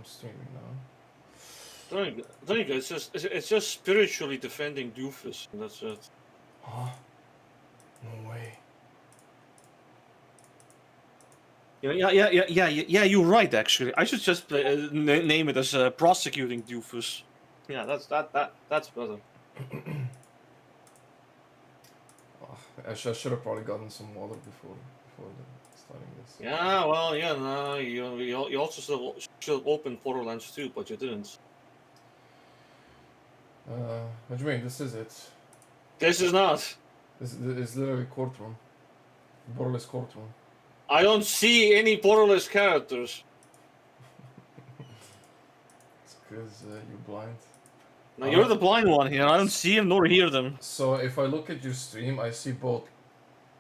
I'm streaming now. Think it's just spiritually defending Doofus, and that's it. Huh? No way. Yeah. You're right. Actually, I should just name it as prosecuting Doofus. Yeah, that's better. I should have probably gotten some water before starting this. Yeah, well, yeah, no, you also should have opened Borderlands 2, but you didn't. What do you mean? This is it. This is not. This is literally courtroom. Borderless courtroom. I don't see any borderless characters. It's because you're blind. Now you're the blind one here. I don't see them nor hear them. So if I look at your stream, I see both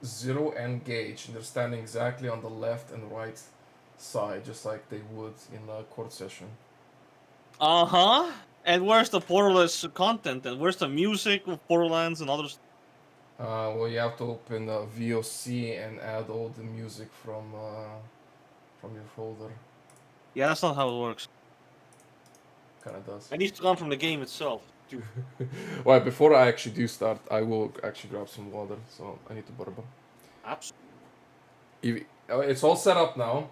Zero and Gage, and they're standing exactly on the left and right side, just like they would in a court session. Uh-huh. And where's the borderless content? And where's the music of Borderlands and others? Well, you have to open VOC and add all the music from your folder. Yeah, that's not how it works. Kind of does. It needs to come from the game itself. Well, before I actually do start, I will actually grab some water, so I need to bourbon. Absolutely. It's all set up now,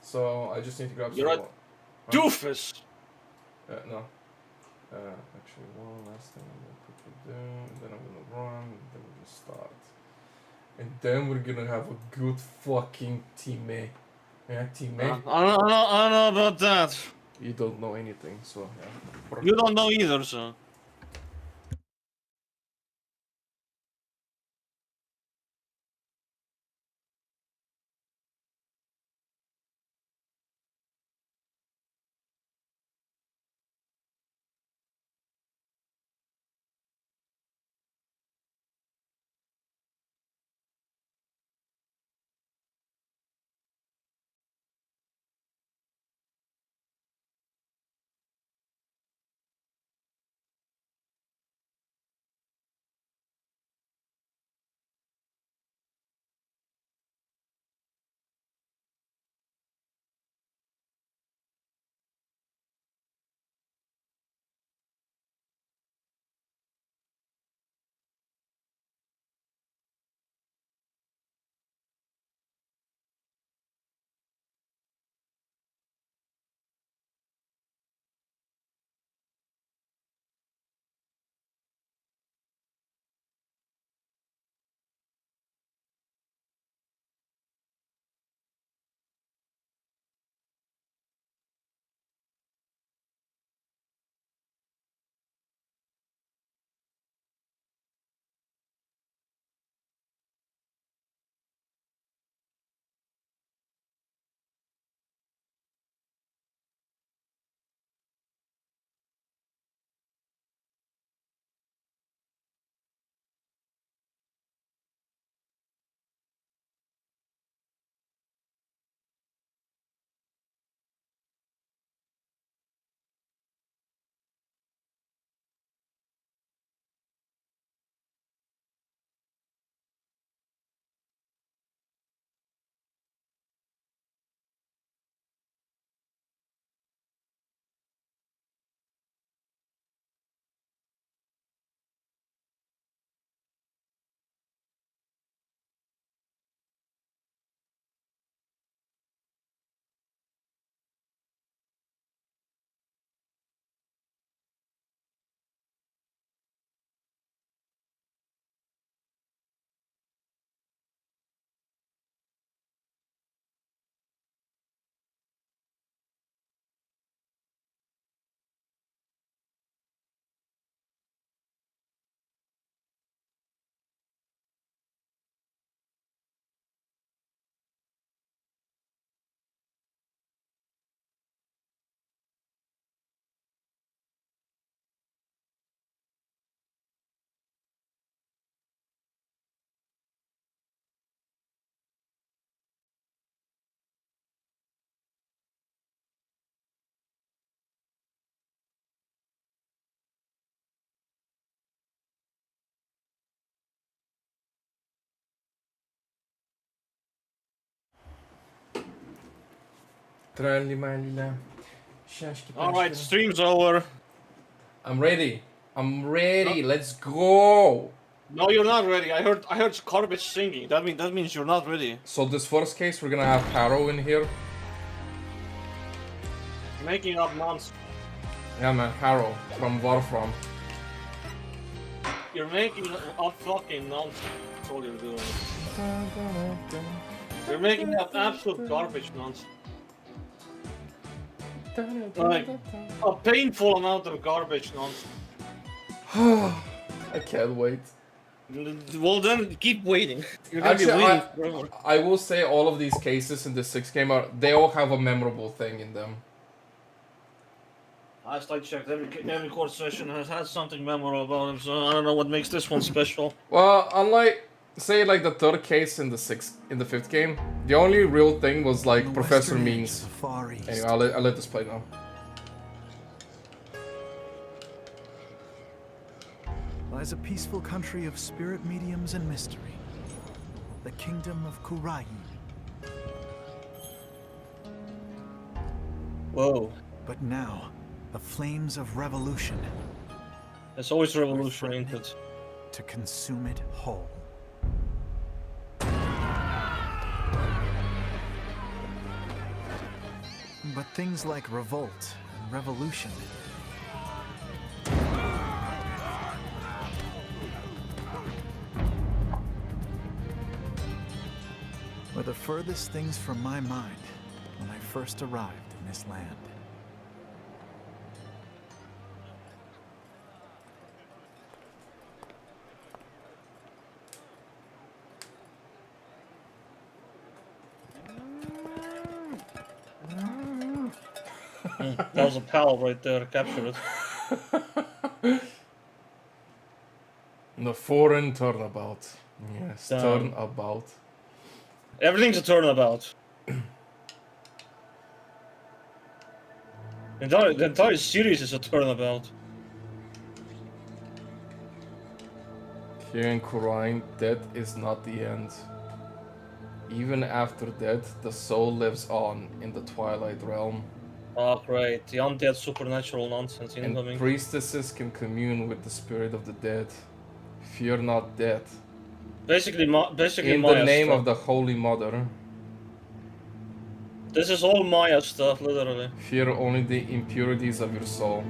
so I just need to grab some water. Doofus! No. Actually, one last thing I'm gonna quickly do, and then I'm gonna run, and then we're gonna start. And then we're gonna have a good fucking teammate. Yeah, teammate. I don't know about that. You don't know anything, so yeah. You don't know either, so. Trallimalila. Alright, stream's over. I'm ready. I'm ready. Let's go. No, you're not ready. I heard garbage singing. That means you're not ready. So this first case, we're gonna have Harrow in here. Making up nonsense. Yeah, man, Harrow from Warframe. You're making up fucking nonsense. That's all you're doing. You're making up absolute garbage nonsense. Like, a painful amount of garbage nonsense. I can't wait. Well then, keep waiting. You're gonna be waiting forever. I will say all of these cases in the 6 game they all have a memorable thing in them. Last I checked, every court session has something memorable about him, so I don't know what makes this one special. Well, unlike say like the 3rd case in the 5th game, the only real thing was like Professor Means. Anyway, I'll let this play now. Lies a peaceful country of spirit mediums and mystery. The kingdom of Kurai. Whoa. But now, the flames of revolution. It's always revolution, ain't it? To consume it whole. But things like revolt and revolution were the furthest things from my mind when I first arrived in this land. That was a pal right there, capture it. The foreign turnabout. Yes, Damn. turnabout. Everything's a turnabout. The entire series is a turnabout. Here in Kurai, death is not the end. Even after death, the soul lives on in the Twilight Realm. Oh great, the undead supernatural nonsense incoming. And priestesses can commune with the spirit of the dead. Fear not death. Basically In Maya the name stuff. of the Holy Mother. This is all Maya stuff, literally. Fear only the impurities of your soul.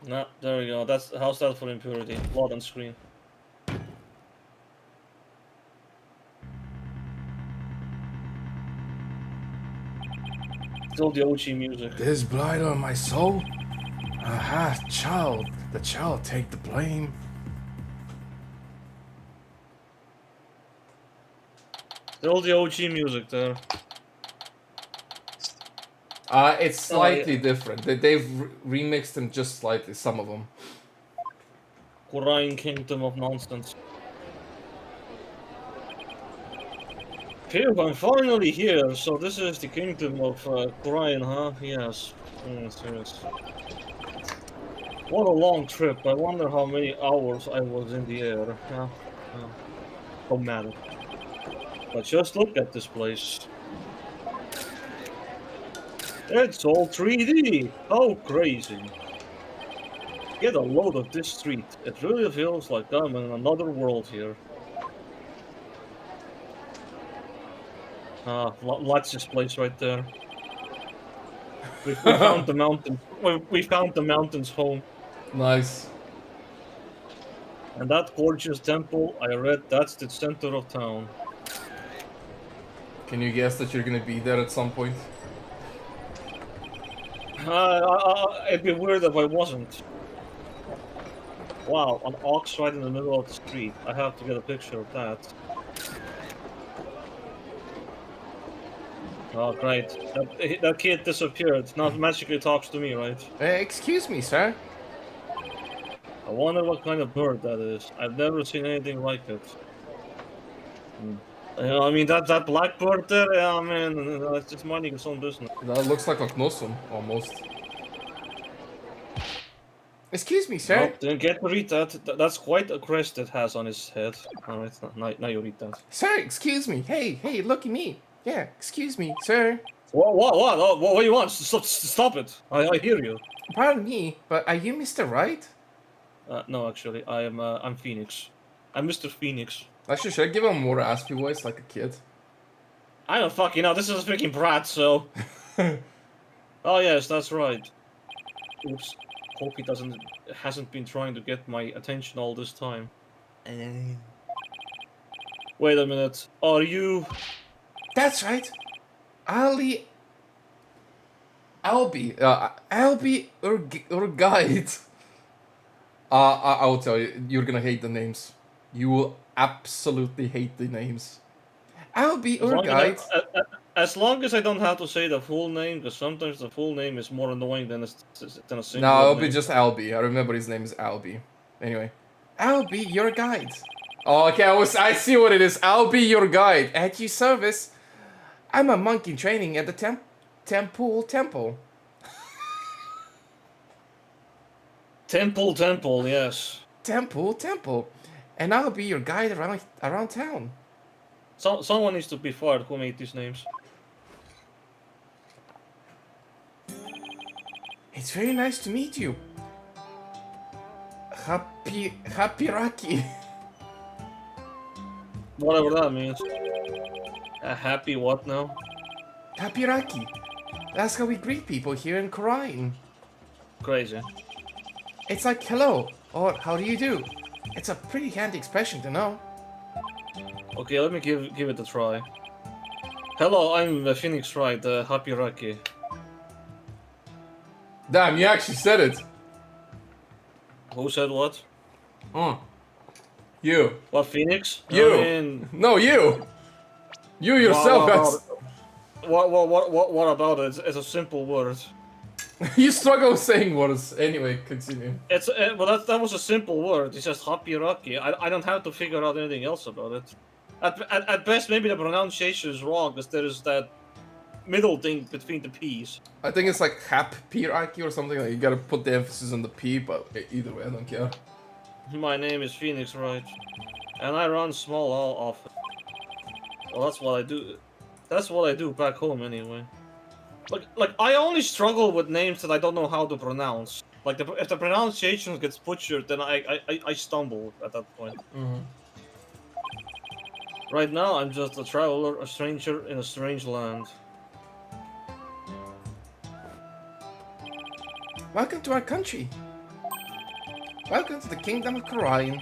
Nah, there we go. How's that for impurity? Blood on screen. Still the OG music. This blight on my soul? Aha, child. The child take the blame. Still the OG music there. It's slightly different. They've remixed them just slightly, some of them. Korean Kingdom of Nonsense. Phew, I'm finally here. So this is the Kingdom of Korean, huh? Yes. Yes. What a long trip. I wonder how many hours I was in the air. Yeah. Don't matter. But just look at this place. It's all 3D! How crazy! Get a load of this street. It really feels like I'm in another world here. That's this place right there. We found the mountain. We found the mountain's home. Nice. And that gorgeous temple, I read that's the center of town. Can you guess that you're gonna be there at some point? It'd be weird if I wasn't. Wow, an ox right in the middle of the street. I have to get a picture of that. Oh, great. That kid disappeared. Now magically talks to me, right? Excuse me, sir. I wonder what kind of bird that is. I've never seen anything like it. I mean, that black bird there, yeah, man, that's just minding its own business. That looks like a Knosum, almost. Excuse me, sir. Nope, didn't get to read that. That's quite a crest it has on his head. Alright, now you read that. Sir, excuse me. Hey, look at me. Yeah, excuse me, sir. What do you want? Stop it! I hear you. Pardon me, but are you Mr. Right? No, actually, I'm Phoenix. I'm Mr. Phoenix. Actually, should I give him a more raspy voice like a kid? I don't fucking know. This is a freaking brat, so. Oh yes, that's right. Oops. Hope he hasn't been trying to get my attention all this time. Wait a minute. Are you? That's right. Albie, Albie or guide. I will tell you, you're gonna hate the names. You will absolutely hate the names. Albie or guide. As long as I don't have to say the full name, because sometimes the full name is more annoying than a single No, it'll name. be just Albie. I remember his name is Albie. Anyway, Albie, your guide. Oh, okay, I see what it is. Albie, your guide. At your service. I'm a monk in training at the Temple. Temple, yes. Temple. And I'll be your guide around town. Someone needs to be fired. Who made these names? It's very nice to meet you. Happy Rocky. Whatever that means. A happy what now? Happy Rocky. That's how we greet people here in Korean. Crazy. It's like hello or how do you do? It's a pretty handy expression to know. Okay, let me give it a try. Hello, I'm Phoenix Wright, Happy Rocky. Damn, you actually said it. Who said what? You. What, Phoenix? You. I mean, No, you. You yourself. What about it? It's a simple word. You struggle saying words. Anyway, continue. It's well, that was a simple word. It's just Happy Rocky. I don't have to figure out anything else about it. At best, maybe the pronunciation is wrong because there is that middle thing between the P's. I think it's like Happy Rocky or something. Like you gotta put the emphasis on the P, but either way, I don't care. My name is Phoenix Wright, and I run small office. Well, that's what I do. That's what I do back home anyway. Like I only struggle with names that I don't know how to pronounce. Like if the pronunciation gets butchered, then I stumble at that point. Mm-hmm. Right now, I'm just a traveler, a stranger in a strange land. Welcome to our country. Welcome to the Kingdom of Korean,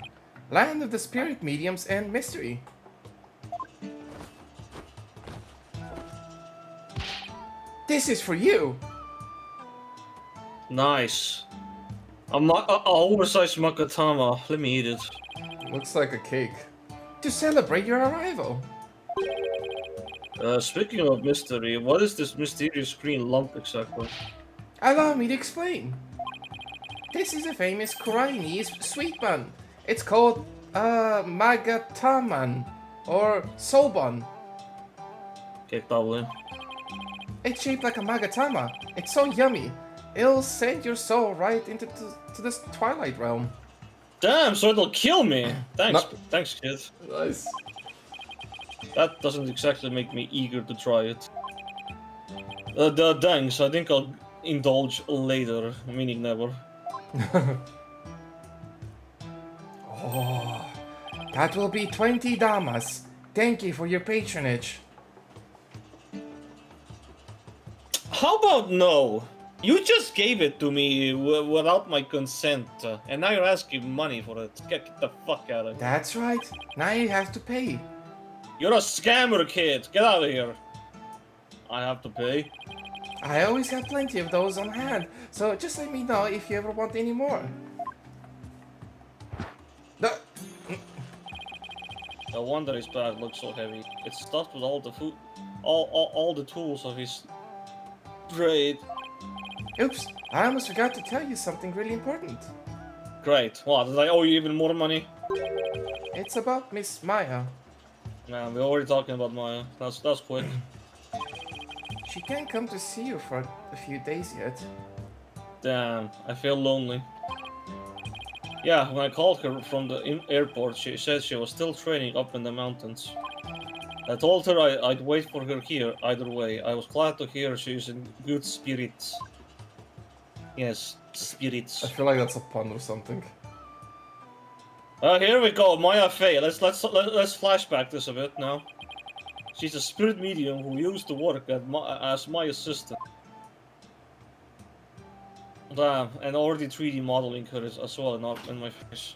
land of the spirit mediums and mystery. This is for you. Nice. A oversized makatama. Let me eat it. Looks like a cake. To celebrate your arrival. Speaking of mystery, what is this mysterious green lump exactly? Allow me to explain. This is a famous Koreanese sweet bun. It's called magataman or soban. Okay, probably. It's shaped like a magatama. It's so yummy. It'll send your soul right into to this twilight realm. Damn, so it'll kill me. Thanks, No. thanks, kid. Nice. That doesn't exactly make me eager to try it. Thanks. I think I'll indulge later, meaning never. Oh, that will be 20 damas. Thank you for your patronage. How about no? You just gave it to me without my consent, and now you're asking money for it. Get the fuck out of here. That's right. Now you have to pay. You're a scammer, kid. Get out of here. I have to pay. I always have plenty of those on hand, so just let me know if you ever want any more. No. No wonder his bag looks so heavy. It's stuffed with all the food, all the tools of his trade. Oops, I almost forgot to tell you something really important. Great. What? Did I owe you even more money? It's about Miss Maya. Man, we're already talking about Maya. That's quick. She can't come to see you for a few days yet. Damn, I feel lonely. Yeah, when I called her from the airport, she said she was still training up in the mountains. I told her I'd wait for her here, either way. I was glad to hear she's in good spirits. Yes, I spirits. feel like that's a pun or something. Here we go, Maya Fey. Let's flashback this a bit now. She's a spirit medium who used to work as my assistant. Damn, and already 3D modeling her as well, not in my face.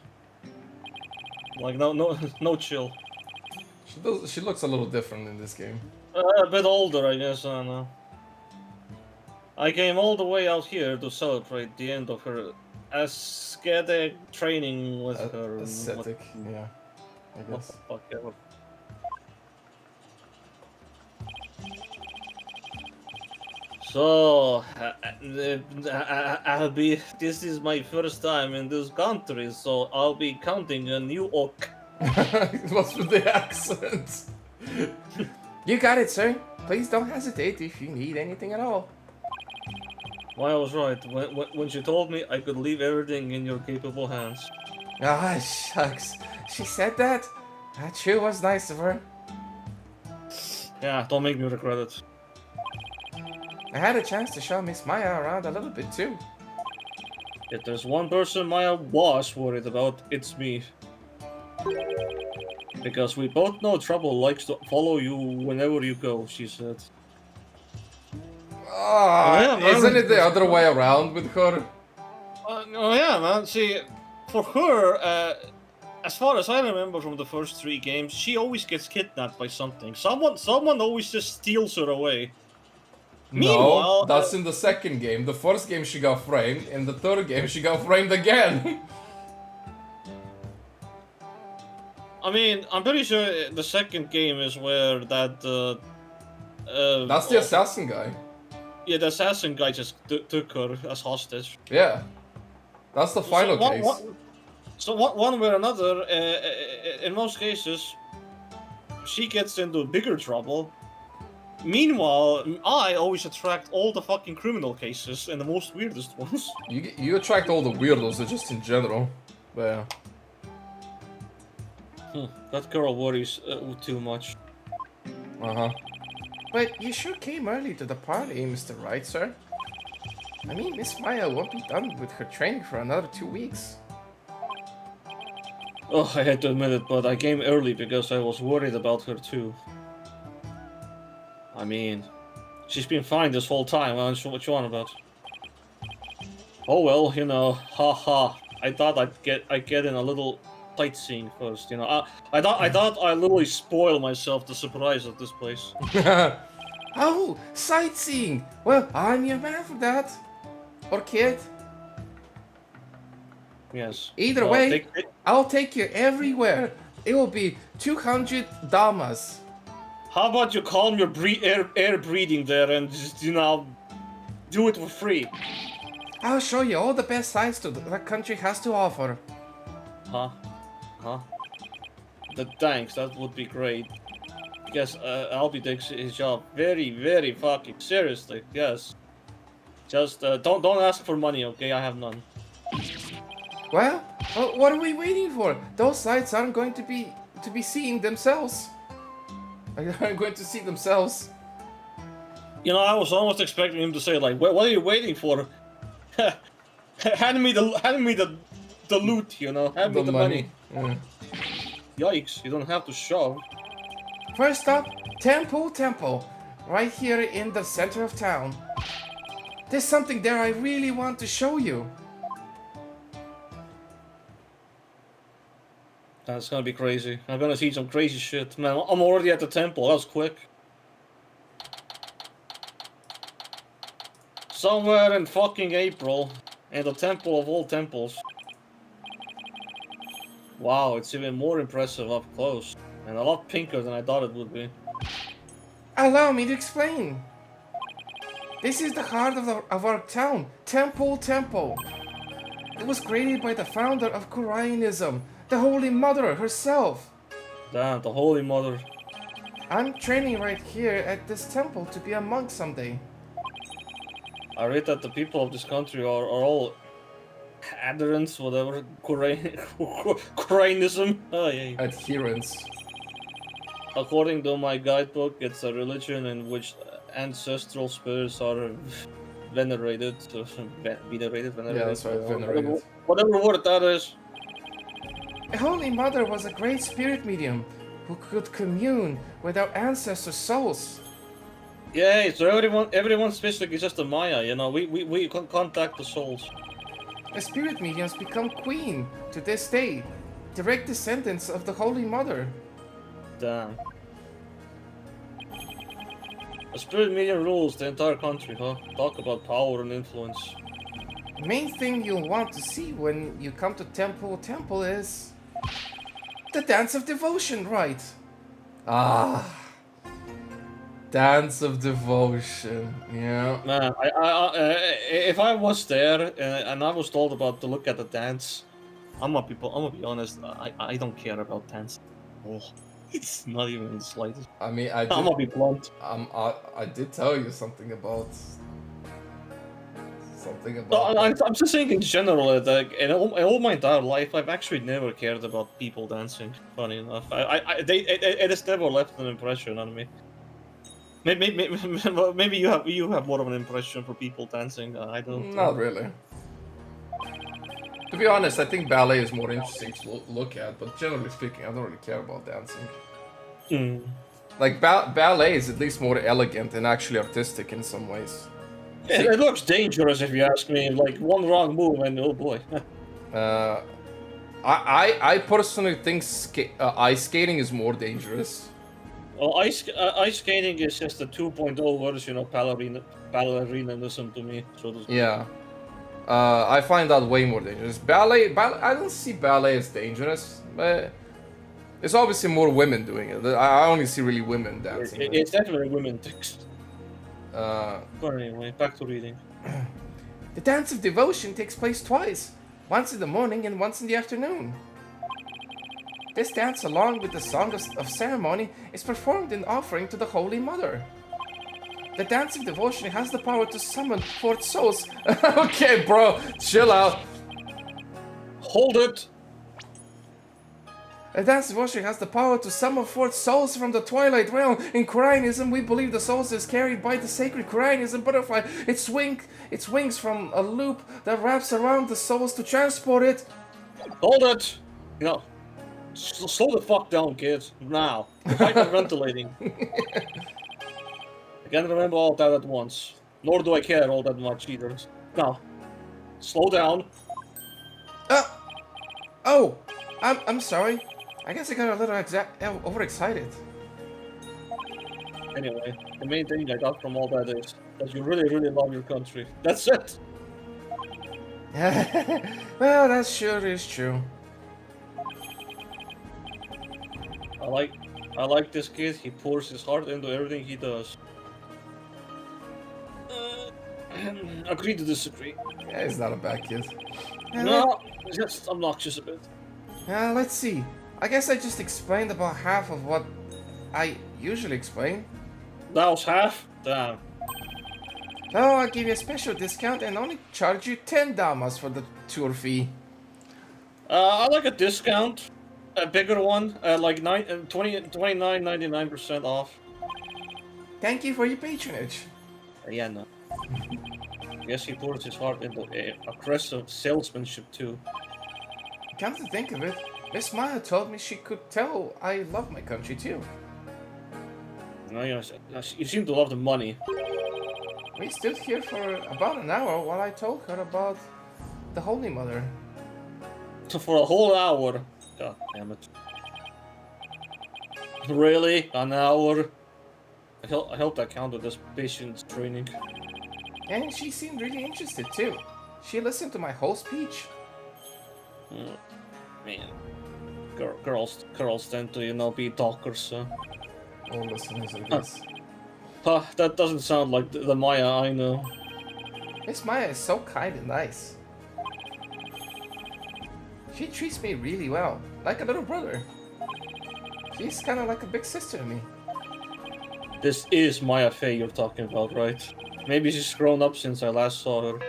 Like no chill. She looks a little different in this game. A bit older, I guess. I don't know. I came all the way out here to celebrate the end of her ascetic training with her. Ascetic, yeah. I What guess. the fuck ever. So, this is my first time in this country, so I'll be counting a new oak. What's with the accent? You got it, sir. Please don't hesitate if you need anything at all. Well, I was right. When she told me I could leave everything in your capable hands. Ah, shucks. She said that? That sure was nice of her. Yeah, don't make me regret it. I had a chance to show Miss Maya around a little bit too. If there's one person Maya was worried about, it's me. Because we both know trouble likes to follow you whenever you go, she said. Ah, yeah, man. isn't it the other way around with her? Oh yeah, man. See, for her, as far as I remember from the first 3 games, she always gets kidnapped by something. Someone always just steals her away. No, Meanwhile, that's in the second game. The first game she got framed. In the third game she got framed again. I mean, I'm pretty sure the second game is where that. That's the assassin guy. Yeah, the assassin guy just took her as hostage. Yeah. That's the final case. One way or another, in most cases, she gets into bigger trouble. Meanwhile, I always attract all the fucking criminal cases and the most weirdest ones. You attract all the weirdos, just in general. But yeah. That girl worries too much. Uh-huh. But you sure came early to the party, Mr. Right, sir? I mean, Miss Maya won't be done with her training for another 2 weeks. Oh, I had to admit it, but I came early because I was worried about her too. I mean, she's been fine this whole time. I'm not sure what you want about. Oh well, you know, haha. I thought I'd get in a little sightseeing first, you know. I thought I literally spoil myself the surprise of this place. Oh, sightseeing! Well, I'm your man for that. Or kid. Yes. Either way, I'll take you everywhere. It will be 200 damas. How about you calm your air breathing there and just, you know, do it for free? I'll show you all the best sights that country has to offer. Huh? Thanks, that would be great. Yes, Albie takes his job very, very fucking seriously. Yes. Just don't ask for money, okay? I have none. Well, what are we waiting for? Those sights aren't going to be seen themselves. Aren't going to see themselves. You know, I was almost expecting him to say like, "What are you waiting for? hand me the loot, you know. Hand me the money." Yeah. Yikes! You don't have to shove. First up, Temple, right here in the center of town. There's something there I really want to show you. That's gonna be crazy. I'm gonna see some crazy shit. Man, I'm already at the temple. That was quick. Somewhere in fucking April. In the temple of all temples. Wow, it's even more impressive up close. And a lot pinker than I thought it would be. Allow me to explain. This is the heart of our town, Temple. It was created by the founder of Koreanism, the Holy Mother herself. Damn, the Holy Mother. I'm training right here at this temple to be a monk someday. I read that the people of this country are all adherents, whatever, Koreanism. Oh, yeah. Adherence. According to my guidebook, it's a religion in which ancestral spirits are venerated. So, venerated. Yeah, that's right, venerated. Whatever word that is. The Holy Mother was a great spirit medium who could commune with our ancestors' souls. Yeah, so everyone's basically just a Maya, you know. We can contact the souls. The spirit mediums become queen to this day, direct descendants of the Holy Mother. Damn. A spirit medium rules the entire country, huh? Talk about power and influence. The main thing you'll want to see when you come to Temple is the Dance of Devotion, right? Ah, Dance of Devotion, yeah. Man, if I was there and I was told about to look at the dance, I'm gonna be honest. I don't care about dance. Oh, it's not even the slightest. I mean, I'm gonna be blunt. I did tell you something about. No, I'm just saying in general, like in all my entire life, I've actually never cared about people dancing. Funny enough, it has never left an impression on me. Maybe you have more of an impression for people dancing. I don't. Not really. To be honest, I think ballet is more interesting to look at, but generally speaking, I don't really care about dancing. Mm. Like ballet is at least more elegant and actually artistic in some ways. It looks dangerous if you ask me. Like one wrong move and oh boy. I personally think ice skating is more dangerous. Well, ice skating is just a 2.0 version of ballerinaism to me. So Yeah. I find that way more dangerous. Ballet, I don't see ballet as dangerous, but there's obviously more women doing it. I only see really women dancing. It's definitely women things. Uh, But anyway, back to reading. The Dance of Devotion takes place twice, once in the morning and once in the afternoon. This dance, along with the Song of Ceremony, is performed in offering to the Holy Mother. The Dance of Devotion has the power to summon forth souls. Okay, bro, chill out. Hold it! The Dance of Devotion has the power to summon forth souls from the Twilight Realm. In Quirainism, we believe the souls is carried by the sacred Quirainism butterfly. It swings from a loop that wraps around the souls to transport it. Hold it! You know, slow the fuck down, kids. Now. Hyperventilating. I can't remember all that at once. Nor do I care all that much either. Now, slow down. Oh, I'm sorry. I guess I got a little overexcited. Anyway, the main thing I got from all that is that you really, really love your country. That's it! Well, that sure is true. I like this kid. He pours his heart into everything he does. Agree to disagree. Yeah, he's not a bad kid. No, just obnoxious a bit. Let's see. I guess I just explained about half of what I usually explain. That was half? Damn. So I'll give you a special discount and only charge you 10 damas for the tour fee. I like a discount. A bigger one. Like 29.99% off. Thank you for your patronage. Yeah, no. Yes, he pours his heart into aggressive salesmanship too. Come to think of it, Miss Maya told me she could tell I love my country too. No, you seem to love the money. We stood here for about an hour while I told her about the Holy Mother. So for a whole hour. God damn it. Really? An hour? I hope that counted as patience training. And she seemed really interested too. She listened to my whole speech. Man. Girls tend to, you know, be talkers, so. Oh, listeners, I guess. That doesn't sound like the Maya I know. Miss Maya is so kind and nice. She treats me really well, like a little brother. She's kind of like a big sister to me. This is Maya Fey you're talking about, right? Maybe she's grown up since I last saw her.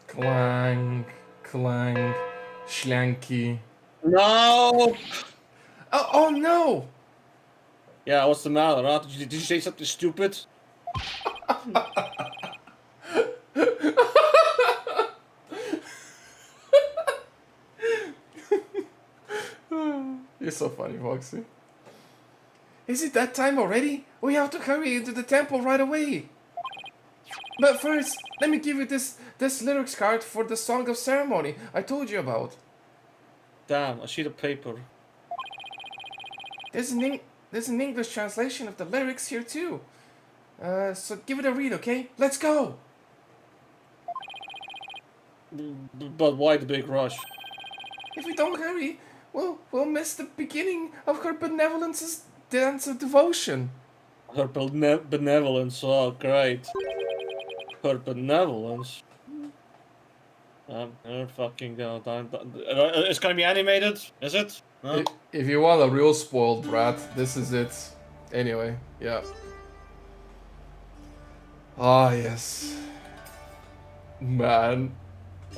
Clang, clang, schlanky. No! Oh no! Yeah, what's the matter, huh? Did you say something stupid? You're so funny, Foxy. Is it that time already? We have to hurry into the temple right away. But first, let me give you this lyrics card for the Song of Ceremony I told you about. Damn, a sheet of paper. There's an English translation of the lyrics here too. So give it a read, okay? Let's go! But why the big rush? If we don't hurry, we'll miss the beginning of her benevolence's dance of devotion. Her benevolence, oh great. Her benevolence. Here fucking go. It's gonna be animated, is it? Huh? If you want a real spoiled brat, this is it. Anyway, yeah. Ah, yes. Man.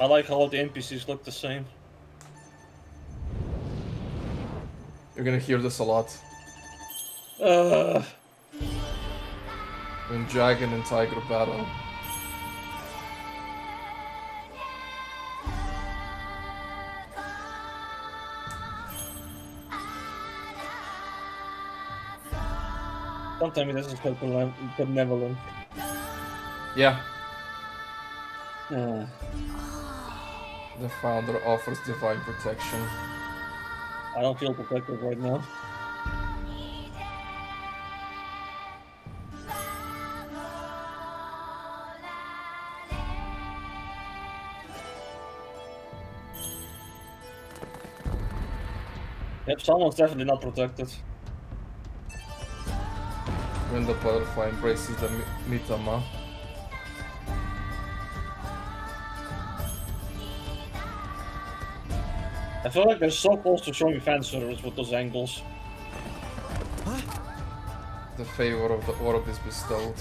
I like how all the NPCs look the same. You're gonna hear this a lot. When dragon and tiger battle. Don't tell me this is called benevolent. Yeah. Uh, The founder offers divine protection. I don't feel protected right now. Yep, someone's definitely not protected. When the butterfly embraces the Mitama. I feel like they're so close to showing fan service with those angles. The favor of the orb is bestowed.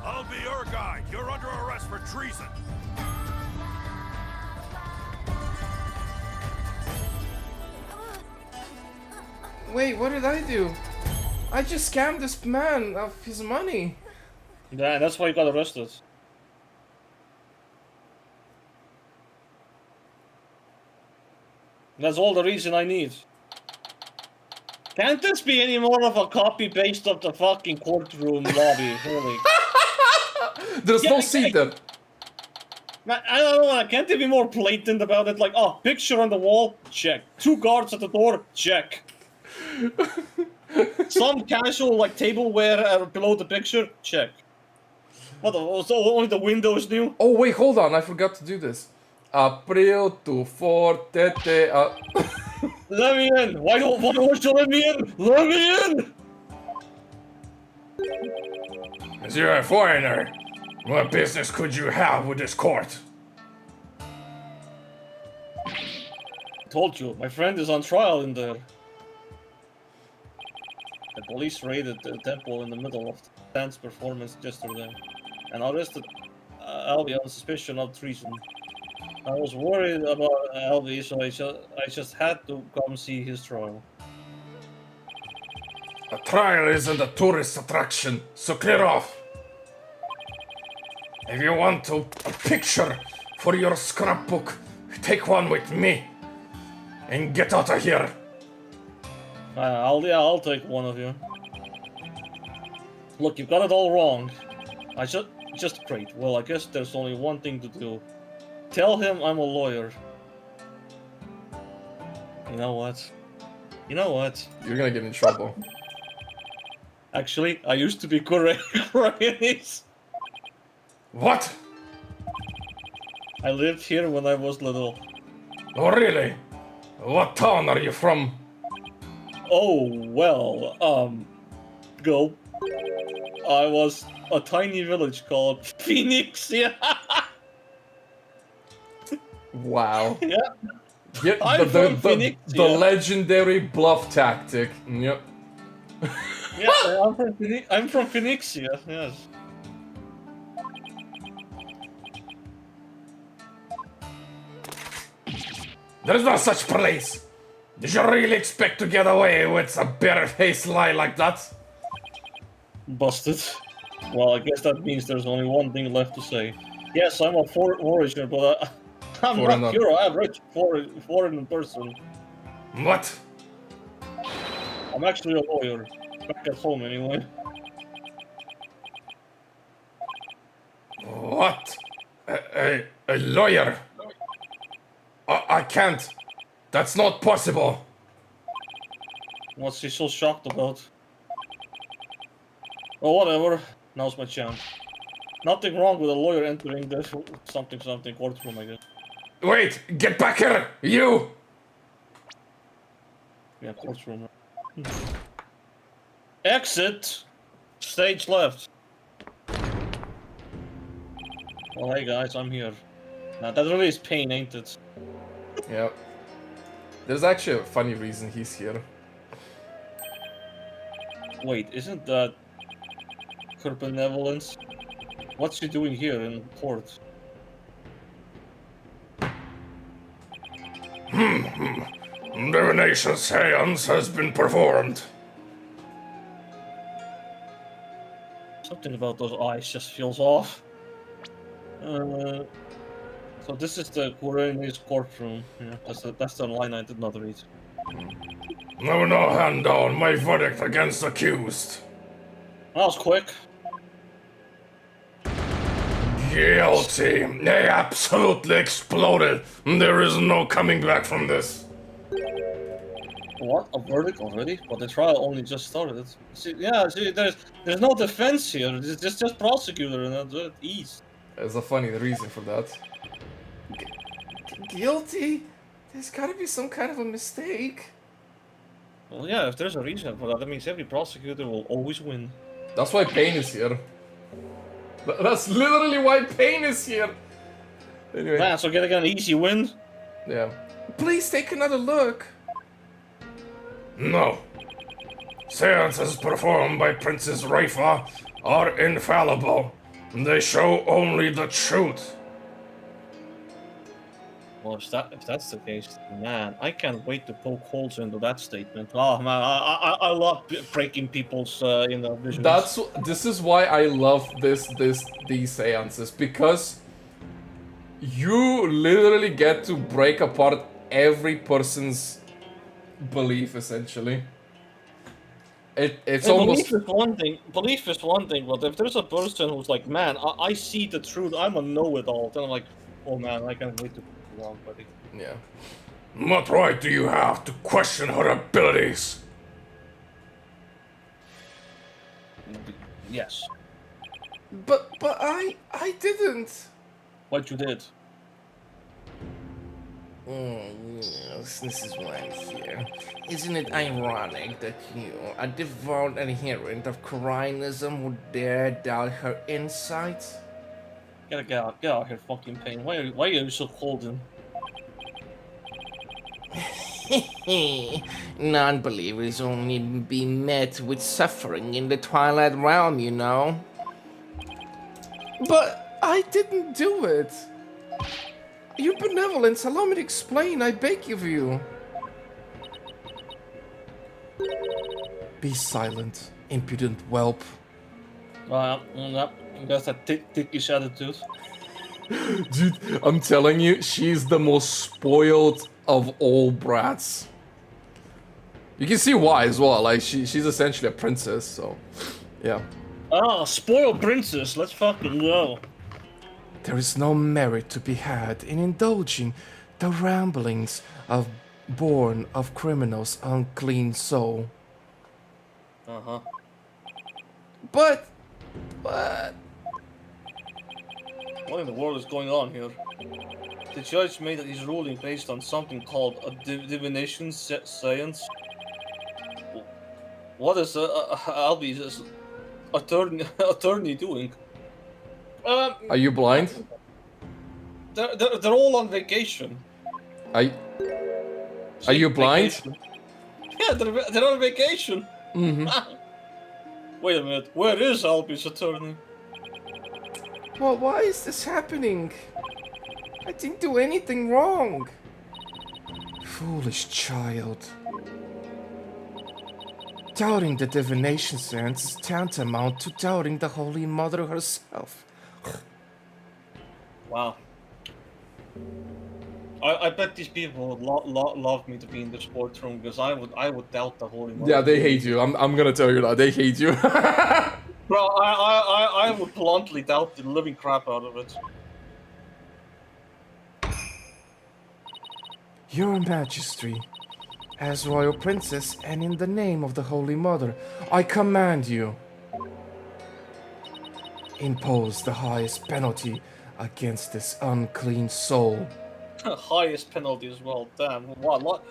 I'll be your guy. You're under arrest for treason. Wait, what did I do? I just scammed this man of his money. Yeah, that's why you got arrested. That's all the reason I need. Can't this be any more of a copy-paste of the fucking courtroom lobby, really? There's Yeah, no seat there. Man, I don't know, can't they be more blatant about it? Like, oh, picture on the wall? Check. 2 guards at the door? Check. Some casual, like, tableware below the picture? Check. What, so only the windows new? Oh wait, hold on, I forgot to do this. April to 4 tete. Let me in! Why won't you let me in? Let me in! As you're a foreigner, what business could you have with this court? I told you, my friend is on trial in there. The police raided the temple in the middle of the dance performance yesterday and arrested Albi on suspicion of treason. I was worried about Albi, so I just had to come see his trial. A trial isn't a tourist attraction, so clear off. If you want a picture for your scrapbook, take one with me and get out of here. I'll take one of you. Look, you've got it all wrong. Just great. Well, I guess there's only one thing to do. Tell him I'm a lawyer. You know what? You know what? You're gonna get in trouble. Actually, I used to be Koreanese. What? I lived here when I was little. Oh, really? What town are you from? Oh, well, go. I was a tiny village called Phoenix, yeah. Wow. Yeah. Yeah, I'm from Phoenix, the legendary bluff tactic. Yep. Yeah, I'm from Phoenix, yeah, yes. There is no such place. Did you really expect to get away with a barefaced lie like that? Busted. Well, I guess that means there's only one thing left to say. Yes, I'm a foreigner, but I'm Foreigner. not your average foreign person. What? I'm actually a lawyer. Back at home, anyway. What? A lawyer? I can't. That's not possible. What's he so shocked about? Well, whatever. Now's my chance. Nothing wrong with a lawyer entering the something courtroom, I guess. Wait, get back here, you! Yeah, courtroom. Exit! Stage left. Well, hey guys, I'm here. Now that really is pain, ain't it? Yeah. There's actually a funny reason he's here. Wait, isn't that her benevolence? What's she doing here in court? Divination seance has been performed. Something about those eyes just feels off. So this is the Quirini's courtroom. Yeah, that's the line I did not read. I will now hand down my verdict against the accused. That was quick. Guilty. They absolutely exploded. There is no coming back from this. What? A verdict already? But the trial only just started. See, there's no defense here. It's just prosecutor and that's it. Ease. There's a funny reason for that. Guilty? There's gotta be some kind of a mistake. Well, yeah, if there's a reason for that, that means every prosecutor will always win. That's why Payne is here. That's literally why Payne is here. Anyway. Man, so getting an easy win? Yeah. Please take another look. No. Seances performed by Princess Raifa are infallible. They show only the truth. Well, if that's the case, man, I can't wait to poke holes into that statement. Oh man, I love breaking people's visions. This is why I love these seances, because you literally get to break apart every person's belief essentially. It's almost Belief is one thing, but if there's a person who's like, man, I see the truth, I'm a know-it-all, then I'm like, oh man, I can't wait to prove you wrong, buddy. yeah. What right do you have to question her abilities? Yes. But I didn't. What you did? Yes, this is why I'm here. Isn't it ironic that you, a devout adherent of Quirinism, would dare doubt her insights? Get out here, fucking Pain. Why are you so cold in? Non-believers only be met with suffering in the Twilight Realm, you know. But I didn't do it. Your benevolence, allow me to explain, I beg of you. Be silent, impudent whelp. That's that dickish attitude. Dude, I'm telling you, she's the most spoiled of all brats. You can see why as well, like she's essentially a princess, so yeah. Ah, spoiled princess, let's fucking go. There is no merit to be had in indulging the ramblings of born of criminals' unclean soul. Uh-huh. But what in the world is going on here? The judge made his ruling based on something called a divination science. What is Albie's attorney doing? Are you blind? They're all on vacation. Are you blind? Vacation. Yeah, they're on vacation. Mm-hmm. Wait a minute, where is Albie's attorney? Well, why is this happening? I didn't do anything wrong. Foolish child. Doubting the divination seance is tantamount to doubting the Holy Mother herself. Wow. I bet these people would love me to be in the sports room because I would doubt the Holy Mother. Yeah, they hate you. I'm gonna tell you that. They hate you. Bro, I would bluntly doubt the living crap out of it. Your Majesty, as Royal Princess and in the name of the Holy Mother, I command you. Impose the highest penalty against this unclean soul. Highest penalty as well. Damn. What?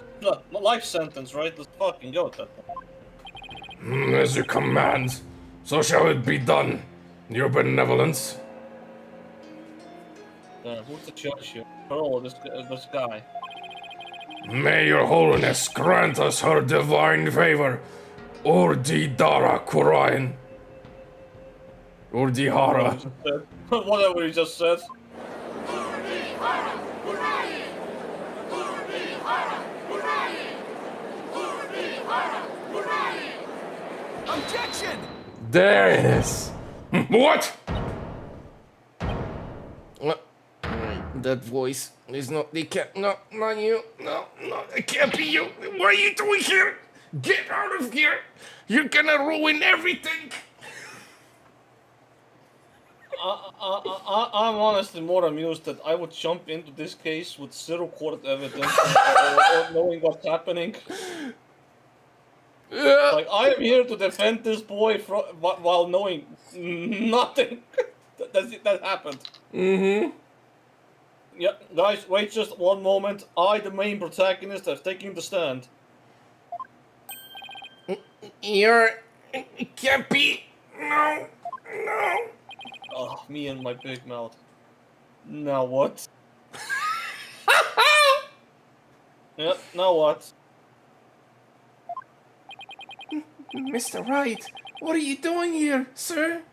Life sentence, right? Let's fucking go with that. As you command, so shall it be done. Your benevolence. Who's the judge here? Oh, this guy. May your holiness grant us her divine favor. Urdi Dara Kurain. Urdi Hara. Whatever he just said. Objection! There it is. What? That voice is not. They can't. No, not you. No, it can't be you. What are you doing here? Get out of here! You're gonna ruin everything! I'm honestly more amused that I would jump into this case with zero court evidence or knowing what's happening. Like, I am here to defend this boy while knowing nothing that happened. Mm-hmm. Yeah, guys, wait just one moment. I, the main protagonist, have taken the stand. It can't be. No. Oh, me and my big mouth. Now what? Yep, now what? Mr. Wright, what are you doing here, sir?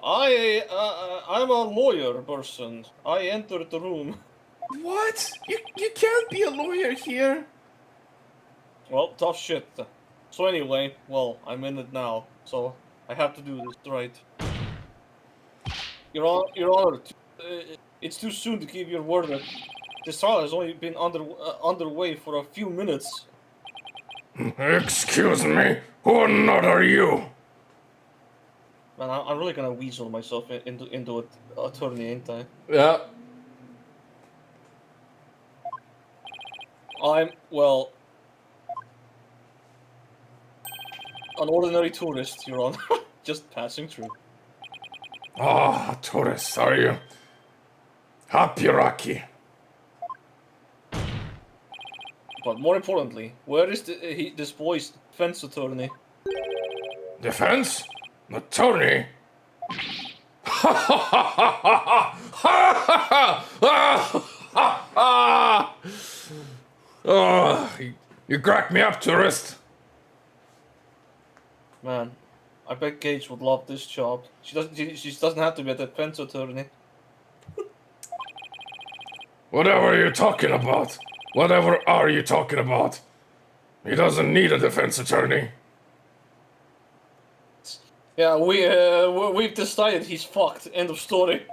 I'm a lawyer person. I entered the room. What? You can't be a lawyer here. Well, tough shit. So anyway, well, I'm in it now, so I have to do this, right? Your Honor, it's too soon to keep your word. This trial has only been underway for a few minutes. Excuse me, who not are you? Man, I'm really gonna weasel myself into an attorney, ain't I? Yeah. I'm, well, an ordinary tourist, Your Honor. Just passing through. Ah, tourists, are you? Hapiraki. But more importantly, where is this boy's defense attorney? Defense? Attorney? Oh, you cracked me up, tourist. Man, I bet Gage would love this job. She doesn't have to be a defense attorney. Whatever are you talking about? Whatever are you talking about? He doesn't need a defense attorney. Yeah, we've decided he's fucked. End of story.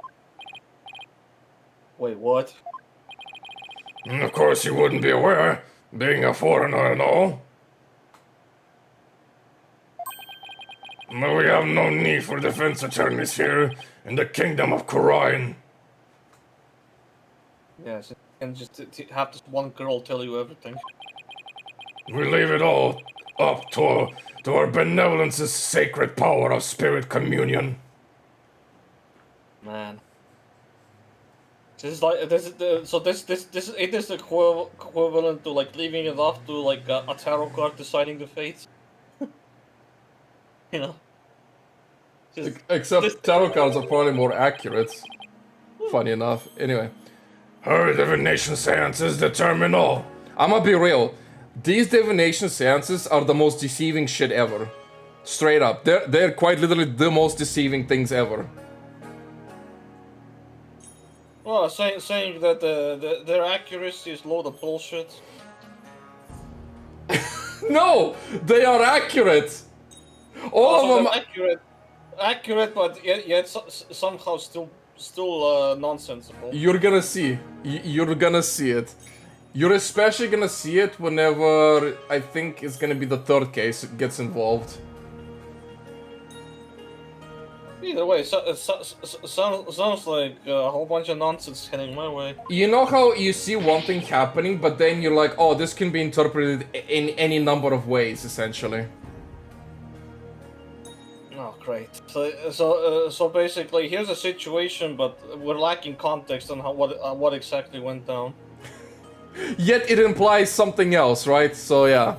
Wait, what? Of course you wouldn't be aware, being a foreigner and all. But we have no need for defense attorneys here in the kingdom of Kurain. Yes, and just have this one girl tell you everything. We leave it all up to our benevolence's sacred power of spirit communion. Man. This is like this it is equivalent to like leaving it off to like a tarot card deciding the fate. You know. Except tarot cards are probably more accurate. Funny enough. Anyway. Her divination seances determine all. I'm gonna be real. These divination seances are the most deceiving shit ever. Straight up. They're quite literally the most deceiving things ever. Well, saying that their accuracy is load of bullshit. No, they are accurate. All So of they're them. accurate, but yet somehow still nonsensical. You're gonna see. You're gonna see it. You're especially gonna see it whenever I think it's gonna be the third case gets involved. Either way, sounds like a whole bunch of nonsense heading my way. You know how you see one thing happening, but then you're like, oh, this can be interpreted in any number of ways, essentially. Oh, great. So basically, here's a situation, but we're lacking context on what exactly went down. Yet it implies something else, right? So yeah.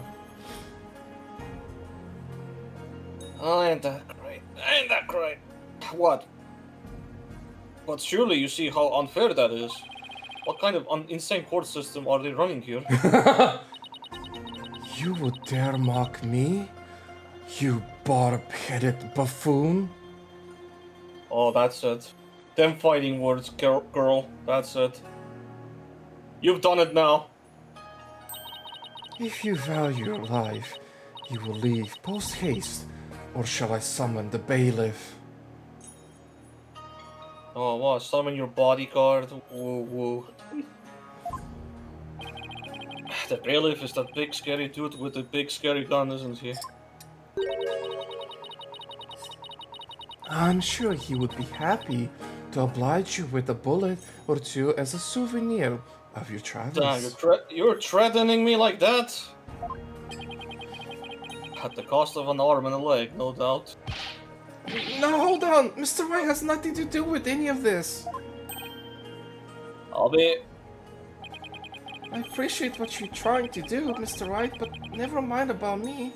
Oh, ain't that great? Ain't that great? What? But surely you see how unfair that is. What kind of insane court system are they running here? You would dare mock me? You barb-headed buffoon? Oh, that's it. Them fighting words, girl. That's it. You've done it now. If you value your life, you will leave post-haste, or shall I summon the bailiff? Oh, what? Summon your bodyguard? Woo woo. The bailiff is that big scary dude with the big scary gun, isn't he? I'm sure he would be happy to oblige you with a bullet or two as a souvenir of your travels. Damn, you're threatening me like that? At the cost of an arm and a leg, no doubt. No, hold on! Mr. White has nothing to do with any of this. I'll be... I appreciate what you're trying to do, Mr. White, but never mind about me.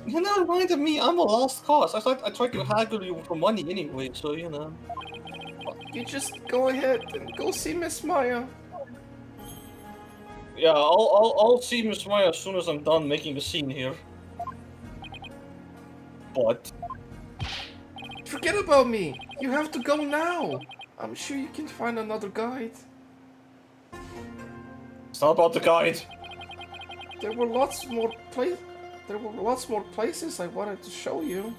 You're not reminding me, I'm a lost cause. I tried to haggle you for money anyway, so you know. You just go ahead and go see Miss Maya. Yeah, I'll see Miss Maya as soon as I'm done making a scene here. But... Forget about me! You have to go now! I'm sure you can find another guide. It's not about the guide. There were lots more places I wanted to show you.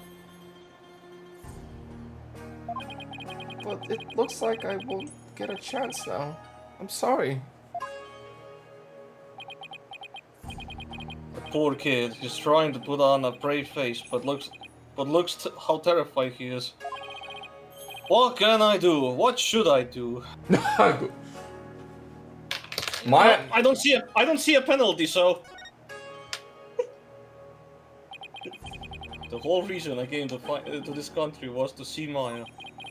But it looks like I won't get a chance now. I'm sorry. The poor kid, he's trying to put on a brave face, but looks how terrified he is. What can I do? What should I do? I don't see a penalty, so. The whole reason I came to this country was to see Maya,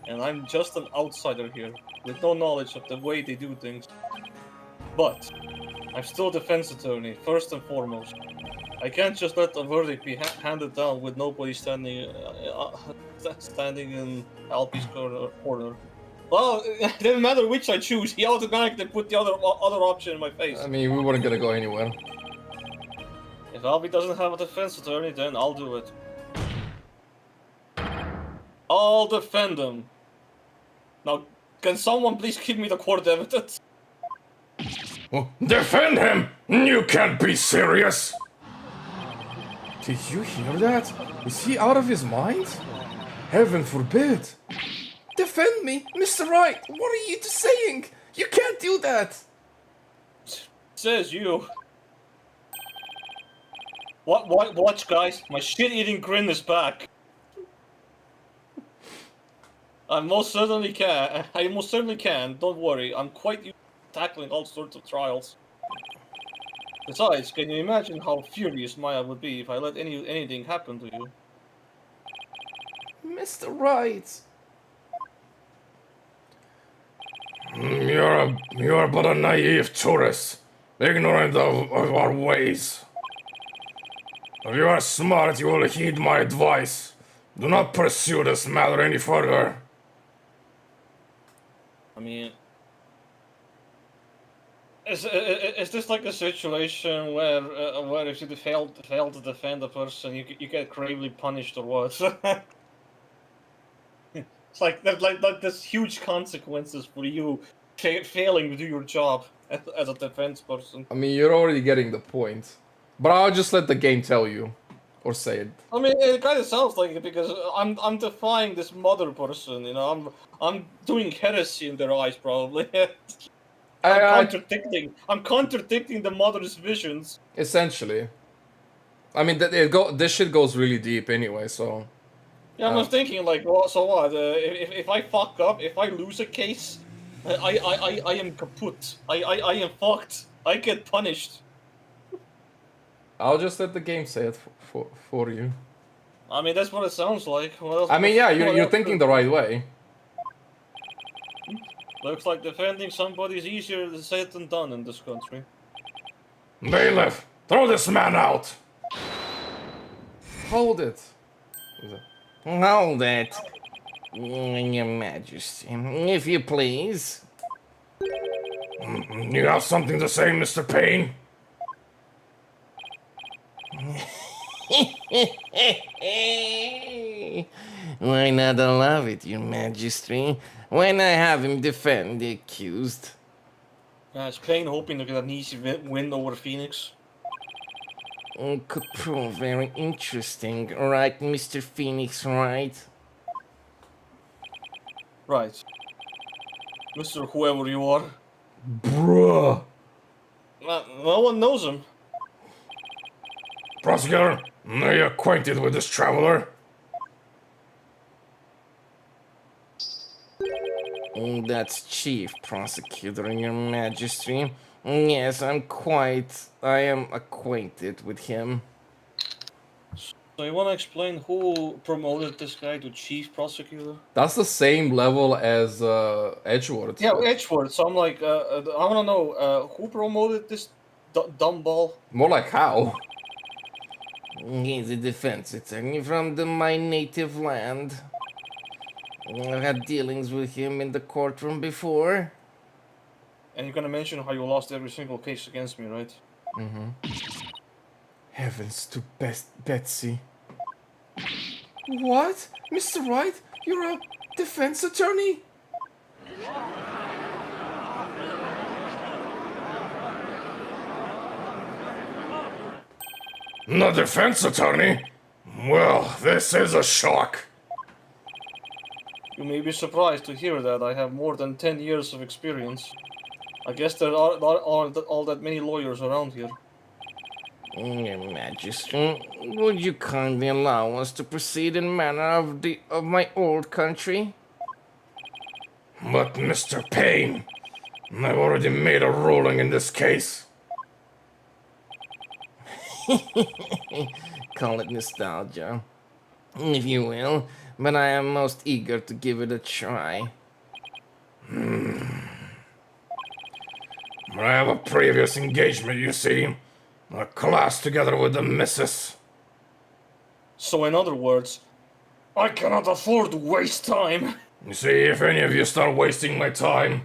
and I'm just an outsider here, with no knowledge of the way they do things. But I'm still a defense attorney, first and foremost. I can't just let a verdict be handed down with nobody standing in Alpi's corner. Well, it didn't matter which I choose. He automatically put the other option in my face. I mean, we weren't gonna go anywhere. If Alpi doesn't have a defense attorney, then I'll do it. I'll defend him. Now, can someone please give me the court evidence? Defend him! You can't be serious! Did you hear that? Is he out of his mind? Heaven forbid! Defend me, Mr. Wright! What are you saying? You can't do that! Says you. Watch, guys. My shit-eating grin is back. I most certainly can. Don't worry. I'm quite used to tackling all sorts of trials. Besides, can you imagine how furious Maya would be if I let anything happen to you? Mr. Wright! You're but a naive tourist, ignorant of our ways. If you are smart, you will heed my advice. Do not pursue this matter any further. I mean, is this like a situation where if you fail to defend a person, you get gravely punished or what? It's like there's huge consequences for you failing to do your job as a defense person. I mean, you're already getting the point. But I'll just let the game tell you. Or say it. I mean, it kind of sounds like it because I'm defying this mother person. You know, I'm doing heresy in their eyes, probably. I'm contradicting the mother's visions. Essentially. I mean, this shit goes really deep anyway, so... Yeah, I'm thinking like, well, so what? If I fuck up, if I lose a case, I am kaput. I am fucked. I get punished. I'll just let the game say it for you. I mean, that's what it sounds like. What else, I mean, yeah, what you're else thinking could- the right way. Looks like defending somebody is easier said than done in this country. Bailiff, throw this man out! Hold it. Hold it. Your Majesty, if you please. You have something to say, Mr. Payne? Why not allow it, Your Majesty? Why not have him defend the accused? Is Payne hoping to get an easy win over Phoenix? Could prove very interesting, right, Mr. Phoenix, right? Right. Mr. Whoever you are. Bruh. No one knows him. Prosecutor, are you acquainted with this traveler? That's Chief Prosecutor, Your Majesty. Yes, I am acquainted with him. So you want to explain who promoted this guy to chief prosecutor? That's the same level as Edgeworth. Yeah, Edgeworth. So I'm like, I want to know who promoted this dumb ball. More like how. He's a defense attorney from my native land. I've had dealings with him in the courtroom before. And you're gonna mention how you lost every single case against me, right? Heavens to Betsy. What? Mr. Wright? You're a defense attorney? The defense attorney? Well, this is a shock. You may be surprised to hear that I have more than 10 years of experience. I guess there aren't all that many lawyers around here. Your Majesty, would you kindly allow us to proceed in manner of my old country? But, Mr. Payne, I've already made a ruling in this case. Call it nostalgia, if you will, but I am most eager to give it a try. I have a previous engagement, you see. A class together with the missus. So in other words, I cannot afford to waste time. You see, if any of you start wasting my time,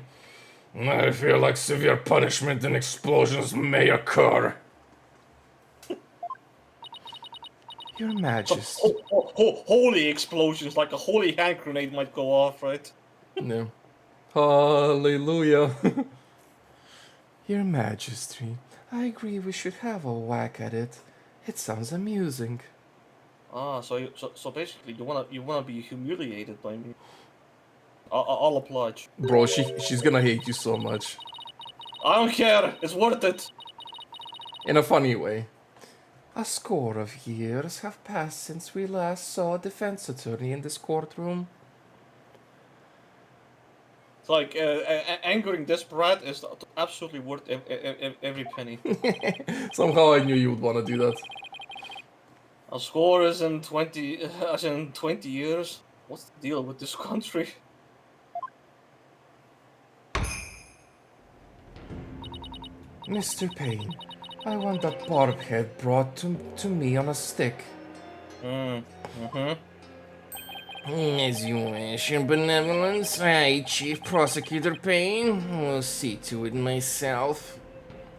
I feel like severe punishment and explosions may occur. Your Majesty. Holy explosions, like a holy hand grenade might go off, right? No. Hallelujah. Your Majesty, I agree we should have a whack at it. It sounds amusing. Ah, so basically you wanna be humiliated by me. I'll oblige. Bro, she's gonna hate you so much. I don't care. It's worth it. In a funny way. A score of years have passed since we last saw a defense attorney in this courtroom. It's like angering this brat is absolutely worth every penny. Somehow I knew you would want to do that. A score is in 20 years. What's the deal with this country? Mr. Payne, I want that barb head brought to me on a stick. As you wish, Your Benevolence. I, Chief Prosecutor Payne, will see to it myself.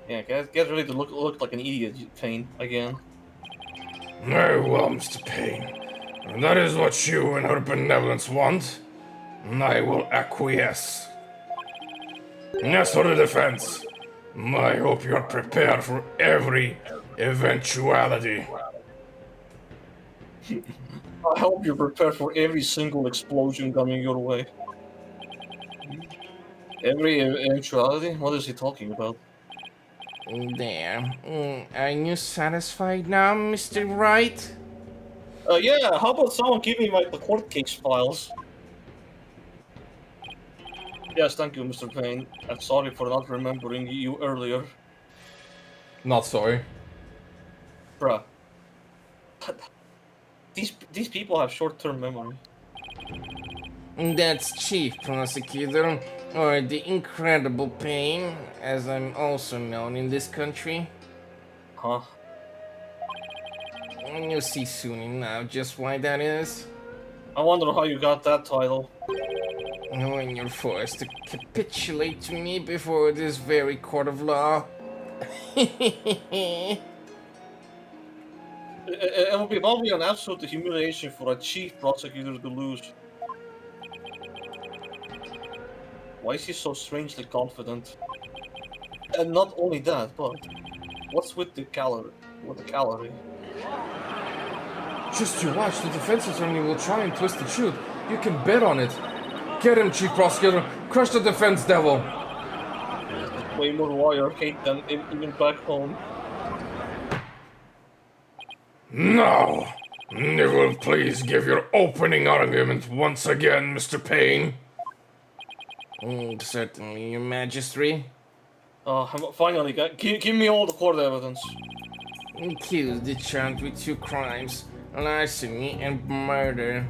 Yeah, get ready to look like an idiot, Payne, again. Very well, Mr. Payne. If that is what you and her benevolence want, I will acquiesce. As for the defense, I hope you are prepared for every eventuality. I hope you're prepared for every single explosion coming your way. Every eventuality? What is he talking about? There. Are you satisfied now, Mr. Wright? Yeah, how about someone give me the court case files? Yes, thank you, Mr. Payne. I'm sorry for not remembering you earlier. Not sorry. Bruh. These people have short-term memory. That's Chief Prosecutor, or the Incredible Payne, as I'm also known in this country. Huh? You'll see soon enough just why that is. I wonder how you got that title. When you're forced to capitulate to me before this very court of law. It would be probably an absolute humiliation for a chief prosecutor to lose. Why is he so strangely confident? And not only that, but what's with the calorie? Just you watch, the defense attorney will try and twist the truth. You can bet on it. Get him, Chief Prosecutor. Crush the defense devil. Way more lawyer hate than even back home. Now, you will please give your opening argument once again, Mr. Payne. Certainly, Your Majesty. Finally, give me all the court evidence. Accused is charged with 2 crimes, larceny and murder.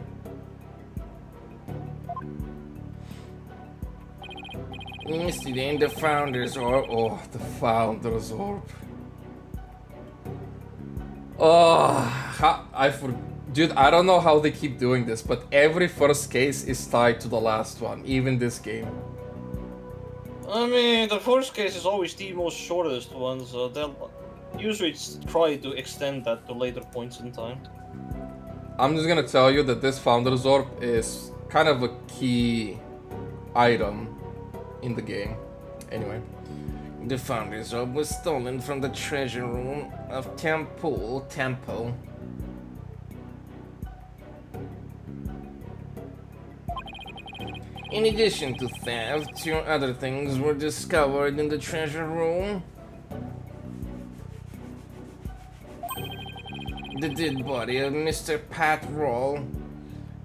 Yesterday in the Founders Orb. Oh, the Founder's Orb. Oh, Dude, I don't know how they keep doing this, but every first case is tied to the last one, even this game. I mean, the first case is always the most shortest one, so they'll usually try to extend that to later points in time. I'm just gonna tell you that this Founder's Orb is kind of a key item in the game. Anyway. The Founders Orb was stolen from the treasure room of Temple. In addition to theft, 2 other things were discovered in the treasure room. The dead body of Mr. Pat Roll,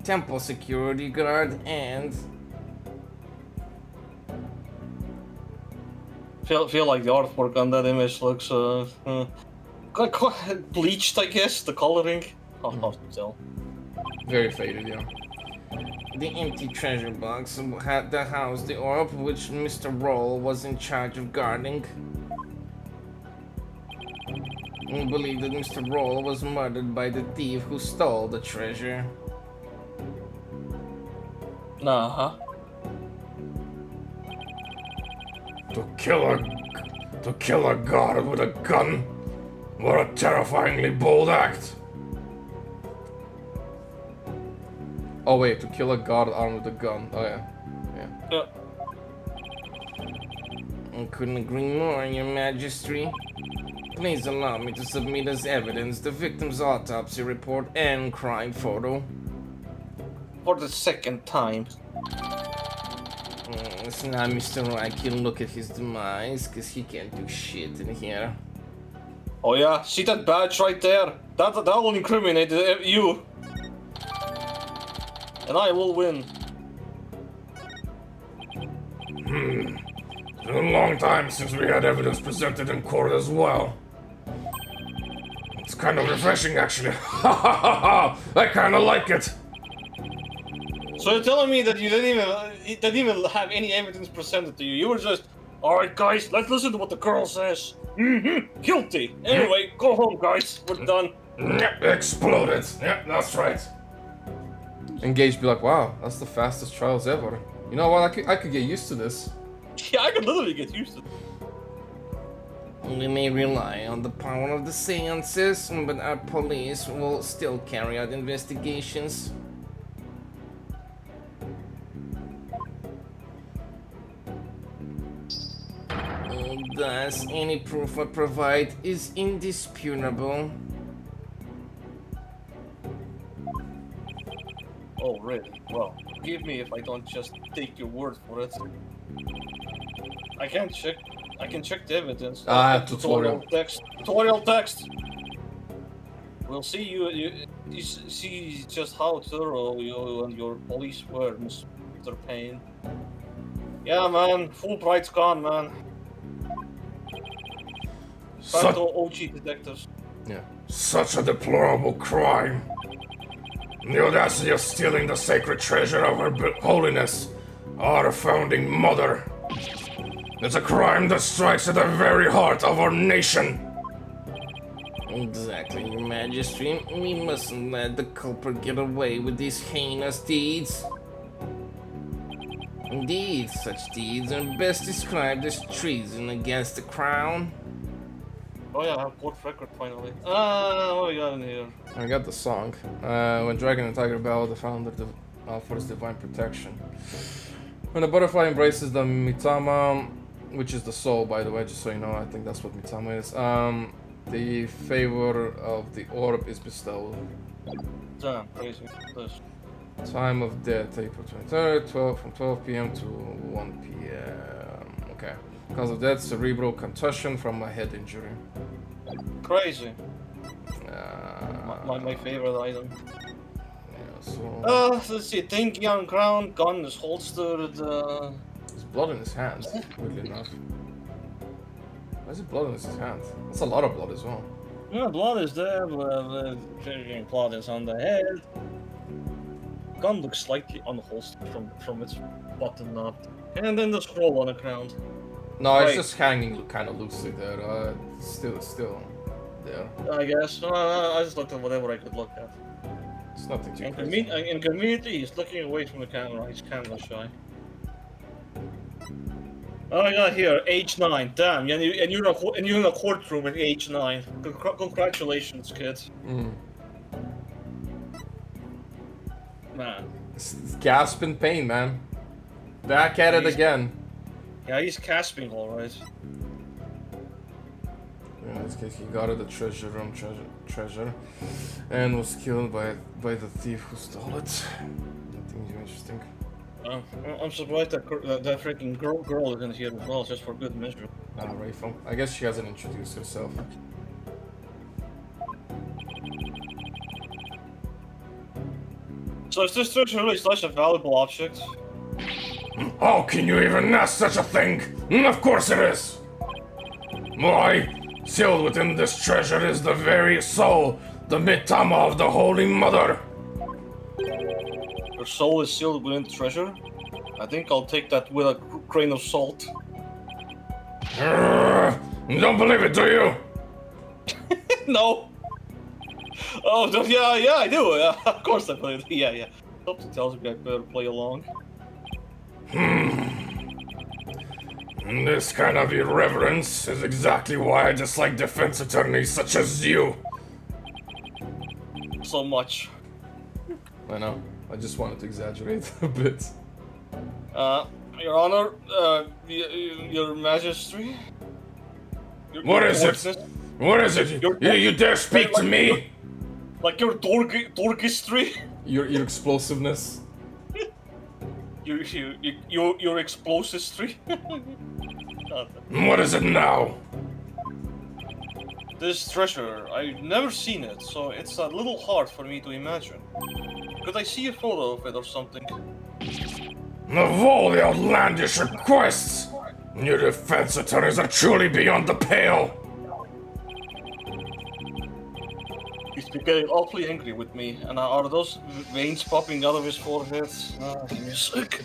temple security guard, and Feel like the artwork on that image looks quite bleached, I guess. The coloring. Hard to tell. Very faded, yeah. the empty treasure box had that housed the orb which Mr. Roll was in charge of guarding. We believe that Mr. Roll was murdered by the thief who stole the treasure. Uh-huh. To kill a god with a gun? What a terrifyingly bold act. Oh wait, to kill a god armed with a gun. Oh yeah. Yeah. I couldn't agree more, Your Majesty. Please allow me to submit as evidence the victim's autopsy report and crime photo. For the second time. So now Mr. Wright can look at his demise, cause he can't do shit in here. Oh yeah, see that badge right there? That will incriminate you. And I will win. It's been a long time since we had evidence presented in court as well. It's kind of refreshing, actually. Ha ha ha ha! I kind of like it. So you're telling me that you didn't even have any evidence presented to you? You were just, alright guys, let's listen to what the girl says. Guilty. Anyway, go home guys, we're done. Yep, exploded. Yep, that's right. Engage be like, wow, that's the fastest trials ever. You know what, I could get used to this. Yeah, I could literally get used to it. We may rely on the power of the seances, but our police will still carry out investigations. it does. Any proof I provide is indisputable. Oh, really? Well, forgive me if I don't just take your word for it. I can check the evidence. Tutorial. text. Tutorial text. We'll see you see just how thorough you and your police were, Mr. Payne. Yeah, man. Fulbright's gone, man. Back to OG detectives. Yeah. Such a deplorable crime. The audacity of stealing the sacred treasure of her holiness, our founding mother. It's a crime that strikes at the very heart of our nation. Exactly, Your Majesty. We mustn't let the culprit get away with these heinous deeds. Indeed, such deeds are best described as treason against the crown. Oh yeah, I have court record finally. What we got in here? I got the song. When Dragon and Tiger bow, the founder offers divine protection. When the butterfly embraces the Mitama, which is the soul, by the way, just so you know, I think that's what Mitama is. The favor of the orb is bestowed. Damn, crazy. This. Time of death, April 23rd, from 12 p.m. to 1 p.m. Okay. Cause of death, cerebral contusion from a head injury. Crazy. Uh, My favorite item. Yeah, so... Let's see. Tinky on ground, gun is holstered. There's blood in his hand, weirdly enough. Why is it blood in his hand? That's a lot of blood as well. Yeah, blood is there, but blood is on the head. Gun looks slightly unholstered from its button knob. And then the scroll on the ground. No, Right. it's just hanging kind of loosely there. Still there. I guess. I just looked at whatever I could look at. It's nothing too In crazy. community, he's looking away from the camera. He's camera shy. Oh, I got here, age 9. Damn, and you're in a courtroom at age 9. Congratulations, kid. Mm. Man. It's gasp in pain, man. Back at it again. Yeah, he's gasping, alright. In this case, he got the treasure room treasure, and was killed by the thief who stole it. Nothing too interesting. I'm surprised that freaking girl isn't here as well, just for good measure. Rayful. I guess she hasn't introduced herself. So is this treasure really such a valuable object? How can you even ask such a thing? Of course it is! Why, sealed within this treasure is the very soul, the Mitama of the Holy Mother. Your soul is sealed within the treasure? I think I'll take that with a grain of salt. Don't believe it, do you? No! Oh, yeah, I do. Of course I believe it. Yeah. Something tells me I better play along. This kind of irreverence is exactly why I dislike defense attorneys such as you. So much. I know. I just wanted to exaggerate a bit. Your Honor, Your Majesty? What is it? What is it? You dare speak to me? Like your dorkistry? Your explosiveness. Your explosistry? What is it now? This treasure, I've never seen it, so it's a little hard for me to imagine. Could I see a photo of it or something? Of all the outlandish requests, your defense attorneys are truly beyond the pale. He's becoming awfully angry with me, and are those veins popping out of his forehead? Give me a sec.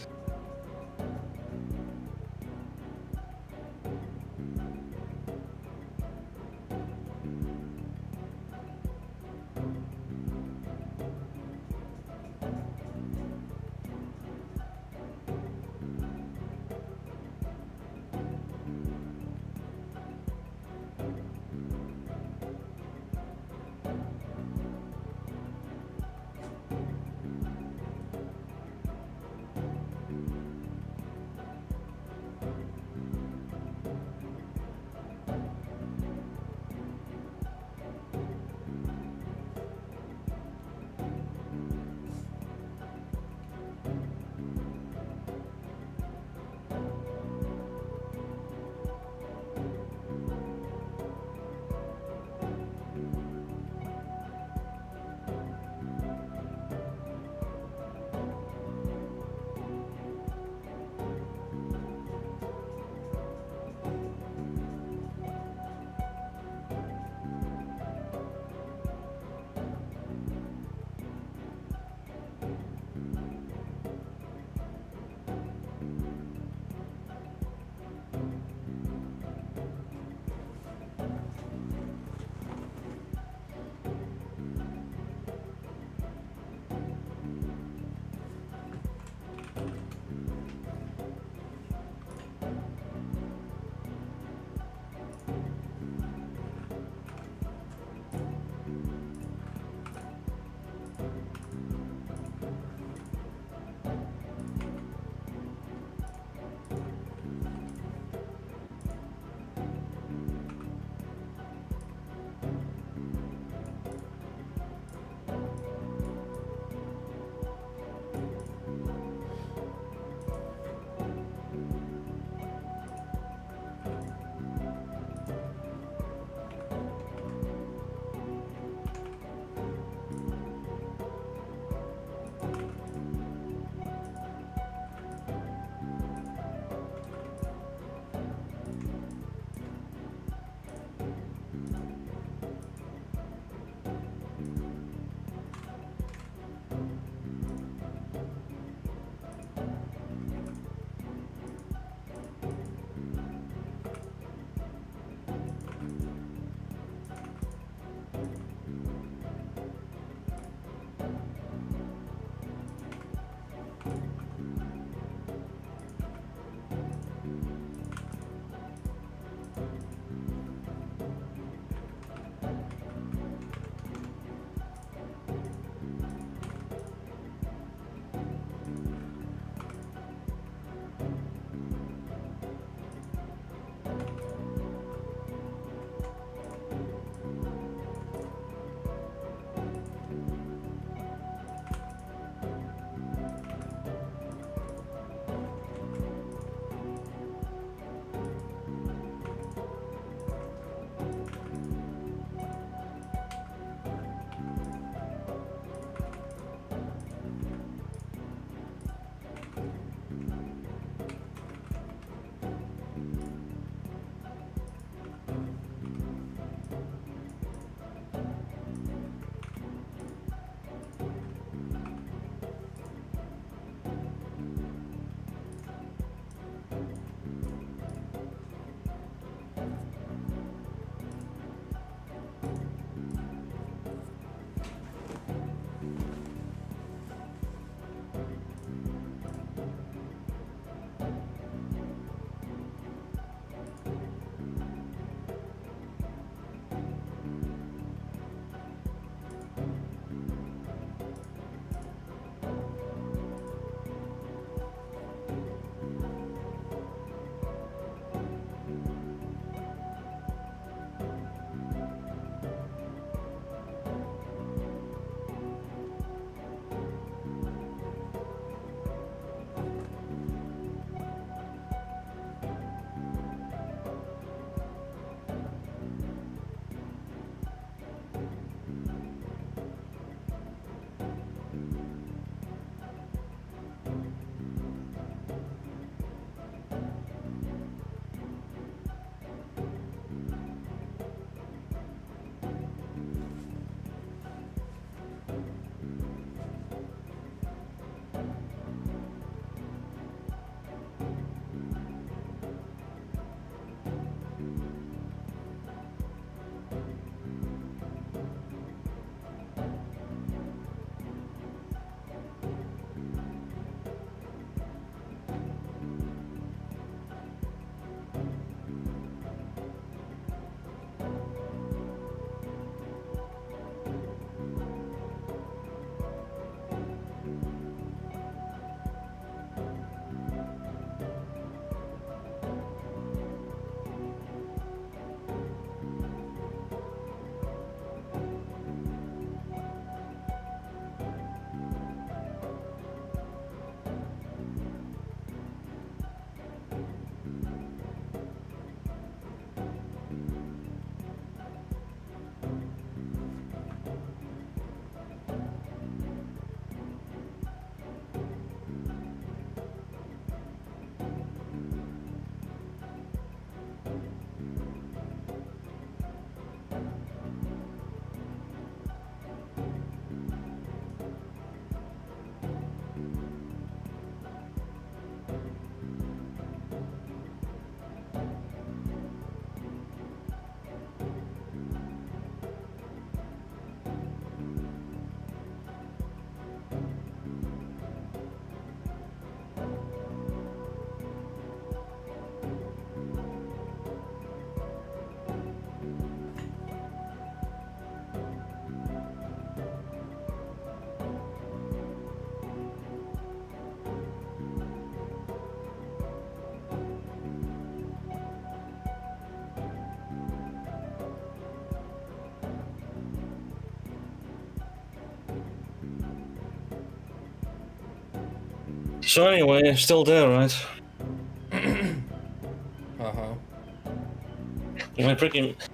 So anyway, still there, right? Uh-huh.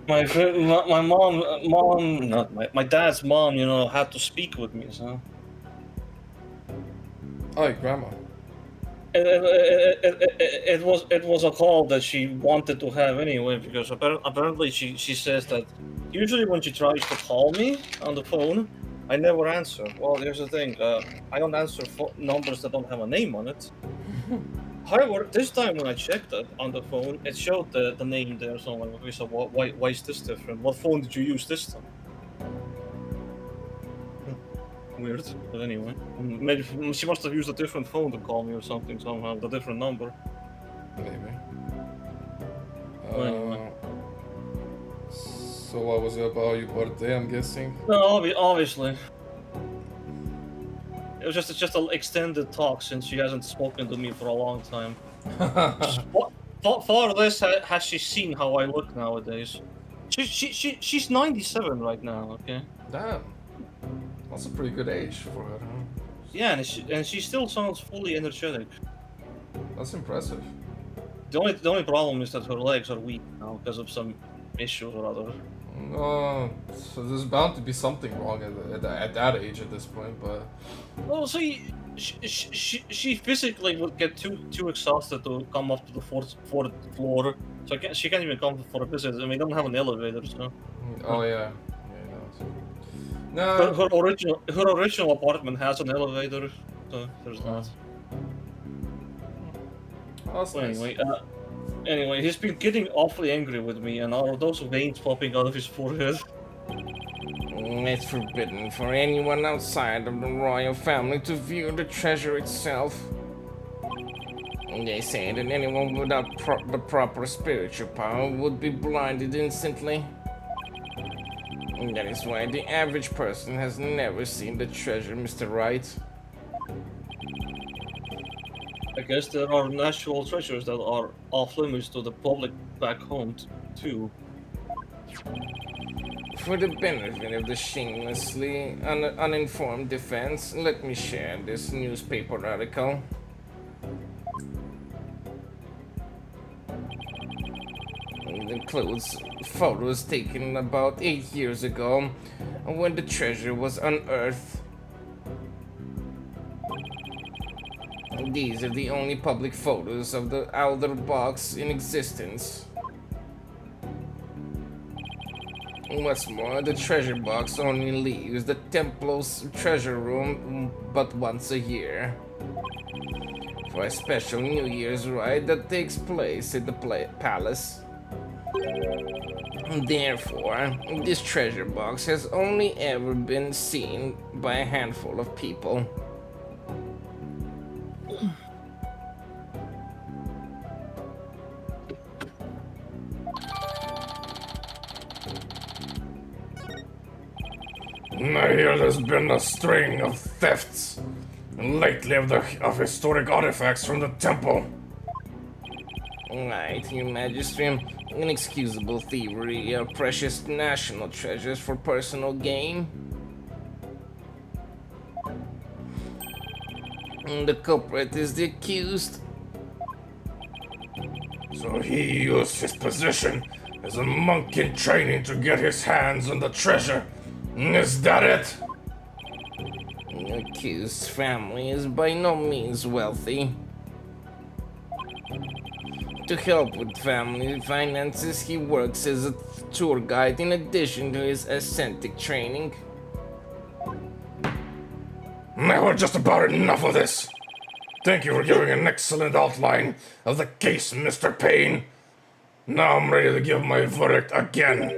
My mom, not my dad's mom, you know, had to speak with me, so. Oh, your grandma. It was a call that she wanted to have anyway, because apparently she says that usually when she tries to call me on the phone, I never answer. Well, here's the thing, I don't answer numbers that don't have a name on it. However, this time when I checked it on the phone, it showed the name there, so I'm like, okay, so why is this different? What phone did you use this time? Weird, but anyway, maybe she must have used a different phone to call me or something somehow, with a different number. Maybe. Anyway. So what was it about your birthday, I'm guessing? No, obviously. It was just an extended talk since she hasn't spoken to me for a long time. For this, has she seen how I look nowadays? She's 97 right now. Okay. Damn. That's a pretty good age for her, huh? Yeah, and she still sounds fully energetic. That's impressive. The only problem is that her legs are weak now because of some issue or other. No, so there's bound to be something wrong at that age at this point, but Well, see, she physically would get too exhausted to come up to the fourth floor, so she can't even come for a visit. I mean, they don't have an elevator, so. oh yeah, no. Her original apartment has an elevator, so there's that. Oh, that's Well, nice. anyway, he's been getting awfully angry with me, and all of those veins popping out of his forehead. It's forbidden for anyone outside of the royal family to view the treasure itself. They say that anyone without the proper spiritual power would be blinded instantly. That is why the average person has never seen the treasure, Mr. Wright. I guess there are natural treasures that are off limits to the public back home, too. For the benefit of the shamelessly uninformed defense, let me share this newspaper article. It includes photos taken about 8 years ago when the treasure was unearthed. These are the only public photos of the outer box in existence. What's more, the treasure box only leaves the Templo's treasure room but once a year, for a special New Year's ride that takes place at the palace. Therefore, this treasure box has only ever been seen by a handful of people. I hear there's been a string of thefts lately of historic artifacts from the temple. Right, Your Majesty. Inexcusable thievery of precious national treasures for personal gain. The culprit is the accused. So he used his position as a monk in training to get his hands on the treasure. Is that it? The accused's family is by no means wealthy. To help with family finances, he works as a tour guide in addition to his ascetic training. I heard just about enough of this. Thank you for giving an excellent outline of the case, Mr. Payne. Now I'm ready to give my verdict again.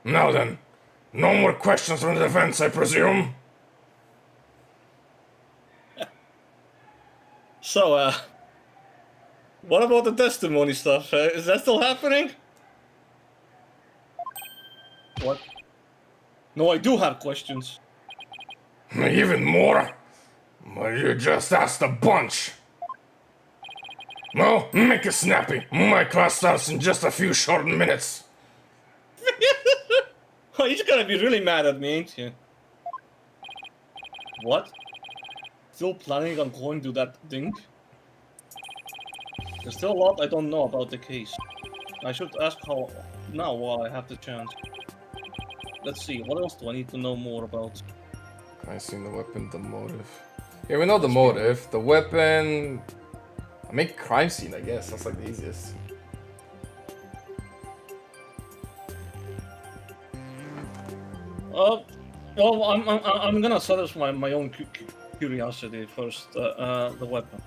Now then, no more questions from the defense, I presume? So, what about the testimony stuff? Is that still happening? What? No, I do have questions. Even more? Well, you just asked a bunch. No, make it snappy. My class starts in just a few short minutes. Oh, you're gonna be really mad at me, ain't you? What? still planning on going to that thing? There's still a lot I don't know about the case. I should ask how now while I have the chance. Let's see, what else do I need to know more about? I seen the weapon, the motive. Yeah, we know the motive. The weapon. I make crime scene, I guess. That's like the easiest. Well, I'm gonna satisfy my own curiosity first. The weapon.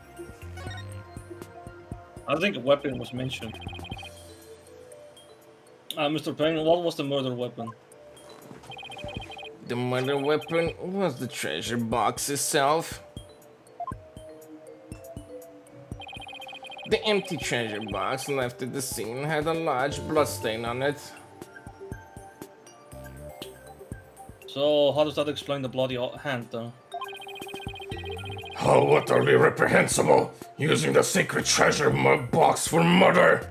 I think a weapon was mentioned. Mr. Payne, what was the murder weapon? The murder weapon was the treasure box itself. The empty treasure box left at the scene had a large bloodstain on it. So, how does that explain the bloody hand, though? How utterly reprehensible, using the sacred treasure box for murder.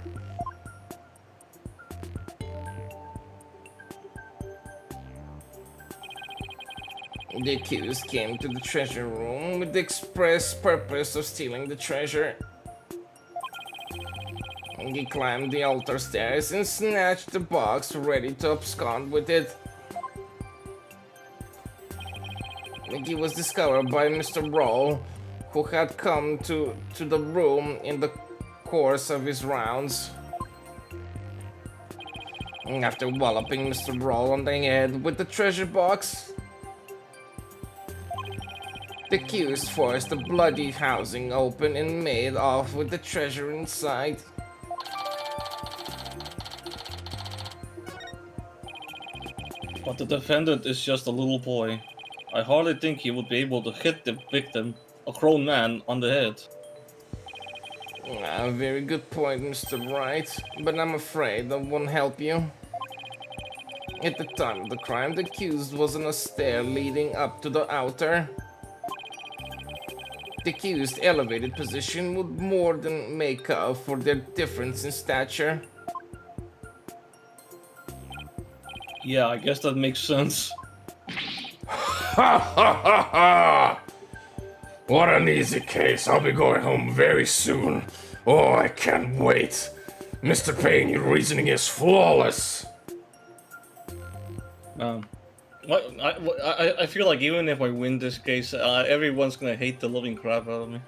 The accused came to the treasure room with the express purpose of stealing the treasure. He climbed the altar stairs and snatched the box, ready to abscond with it. He was discovered by Mr. Roll, who had come to the room in the course of his rounds. After walloping Mr. Roll on the head with the treasure box, the accused forced the bloody housing open and made off with the treasure inside. But the defendant is just a little boy. I hardly think he would be able to hit the victim, a grown man, on the head. A very good point, Mr. Wright, but I'm afraid that won't help you. At the time of the crime, the accused was on a stair leading up to the altar. The accused's elevated position would more than make up for their difference in stature. Yeah, I guess that makes sense. Ha ha ha ha! What an easy case. I'll be going home very soon. Oh, I can't wait. Mr. Payne, your reasoning is flawless. I feel like even if I win this case, everyone's gonna hate the living crap out of me.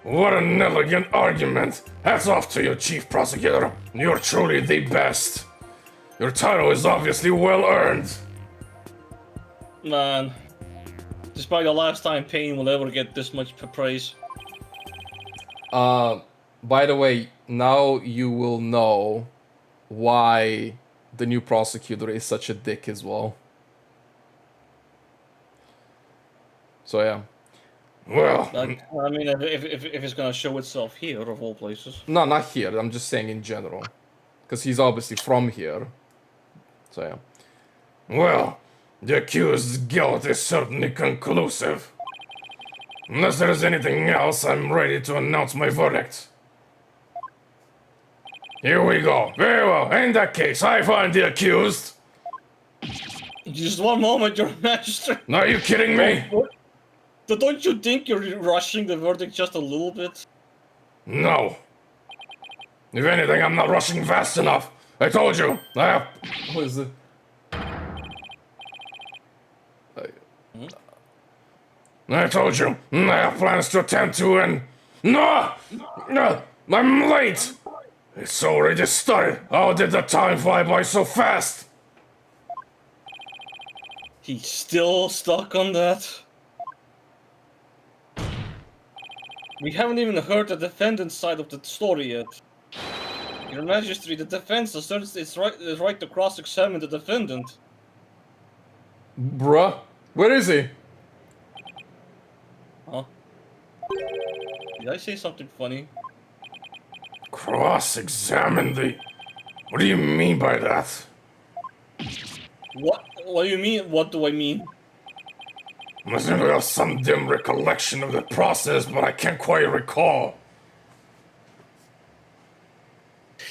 What an elegant argument. Hats off to you, Chief Prosecutor. You're truly the best. Your title is obviously well earned. Man, this is probably the last time Payne will ever get this much praise. By the way, now you will know why the new prosecutor is such a dick as well. So yeah. Well, I mean, if it's gonna show itself here, of all places. No, not here. I'm just saying in general. Because he's obviously from here. So yeah. well, the accused's guilt is certainly conclusive. Unless there is anything else, I'm ready to announce my verdict. Here we go. Very well. In that case, I find the accused. Just one moment, Your Majesty. Are you kidding me? Don't you think you're rushing the verdict just a little bit? No. If anything, I'm not rushing fast enough. I told you. I have... What is it? I told you. I have plans to attend to and... No! No! I'm late! It's already started. How did the time fly by so fast? He's still stuck on that? We haven't even heard the defendant's side of the story yet. Your Majesty, the defense asserts its right to cross-examine the defendant. Bruh, where is he? Huh? Did I say something funny? Cross-examine the... What do you mean by that? What do you mean? What do I mean? I think I have some dim recollection of the process, but I can't quite recall.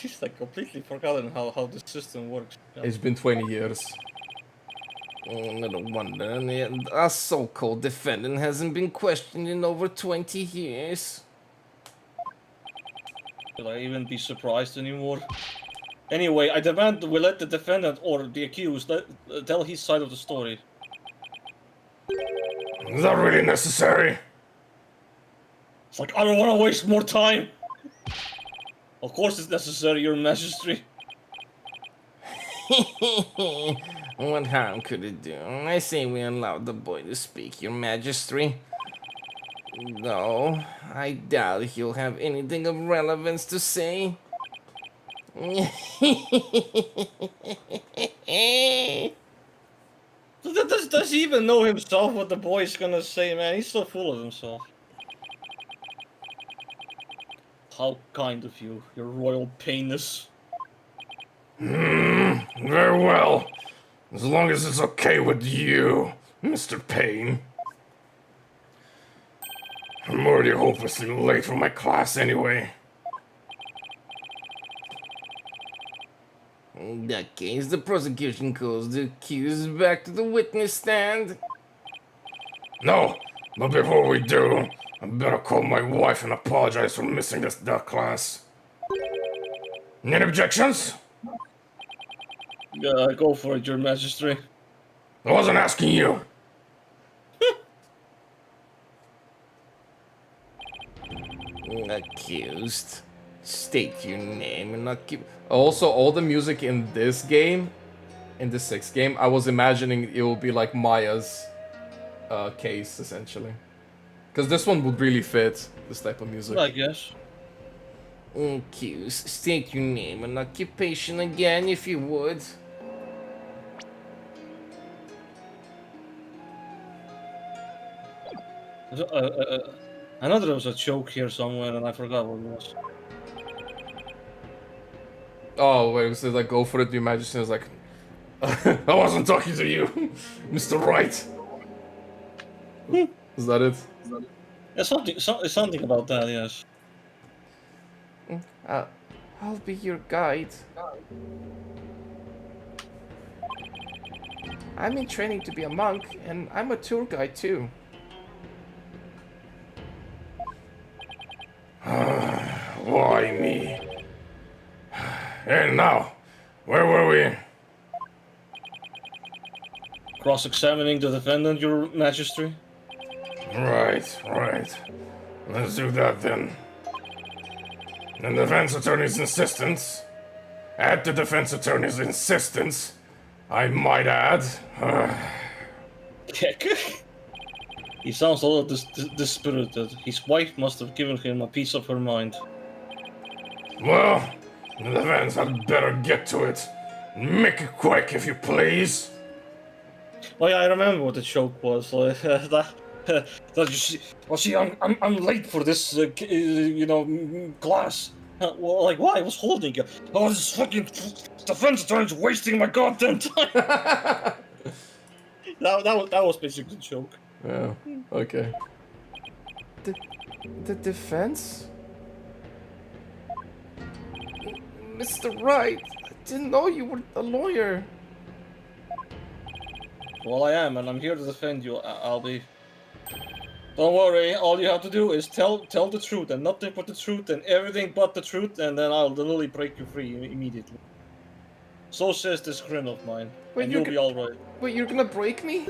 He's like completely forgotten how the system works. It's been 20 years. No wonder our so-called defendant hasn't been questioned in over 20 years. Should I even be surprised anymore? Anyway, I demand we let the defendant or the accused tell his side of the story. Is that really necessary? It's like, I don't want to waste more time. Of course it's necessary, Your Majesty. What harm could it do? I say we allow the boy to speak, Your Majesty. Though, I doubt he'll have anything of relevance to say. Does he even know himself what the boy's gonna say, man? He's so full of himself. How kind of you, your royal penis. Very well. As long as it's okay with you, Mr. Payne. I'm already hopelessly late for my class anyway. In that case, the prosecution calls the accused back to the witness stand. No, but before we do, I better call my wife and apologize for missing that class. Any objections? Go for it, Your Majesty. I wasn't asking you. Accused. State your name and not keep. Also, all the music in this game, in the sixth game, I was imagining it would be like Maya's case, essentially. Because this one would really fit this type of music. I guess. Accused. State your name and occupation again, if you would. I know there was a joke here somewhere and I forgot what it was. Oh, wait, was it like, go for it, Your Majesty? I was like, I wasn't talking to you, Mr. Wright. is that it? It's something about that, yes. I'll be your guide. I'm in training to be a monk, and I'm a tour guide too. Why me? And now, where were we? Cross-examining the defendant, Your Majesty. Right. Let's do that then. The defense attorney's insistence. At the defense attorney's insistence, I might add. He sounds a little dispirited. His wife must have given him a piece of her mind. Well, the defense had better get to it. Make it quick, if you please. Oh yeah, I remember what the joke was. Like, that you see, well, see, I'm late for this, class. Well, like, why? I was holding you. Oh, this fucking defense attorney's wasting my goddamn time. that was basically the joke. Yeah, okay. The defense? Mr. Wright, I didn't know you were a lawyer. Well, I am, and I'm here to defend you, Albie. Don't worry, all you have to do is tell the truth, and nothing but the truth, and everything but the truth, and then I'll literally break you free immediately. So says this grin of mine, Wait, and you'll be alright. Wait, you're gonna break me?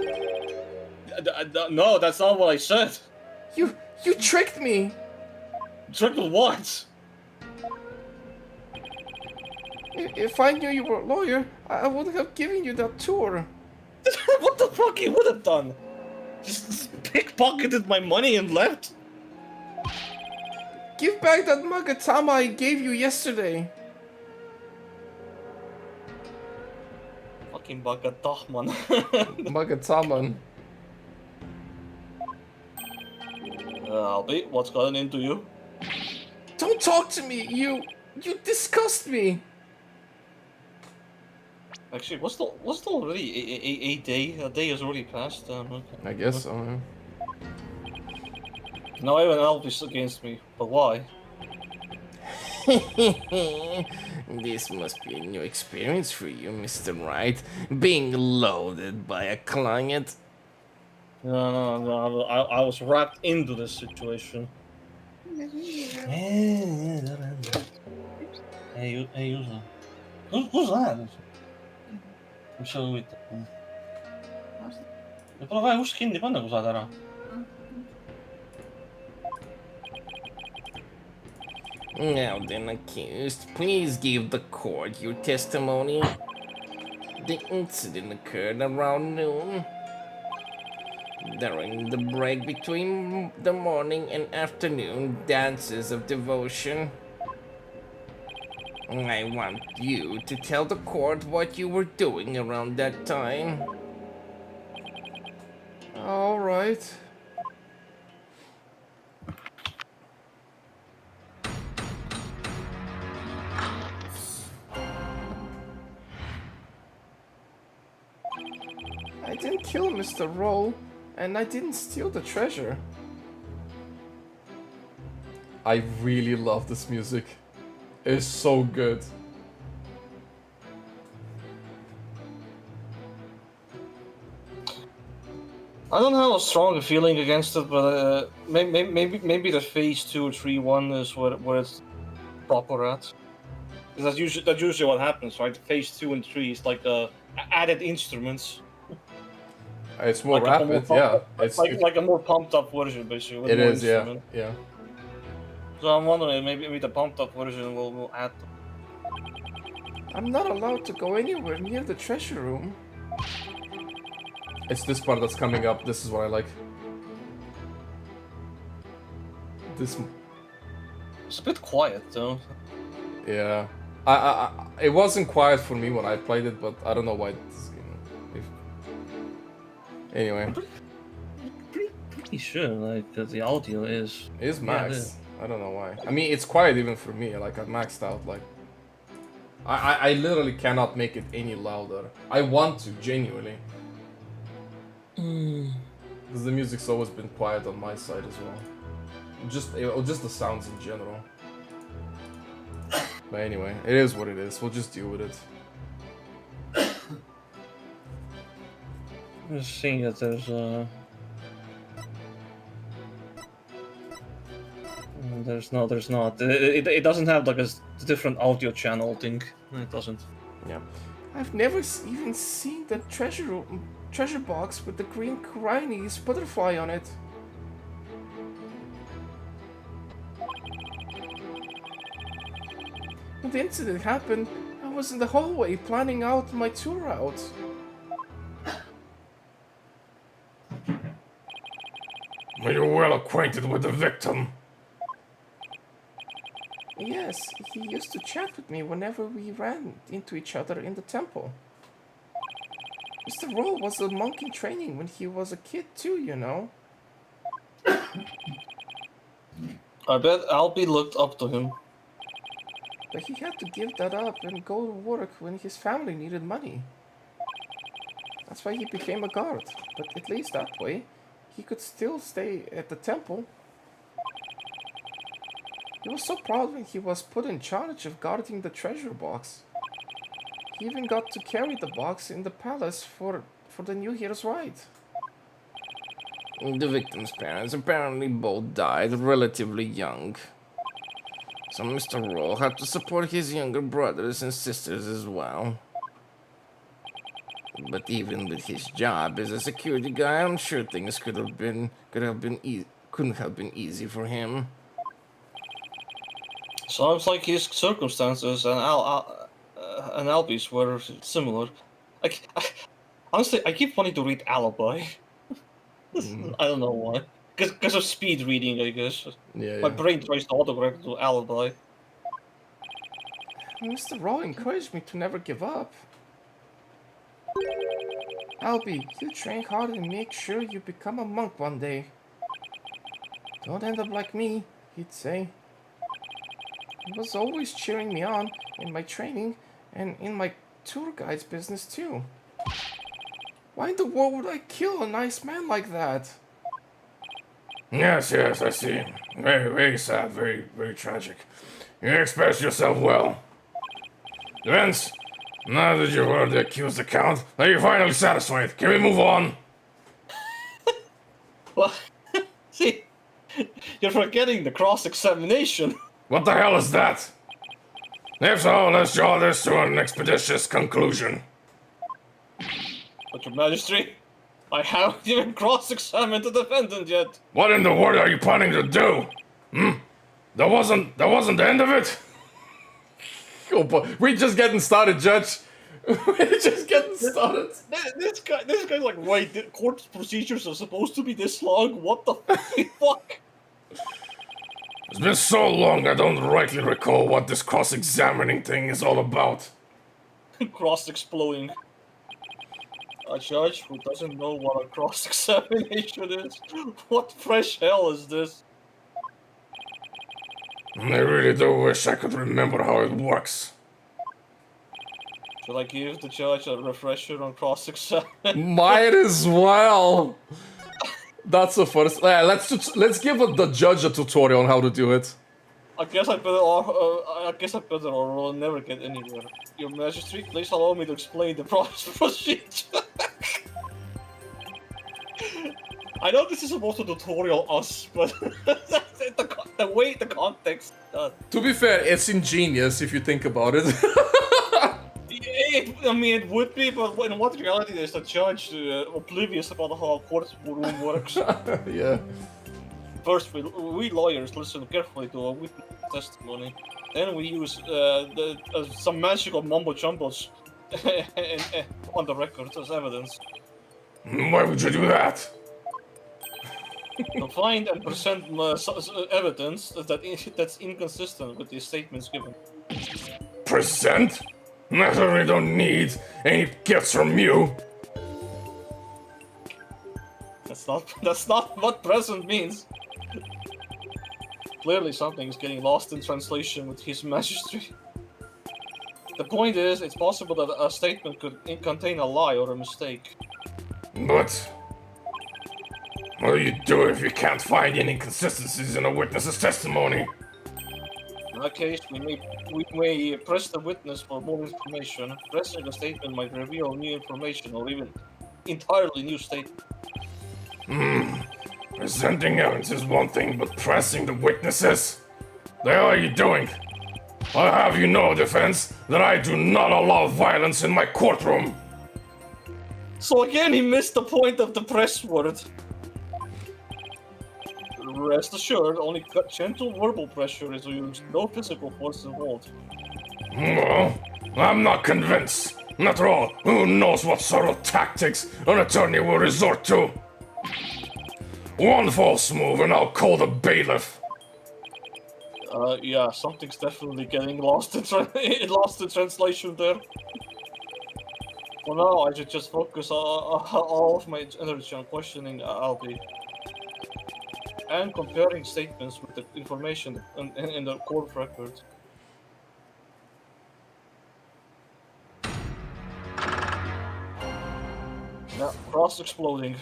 No, that's not what I said. You tricked me! Triple what? If I knew you were a lawyer, I wouldn't have given you that tour. What the fuck he would have done? Just pickpocketed my money and left? Give back that Magatama I gave you yesterday. Fucking Bagatahman. Magataman. Albie, what's gotten into you? Don't talk to me, you disgust me. Actually, was it already a day? A day has already passed. Okay. I guess so, yeah. Now everyone else is against me, but why? This must be a new experience for you, Mr. Wright. Being loaded by a client. No, I was wrapped into this situation. Hey, user. Who's that? Mis sa huvitav? Pole vaja ust kinni panna, kui saad ära. Now then, accused, please give the court your testimony. The incident occurred around noon. During the break between the morning and afternoon dances of devotion. I want you to tell the court what you were doing around that time. All right. I didn't kill Mr. Roll, and I didn't steal the treasure. I really love this music. It's so good. I don't have a strong feeling against it, but maybe the phase 2 or 3 one is where it's proper at. Because that's usually what happens, right? Phase 2 and 3 is like added instruments. It's more Like rapid, yeah. It's like a more pumped up version, basically. With it more is, yeah, instrument. yeah. So I'm wondering maybe the pumped up version will add. I'm not allowed to go anywhere near the treasure room. It's this part that's coming up. This is what I like. This. It's a bit quiet though. Yeah. It wasn't quiet for me when I played it, but I don't know why. Anyway. Pretty sure like the audio is. It's Yeah, it maxed. is. I don't know why. I mean, it's quiet even for me. Like I maxed out. Like. I literally cannot make it any louder. I want to genuinely. Because the music's always been quiet on my side as well. Just the sounds in general. But anyway, it is what it is. We'll just deal with it. I'm just seeing that there's There's not. It doesn't have like a different audio channel thing. It doesn't. Yeah. I've never even seen the treasure box with the green Chinese butterfly on it. When the incident happened, I was in the hallway planning out my tour route. Are you well acquainted with the victim? Yes, he used to chat with me whenever we ran into each other in the temple. Mr. Roll was a monk in training when he was a kid too, you know. I bet Albie looked up to him. But he had to give that up and go to work when his family needed money. That's why he became a guard, but at least that way, he could still stay at the temple. He was so proud when he was put in charge of guarding the treasure box. He even got to carry the box in the palace for the New Year's rite. The victim's parents apparently both died relatively young. So Mr. Roll had to support his younger brothers and sisters as well. But even with his job as a security guy, I'm sure things couldn't have been easy for him. Sounds like his circumstances and Albie's were similar. Honestly, I keep wanting to read Alibi. I don't know why. Because of speed reading, I guess. Yeah, My brain tries to autocorrect to Alibi. Mr. Roll encouraged me to never give up. Albie, you train hard and make sure you become a monk one day. Don't end up like me, he'd say. He was always cheering me on in my training and in my tour guide's business too. Why in the world would I kill a nice man like that? Yes, I see. Very, very sad, very, very tragic. You expressed yourself well. Vince, now that you've heard the accused account, are you finally satisfied? Can we move on? Well, see, you're forgetting the cross-examination. What the hell is that? If so, let's draw this to an expeditious conclusion. But your Majesty, I haven't even cross-examined the defendant yet. What in the world are you planning to do? That wasn't the end of it? Oh boy, we're just getting started, Judge. We're just getting started. This guy's like, wait, the court procedures are supposed to be this long? What the fuck? It's been so long I don't rightly recall what this cross-examining thing is all about. Cross-exploding. A judge who doesn't know what a cross-examination is? What fresh hell is this? I really do wish I could remember how it works. Should I give the judge a refresher on cross-examination? Might as well. That's the first. Let's give the judge a tutorial on how to do it. I guess I better or we'll never get anywhere. Your Majesty, please allow me to explain the procedure. I know this is supposed to tutorial us, but the context. To be fair, it's ingenious if you think about it. I mean, it would be, but in what reality is the judge oblivious about how a courtroom works? Yeah. First, we lawyers listen carefully to a witness testimony. Then we use some magical mumbo jumbos on the record as evidence. Why would you do that? To find and present evidence that's inconsistent with the statements given. Present? I certainly don't need any gifts from you. That's not what present means. Clearly something is getting lost in translation with His Majesty. The point is, it's possible that a statement could contain a lie or a mistake. But what do you do if you can't find any inconsistencies in a witness's testimony? In that case, we may press the witness for more information. Pressing a statement might reveal new information or even entirely new statement. Presenting evidence is one thing, but pressing the witnesses? The hell are you doing? I'll have you know, defense, that I do not allow violence in my courtroom. So again, he missed the point of the press word. Rest assured, only gentle verbal pressure is used, no physical force involved. Well, I'm not convinced. After all, who knows what sort of tactics an attorney will resort to? One false move and I'll call the bailiff. Yeah, something's definitely getting lost in translation there. For now, I should just focus all of my energy on questioning Albie. And comparing statements with the information in the court record. Yeah, cross-exploding.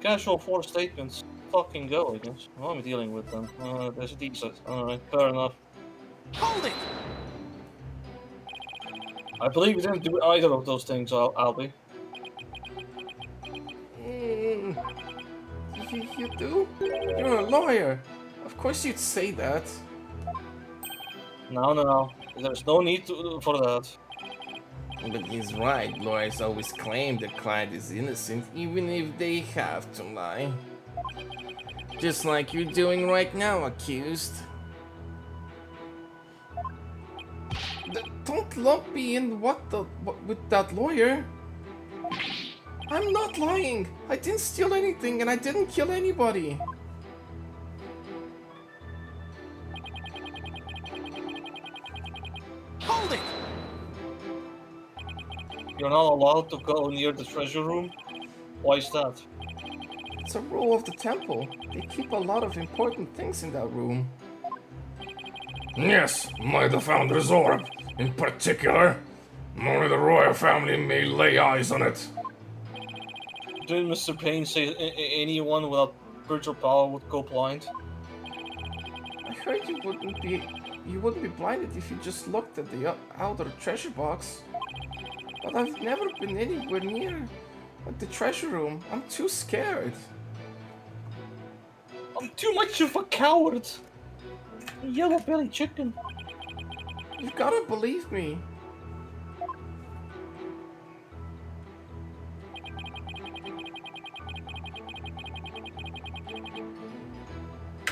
Can't show 4 statements. Fucking go, I guess. Well, I'm dealing with them. There's these. Alright, fair enough. Hold it! I believe you didn't do either of those things, Albie. You do? You're a lawyer. Of course you'd say that. No. There's no need for that. But he's right. Lawyers always claim the client is innocent, even if they have to lie. Just like you're doing right now, accused. Don't lump me in with that lawyer. I'm not lying. I didn't steal anything and I didn't kill anybody. Hold it! You're not allowed to go near the treasure room? Why is that? It's a rule of the temple. They keep a lot of important things in that room. Yes, the founder's orb. In particular, only the royal family may lay eyes on it. did Mr. Payne say anyone without spiritual power would go blind? I heard you wouldn't be blinded if you just looked at the outer treasure box. But I've never been anywhere near the treasure room. I'm too scared. I'm too much of a coward. Yellow-bellied chicken. You gotta believe me.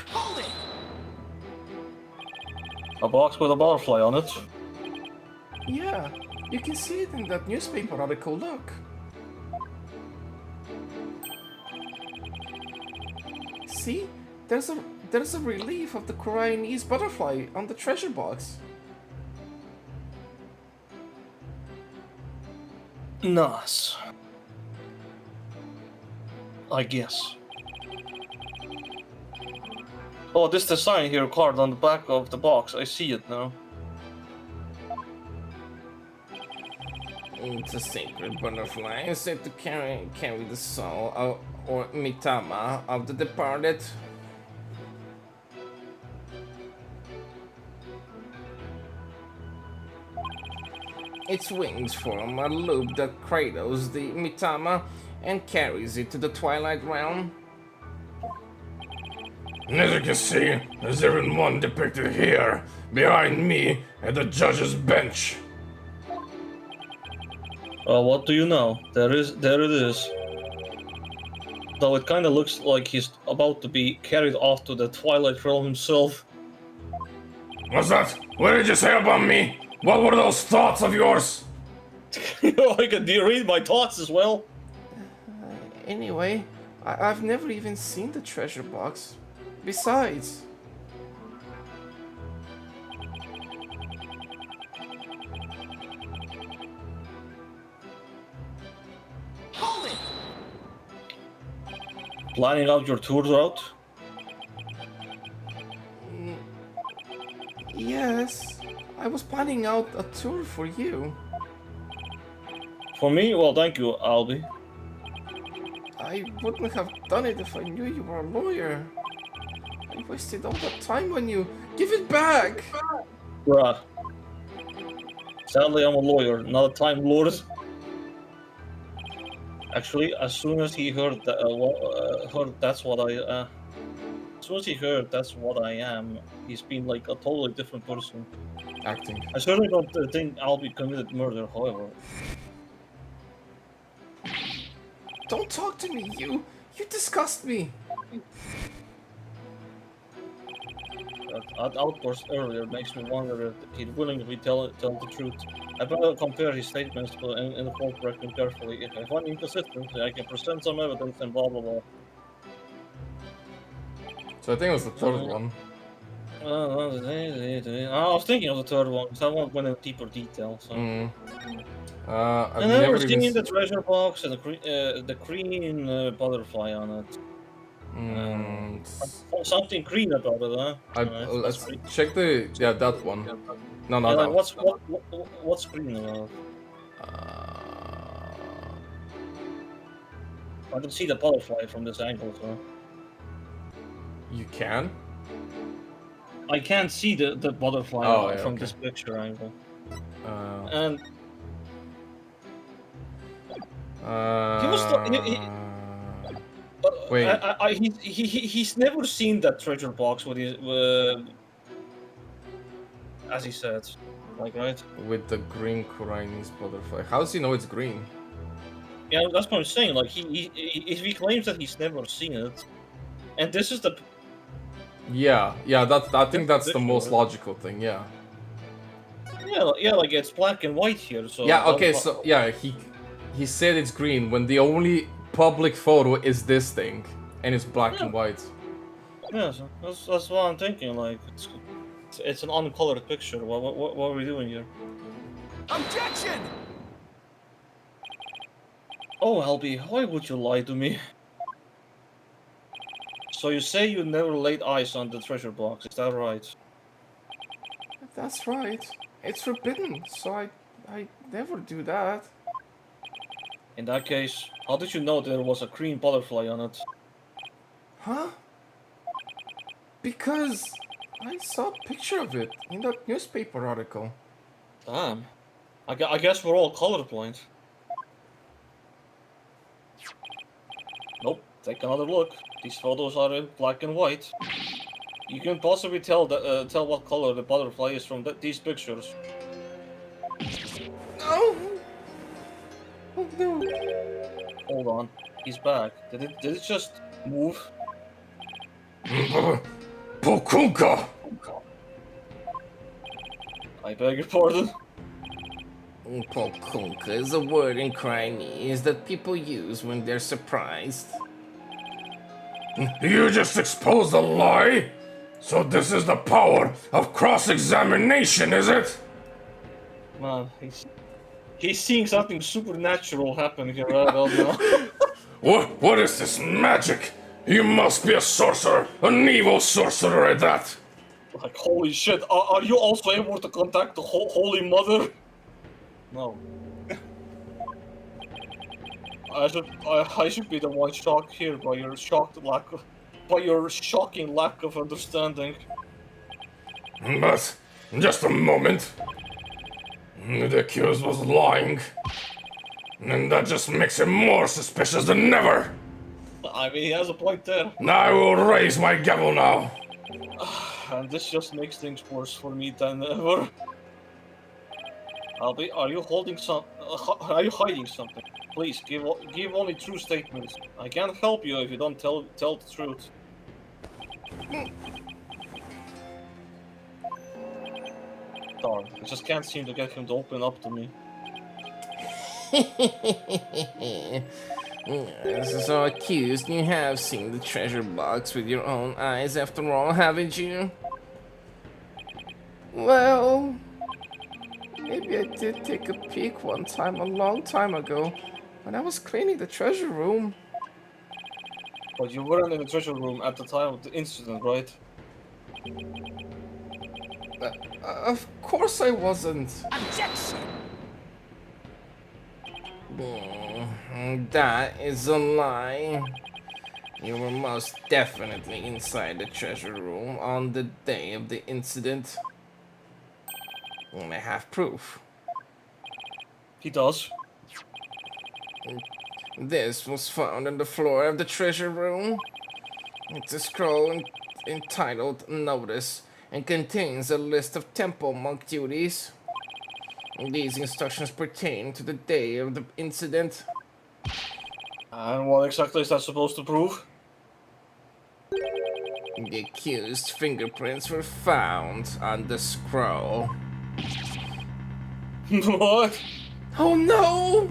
Hold it! A box with a butterfly on it. Yeah, you can see it in that newspaper article, look. See? There's a relief of the Koreanese butterfly on the treasure box. Nice. I guess. Oh, this design here carved on the back of the box. I see it now. It's a sacred butterfly said to carry the soul or mitama of the departed. Its wings form a loop that cradles the mitama and carries it to the Twilight Realm. And as you can see, there's even one depicted here, behind me, at the judge's bench. What do you know? There it is. Though it kinda looks like he's about to be carried off to the Twilight Realm himself. What's that? What did you say about me? What were those thoughts of yours? I can read my thoughts as well. Anyway, I've never even seen the treasure box. Besides, Hold it! Planning out your tour route? yes, I was planning out a tour for you. For me? Well, thank you, Albie. I wouldn't have done it if I knew you were a lawyer. I wasted all that time on you. Give it back! Bruh. Sadly, I'm a lawyer, not a time lord. Actually, as soon as he heard that, as soon as he heard that's what I am, he's been like a totally different person. Acting. I certainly don't think Albie committed murder, however. Don't talk to me, you disgust me. That outburst earlier makes me wonder if he'd willingly tell the truth. I better compare his statements and the court record carefully. If I find inconsistency, I can present some evidence and blah blah blah. So I think it was the third one. I was thinking of the third one, because I won't go into deeper detail. So. I've And then never we're even seeing the treasure box and the green butterfly on it. Something green about it, huh? let's check that one. No, Yeah, not like that. what's green about? I can see the butterfly from this angle, so You can? I can't see the butterfly from this picture angle. And he was wait. he's never seen that treasure box with his as he said, like, right? With the green Koreanese butterfly. How does he know it's green? Yeah, that's what I'm saying. Like he claims that he's never seen it, and this is the Yeah, I think that's the most logical thing. Yeah. yeah, like it's black and white here. So Yeah. Okay. So yeah, he said it's green when the only public photo is this thing, and it's black and white. Yeah, so that's what I'm thinking. Like it's an uncolored picture. What are we doing here? Objection! Oh, Albie, why would you lie to me? So you say you never laid eyes on the treasure box, is that right? That's right. It's forbidden, so I never do that. In that case, how did you know there was a green butterfly on it? Huh? Because I saw a picture of it in that newspaper article. Damn. I guess we're all colorblind. Nope, take another look. These photos are in black and white. You can possibly tell tell what color the butterfly is from these pictures. No! Oh no! Hold on, he's back. Did it just move? Pokunka! I beg your pardon? Pokunka is a word in Chinese that people use when they're surprised. You just exposed a lie? So this is the power of cross-examination, is it? Man, he's seeing something supernatural happen here right now. What is this magic? You must be a sorcerer, an evil sorcerer at that. Like, holy shit, are you also able to contact the Holy Mother? No. I should be the one shocked here by your shocking lack of understanding. But, just a moment. The accused was lying. And that just makes him more suspicious than ever. I mean, he has a point there. I will raise my gavel now. And this just makes things worse for me than ever. Are you holding are you hiding something? Please, give only true statements. I can't help you if you don't tell the truth. Darn, I just can't seem to get him to open up to me. So accused, you have seen the treasure box with your own eyes after all, haven't you? Well, maybe I did take a peek one time, a long time ago, when I was cleaning the treasure room. But you weren't in the treasure room at the time of the incident, right? Of course I wasn't. That is a lie. You were most definitely inside the treasure room on the day of the incident. And I have proof. He does. This was found on the floor of the treasure room. It's a scroll entitled Notice and contains a list of temple monk duties. These instructions pertain to the day of the incident. And what exactly is that supposed to prove? The accused's fingerprints were found on the scroll. What? Oh no!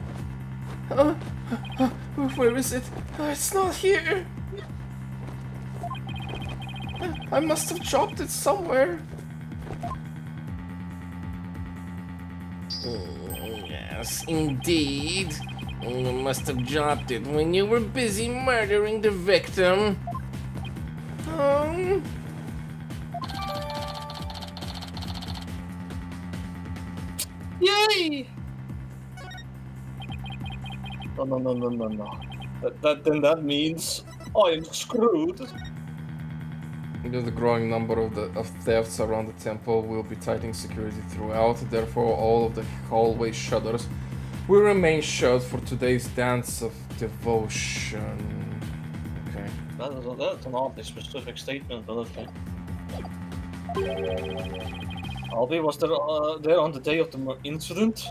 Where is it? It's not here. I must have dropped it somewhere. Yes, indeed. You must have dropped it when you were busy murdering the victim. Yay! No. That means I'm screwed. Due to the growing number of thefts around the temple, we'll be tightening security throughout. Therefore, all of the hallway shutters will remain shut for today's dance of devotion. Okay. That's an oddly specific statement, but okay. Albie, was there on the day of the incident?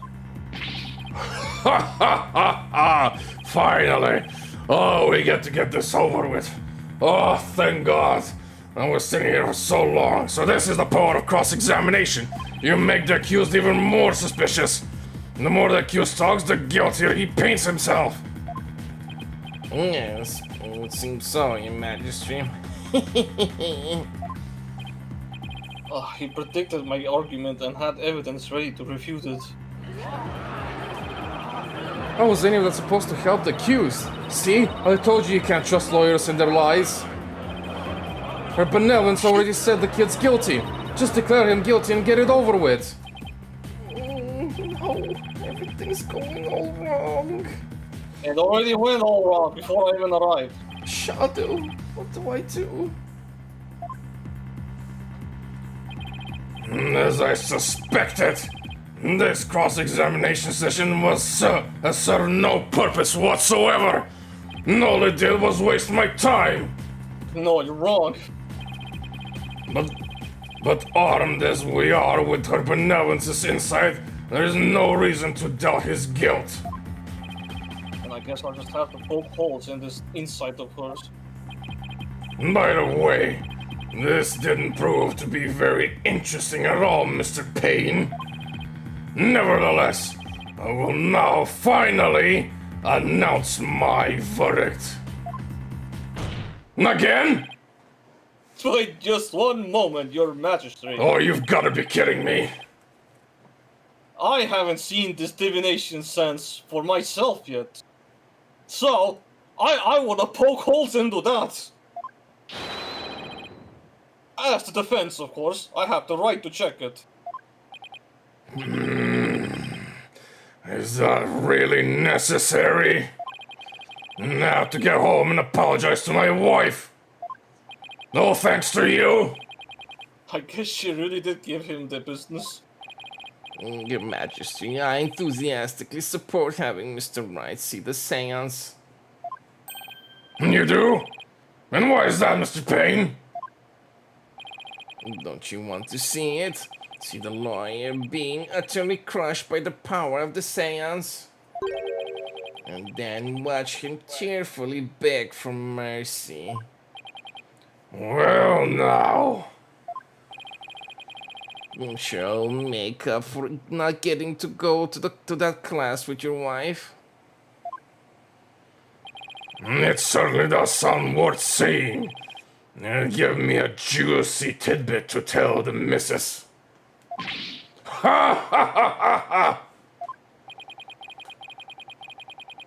Ha ha ha ha! Finally! Oh, we get to get this over with. Oh, thank God! I was sitting here for so long. So this is the power of cross-examination. You make the accused even more suspicious. And the more the accused talks, the guiltier he paints himself. Yes, it would seem so, Your Majesty. He predicted my argument and had evidence ready to refute it. How was any of that supposed to help the accused? See? I told you can't trust lawyers and their lies. Her benevolence already said the kid's guilty. Just declare him guilty and get it over with. No, everything's going all wrong. It already went all wrong before I even arrived. Shadow, what do I do? As I suspected, this cross-examination session was has served no purpose whatsoever. And all it did was waste my time. No, you're wrong. But armed as we are with her benevolence's insight, there is no reason to doubt his guilt. And I guess I'll just have to poke holes in this insight of hers. By the way, this didn't prove to be very interesting at all, Mr. Payne. Nevertheless, I will now finally announce my verdict. Again? Wait just one moment, Your Majesty. Oh, you've got to be kidding me. I haven't seen this divination sense for myself yet. So, I wanna poke holes into that. As the defense, of course, I have the right to check it. Is that really necessary? Now to get home and apologize to my wife. No thanks to you. I guess she really did give him the business. Your Majesty, I enthusiastically support having Mr. Wright see the seance. You do? And why is that, Mr. Payne? Don't you want to see it? See the lawyer being utterly crushed by the power of the seance? And then watch him tearfully beg for mercy. Well, now. I'm sure I'll make up for not getting to go to that class with your wife. It certainly does sound worth seeing. Give me a juicy tidbit to tell the missus. Ha ha ha ha ha!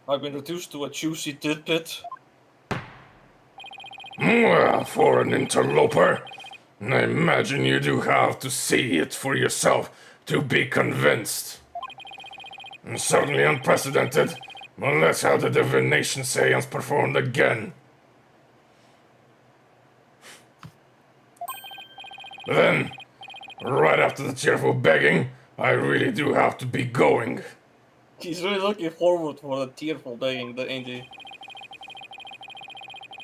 I've been reduced to a juicy tidbit. Well, for an interloper, I imagine you do have to see it for yourself to be convinced. Certainly unprecedented, but let's have the divination seance performed again. Then, right after the cheerful begging, I really do have to be going. He's really looking forward for the tearful begging, ain't he?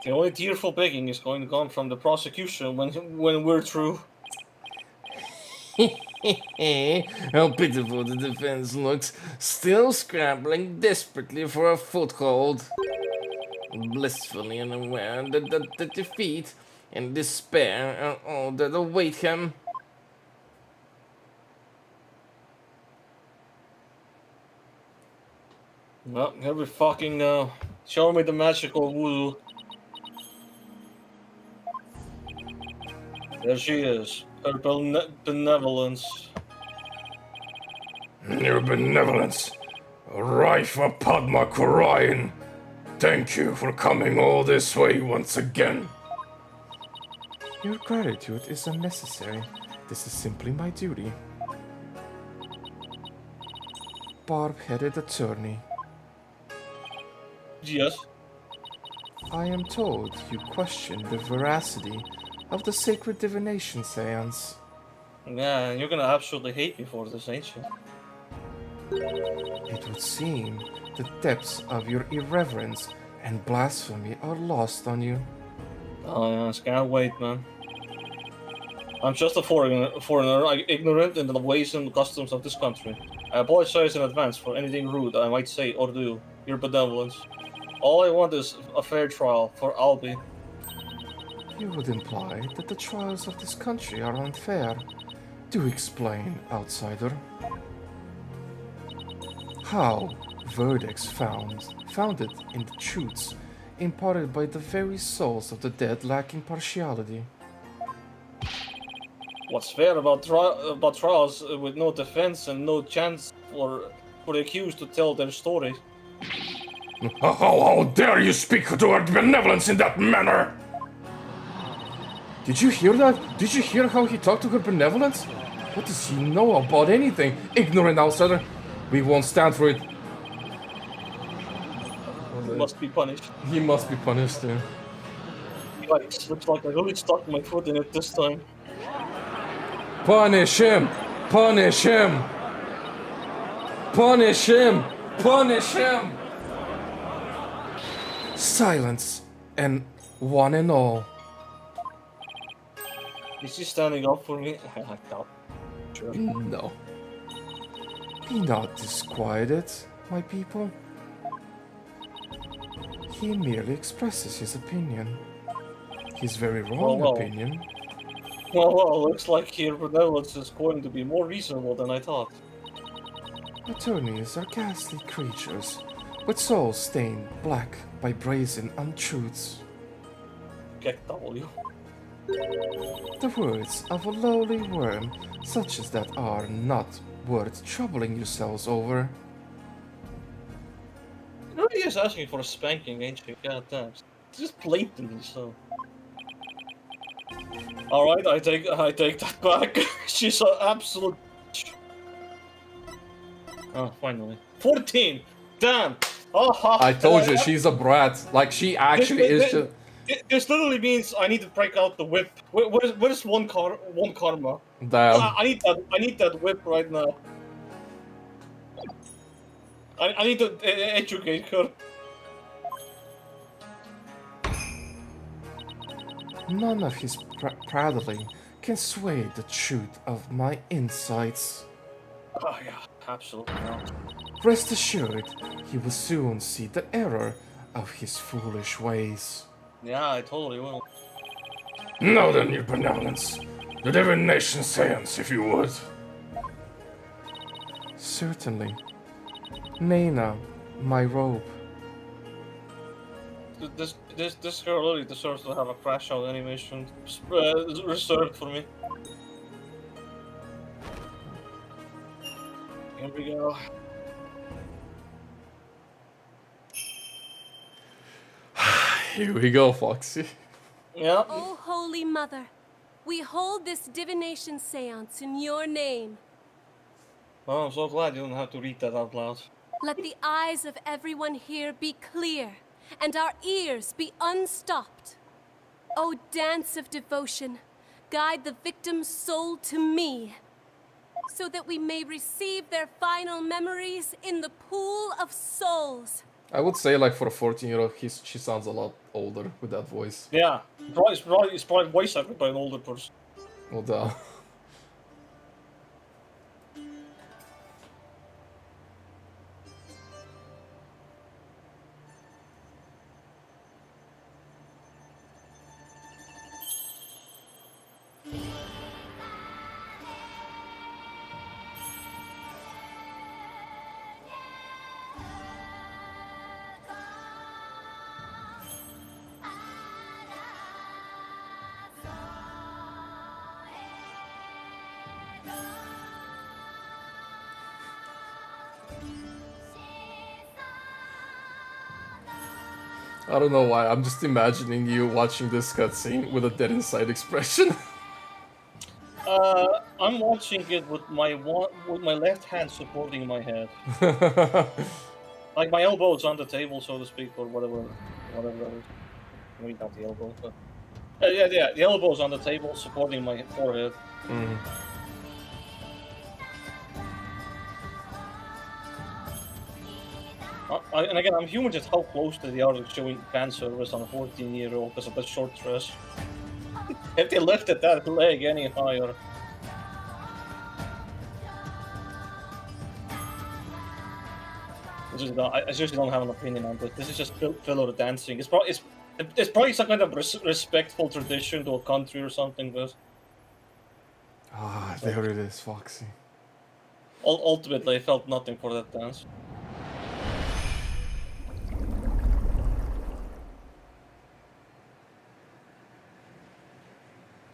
The only tearful begging is going to come from the prosecution when we're through. How pitiful the defense looks, still scrambling desperately for a foothold. Blissfully unaware that the defeat and despair are all that await him. Well, here we fucking go. Show me the magical voodoo. There she is. Her benevolence. Your benevolence, Raifa Padma Kurayan. Thank you for coming all this way once again. Your gratitude is unnecessary. This is simply my duty. Barb-headed attorney. Yes. I am told you question the veracity of the sacred divination seance. Yeah, you're gonna absolutely hate me for this, ain't you? It would seem the depths of your irreverence and blasphemy are lost on you. Oh yeah, I can't wait, man. I'm just a foreigner, ignorant in the ways and customs of this country. I apologize in advance for anything rude I might say or do. Your benevolence. All I want is a fair trial for Albie. You would imply that the trials of this country are unfair. Do explain, outsider. How verdicts founded in the truths imparted by the very souls of the dead lacking partiality. What's fair about trials with no defense and no chance for the accused to tell their story? How dare you speak to our benevolence in that manner? Did you hear that? Did you hear how he talked to her benevolence? What does he know about anything? Ignorant outsider. We won't stand for it. must be punished. He must be punished, yeah. He like slips like I really stuck my foot in it this time. Punish him! Punish him! Punish him! Punish him! Silence, and one and all. Is he standing up for me? I doubt. Sure. No. Be not disquieted, my people. He merely expresses his opinion. His very wrong Well. opinion. Well, looks like your benevolence is going to be more reasonable than I thought. Attorneys are ghastly creatures, with souls stained black by brazen untruths. Get W. The words of a lowly worm, such as that, are not worth troubling yourselves over. You know, he is asking for a spanking, ain't you? Goddamn. It's just blatantly so. Alright, I take that back. She's an absolute. Oh, finally. 14! Damn! Oh, I told you, she's a brat. Like, she actually is just... This literally means I need to break out the whip. Where's one karma? Damn. I need that whip right now. I need to educate her. None of his prattling can sway the truth of my insights. Oh yeah, absolutely not. Rest assured, he will soon see the error of his foolish ways. Yeah, I totally will. Now then, your benevolence. The divination seance, if you would. Certainly. Nana, my robe. This girl really deserves to have a crash out animation reserved for me. Here we go. Here we go, Foxy. Yeah. O Holy Mother, we hold this divination seance in your name. Oh, I'm so glad you don't have to read that out loud. Let the eyes of everyone here be clear, and our ears be unstopped. O dance of devotion, guide the victim's soul to me, so that we may receive their final memories in the pool of souls. I would say, like, for a 14-year-old, she sounds a lot older with that voice. Yeah, it's probably voice acted by an older person. Well, duh. I don't know why, I'm just imagining you watching this cutscene with a dead inside expression. I'm watching it with my left hand supporting my head. Like my elbows on the table, so to speak, or whatever that is. Maybe not the elbow, but yeah, the elbows on the table supporting my forehead. Mm. And again, I'm human just how close they are to showing fan service on a 14-year-old because of that short dress. If they lifted that leg any higher. I just don't have an opinion on this. This is just filler dancing. It's probably some kind of respectful tradition to a country or something, but Ah, there it is, Foxy. ultimately I felt nothing for that dance.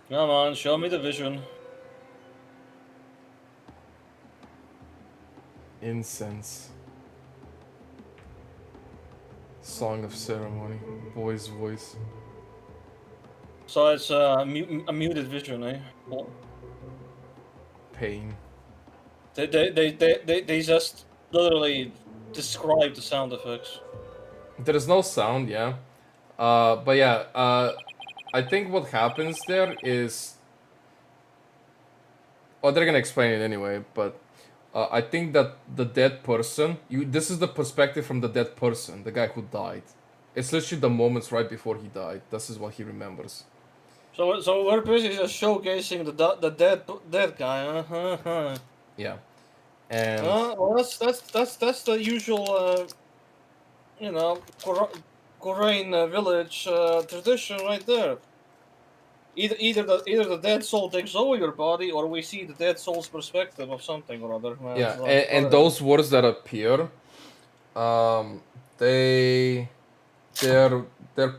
Come on, show me the vision. Incense. Song of ceremony. Boy's voice. So it's a muted vision, eh? Well, Pain. they just literally describe the sound effects. There is no sound, yeah. But yeah, I think what happens there is... Oh, they're gonna explain it anyway, but... I think that the dead person... This is the perspective from the dead person, the guy who died. It's literally the moments right before he died. This is what he remembers. So we're basically just showcasing the dead guy. Uh-huh. Yeah. And... Well, that's the usual, you know, Korean village tradition right there. Either the dead soul takes over your body, or we see the dead soul's perspective of something or other. Man. Yeah, and those words that appear, they're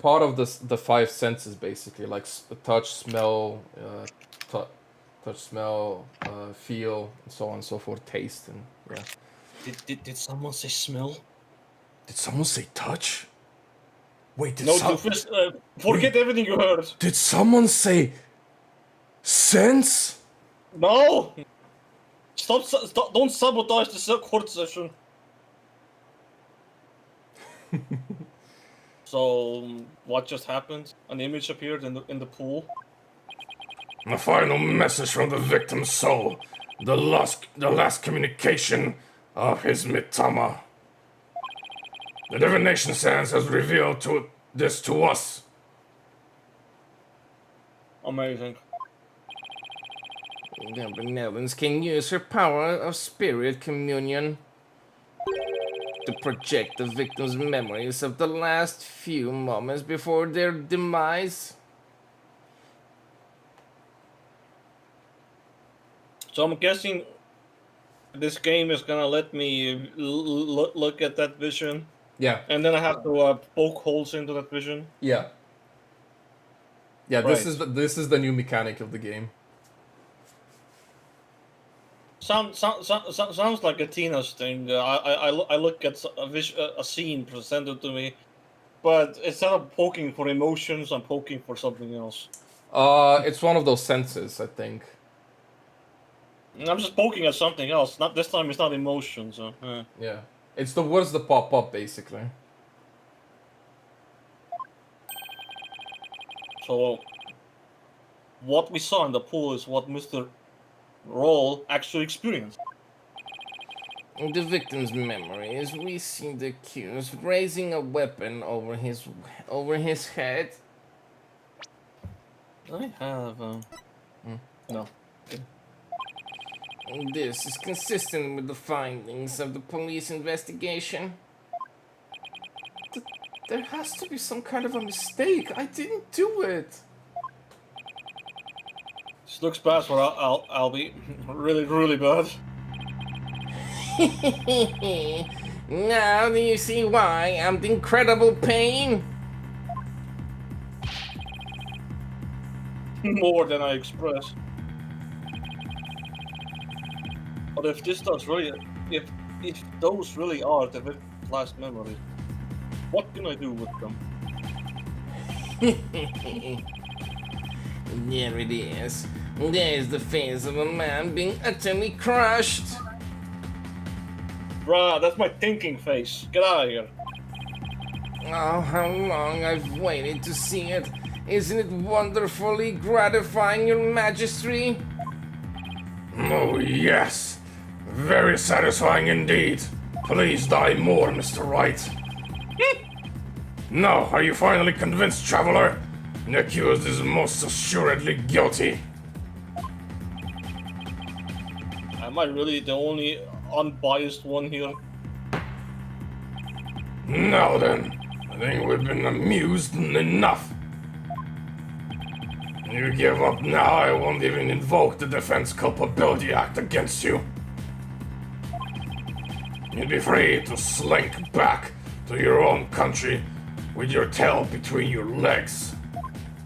part of the five senses basically, like touch, smell, feel, and so on and so forth, taste, and yeah. Did someone say smell? Did someone say touch? Wait, No, Doofus, forget everything you heard. did someone say sense? No! Stop, don't sabotage the court session. So, what just happened? An image appeared in the pool. A final message from the victim's soul. The last communication of his Mitama. The divination sense has revealed this to us. Amazing. The benevolence can use her power of spirit communion to project the victim's memories of the last few moments before their demise. So I'm guessing this game is gonna let me look at that vision, Yeah, and then I have to poke holes into that vision. yeah. Yeah, this Right. is the new mechanic of the game. Sounds like a Tina's thing. I look at a scene presented to me, but instead of poking for emotions, I'm poking for something else. It's one of those senses, I think. I'm just poking at something else. Not this time. It's not emotions. Yeah, it's the words that pop up basically. So, what we saw in the pool is what Mr. Roll actually experienced. In the victim's memories, we see the accused raising a weapon over his head. I have. No. This is consistent with the findings of the police investigation. There has to be some kind of a mistake. I didn't do it. This looks bad for I'll be really bad. Now do you see why I'm the incredible pain? More than I express. But if this does really, if those really are the victim's last memories, what can I do with them? There it is. There's the face of a man being utterly crushed. Bruh, that's my thinking face. Get out of here. Oh, how long I've waited to see it. Isn't it wonderfully gratifying, Your Majesty? Oh, yes. Very satisfying indeed. Please die more, Mr. Wright. Now, are you finally convinced, traveler? The accused is most assuredly guilty. Am I really the only unbiased one here? Now then, I think we've been amused enough. You give up now, I won't even invoke the Defense Culpability Act against you. You'd be free to slink back to your own country with your tail between your legs.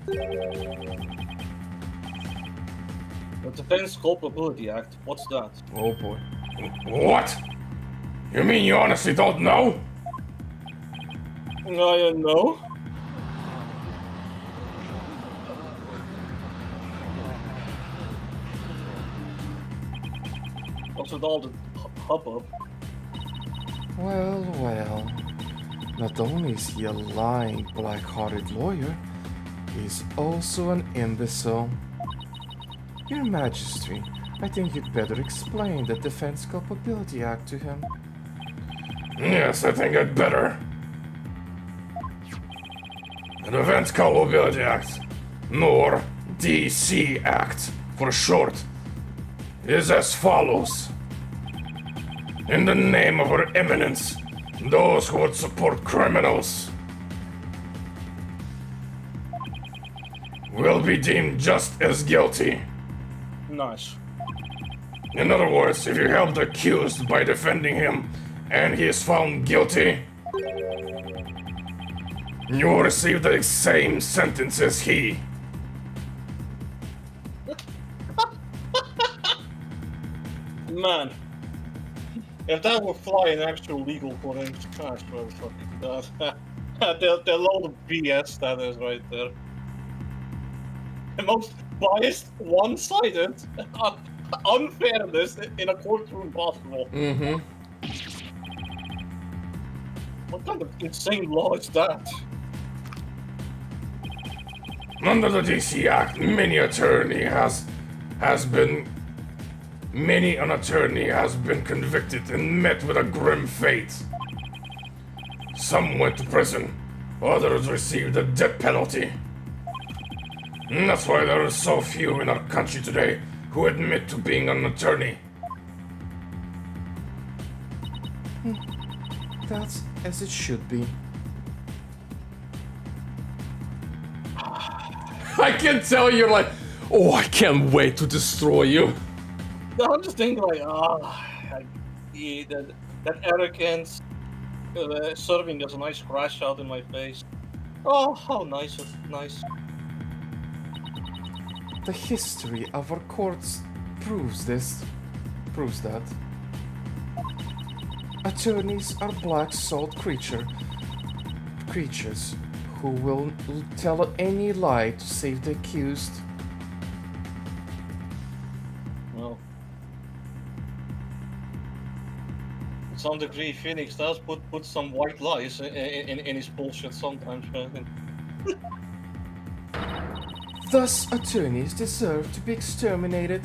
The Defense Culpability Act, what's that? Oh boy. What? You mean you honestly don't know? I don't know. What's with all the hubbub? Well, well. Not only is he a lying, black-hearted lawyer, he's also an imbecile. Your Majesty, I think you'd better explain the Defense Culpability Act to him. Yes, I think I'd better. The Defense Culpability Act, nor DC Act for short, is as follows. In the name of Her Eminence, those who would support criminals will be deemed just as guilty. Nice. In other words, if you help the accused by defending him and he is found guilty, you will receive the same sentence as he. Man. If that would fly in actual legal court, gosh, motherfucking god. The load of BS that is right there. The most biased, one-sided unfairness in a courtroom possible. Mm-hmm. What kind of insane law is that? Under the DC Act, many an attorney has been convicted and met with a grim fate. Some went to prison, others received the death penalty. And that's why there are so few in our country today who admit to being an attorney. That's as it should be. I can tell you're like, oh, I can't wait to destroy you. No, I'm just thinking like, that arrogance serving as a nice crash out in my face. Oh, how nice, nice. The history of our courts proves that. Attorneys are black-souled creatures who will tell any lie to save the accused. Well, to some degree, Phoenix does put some white lies in his bullshit sometimes, man. Thus, attorneys deserve to be exterminated.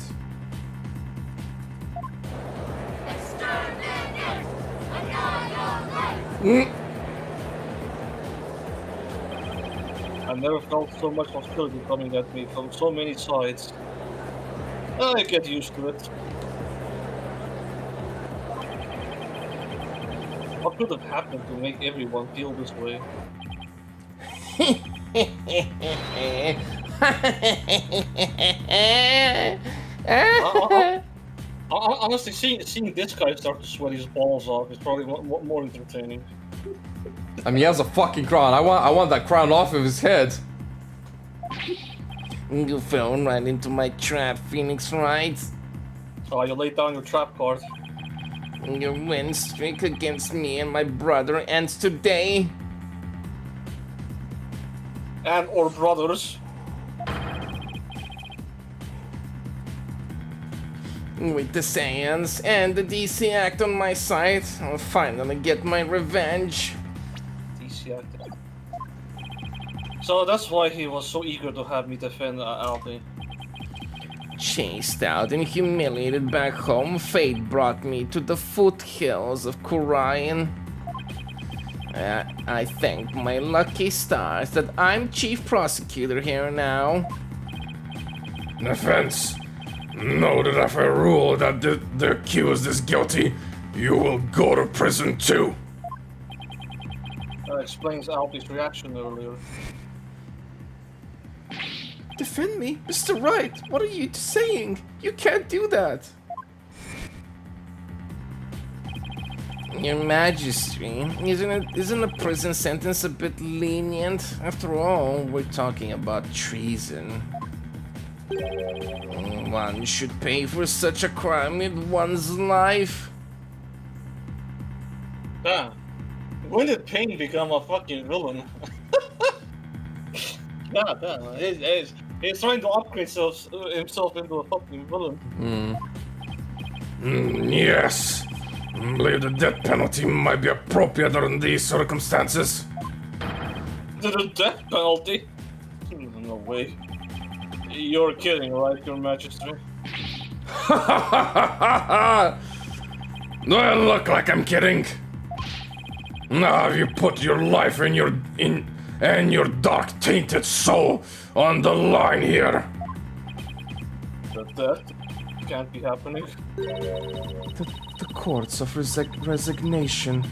I've never felt so much hostility coming at me from so many sides. I get used to it. What could have happened to make everyone feel this way? Honestly, seeing this guy start to sweat his balls off is probably more entertaining. I mean, he has a fucking crown. I want that crown off of his head. You fell right into my trap, Phoenix, right? Oh, you laid down your trap card. Your win streak against me and my brother ends today. And or brothers. With the Saiyans and the DC Act on my side, I'll finally get my revenge. DC Act. So that's why he was so eager to have me defend Albi. Chased out and humiliated back home, fate brought me to the foothills of Kurion. I thank my lucky stars that I'm chief prosecutor here now. Defense, know that if I rule that the accused is guilty, you will go to prison too. That explains Albi's reaction earlier. Defend me, Mr. Wright. What are you saying? You can't do that. Your Majesty, isn't a prison sentence a bit lenient? After all, we're talking about treason. One should pay for such a crime with one's life. Yeah. When did Payne become a fucking villain? God damn, he's trying to upgrade himself into a fucking villain. Yes, I believe the death penalty might be appropriate under these circumstances. The death penalty? No way. You're kidding, right, Your Majesty? Do I look like I'm kidding? Now have you put your life and your dark tainted soul on the line here? The death can't be happening. The courts of resignation.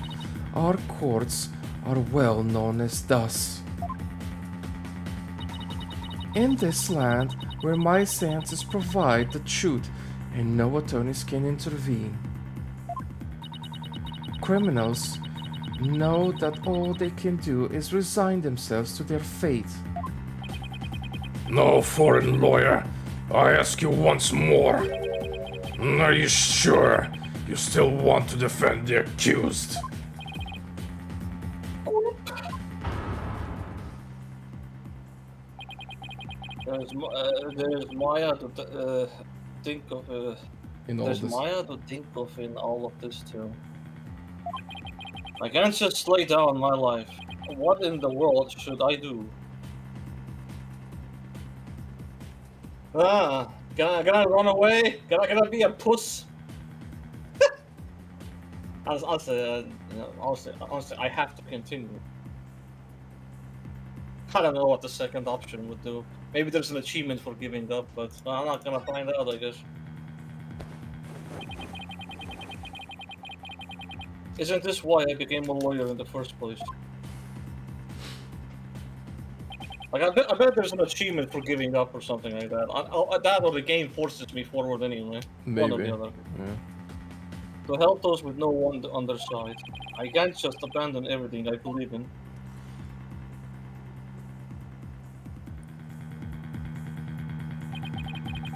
Our courts are well known as thus. In this land, where my senses provide the truth and no attorneys can intervene, criminals know that all they can do is resign themselves to their fate. No, foreign lawyer. I ask you once more. Are you sure you still want to defend the accused? There's Maya to think of. In all There's this. Maya to think of in all of this too. I can't just lay down my life. What in the world should I do? Can I run away? Can I be a puss? Honestly, I have to continue. I don't know what the second option would do. Maybe there's an achievement for giving up, but I'm not gonna find out, I guess. Isn't this why I became a lawyer in the first place? Like, I bet there's an achievement for giving up or something like that. That or the game forces me forward anyway. Maybe. One or the other. Yeah. To help those with no one on their side. I can't just abandon everything I believe in.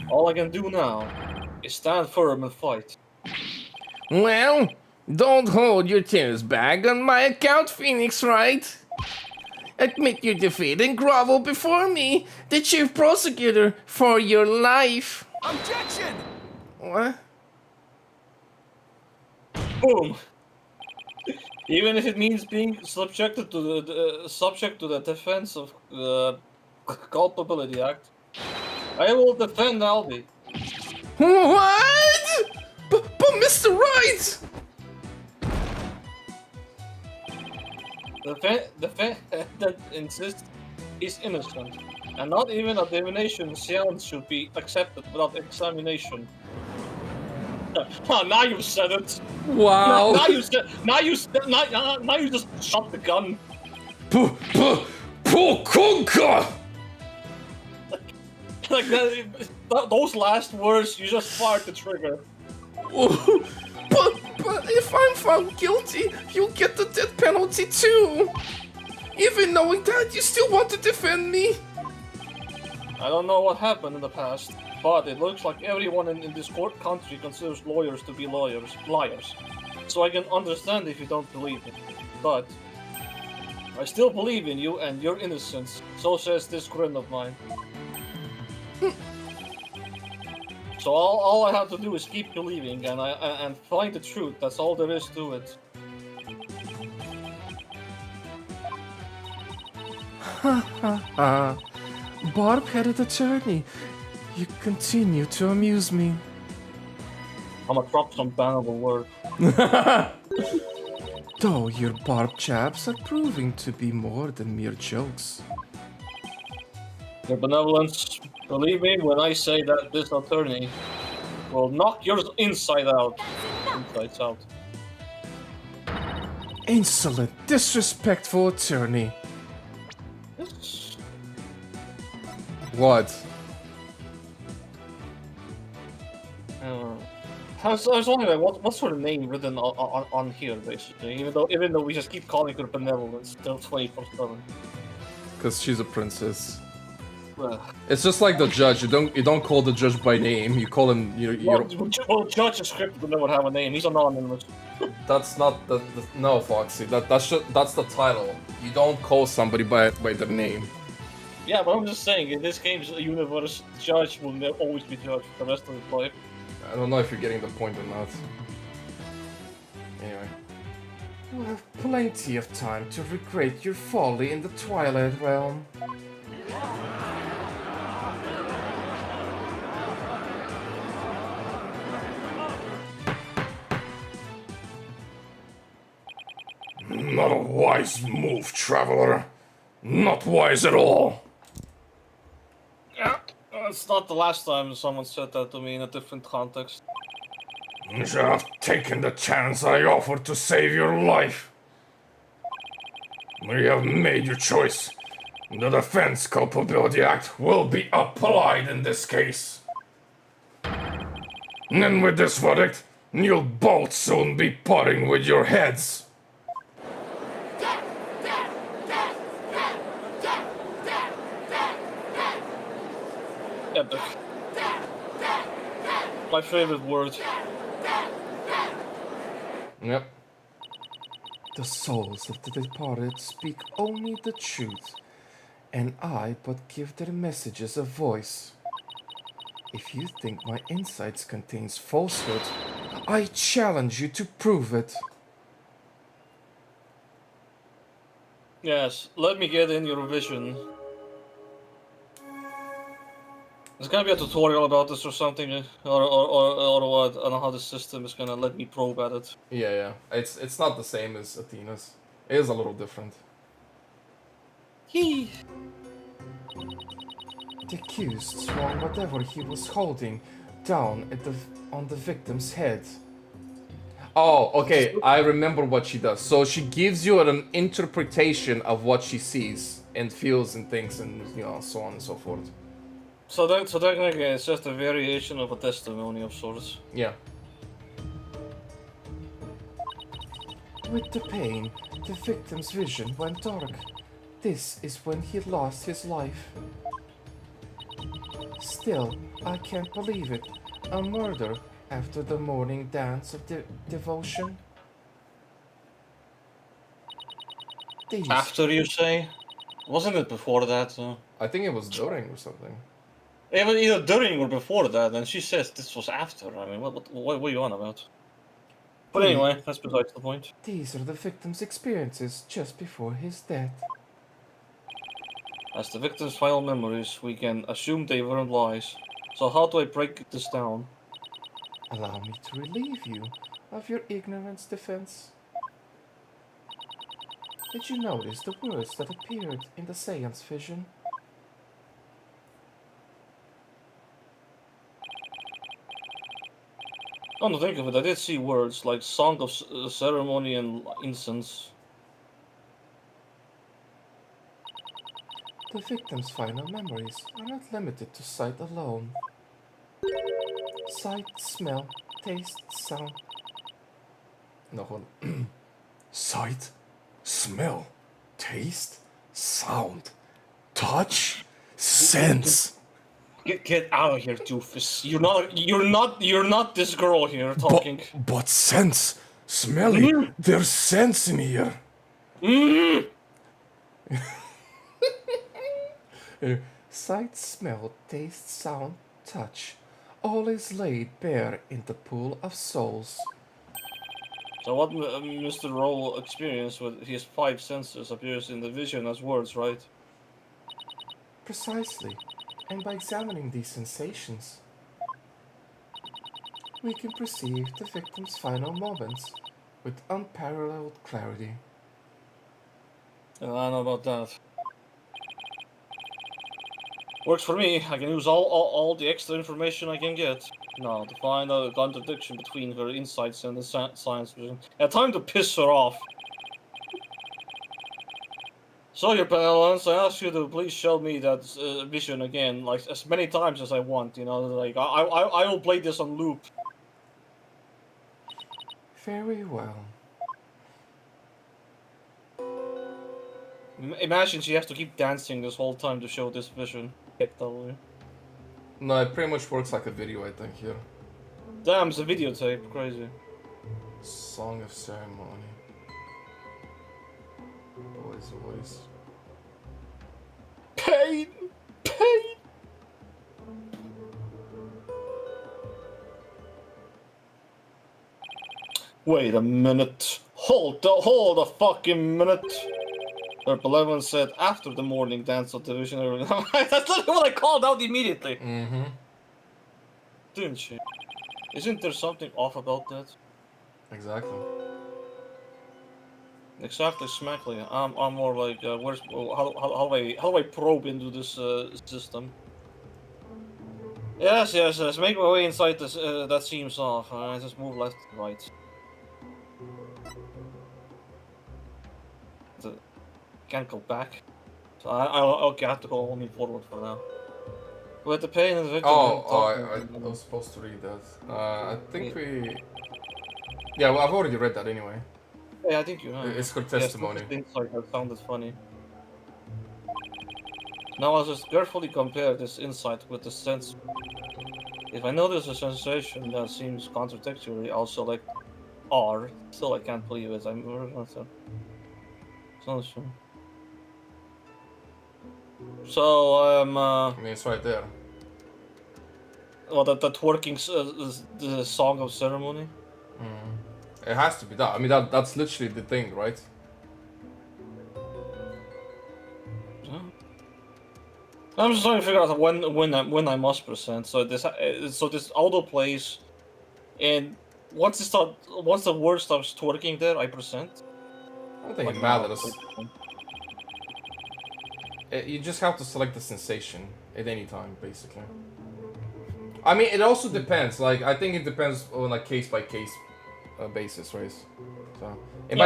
All I can do now is stand firm and fight. Well, don't hold your tears back on my account, Phoenix Wright. Admit your defeat and grovel before me, the chief prosecutor, for your life. Objection! What? Boom! Even if it means being subjected to the subject to the Defense of Culpability Act, I will defend Albie. What? But Mr. Wright! The defendant insists he's innocent, and not even a divination seance should be accepted without examination. Oh, now you said it. Wow. Now you said. Now you just shot the gun. Pukunka! Like those last words, you just fired the trigger. But if I'm found guilty, you'll get the death penalty too. Even knowing that, you still want to defend me? I don't know what happened in the past, but it looks like everyone in this country considers lawyers to be liars. So I can understand if you don't believe it. But I still believe in you and your innocence. So says this friend of mine. So all I have to do is keep believing and find the truth. That's all there is to it. Barb-headed attorney, you continue to amuse me. I'm gonna drop some bannable word. Though your barb chaps are proving to be more than mere jokes. Your benevolence, believe me when I say that this attorney will knock yours inside out. Insides out. Insolent, disrespectful attorney. What? I was wondering what sort of name written on here, basically. Even though we just keep calling her benevolence still 24/7. Because she's a princess. Well, It's just like the judge. You don't call the judge by name. You call him. well, Judge is scripted to never have a name. He's anonymous. That's not the no, Foxy. That's the title. You don't call somebody by their name. Yeah, but I'm just saying, in this game's universe, Judge will always be Judge for the rest of his life. I don't know if you're getting the point or not. Anyway. You have plenty of time to regret your folly in the Twilight Realm. Not a wise move, traveler. Not wise at all. Yeah, it's not the last time someone said that to me in a different context. You should have taken the chance I offered to save your life. You have made your choice. The Defense Culpability Act will be applied in this case. And with this verdict, you'll both soon be parting with your heads. Epic. My favorite word. Yep. The souls of the departed speak only the truth, and I but give their messages a voice. If you think my insights contains falsehood, I challenge you to prove it. Yes, let me get in your vision. There's gonna be a tutorial about this or something, or what? I don't know how the system is gonna let me probe at it. Yeah. It's not the same as Athena's. It is a little different. Yee. The accused swung whatever he was holding down on the victim's head. Oh, okay. I remember what she does. So she gives you an interpretation of what she sees and feels and thinks, and so on and so forth. So technically, it's just a variation of a testimony of sorts. Yeah. With the pain, the victim's vision went dark. This is when he lost his life. Still, I can't believe it. A murder after the morning dance of devotion? These After, you say? Wasn't it before that? I think it was during or something. It was either during or before that, and she says this was after. I mean, what are you on about? But anyway, that's besides the point. These are the victim's experiences just before his death. As the victim's final memories, we can assume they weren't lies. So how do I break this down? Allow me to relieve you of your ignorance, Defense. Did you notice the words that appeared in the seance vision? Come to think of it, I did see words like song of ceremony and incense. The victim's final memories are not limited to sight alone. Sight, smell, taste, sound. No, hold on. Sight, smell, taste, sound, touch, sense. Get out of here, doofus. You're not this girl here talking. But sense, smelly, there's sense in here. Sight, smell, taste, sound, touch. All is laid bare in the pool of souls. So what Mr. Roll experienced with his 5 senses appears in the vision as words, right? Precisely. And by examining these sensations, we can perceive the victim's final moments with unparalleled clarity. I don't know about that. Works for me. I can use all the extra information I can get. Now, to find out a contradiction between her insights and the science vision. Time to piss her off. So, Your Benevolence, I ask you to please show me that vision again, like as many times as I want. Like I will play this on loop. Very well. Imagine she has to keep dancing this whole time to show this vision. Totally. No, it pretty much works like a video, I think, here. Damn, it's a videotape. Crazy. Song of Ceremony. Boy's voice. Pain! Pain! Wait a minute. Hold a fucking minute. Her beloved said after the morning dance of division. That's literally what I called out immediately. Mm-hmm. Didn't she? Isn't there something off about that? Exactly. Exactly, smackly. I'm more like, where's how do I probe into this system? Yes, make my way inside this. That seems off. I just move left, right. Can't go back. So okay, I have to go only forward for now. With the pain and the victim. I was supposed to read that. I think we. Yeah, well, I've already read that anyway. Yeah, I think you have. It's called testimony. Yes, things like that sounded funny. Now I'll just carefully compare this insight with the sense. If I notice a sensation that seems contradictory, I'll select R. Still, I can't believe it. I'm. It's not sure. So I mean, it's right there. well, that twerking the song of ceremony. It has to be that. I mean, that's literally the thing, right? I'm just trying to figure out when I must present. So this auto plays, and once the word starts twerking there, I present. I don't think Like it now. matters. You just have to select the sensation at any time, basically. I mean, it also depends. Like, I think it depends on a case by case basis, right? So it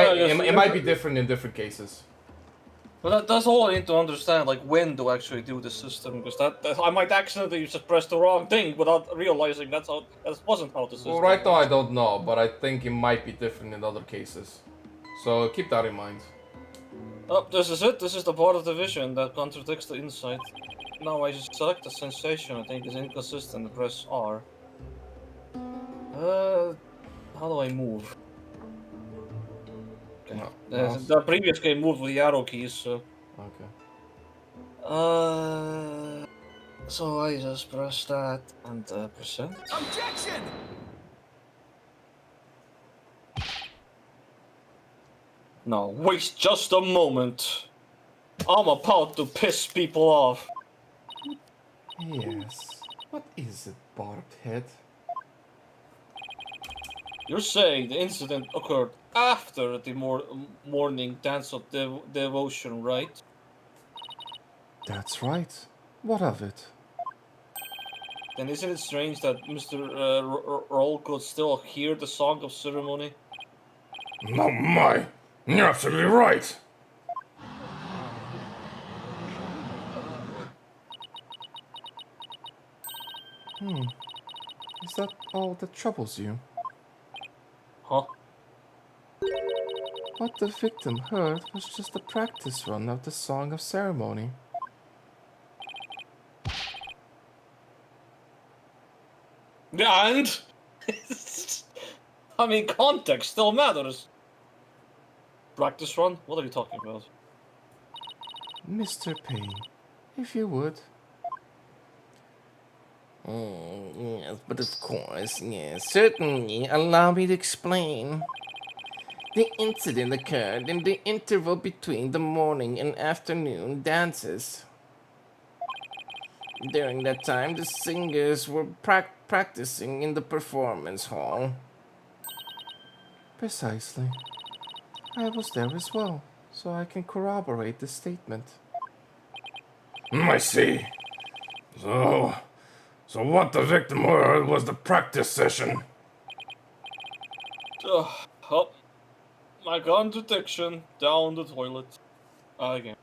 might be different in different cases. But that's all I need to understand. Like when to actually do the system, because that I might accidentally just press the wrong thing without realizing that wasn't how the system. Well, right now I don't know, but I think it might be different in other cases. So keep that in mind. Oh, this is it. This is the part of the vision that contradicts the insight. Now I just select the sensation I think is inconsistent and press R. How do I move? Okay. No, The previous game moved with the arrow keys, so... Okay. So I just press that and present. Objection! Now, wait just a moment. I'm about to piss people off. Yes. What is it, Barbhead? You're saying the incident occurred after the morning dance of devotion, right? That's right. What of it? Then isn't it strange that Mr. Roll could still hear the song of ceremony? No, my. You're absolutely right. Is that all that troubles you? Huh? What the victim heard was just a practice run of the Song of Ceremony. And? I mean, context still matters. Practice run? What are you talking about? Mr. Payne, if you would. Yes, but of course, yes, certainly. Allow me to explain. The incident occurred in the interval between the morning and afternoon dances. During that time, the singers were practicing in the performance hall. Precisely. I was there as well, so I can corroborate the statement. I see. So what the victim heard was the practice session. Oh, my contradiction down the toilet. Again.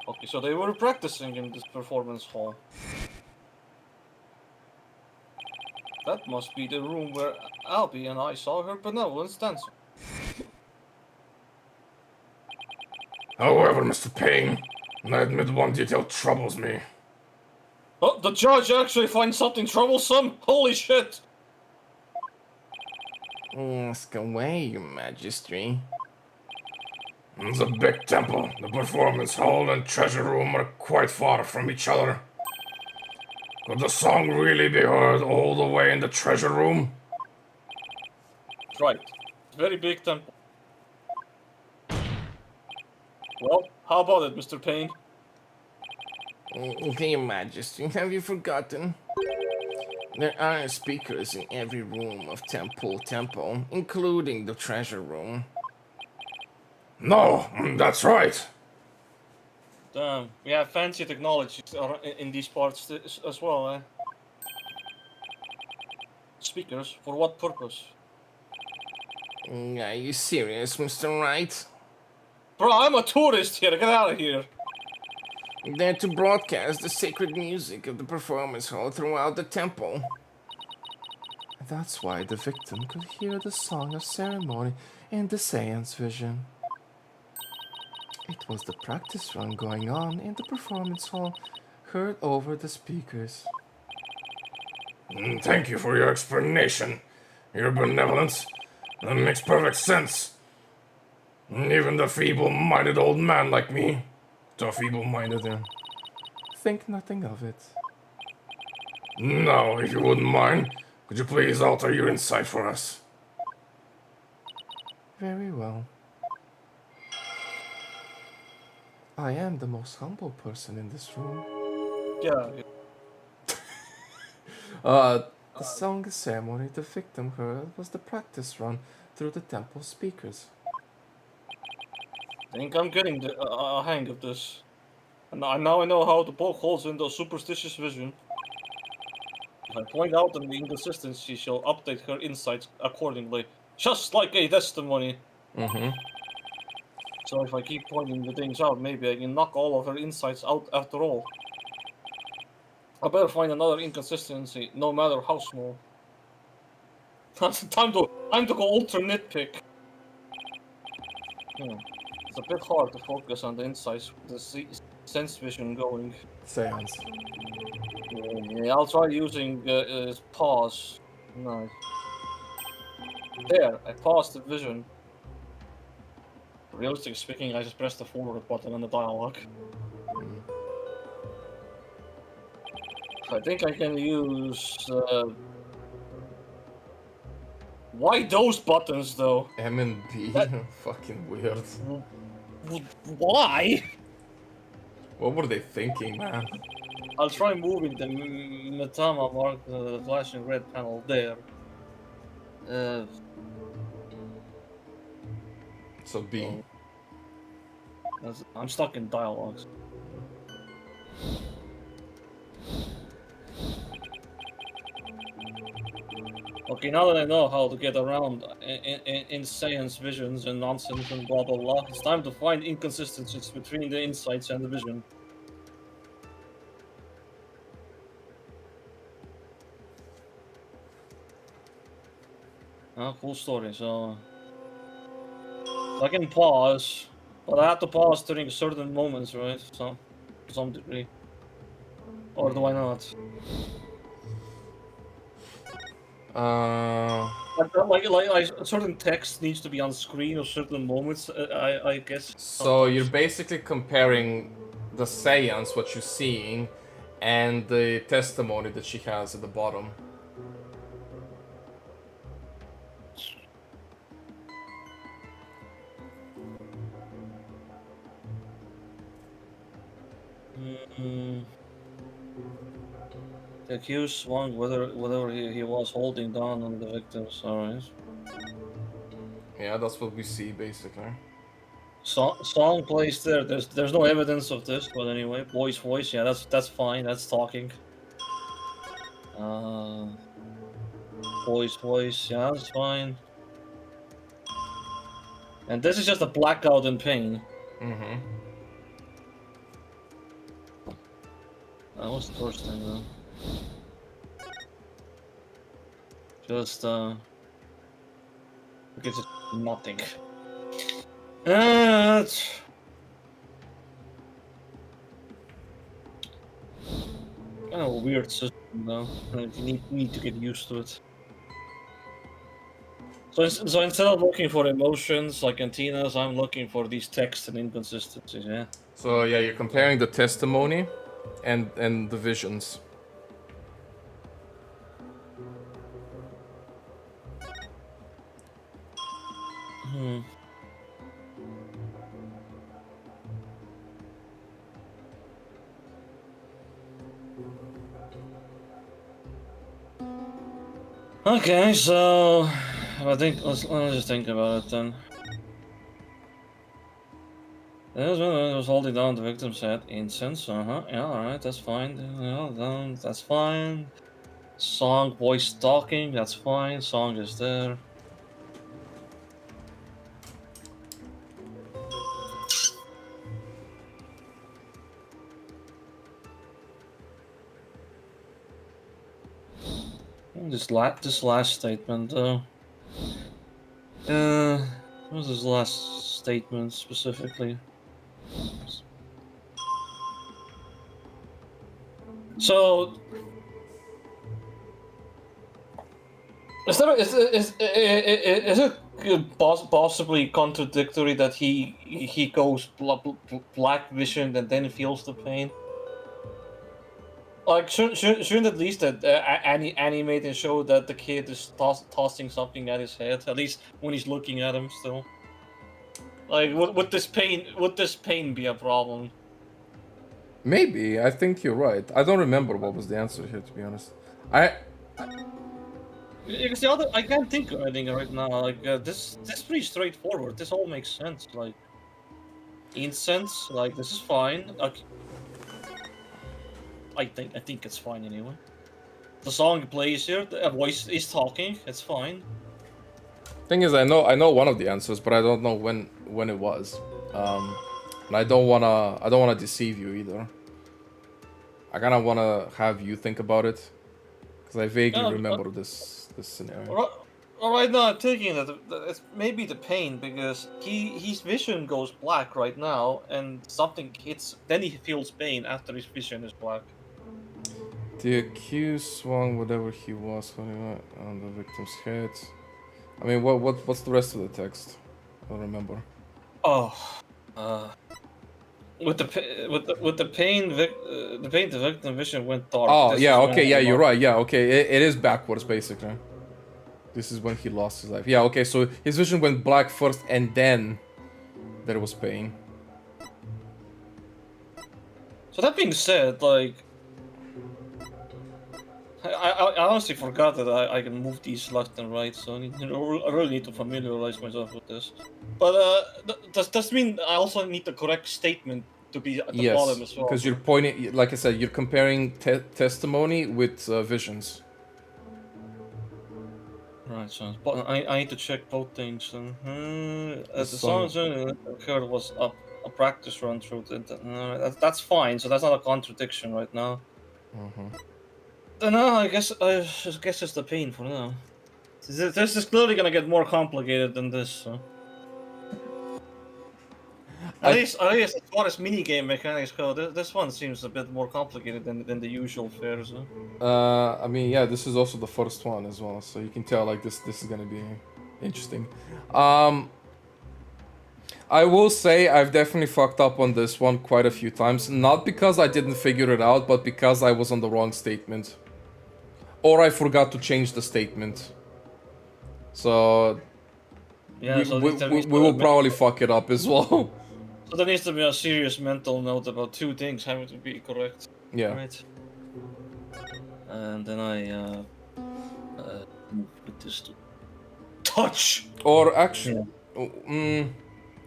Okay, so they were practicing in this performance hall. That must be the room where Albie and I saw her benevolence dancing. However, Mr. Payne, I admit one detail troubles me. Oh, the judge actually finds something troublesome? Holy shit! Ask away, Your Majesty. The big temple, the performance hall, and treasure room are quite far from each other. Could the song really be heard all the way in the treasure room? right. Very big temple. Well, how about it, Mr. Payne? Okay, Your Majesty, have you forgotten? There are speakers in every room of Temple, including the treasure room. No, that's right. Damn, we have fancy technology in these parts as well, eh? Speakers? For what purpose? Are you serious, Mr. Wright? Bro, I'm a tourist here, get out of here! They're to broadcast the sacred music of the performance hall throughout the temple. That's why the victim could hear the song of ceremony in the seance vision. It was the practice run going on in the performance hall, heard over the speakers. Thank you for your explanation. Your benevolence. That makes perfect sense. Even the feeble-minded old man like me. So feeble-minded, yeah. Think nothing of it. Now, if you wouldn't mind, could you please alter your insight for us? Very well. I am the most humble person in this room. Yeah. The song ceremony the victim heard was the practice run through the temple speakers. I think I'm getting the hang of this. And now I know how to poke holes in the superstitious vision. If I point out an inconsistency, she'll update her insights accordingly. Just like a testimony. Mm-hmm. So if I keep pointing the things out, maybe I can knock all of her insights out after all. I better find another inconsistency, no matter how small. time to go ultra nitpick. It's a bit hard to focus on the insights with the sense vision going. Seance. Yeah, I'll try using pause. Nice. There, I paused the vision. Realistically speaking, I just pressed the forward button on the dialogue. I think I can use... Why those buttons, though? M and B? Fucking weird. Why? What were they thinking, man? I'll try moving the Metama mark, the flashing red panel there. So B. I'm stuck in dialogues. Okay, now that I know how to get around in science visions and nonsense and blah blah blah, it's time to find inconsistencies between the insights and the vision. Oh, cool story. So I can pause, but I have to pause during certain moments, right? So, to some degree. Or do I not? Like certain text needs to be on screen or certain moments. I guess. So you're basically comparing the seance, what you're seeing, and the testimony that she has at the bottom. The accused swung whether he was holding down on the victims. Alright. Yeah, that's what we see basically. Song plays there. There's no evidence of this, but anyway, boy's voice. Yeah, that's fine. That's talking. Boy's voice. Yeah, that's fine. And this is just a blackout in pain. Mm-hmm. That was the first thing though. Just because it's nothing. It's kind of a weird system though. Like, you need to get used to it. So instead of looking for emotions like Antina's, I'm looking for these texts and inconsistencies. Yeah. So yeah, you're comparing the testimony and the visions. Okay, so I think let me just think about it then. Was holding down the victim's head. Incense, yeah, alright, that's fine. That's fine. Song, voice talking, that's fine. Song is there. This last statement though. What was this last statement specifically? So is it possibly contradictory that he goes black vision and then feels the pain? Like shouldn't at least that animate and show that the kid is tossing something at his head, at least when he's looking at him still. Like would this pain be a problem? Maybe. I think you're right. I don't remember what was the answer here, to be honest. Because the other, I can't think of anything right now. Like this is pretty straightforward. This all makes sense. Like incense, like this is fine. Like, I think it's fine anyway. The song plays here. The voice is talking. It's fine. Thing is, I know one of the answers, but I don't know when it was. And I don't wanna deceive you either. I kind of wanna have you think about it, because I vaguely remember this scenario. Right now, I'm thinking that it's maybe the pain, because his vision goes black right now, and something hits. Then he feels pain after his vision is black. The accused swung whatever he was on the victim's head. I mean, what's the rest of the text? I don't remember. Oh, with the pain, the victim vision went dark. Oh, This yeah, is when okay, he yeah, you're lost- right, yeah, okay, it is backwards, basically. This is when he lost his life. Yeah, okay, so his vision went black first, and then there was pain. So that being said, like, I honestly forgot that I can move these left and right, so I really need to familiarize myself with this. But does this mean I also need the correct statement to be at the bottom as well? Because you're pointing, like I said, you're comparing testimony with visions. Right, so but I need to check both things then. The song- song occurred was a practice run through. That's fine, so that's not a contradiction right now. No, I guess it's the pain for now. This is clearly gonna get more complicated than this. So. At least as far as minigame mechanics go, this one seems a bit more complicated than the usual fare. So. I mean, yeah, this is also the first one as well, so you can tell, like, this is gonna be interesting. I will say I've definitely fucked up on this one quite a few times, not because I didn't figure it out, but because I was on the wrong statement. Or I forgot to change the statement. So Yeah, we will probably fuck it up as well. So there needs to be a serious mental note about two things having to be correct. Yeah. Right. And then I move with this to touch. Or actually,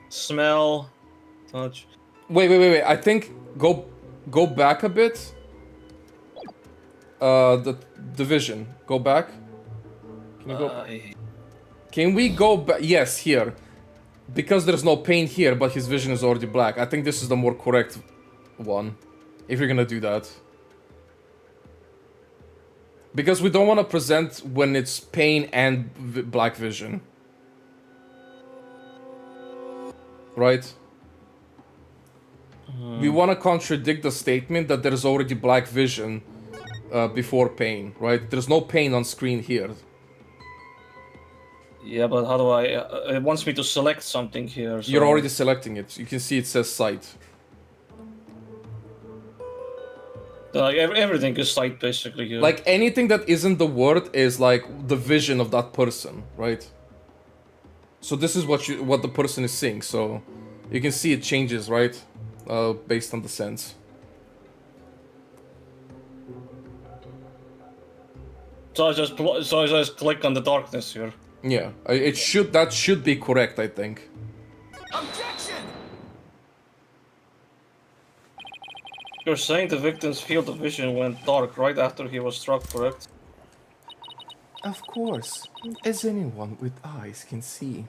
Smell, touch. wait. I think go back a bit. The vision. Go back. Can you go? Can we go back? Yes, here. Because there's no pain here, but his vision is already black. I think this is the more correct one. If you're gonna do that. Because we don't want to present when it's pain and black vision. Right? We want to contradict the statement that there's already black vision before pain, right? There's no pain on screen here. Yeah, but how do I? It wants me to select something here. So... You're already selecting it. You can see it says sight. Like everything is sight basically here. Like anything that isn't the word is like the vision of that person, right? So this is what the person is seeing. So you can see it changes, right? Based on the sense. So I just click on the darkness here. Yeah, that should be correct, I think. Objection! You're saying the victim's field of vision went dark right after he was struck, correct? Of course, as anyone with eyes can see.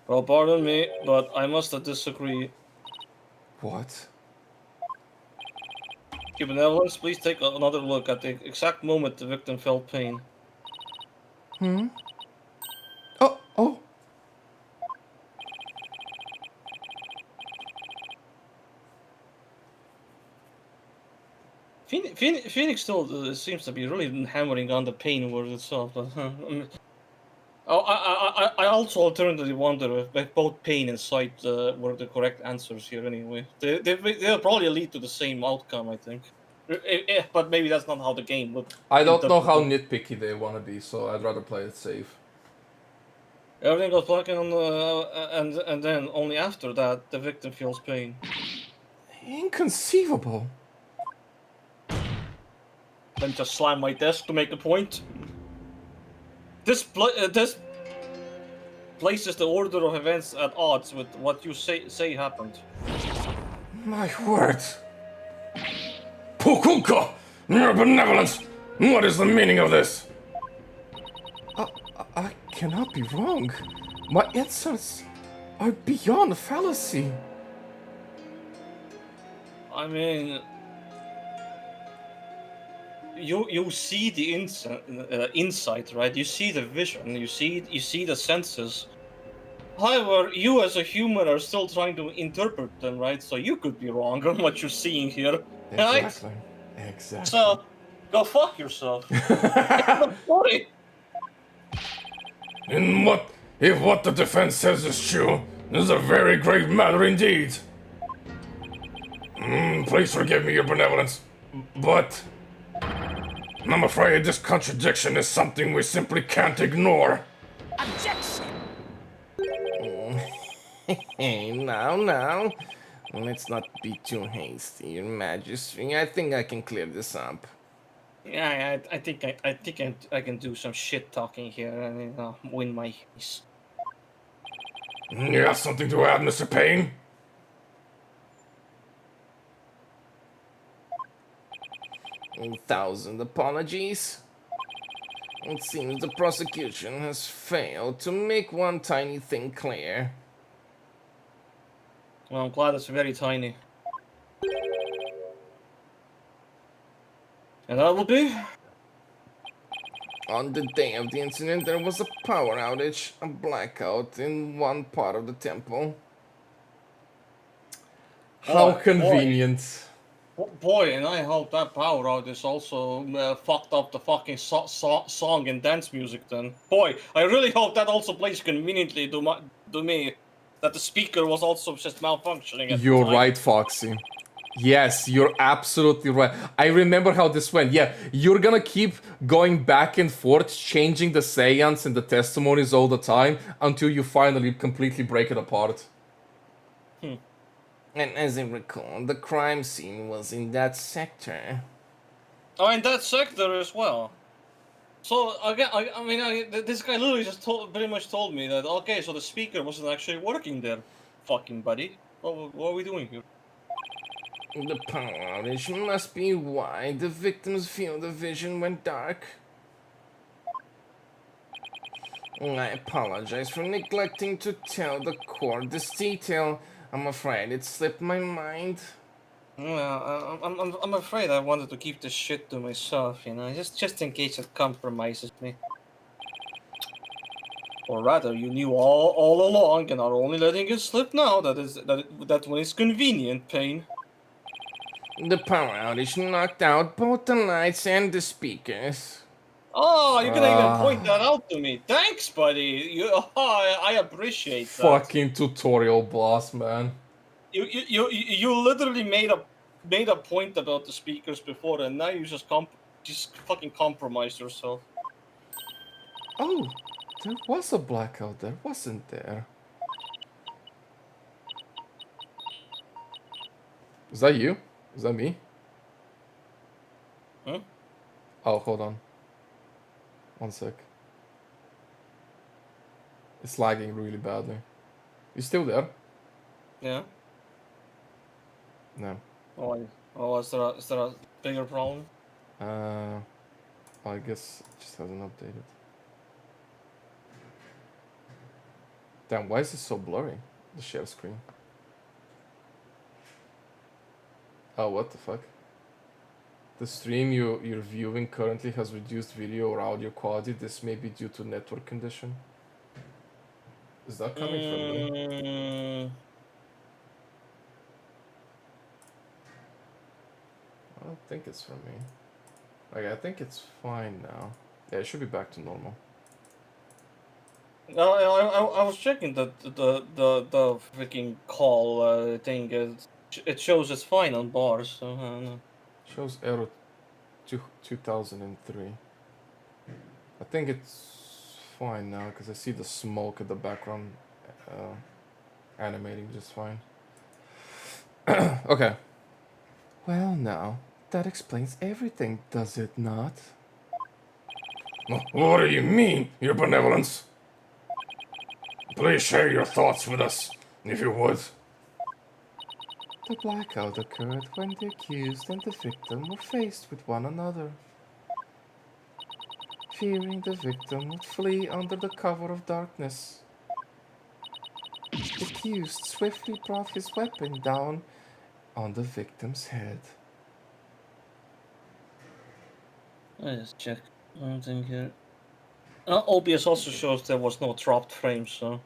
Well, pardon me, but I must disagree. What? Your benevolence, please take another look at the exact moment the victim felt pain. Oh! Phoenix still seems to be really hammering on the pain word itself. But, I also alternatively wonder if both pain and sight were the correct answers here anyway. They'll probably lead to the same outcome, I think. But maybe that's not how the game would. I don't know how interpret nitpicky they want to be, so I'd rather play it safe. it. Everything goes black and then only after that the victim feels pain. Inconceivable. Let me just slam my desk to make a point. This places the order of events at odds with what you say happened. My word. Pukunka! Your benevolence! What is the meaning of this? I cannot be wrong. My insults are beyond fallacy. I mean, you see the insight, right? You see the vision. You see the senses. However, you as a human are still trying to interpret them, right? So you could be wrong on what you're seeing here, right? Exactly. So go fuck yourself. Sorry. And if what the defense says is true, this is a very grave matter indeed. Please forgive me, your benevolence, but I'm afraid this contradiction is something we simply can't ignore. Objection! Hey, now. Let's not be too hasty, Your Majesty. I think I can clear this up. Yeah, I think I can do some shit talking here and win my case. You have something to add, Mr. Payne? 1,000 apologies. It seems the prosecution has failed to make one tiny thing clear. Well, I'm glad it's very tiny. And that will be? On the day of the incident, there was a power outage, a blackout in one part of the temple. How Boy, convenient. Boy, and I hope that power outage also fucked up the fucking song and dance music then. Boy, I really hope that also plays conveniently to me. That the speaker was also just malfunctioning at You're the time. right, Foxy. Yes, you're absolutely right. I remember how this went. Yeah, you're gonna keep going back and forth, changing the seance and the testimonies all the time until you finally completely break it apart. And as I recall, the crime scene was in that sector. Oh, in that sector as well. So again, this guy literally just pretty much told me that okay, so the speaker wasn't actually working there, fucking buddy. What are we doing here? The power outage must be why the victim's field of vision went dark. I apologize for neglecting to tell the court this detail. I'm afraid it slipped my mind. Yeah, I'm afraid I wanted to keep this shit to myself, just in case it compromises me. Or rather, you knew all along and are only letting it slip now. That when it's convenient, Payne. The power outage knocked out both the lights and the speakers. Oh, you can even point that out to me. Thanks, buddy. I appreciate that. Fucking tutorial boss, man. You literally made a point about the speakers before, and now you just just fucking compromise yourself. Oh, there was a blackout there, wasn't there? Is that you? Is that me? Huh? Oh, hold on. One sec. It's lagging really badly. You still there? Yeah. No. Oh, is there a bigger problem? I guess it just hasn't updated. Damn, why is it so blurry? The share screen. Oh, what the fuck? The stream you're viewing currently has reduced video or audio quality. This may be due to network condition. Is that coming from me? I don't think it's from me. Okay, I think it's fine now. Yeah, it should be back to normal. No, I was checking the freaking call thing. It shows it's fine on bars. So I don't know. Shows error 2003. I think it's fine now because I see the smoke in the background animating just fine. Okay. Well, now, that explains everything, does it not? What do you mean, Your Benevolence? Please share your thoughts with us, if you would. The blackout occurred when the accused and the victim were faced with one another. Fearing the victim would flee under the cover of darkness, the accused swiftly brought his weapon down on the victim's head. I just check anything here. OBS also shows there was no dropped frames, so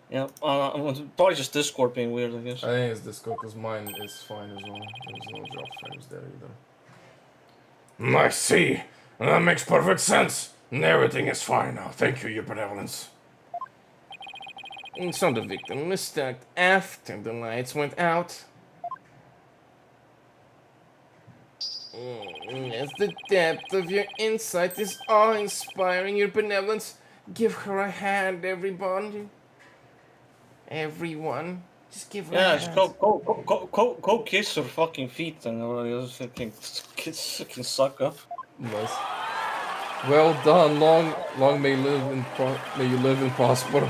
yeah. Probably just Discord being weird, I guess. I think it's Discord because mine is fine as well. There's no drop frames there either. I see. That makes perfect sense. And everything is fine now. Thank you, Your Benevolence. So the victim was stuck after the lights went out. As the depth of your insight is awe-inspiring, Your Benevolence. Give her a hand, everybody. Everyone. Just give her a Yeah, hand. just go kiss her fucking feet and just fucking suck up. Nice. Well done. Long may you live and prosper.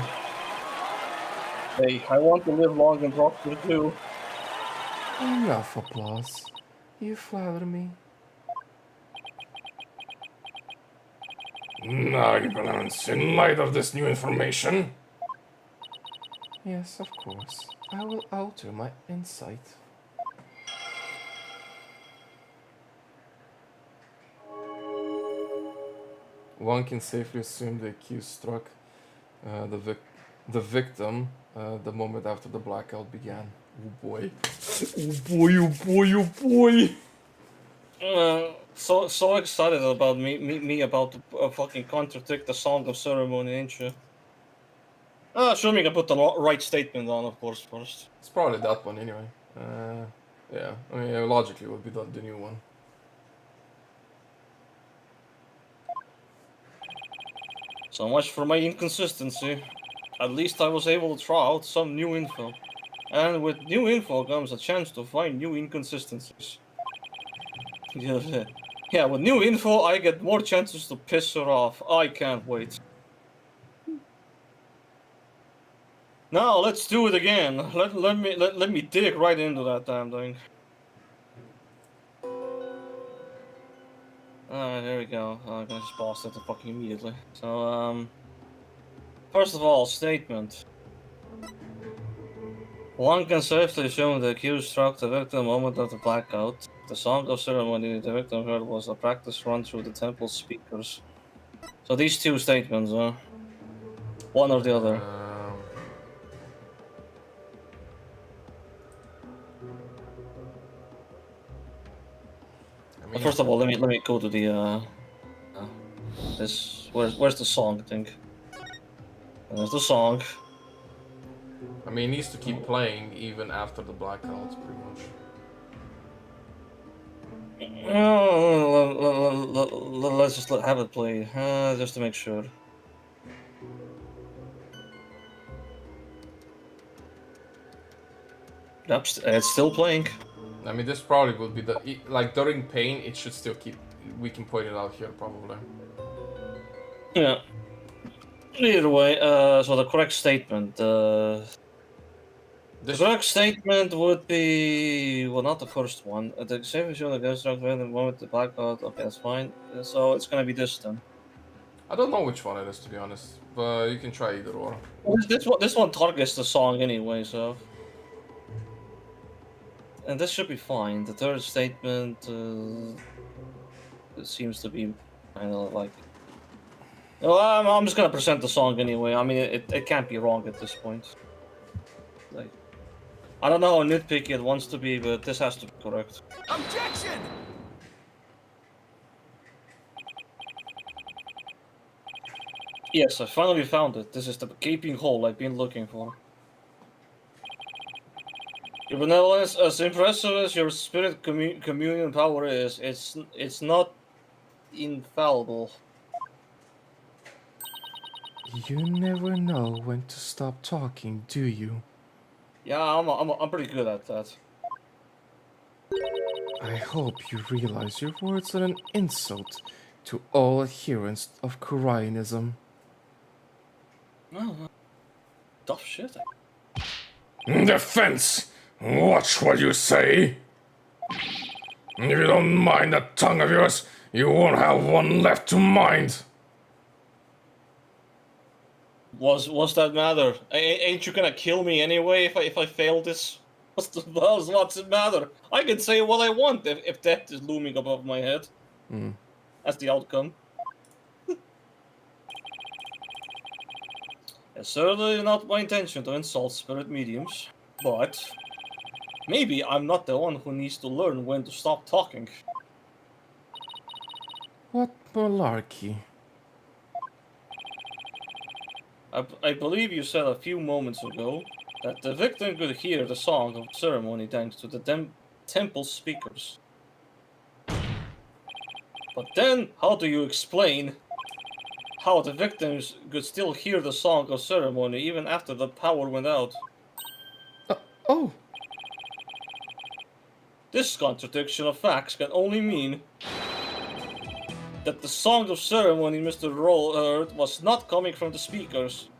Hey, I want to live long and prosper too. Enough applause. You flatter me. Now, Your Benevolence, in light of this new information, Yes, of course. I will alter my insight. One can safely assume the accused struck the victim the moment after the blackout began. Oh boy. Oh boy, oh boy, oh boy! So excited about me about to fucking contradict the Song of Ceremony, ain't you? Assuming I put the right statement on, of course, first. It's probably that one anyway. Yeah, I mean, logically it would be the new one. So much for my inconsistency. At least I was able to try out some new info. And with new info comes a chance to find new inconsistencies. Yeah, with new info I get more chances to piss her off. I can't wait. Now let's do it again. Let me dig right into that damn thing. Alright, there we go. I'm gonna just pause that fucking immediately. So, first of all, statement. One can safely assume the accused struck the victim the moment of the blackout. The Song of Ceremony the victim heard was a practice run through the temple's speakers. So these two statements, one or the other. I mean, First of all, let me go to the this where's the song thing? There's the song. I mean, it needs to keep playing even after the blackouts, pretty much. Let's just have it play, just to make sure. Yep, it's still playing. I mean, this probably would be like during pain. It should still keep. We can point it out here probably. Yeah. Either way, so the correct statement. The correct statement would be, well, not the first one. The save show the ghost rock the moment the blackout. Okay, that's fine. So it's gonna be this then. I don't know which one it is, to be honest, but you can try either or. Well, this one targets the song anyway, so. And this should be fine. The third statement it seems to be kind of like. Well, I'm just gonna present the song anyway. I mean, it can't be wrong at this point. Like, I don't know how nitpicky it wants to be, but this has to be correct. Objection! Yes, I finally found it. This is the gaping hole I've been looking for. Your benevolence, as impressive as your spirit communion power is, it's not infallible. You never know when to stop talking, do you? Yeah, I'm pretty good at that. I hope you realize your words are an insult to all adherents of Koreanism. Oh, tough shit. Defense! Watch what you say! If you don't mind that tongue of yours, you won't have one left to mind. What's that matter? Ain't you gonna kill me anyway if I fail this? What's it matter? I can say what I want if death is looming above my head. That's the outcome. It's certainly not my intention to insult spirit mediums, but maybe I'm not the one who needs to learn when to stop talking. What malarkey? I believe you said a few moments ago that the victim could hear the song of ceremony thanks to the temple speakers. But then, how do you explain how the victims could still hear the song of ceremony even after the power went out? Oh, This contradiction of facts can only mean that the song of ceremony Mr. Roll heard was not coming from the speakers.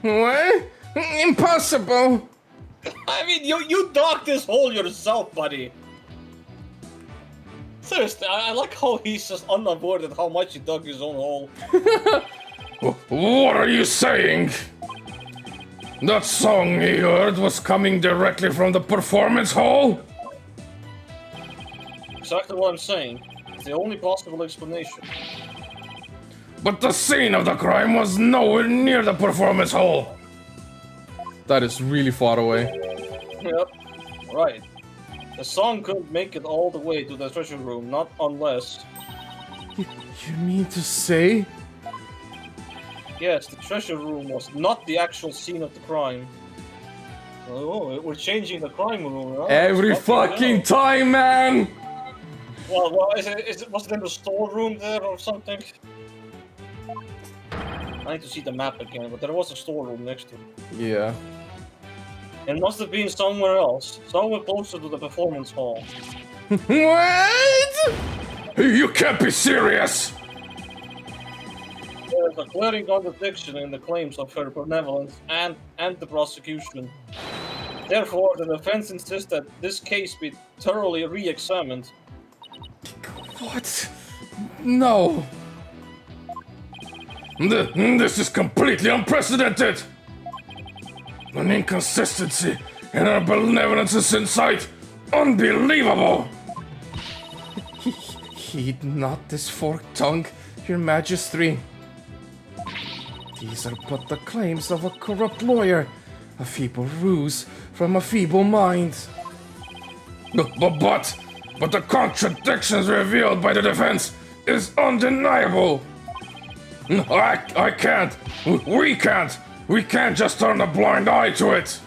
What? Impossible! I mean, you dug this hole yourself, buddy. Seriously, I like how he's just unavoided how much he dug his own hole. What are you saying? That song he heard was coming directly from the performance hall? Exactly what I'm saying. It's the only possible explanation. But the scene of the crime was nowhere near the performance hall. That is really far away. Yep, right. The song couldn't make it all the way to the treasure room, not unless... you mean to say? Yes, the treasure room was not the actual scene of the crime. Oh, we're changing the crime room, huh? Every fucking time, man! Well, was it in the storeroom there or something? I need to see the map again, but there was a storeroom next to it. Yeah. It must have been somewhere else, somewhere closer to the performance hall. What? You can't be serious! There is a glaring contradiction in the claims of her benevolence and the prosecution. Therefore, the defense insists that this case be thoroughly re-examined. What? No. This is completely unprecedented! An inconsistency in our benevolence is in sight! Unbelievable! Heed not this forked tongue, your majesty. These are but the claims of a corrupt lawyer, a feeble ruse from a feeble mind. But the contradictions revealed by the defense is undeniable! I can't! We can't just turn a blind eye to it!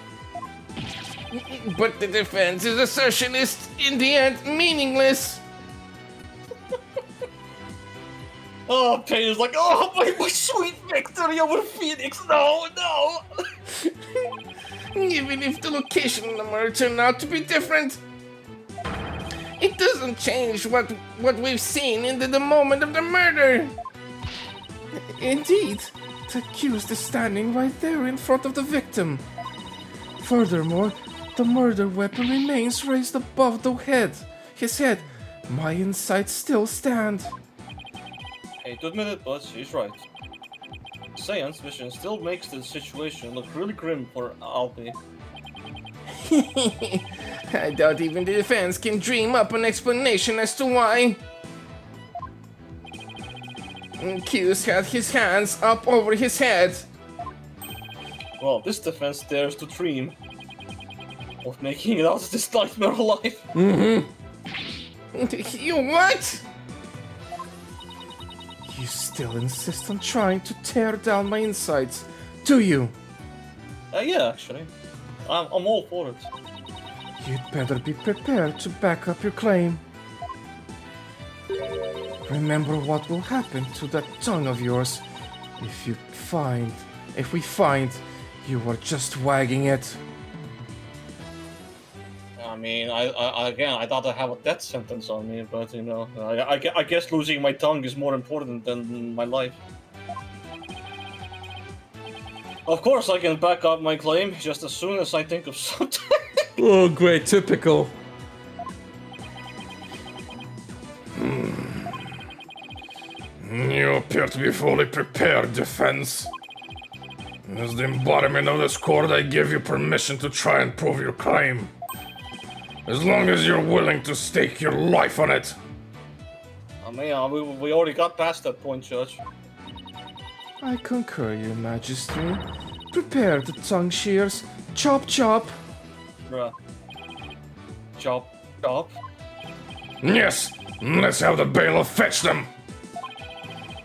But the defense's assertion is, in the end, meaningless. Oh, Payne's like, oh, my sweet victory over Phoenix. No, no. Even if the location of the murder turned out to be different, it doesn't change what we've seen in the moment of the murder. Indeed, the accused is standing right there in front of the victim. Furthermore, the murder weapon remains raised above his head. My insights still stand. I hate to admit it, but she's right. Seance vision still makes the situation look really grim for Alpi. I doubt even the defense can dream up an explanation as to why. Accused had his hands up over his head. Well, this defense dares to dream of making it out of this nightmare alive. You what? You still insist on trying to tear down my insights, do you? Yeah, actually. I'm all for it. You'd better be prepared to back up your claim. Remember what will happen to that tongue of yours if we find you were just wagging it. I mean, I thought I have a death sentence on me, but you know, I guess losing my tongue is more important than my life. Of course, I can back up my claim just as soon as I think of something. Oh, great, typical. You appear to be fully prepared, defense. As the embodiment of this court, I give you permission to try and prove your claim. As long as you're willing to stake your life on it. I mean, we already got past that point, Judge. I concur, Your Majesty. Prepare the tongue shears. Chop chop! Bruh. Chop, chop. Yes, let's have the bailiff fetch them.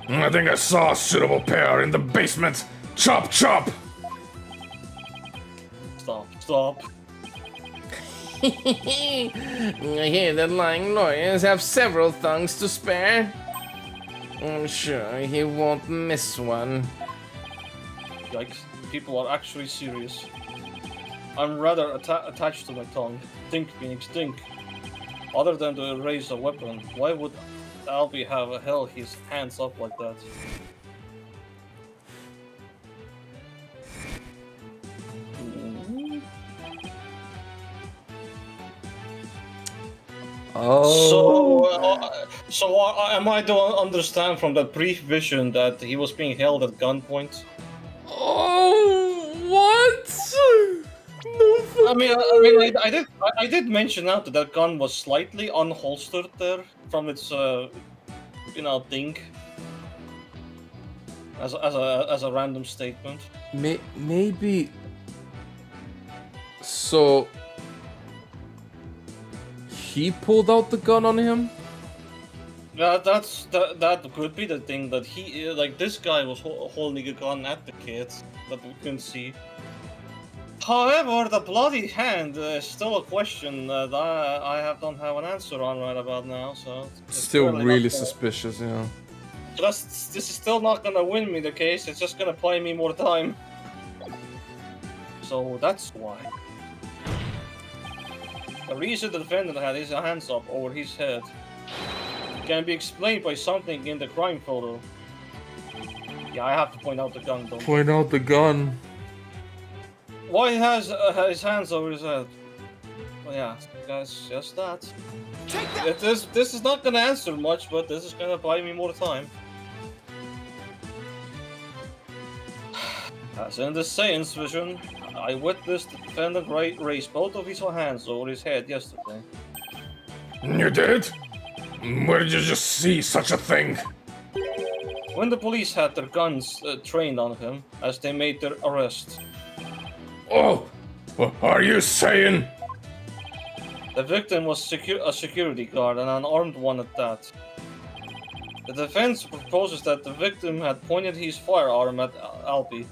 I think I saw a suitable pair in the basement. Chop chop! Stop. I hear that lying lawyers have several tongues to spare. I'm sure he won't miss one. Yikes, people are actually serious. I'm rather attached to my tongue. Think, Phoenix, think. Other than to raise a weapon, why would Albie have held his hands up like that? Oh. So am I to understand from that brief vision that he was being held at gunpoint? Oh, what? No. I did mention out that that gun was slightly unholstered there from its, thing. As a random statement. Maybe. So. He pulled out the gun on him? Yeah, that could be the thing, that he, this guy was holding a gun at the kid that we couldn't see. However, the bloody hand is still a question that don't have an answer on right about now, so... Still really suspicious, yeah. So this is still not gonna win me the case, it's just gonna buy me more time. So that's why. The reason the defendant had his hands up over his head can be explained by something in the crime photo. Yeah, I have to point out the gun though. Point out the gun. Why he has his hands over his head? Well, yeah, guys, just that. This is not gonna answer much, but this is gonna buy me more time. As in the Saiyans vision, I witnessed the defendant raise both of his hands over his head yesterday. You did? Where did you just see such a thing? When the police had their guns trained on him as they made their arrest. Oh, are you saying? The victim was a security guard, and an armed one at that. The defense proposes that the victim had pointed his firearm at Alpi.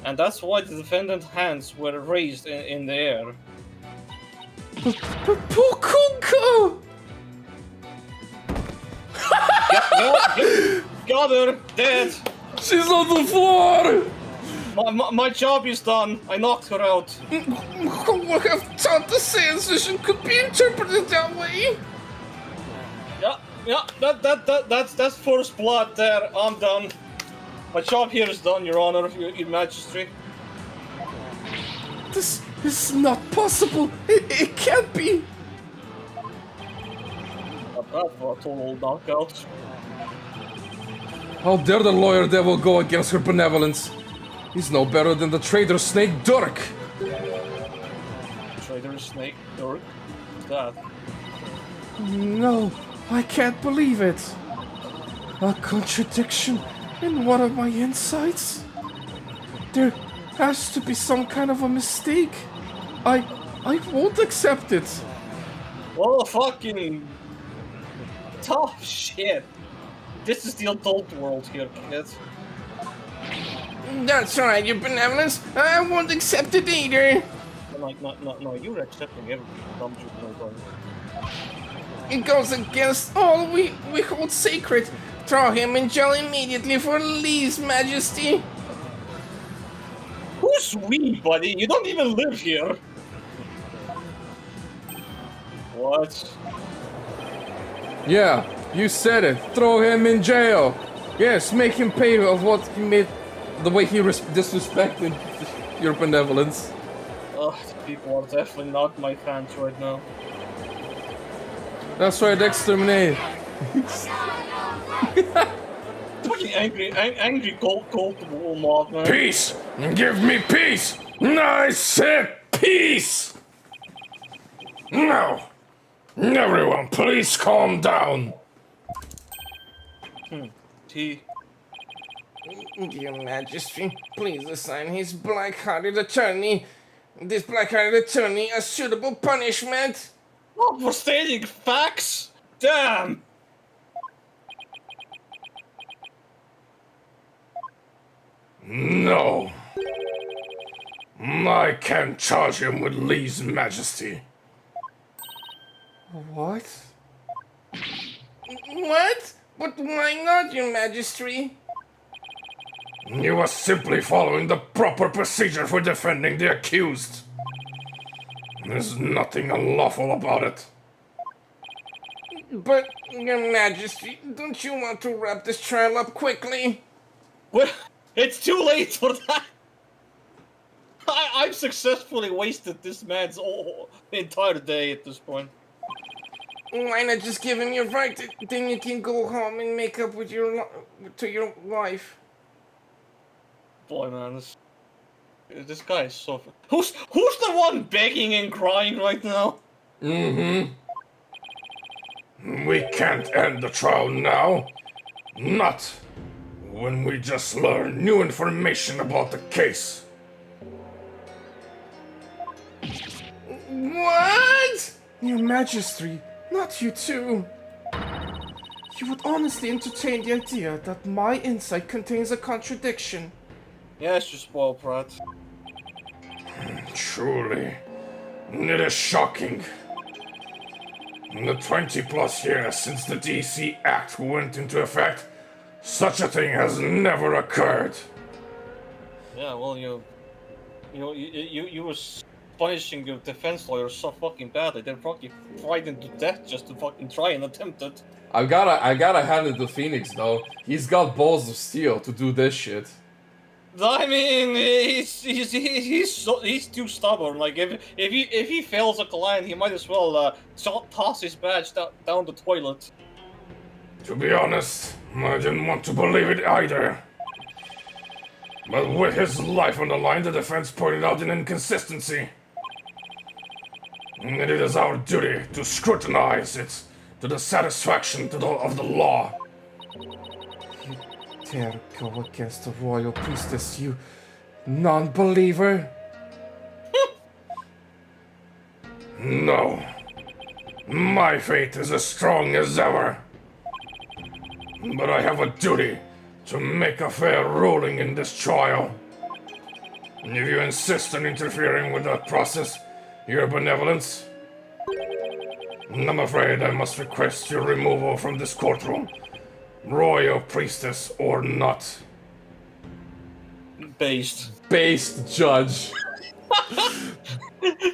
And that's why the defendant's hands were raised in the air. But poor Kunko! Got her! Dead! She's on the floor! My job is done. I knocked her out. Who would have thought the censorship could be interpreted that way? Yeah, that's first blood there. I'm done. My job here is done, Your Honor, Your Majesty. This is not possible. It can't be. Not bad for a total knockout. How dare the lawyer devil go against her benevolence? He's no better than the traitor snake Dirk. Traitor snake Dirk? What's that? No, I can't believe it. A contradiction in one of my insights? There has to be some kind of a mistake. I won't accept it. Well, fucking tough shit. This is the adult world here, kids. That's right, your benevolence. I won't accept it either. No, you're accepting everything. Don't you know, It goes against all we hold sacred. Throw him in jail immediately for Lee's Majesty. Who's we, buddy? You don't even live here. What? Yeah, you said it. Throw him in jail. Yes, make him pay of what he made, the way he disrespected your benevolence. Ugh, people are definitely not my fans right now. That's right, exterminate. Fucking angry cold mob, man. Peace! Give me peace! I said peace! No! Everyone, please calm down. T. Your Majesty, please assign his black-hearted attorney, this black-hearted attorney, a suitable punishment. Not for stating facts? Damn! No. I can't charge him with Lee's Majesty. What? What? But why not, your Majesty? You are simply following the proper procedure for defending the accused. There's nothing unlawful about it. But, your Majesty, don't you want to wrap this trial up quickly? Well, it's too late for that! I've successfully wasted this man's entire day at this point. Why not just give him your verdict? Then you can go home and make up with your wife. Boy, man, this guy is so... Who's the one begging and crying right now? We can't end the trial now. Not when we just learned new information about the case. What? Your Majesty, not you too. You would honestly entertain the idea that my insight contains a contradiction. Yes, you spoiled brat. Truly, it is shocking. In the 20+ years since the DC Act went into effect, such a thing has never occurred. Yeah, well, you was punishing your defense lawyers so fucking badly. They're fucking frightened to death just to fucking try and attempt it. I gotta hand it to Phoenix though. He's got balls of steel to do this shit. I mean, he's too stubborn. Like if he fails a client, he might as well toss his badge down the toilet. To be honest, I didn't want to believe it either. But with his life on the line, the defense pointed out an inconsistency. And it is our duty to scrutinize it to the satisfaction of the law. Dare go against the royal priestess, you non-believer? No. My faith is as strong as ever. But I have a duty to make a fair ruling in this trial. If you insist on interfering with that process, your benevolence, I'm afraid I must request your removal from this courtroom, royal priestess or not. Based. Based judge.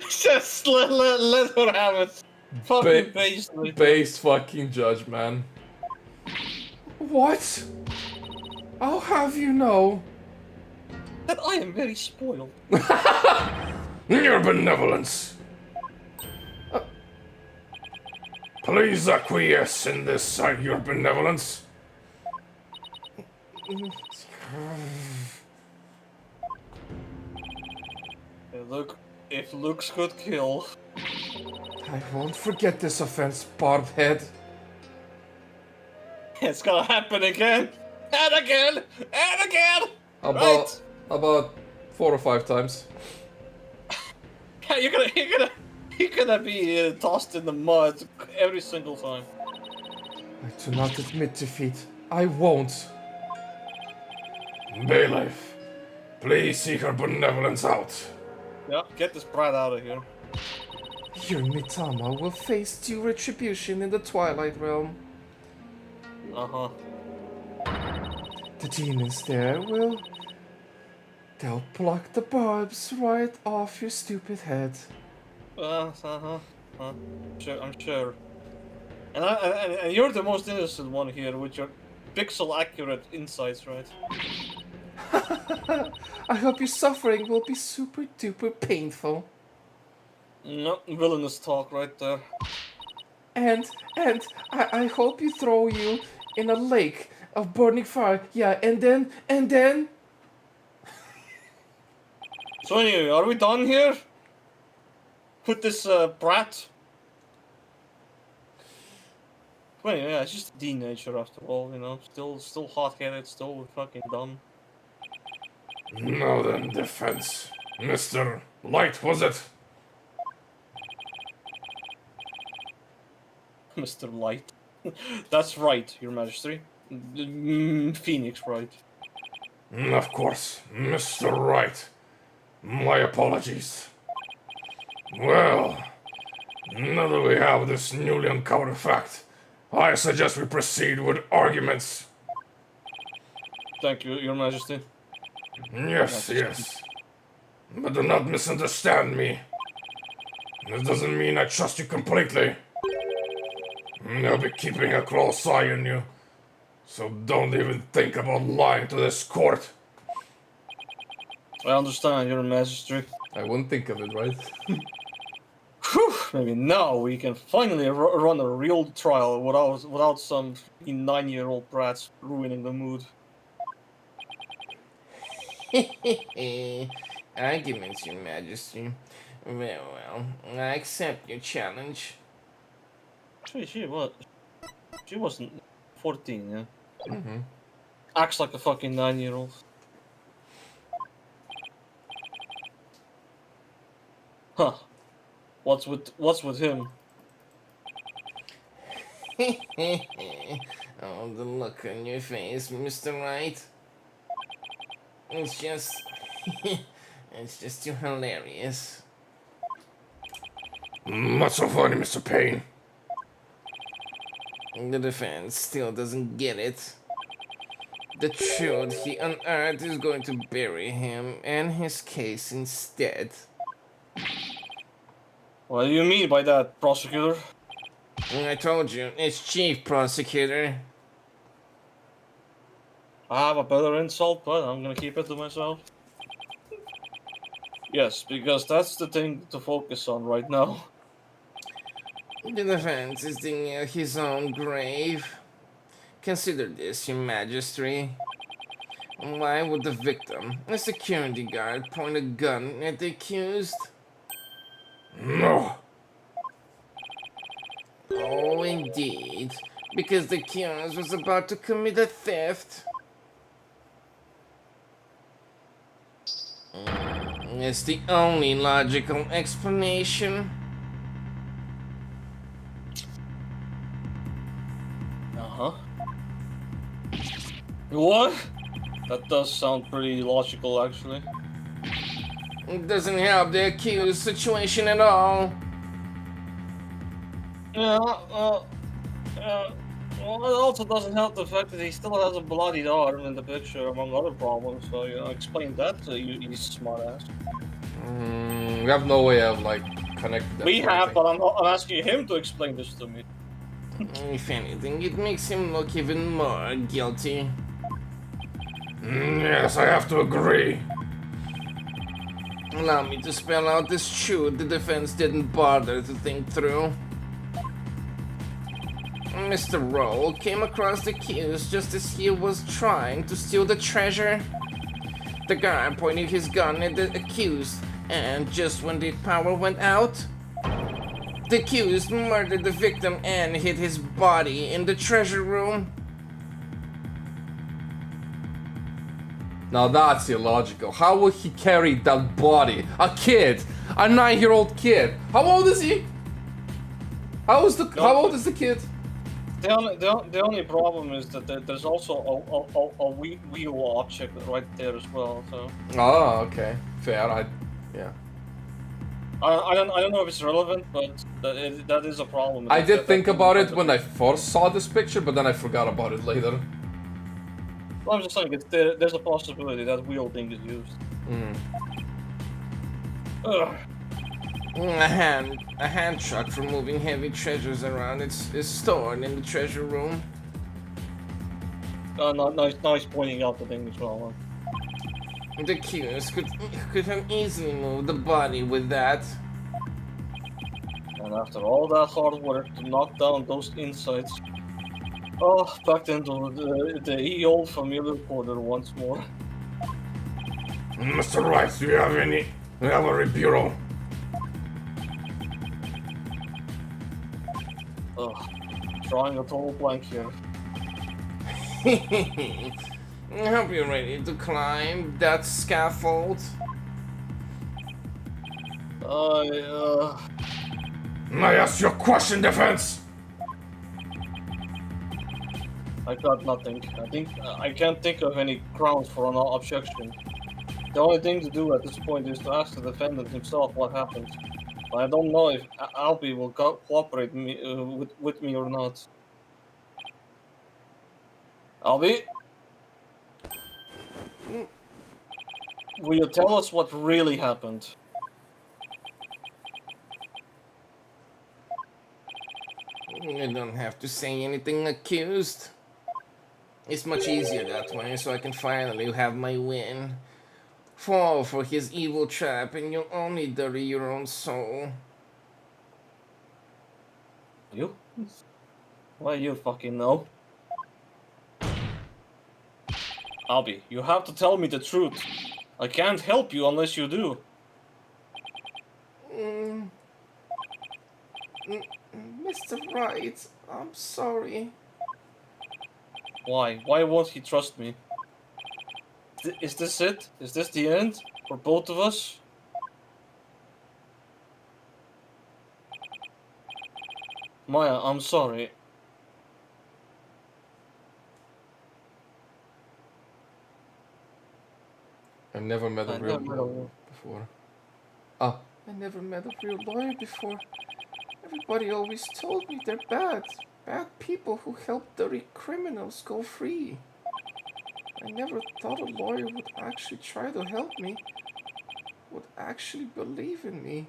Just let her have it. Fucking based. Based fucking judge, man. What? I'll have you know. That I am very spoiled. Your benevolence. Please acquiesce in this, your benevolence. Look, if looks could kill. I won't forget this offense, bald head. It's gonna happen again, and again, and again. About 4 or 5 times. Yeah, you're gonna be tossed in the mud every single time. I do not admit defeat. I won't. Bailiff, please seek her benevolence out. Yeah, get this brat out of here. Your Mitama will face due retribution in the Twilight Realm. Uh-huh. The demons there will... They'll pluck the barbs right off your stupid head. Sure, I'm sure. And you're the most innocent one here with your pixel-accurate insights, right? I hope your suffering will be super duper painful. No, villainous talk right there. And I hope you throw you in a lake of burning fire. Yeah, and then... So anyway, are we done here? With this brat? Well, yeah, it's just a teenager after all, you know. Still hot-headed, still fucking dumb. Now then, defense. Mr. Light, was it? Mr. Light. That's right, Your Majesty. Phoenix, right? Of course, Mr. Wright. My apologies. Well, now that we have this newly uncovered fact, I suggest we proceed with arguments. Thank you, Your Majesty. Yes, yes. But do not misunderstand me. This doesn't mean I trust you completely. I'll be keeping a close eye on you. So don't even think about lying to this court. I understand, Your Majesty. I wouldn't think of it, right? Whew, maybe now we can finally run a real trial without some 9-year-old brats ruining the mood. Arguments, Your Majesty. Very well, I accept your challenge. She wasn't 14, yeah? Mm-hmm. Acts like a fucking 9-year-old. Huh. What's with him? Oh, the look on your face, Mr. Wright. It's just... it's just too hilarious. What's so funny, Mr. Payne? The defense still doesn't get it. The truth he unearthed is going to bury him and his case instead. What do you mean by that, prosecutor? I told you, it's Chief Prosecutor. I have a better insult, but I'm gonna keep it to myself. Yes, because that's the thing to focus on right now. The defense is digging at his own grave. Consider this, Your Majesty. Why would the victim, a security guard, point a gun at the accused? No. Oh, indeed. Because the accused was about to commit a theft. It's the only logical explanation. Uh-huh. What? That does sound pretty logical, actually. It doesn't help the accused situation at all. Yeah, well, it also doesn't help the fact that he still has a bloodied arm in the picture, among other problems. So, you know, explain that to you, you smartass. We have no way of like connecting that. We to have, anything. but I'm asking him to explain this to me. If anything, it makes him look even more guilty. Yes, I have to agree. Allow me to spell out this truth the defense didn't bother to think through. Mr. Roll came across the accused just as he was trying to steal the treasure. The guy pointed his gun at the accused, and just when the power went out, the accused murdered the victim and hid his body in the treasure room. Now that's illogical. How would he carry that body? A kid, a 9-year-old kid. How old is he? How old is the kid? The only problem is that there's also a wheel object right there as well. So Oh, okay, fair. Yeah. I don't know if it's relevant, but that is a problem. I did think about it when I first saw this picture, but then I forgot about it later. I'm just saying there's a possibility that wheel thing is used. Ugh. A hand truck for moving heavy treasures around is stored in the treasure room. Nice pointing out the thing as well. The accused could have easily moved the body with that. And after all that hard work to knock down those insights, back into the old familiar corner once more. Mr. Wright, do you have a rebuttal? Drawing a total blank here. I hope you're ready to climb that scaffold. I asked you a question, defense. I got nothing. I can't think of any grounds for an objection. The only thing to do at this point is to ask the defendant himself what happened. I don't know if Albie will cooperate with me or not. Albie? Will you tell us what really happened? You don't have to say anything, accused. It's much easier that way, so I can finally have my win. Fall for his evil trap, and you'll only dirty your own soul. You? Why you fucking know? Albie, you have to tell me the truth. I can't help you unless you do. Mr. Wright, I'm sorry. Why? Why won't he trust me? Is this it? Is this the end? For both of us? Maya, I'm sorry. I've never met a I real never lawyer will. before. I never met a real lawyer before. Everybody always told me they're bad. Bad people who help dirty criminals go free. I never thought a lawyer would actually try to help me. Would actually believe in me.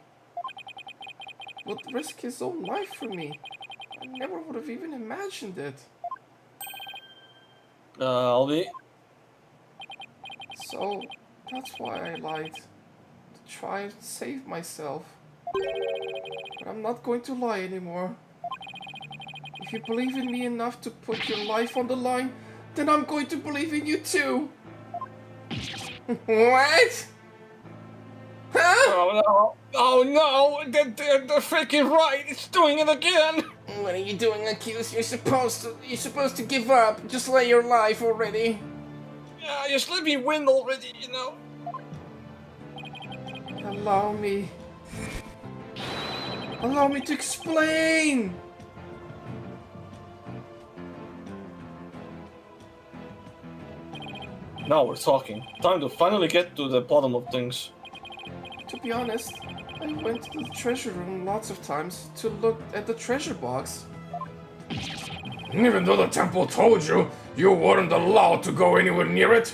Would risk his own life for me. I never would have even imagined it. Albie? So, that's why I lied. To try and save myself. But I'm not going to lie anymore. If you believe in me enough to put your life on the line, then I'm going to believe in you too. What? Huh? Oh no! Oh no! They're freaking right! It's doing it again! What are you doing, accused? You're supposed to give up. Just lay your life already. Yeah, just let me win already, you know? Allow me. Allow me to explain! Now we're talking. Time to finally get to the bottom of things. be honest, I went to the treasure room lots of times to look at the treasure box. Even though the temple told you, you weren't allowed to go anywhere near it?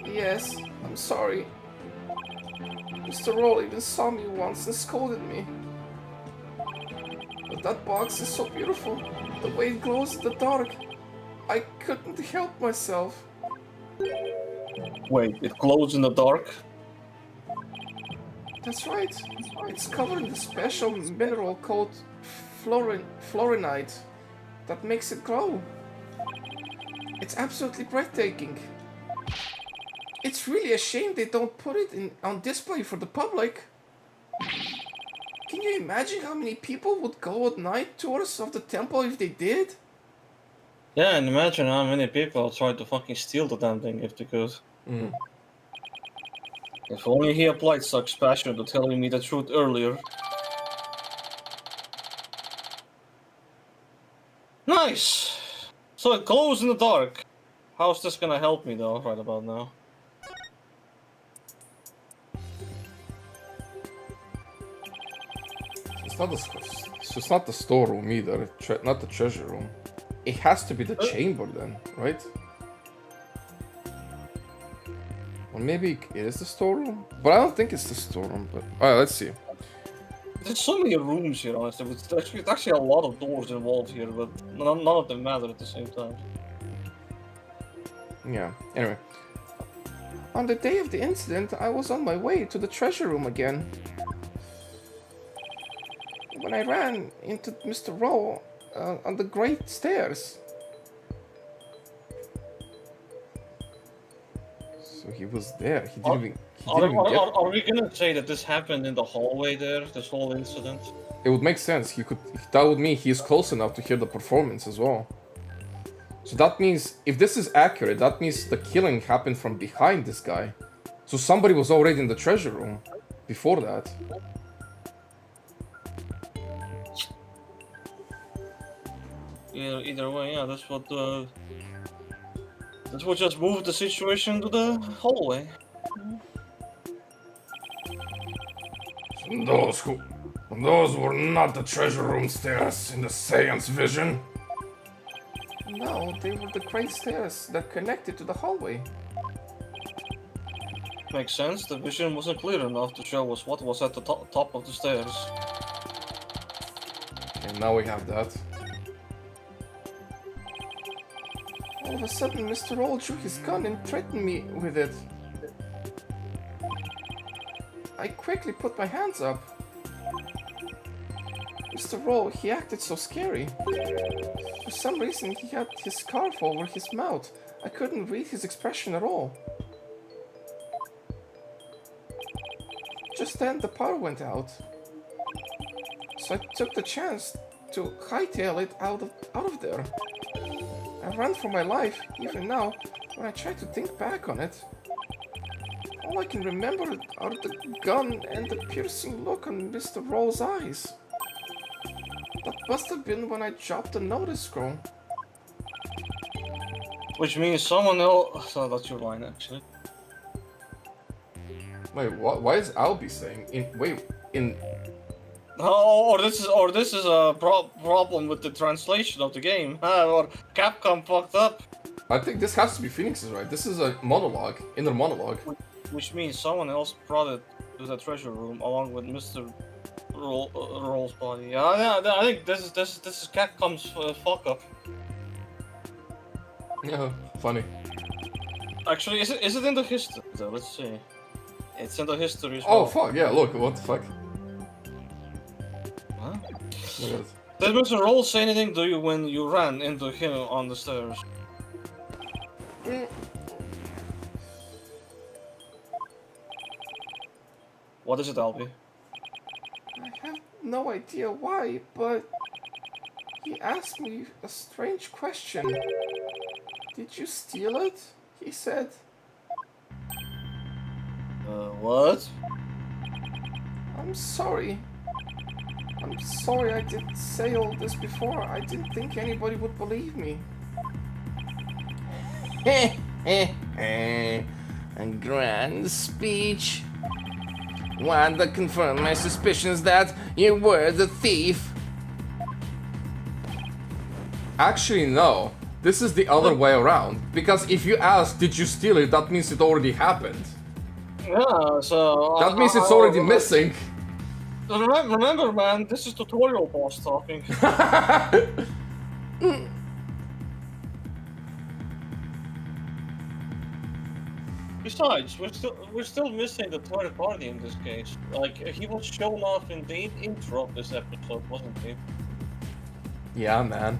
Yes, I'm sorry. Mr. Roll even saw me once and scolded me. But that box is so beautiful. The way it glows in the dark. I couldn't help myself. Wait, it glows in the dark? That's right. It's covered in the special mineral called fluorinite that makes it glow. It's absolutely breathtaking. It's really a shame they don't put it on display for the public. Can you imagine how many people would go on night tours of the temple if they did? Yeah, and imagine how many people tried to fucking steal the damn thing if they could. If only he applied such passion to telling me the truth earlier. Nice! So it glows in the dark. How's this gonna help me though, right about now? It's not the storeroom either. Not the treasure room. It has to be the chamber then, right? Or maybe it is the storeroom, but I don't think it's the storeroom. But alright, let's see. There's so many rooms here, honestly. It's actually a lot of doors involved here, but none of them matter at the same time. Yeah. Anyway, on the day of the incident, I was on my way to the treasure room again. When I ran into Mr. Rowe on the great stairs. So he was there. He didn't even. Are we gonna say that this happened in the hallway there? This whole incident? It would make sense. He could. That would mean he is close enough to hear the performance as well. So that means if this is accurate, that means the killing happened from behind this guy. So somebody was already in the treasure room before that. Yeah, either way, yeah, that's what just moved the situation to the hallway. Those were not the treasure room stairs in the seance vision. No, they were the great stairs that connected to the hallway. Makes sense. The vision wasn't clear enough to show us what was at the top of the stairs. And now we have that. All of a sudden, Mr. Roll drew his gun and threatened me with it. I quickly put my hands up. Mr. Roll, he acted so scary. For some reason, he had his scarf over his mouth. I couldn't read his expression at all. Just then, the power went out. So I took the chance to hightail it out of there. I ran for my life, even now, when I try to think back on it. All I can remember are the gun and the piercing look on Mr. Roll's eyes. That must have been when I dropped the notice scroll. Which means someone else... Oh, that's your line, actually. Wait, what? Why is Albie saying? Oh, or this is a problem with the translation of the game. Or Capcom fucked up. I think this has to be Phoenix's, right? This is a monologue, inner monologue. Which means someone else brought it to the treasure room along with Mr. Roll's body. Yeah, I think this is Capcom's fuck up. Yeah, funny. Actually, is it in the history though? Let's see. It's in the history as well. Oh fuck, yeah, look, what the fuck? Huh? Look at it. Did Mr. Roll say anything to you when you ran into him on the stairs? What is it, Albie? I have no idea why, but he asked me a strange question. Did you steal it? He said. What? I'm sorry. I'm sorry I didn't say all this before. I didn't think anybody would believe me. A grand speech. One that confirmed my suspicions that you were the thief. Actually, no. This is the other way around. Because if you ask, did you steal it, that means it already happened. Yeah, so... That means it's already missing. Remember, man, this is tutorial boss talking. Besides, we're still missing the third party in this case. Like, he was shown off in the intro of this episode, wasn't he? Yeah, man.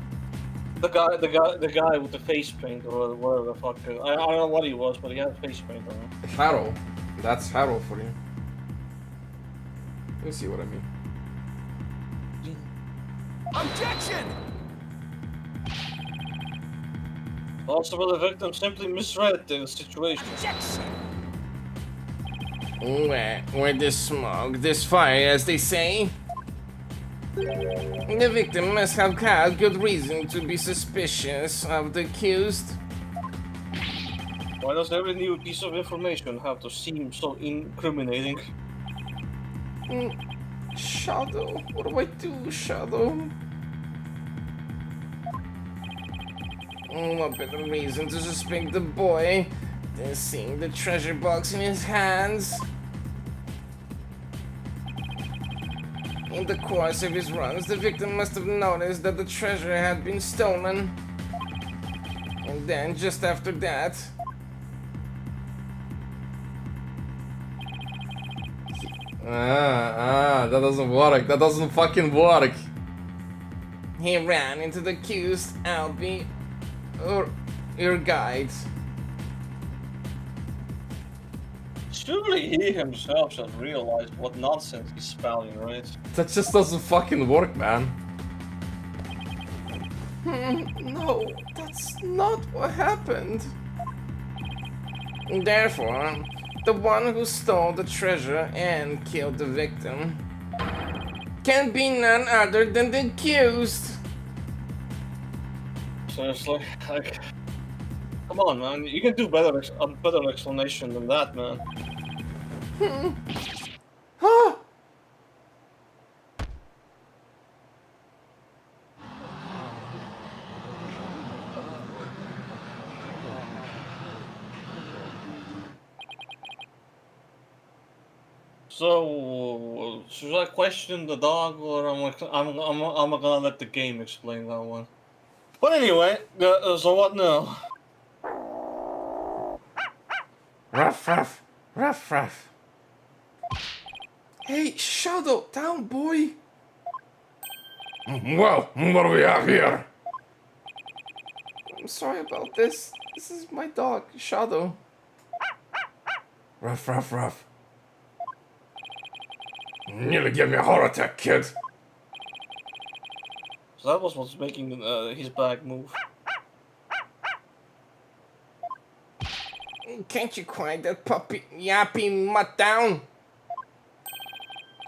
The guy with the face paint or whatever the fuck. I don't know what he was, but he had face paint on him. Harrow. That's Harrow for you. You see what I mean. Objection! Also, the victim simply misread the situation. Objection! Where there's smoke, there's fire, as they say. The victim must have had good reason to be suspicious of the accused. Why does every new piece of information have to seem so incriminating? Shadow, what do I do, Shadow? What better reason to suspect the boy than seeing the treasure box in his hands? In the course of his runs, the victim must have noticed that the treasure had been stolen. And then, just after that, that doesn't work. That doesn't fucking work. he ran into the accused, Albie, or your guide. Surely he himself should realize what nonsense he's spouting, right? That just doesn't fucking work, man. No, that's not what happened. Therefore, the one who stole the treasure and killed the victim can be none other than the accused. Seriously, like, come on, man. You can do a better explanation than that, man. Huh? So, should I question the dog, or I'm gonna let the game explain that one? But anyway, so what now? Ruff, ruff, ruff, ruff. Hey, Shadow, down, boy. Well, what do we have here? I'm sorry about this. This is my dog, Shadow. Ruff, ruff, ruff. Nearly gave me a heart attack, kid. So that was what's making his back move. Can't you quiet that puppy yappy mutt down?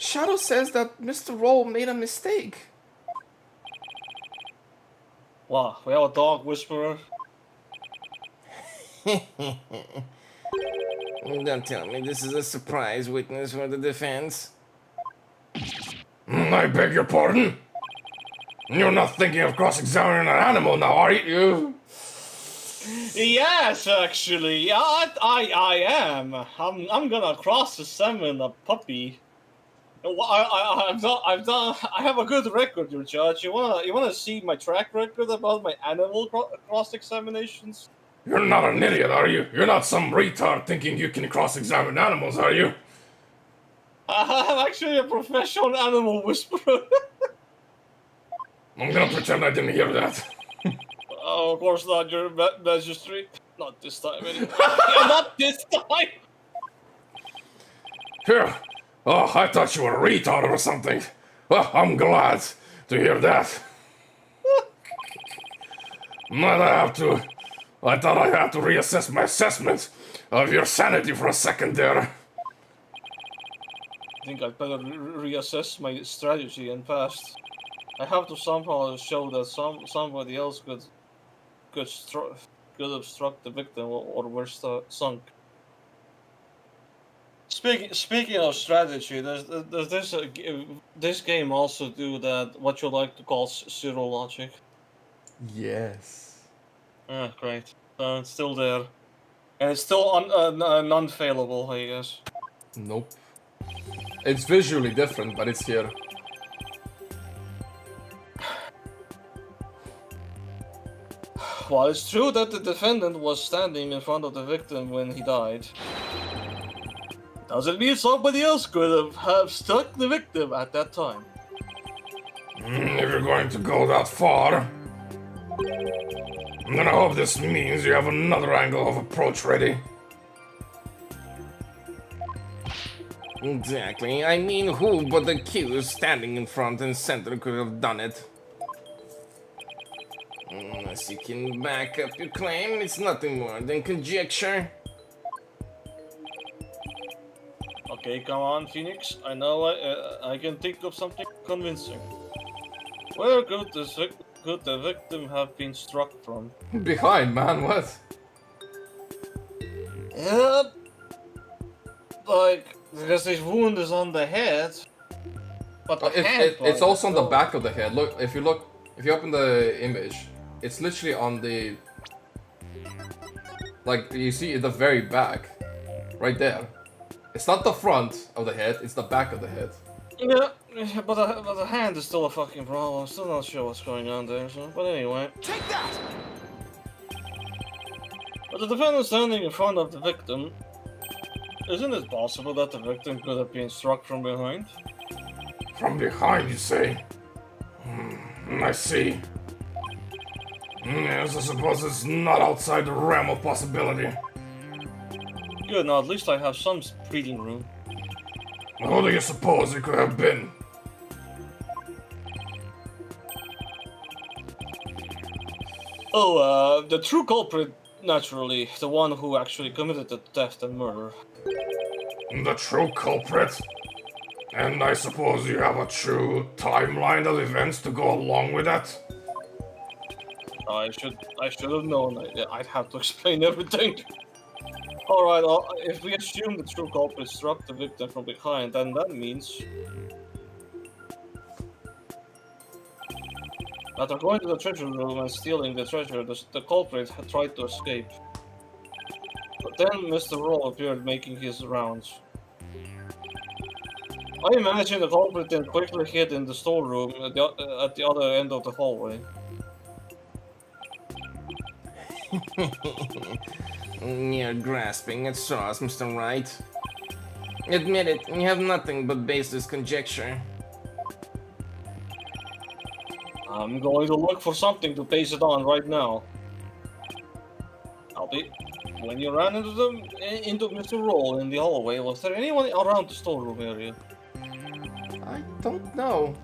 Shadow says that Mr. Roll made a mistake. Wow, we have a dog whisperer. Don't tell me this is a surprise witness for the defense. I beg your pardon? You're not thinking of cross-examining an animal now, are you? Yes, actually, I am. I'm gonna cross-examine a puppy. I've done. I have a good record, your judge. You wanna see my track record about my animal cross-examinations? You're not an idiot, are you? You're not some retard thinking you can cross-examine animals, are you? I'm actually a professional animal whisperer. I'm gonna pretend I didn't hear that. Oh, of course not, your magistrate. Not this time, anyway. Yeah, not this time! Here. Oh, I thought you were a retard or something. Well, I'm glad to hear that. I thought I had to reassess my assessment of your sanity for a second there. I think I'd better reassess my strategy and past. I have to somehow show that somebody else could obstruct the victim or we're sunk. Speaking of strategy, there's this game also do that what you like to call zero logic. Yes. Ah, great. It's still there, and it's still non-failable, I guess. Nope. It's visually different, but it's here. While it's true that the defendant was standing in front of the victim when he died, doesn't mean somebody else could have struck the victim at that time. If you're going to go that far, then I hope this means you have another angle of approach ready. Exactly. I mean, who but the accused standing in front and center could have done it? Unless you can back up your claim, it's nothing more than conjecture. Okay, come on, Phoenix. I know I can think of something convincing. Where could the victim have been struck from? Behind, man, what? Yeah, like because his wound is on the head, but the hand It's part also on the is back of the head. Look, if you open the image, it's literally on the, like, you see at the very back, right there. It's not the front of the head, it's the back of the head. Yeah, but the hand is still a fucking problem. Still not sure what's going on there. So, but anyway. Take that! But the defendant standing in front of the victim, isn't it possible that the victim could have been struck from behind? From behind, you say? I see. Yes, I suppose it's not outside the realm of possibility. Good, now at least I have some breathing room. Who do you suppose it could have been? Oh, the true culprit, naturally, the one who actually committed the theft and murder. The true culprit? And I suppose you have a true timeline of events to go along with that? I should have known. I'd have to explain everything. Alright, if we assume the true culprit struck the victim from behind, then that means after going to the treasure room and stealing the treasure, the culprit had tried to escape. But then Mr. Roll appeared making his rounds. I imagine the culprit then quickly hid in the storeroom at the other end of the hallway. You're grasping at straws, Mr. Wright. Admit it, you have nothing but baseless conjecture. I'm going to look for something to base it on right now. When you ran into Mr. Roll in the hallway, was there anyone around the storeroom area? I don't know.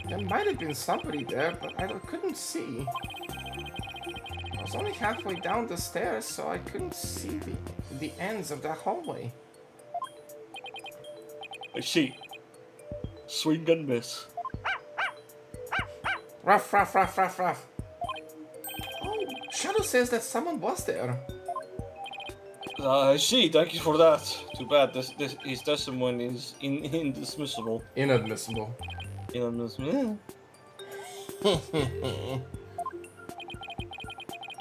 There might have been somebody there, but I couldn't see. I was only halfway down the stairs, so I couldn't see the ends of that hallway. I see. Swing and miss. Ruff, ruff, ruff, ruff, ruff. Oh, Shadow says that someone was there. I see, thank you for that. Too bad his testimony is indismissible. Inadmissible. Inadmissible.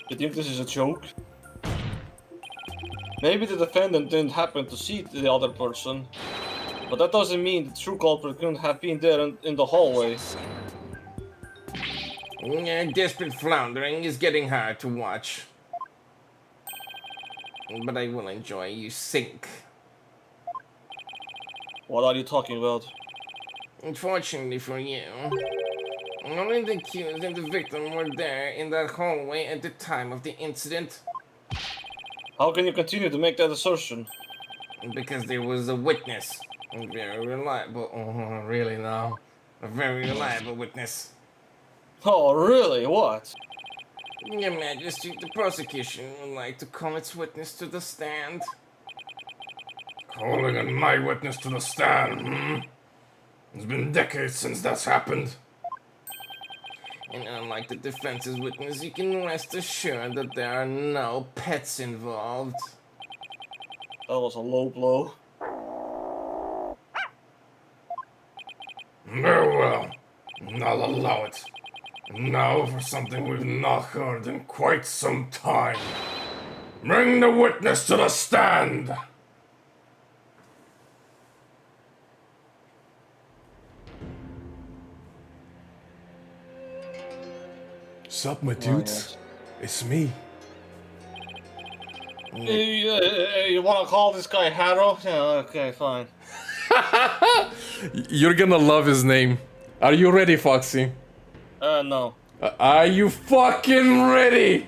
You think this is a joke? Maybe the defendant didn't happen to see the other person, but that doesn't mean the true culprit couldn't have been there in the hallway. Your desperate floundering is getting hard to watch. But I will enjoy you sink. What are you talking about? Unfortunately for you, only the accused and the victim were there in that hallway at the time of the incident. How can you continue to make that assertion? Because there was a witness. A very reliable, Really now? a very reliable witness. Oh, really? What? Your Majesty, the prosecution would like to call its witness to the stand. Calling an eyewitness to the stand, It's been decades since that's happened. And unlike the defense's witness, you can rest assured that there are no pets involved. That was a low blow. Very well. I'll allow it. Now for something we've not heard in quite some time. Bring the witness to the stand! Sup, my dudes? It's me. You want to call this guy Harrow? Yeah, okay, fine. You're gonna love his name. Are you ready, Foxy? No. Are you fucking ready?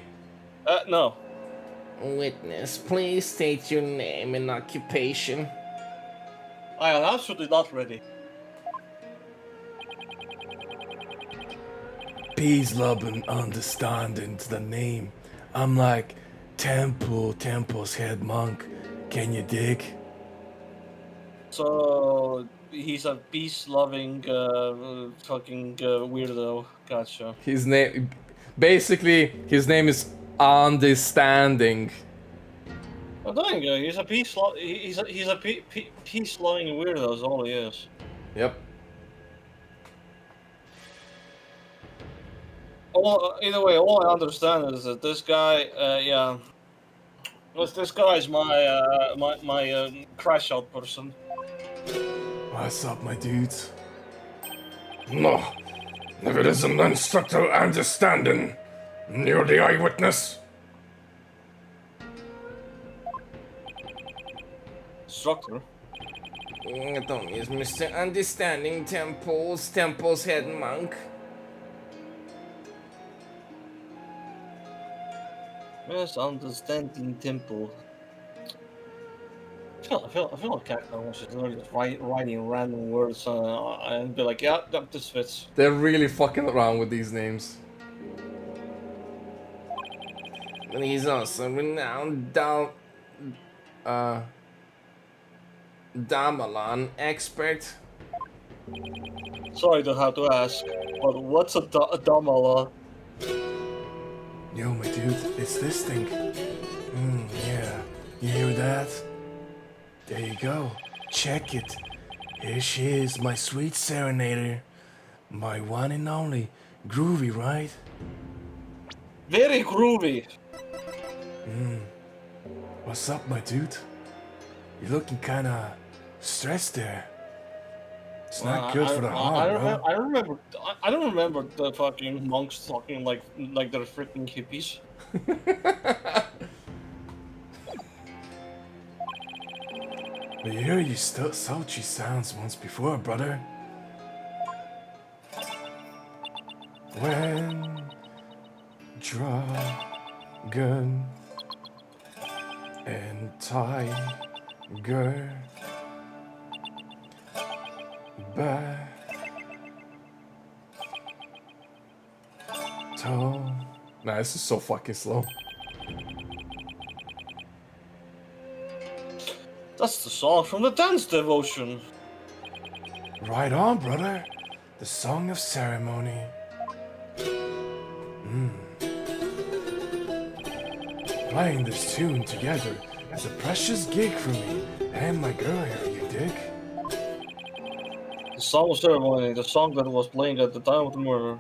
No. Witness, please state your name and occupation. I am absolutely not ready. Peace, love, and understanding to the name. I'm like Temple's head monk. Can you dig? So he's a peace-loving, fucking weirdo. Gotcha. His name, basically, his name is Understanding. Oh, dang, he's a peace-loving weirdo. Is all he is. Yep. Either way, all I understand is that this guy, yeah, this guy is my crash out person. What's up, my dudes? No. If it isn't instructor understanding, you're the eyewitness. Instructor. Don't use Mr. Understanding Temple's head monk. Yes, understanding temple. I feel like Capcom was just literally just writing random words and be like, yeah, this fits. They're really fucking around with these names. But he's also renowned Damalan expert. Sorry to have to ask, but what's a Damala? Yo, my dude, it's this thing. Yeah. You hear that? There you go. Check it. Here she is, my sweet serenader. My one and only. Groovy, right? Very groovy. What's up, my dude? You're looking kinda stressed there. It's not good for the heart, bro. I don't remember the fucking monks talking like they're freaking hippies. But you heard you sultry sounds once before, brother. When dragon and tiger battle. Nah, this is so fucking slow. That's the song from the dance devotion. Right on, brother. The song of ceremony. Playing this tune together is a precious gig for me and my girl here, you dig? The song of ceremony, the song that was playing at the time of the murder.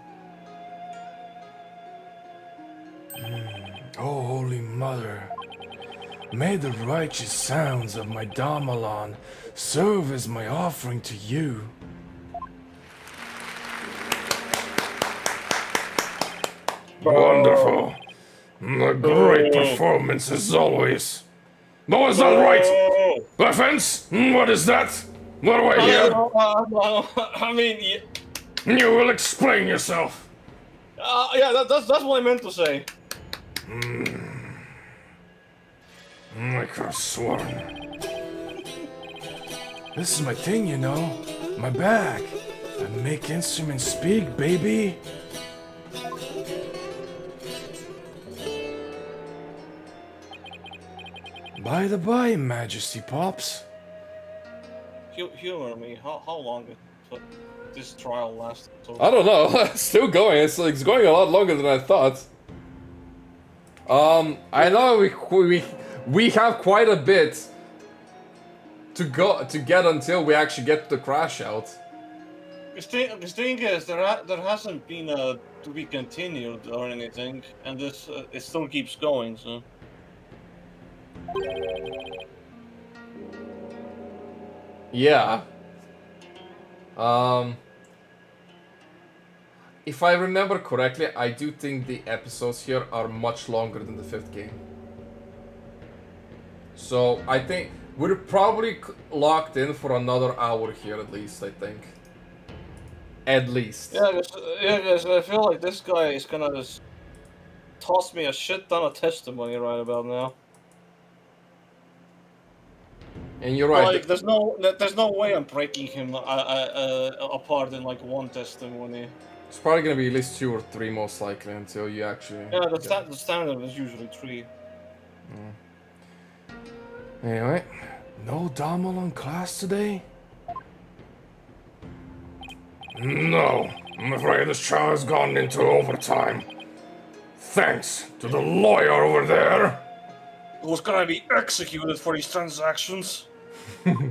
Oh, Holy Mother, may the righteous sounds of my Damalan serve as my offering to you. Wonderful. A great performance as always. No, is that right? Offense? What is that? What do I hear? I mean, You will explain yourself. yeah, that's what I meant to say. I could have sworn. This is my thing, you know. My bag. I make instruments speak, baby. By the by, Majesty Pops. Humor me. How long did this trial last? I don't know. It's still going. It's going a lot longer than I thought. I know we have quite a bit to get until we actually get the crash out. The thing is, there hasn't been a to be continued or anything, and this it still keeps going. So Yeah. If I remember correctly, I do think the episodes here are much longer than the 5th game. So I think we're probably locked in for another hour here at least, I think. At least. yeah, guys, I feel like this guy is gonna just toss me a shit ton of testimony right about now. And you're right. Like, there's no way I'm breaking him apart in like one testimony. It's probably gonna be at least 2 or 3 most likely until you actually... Yeah, the standard is usually 3. Anyway, no Damal in class today? No, I'm afraid this child has gone into overtime. Thanks to the lawyer over there. Who's gonna be executed for these transactions? The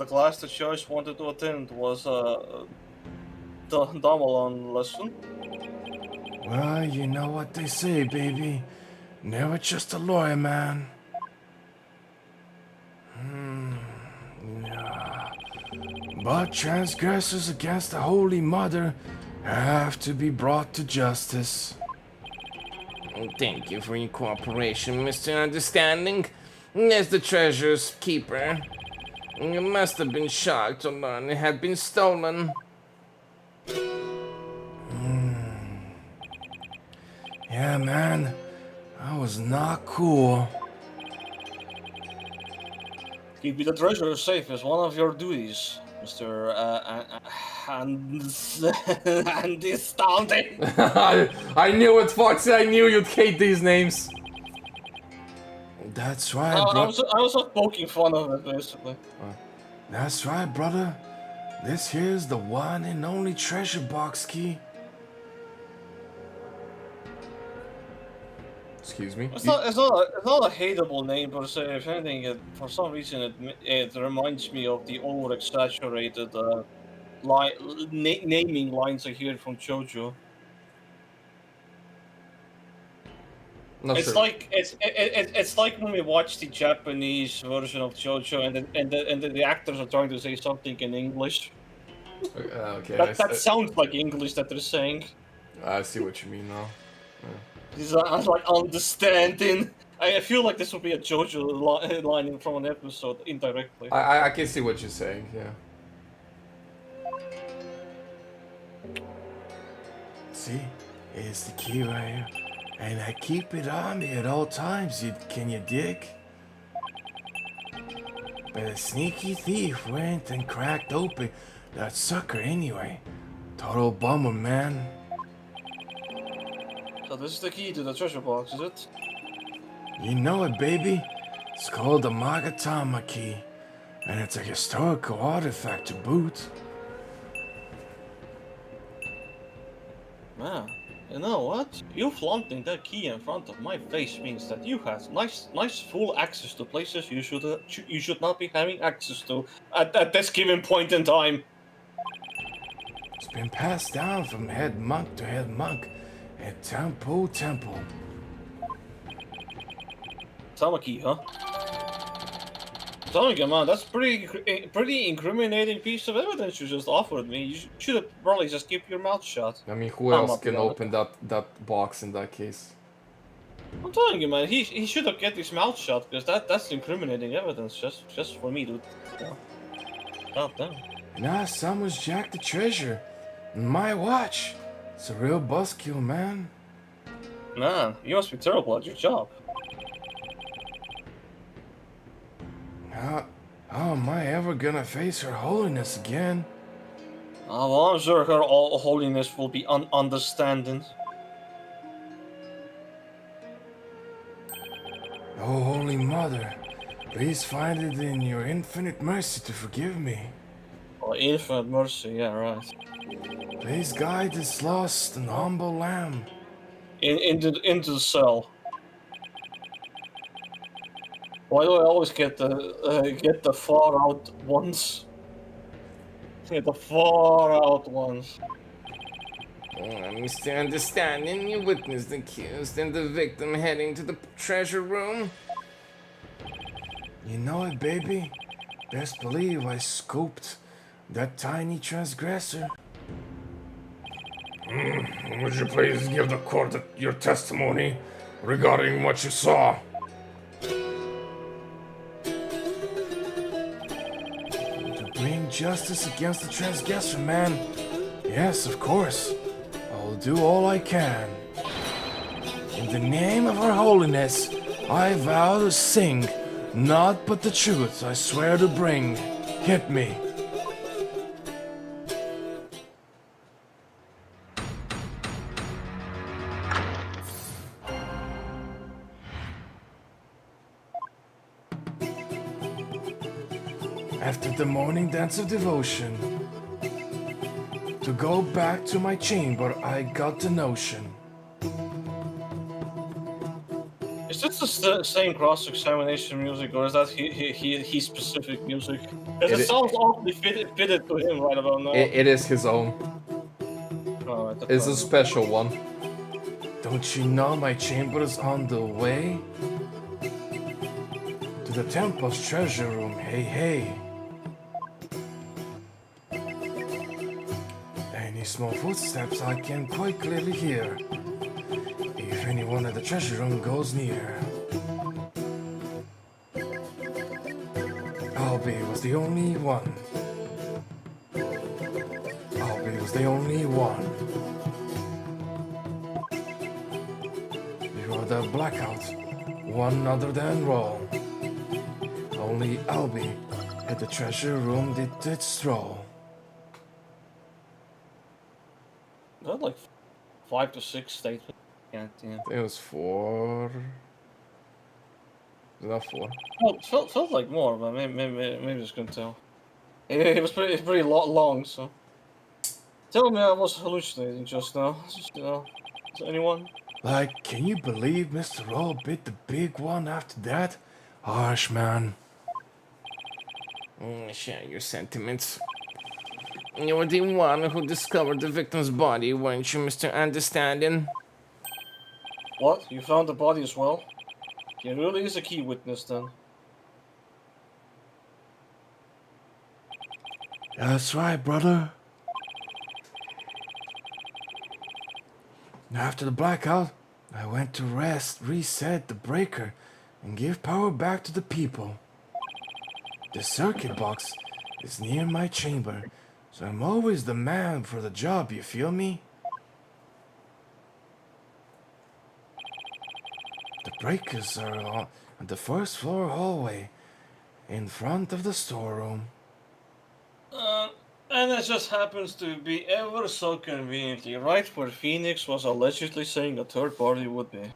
class that Joyce wanted to attend was the Damalon lesson. Well, you know what they say, baby. Never trust a lawyer, man. Yeah. But transgressors against the Holy Mother have to be brought to justice. Thank you for your cooperation, Mr. Understanding. As the treasure's keeper, you must have been shocked to learn it had been stolen. Yeah, man. That was not cool. Keeping the treasure safe is one of your duties, Mr. Understanding. I knew it, Foxy. I knew you'd hate these names. That's right, I bro. was just poking fun of it, basically. That's right, brother. This here's the one and only treasure box key. Excuse me. It's not a hateable name per se. If anything, for some reason it reminds me of the over-exaggerated naming lines I hear from JoJo. Not It's sure. like it's like when we watch the Japanese version of JoJo and the actors are trying to say something in English. Okay, That sounds like English that they're saying. I see what you mean now. These are like understanding. I feel like this would be a JoJo line from an episode indirectly. I can see what you're saying, yeah. See, here's the key right here. And I keep it on me at all times, can you dig? But a sneaky thief went and cracked open that sucker anyway. Total bummer, man. So this is the key to the treasure box, is it? You know it, baby. It's called the Magatama key. And it's a historical artifact to boot. Man, you know what? You flaunting that key in front of my face means that you have nice full access to places you should not be having access to at this given point in time. It's been passed down from head monk to head monk at temple. Tamaki, huh? Telling you, man, that's pretty incriminating piece of evidence you just offered me. You should have probably just keep your mouth shut. I mean, who else can open that box in that case? I'm telling you, man, he should have kept his mouth shut because that's incriminating evidence just for me to, you know, stop them. Nah, someone's jacked the treasure. My watch. It's a real buzzkill, man. Man, you must be terrible at your job. How am I ever gonna face Her Holiness again? Well, I'm sure her holiness will be understanding. Oh, Holy Mother, please find it in your infinite mercy to forgive me. Oh, infinite mercy, yeah, right. Please guide this lost and humble lamb. Into the cell. Why do I always get the far out ones? Get the far out ones. Mr. Understanding, you witnessed the accused and the victim heading to the treasure room. You know it, baby. Best believe I scooped that tiny transgressor. Would you please give the court your testimony regarding what you saw? To bring justice against the transgressor, man. Yes, of course. I'll do all I can. In the name of Her Holiness, I vow to sing naught but the truth I swear to bring. Hit me. After the morning dance of devotion, to go back to my chamber, I got the notion. Is this the same cross-examination music, or is that he specific music? Because it sounds awfully fitted to him right about now. It is his own. Alright, that's It's a fine. special one. Don't you know my chamber's on the way? To the temple's treasure room, hey hey. Any small footsteps I can quite clearly hear. If anyone at the treasure room goes near. Albie was the only one. Albie was the only one. Before the blackout, one other than Roll. Only Albie at the treasure room did stroll. Is that like 5 to 6 statements? Yeah, yeah. It was 4. Was that 4? Well, felt like more, but maybe just couldn't tell. It was pretty long, so. Tell me I was hallucinating just now. Just, is anyone? Like, can you believe Mr. Roll bit the big one after that? Harsh, man. Share your sentiments. You were the one who discovered the victim's body, weren't you, Mr. Understanding? What? You found the body as well? He really is a key witness then. That's right, brother. After the blackout, I went to reset the breaker, and give power back to the people. The circuit box is near my chamber, so I'm always the man for the job, you feel me? The breakers are on the first floor hallway, in front of the storeroom. And it just happens to be ever so conveniently right where Phoenix was allegedly saying a third party would be.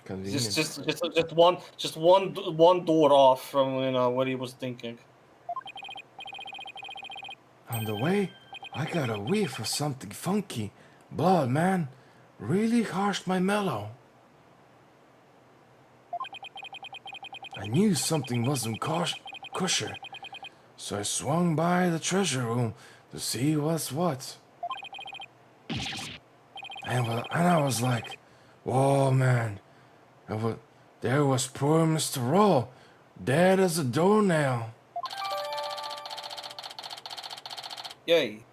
Convenient. Just one door off from what he was thinking. On the way, I got a whiff of something funky. Blood, man. Really harshed my mellow. I knew something wasn't kosher, so I swung by the treasure room to see what's what. And I was like, whoa, man. There was poor Mr. Roll, dead as a doornail. Yay.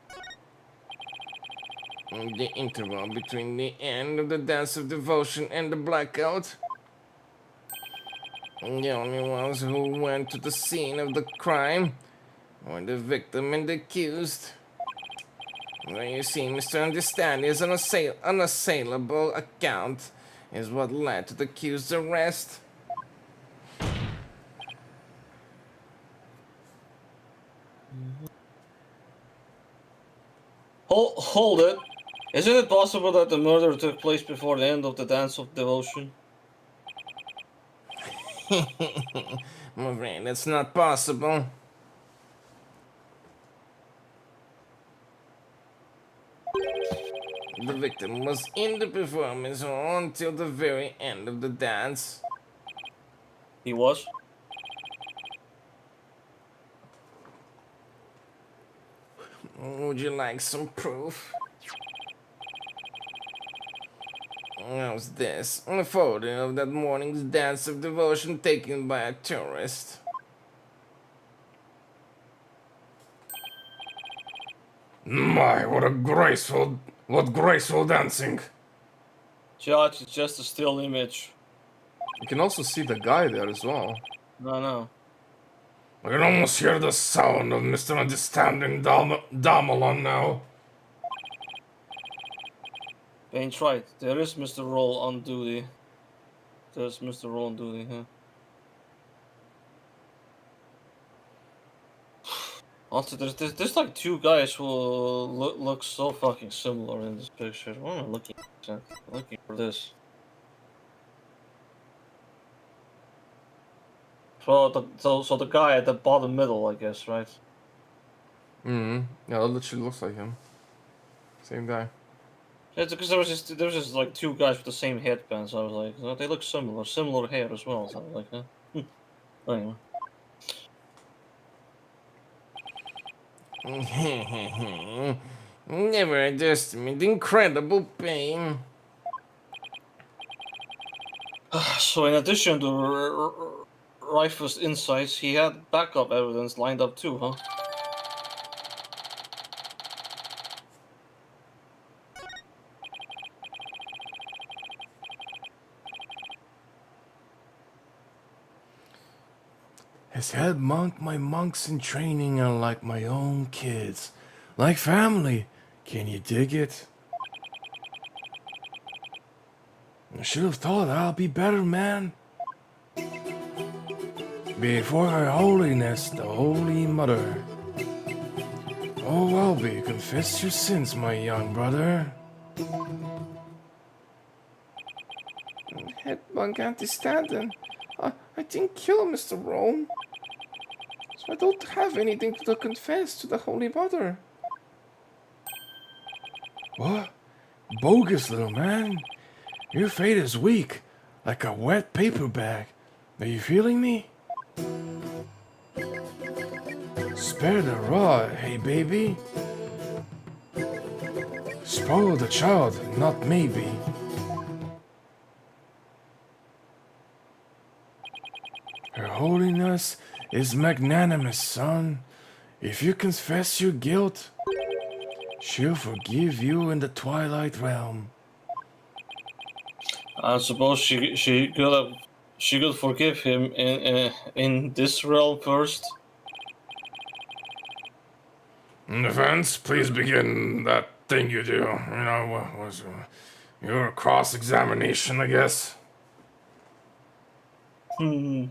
The interval between the end of the dance of devotion and the blackout. The only ones who went to the scene of the crime were the victim and the accused. Well, you see, Mr. Understanding's unassailable account is what led to the accused's arrest. Hold it. Isn't it possible that the murder took place before the end of the dance of devotion? My friend, that's not possible. The victim was in the performance hall until the very end of the dance. He was. Would you like some proof? How's this? A photo of that morning's dance of devotion taken by a tourist. My, what graceful dancing. Judge, it's just a still image. You can also see the guy there as well. No. I can almost hear the sound of Mr. Understanding Damalon now. Bane's right. There is Mr. Roll on duty. There's Mr. Roll on duty, huh? Also, there's like two guys who look so fucking similar in this picture. What am I looking at? Looking for this. So the guy at the bottom middle, I guess, right? Yeah, that literally looks like him. Same guy. Yeah, because there was just like two guys with the same headbands. So I was like, oh, they look similar hair as well. So I was like, huh? Anyway. Never underestimate incredible pain. So in addition to Rifle's insights, he had backup evidence lined up too, huh? As head monk, my monks in training are like my own kids. Like family. Can you dig it? I should have thought I'll be better, man. Before Her Holiness, the Holy Mother. Oh, Welby, confess your sins, my young brother. Head monk understanding. I didn't kill Mr. Rome. So I don't have anything to confess to the Holy Mother. What? Bogus, little man. Your fate is weak, like a wet paper bag. Are you feeling me? Spare the rod, hey baby. Spoil the child, not maybe. Her Holiness is magnanimous, son. If you confess your guilt, she'll forgive you in the Twilight Realm. I suppose she could forgive him in this realm first. Defense, please begin that thing you do. You know, what was your cross-examination, I guess. Hmm.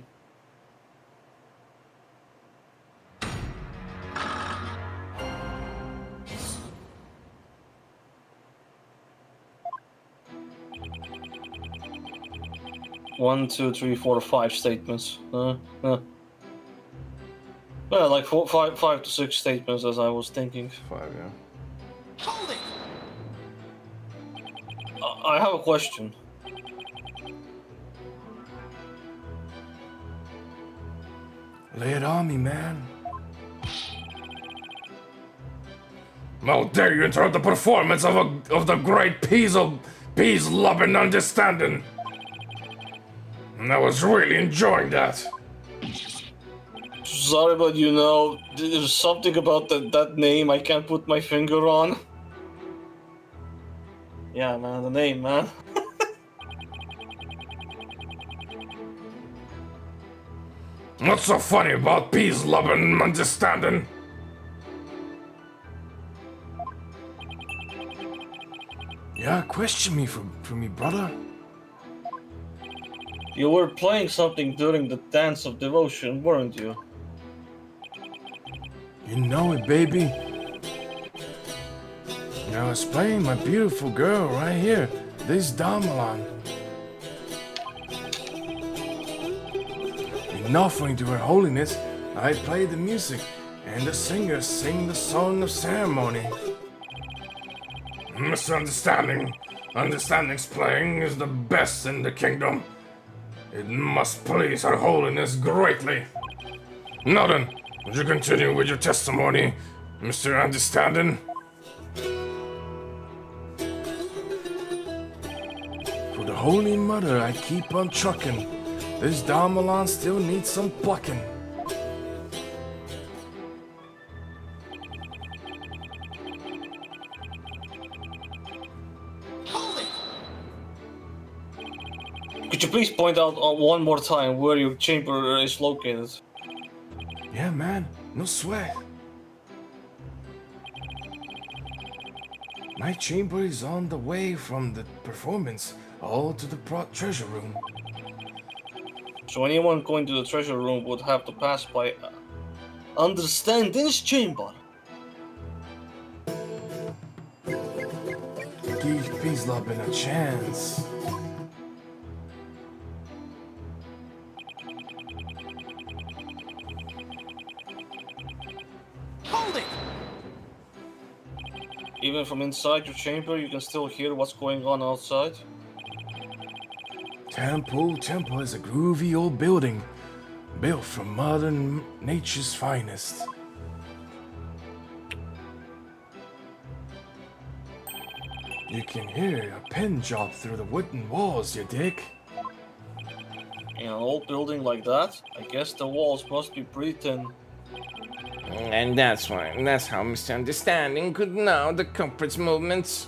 One, two, three, four, five statements. Well, like five to six statements, as I was thinking. 5, yeah. Hold it! I have a question. Lay it on me, man. How dare you interrupt the performance of the great peace-loving understanding? And I was really enjoying that. Sorry, but you know, there's something about that name I can't put my finger on. Yeah, man, the name, man. What's so funny about peace-loving understanding? Yeah, question me for me, brother. You were playing something during the dance of devotion, weren't you? You know it, baby. I was playing my beautiful girl right here, this Damalon. In offering to Her Holiness, I play the music, and the singers sing the song of ceremony. Misunderstanding's playing is the best in the kingdom. It must please Her Holiness greatly. Now then, would you continue with your testimony, Mr. Understanding? For the Holy Mother, I keep on trucking. This Damelon still needs some plucking. Could you please point out one more time where your chamber is located? Yeah, man, no sweat. My chamber is on the way from the performance all to the treasure room. So anyone going to the treasure room would have to pass by Understanding's chamber. Give Peaslobin a chance. Even from inside your chamber, you can still hear what's going on outside. Temple is a groovy old building, built from modern nature's finest. You can hear a pin drop through the wooden walls, you dig? In an old building like that, I guess the walls must be pretty thin. And that's how Mr. Understanding could know the culprit's movements.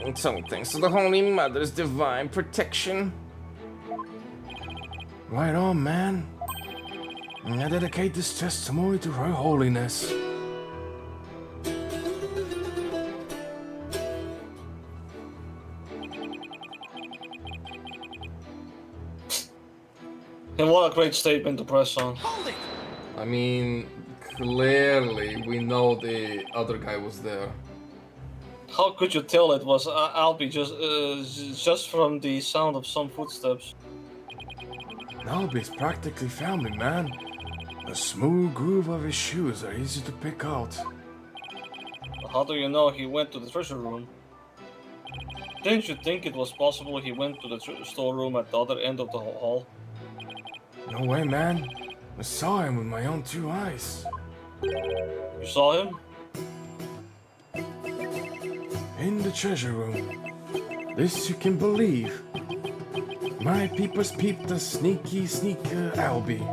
And so thanks to the Holy Mother's divine protection. Right on, man. I dedicate this testimony to Her Holiness. And what a great statement to press on. I mean, clearly we know the other guy was there. How could you tell it was Albie just from the sound of some footsteps? Albie's practically family, man. The smooth groove of his shoes are easy to pick out. How do you know he went to the treasure room? Didn't you think it was possible he went to the storeroom at the other end of the hall? No way, man. I saw him with my own two eyes. You saw him? In the treasure room. This you can believe. My peepers peeped the sneaky sneaker Albie.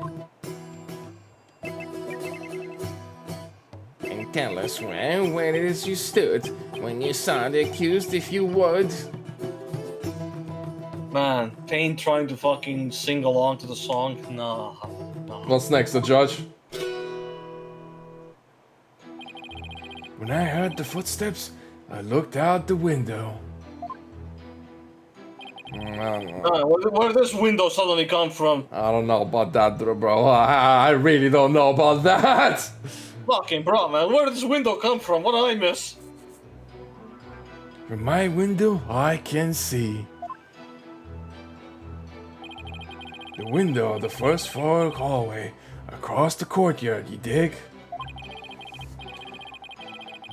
And tell us where it is you stood when you saw the accused, if you would. Man, Payne trying to fucking sing along to the song? Nah. What's next, the judge? When I heard the footsteps, I looked out the window. Where did this window suddenly come from? I don't know about that, bro. I really don't know about that. Fucking bro, man, where did this window come from? What did I miss? From my window, I can see the window of the first floor hallway across the courtyard, you dig?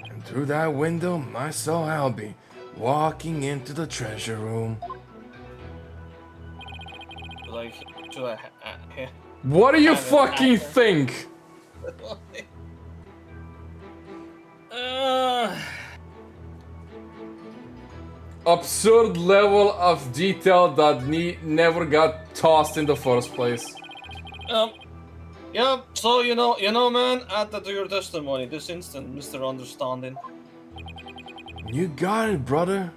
And through that window, I saw Albie walking into the treasure room. Like, What do you fucking think? Absurd level of detail that never got tossed in the first place. Yeah, so you know, man, add that to your testimony this instant, Mr. Understanding. You got it, brother.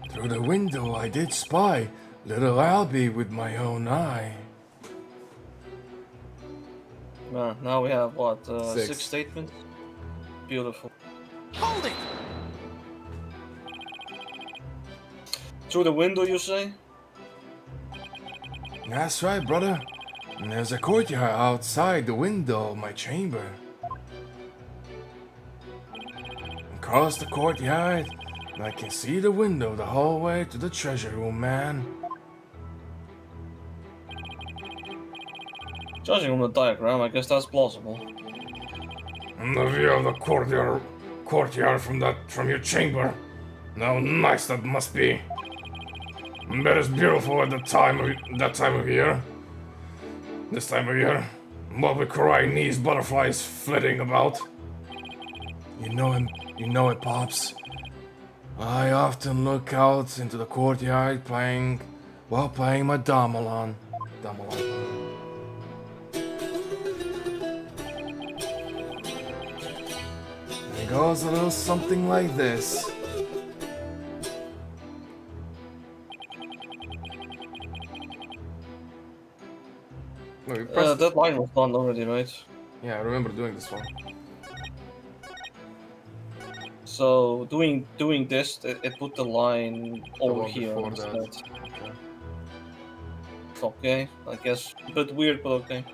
Through the window, I did spy little Albie with my own eye. Man, now we have what, Six. 6 statements? Beautiful. Through the window, you say? That's right, brother. And there's a courtyard outside the window of my chamber. Across the courtyard, I can see the window the hallway to the treasure room, man. Judging from the diagram, I guess that's plausible. And the view of the courtyard from your chamber. How nice that must be. And that is beautiful at that time of year. This time of year. While we cry knees butterflies flitting about. You know it, Pops. I often look out into the courtyard playing my Damalon. It goes a little something like this. No, you pressed. That line was done already, right? Yeah, I remember doing this one. So doing this, it put the line over one here before instead. that. Okay, I guess a bit weird, but okay.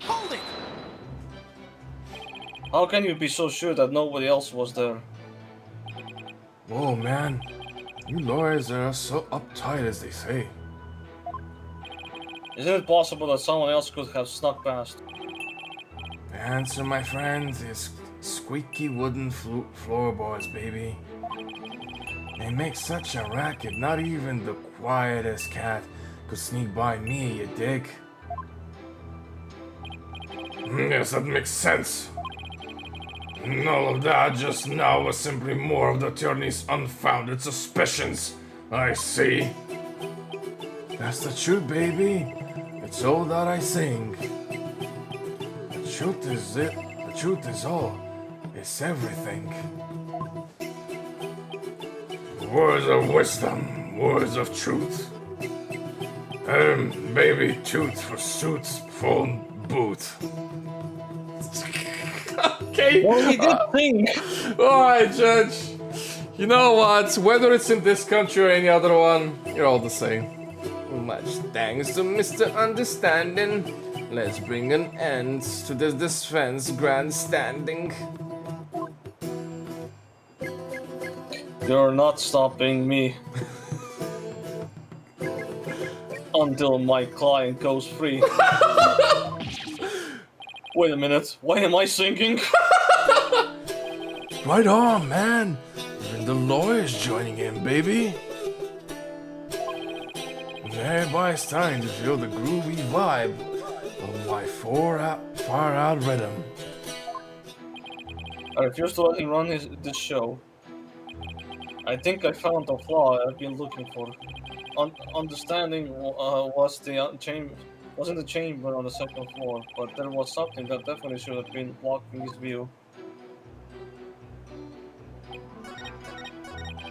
Hold it! How can you be so sure that nobody else was there? Whoa, man. You lawyers are so uptight as they say. Isn't it possible that someone else could have snuck past? The answer, my friend, is squeaky wooden floorboards, baby. They make such a racket, not even the quietest cat could sneak by me, you dig? Yes, that makes sense. And all of that just now was simply more of the attorney's unfounded suspicions. I see. That's the truth, baby. It's all that I sing. The truth is it. The truth is all. It's everything. Words of wisdom, words of truth. Baby, tooth for suits, phone boot. Okay. Well, we did think. Alright, Judge. You know what? Whether it's in this country or any other one, you're all the same. Much thanks to Mr. Understanding. Let's bring an end to this defense grandstanding. You're not stopping me. Until my client goes free. Wait a minute, why am I singing? Right on, man. Even the lawyer's joining in, baby. Everybody's starting to feel the groovy vibe of my far out rhythm. I refuse to let him run this show. I think I found the flaw I've been looking for. Understanding was in the chamber on the second floor, but there was something that definitely should have been blocking his view.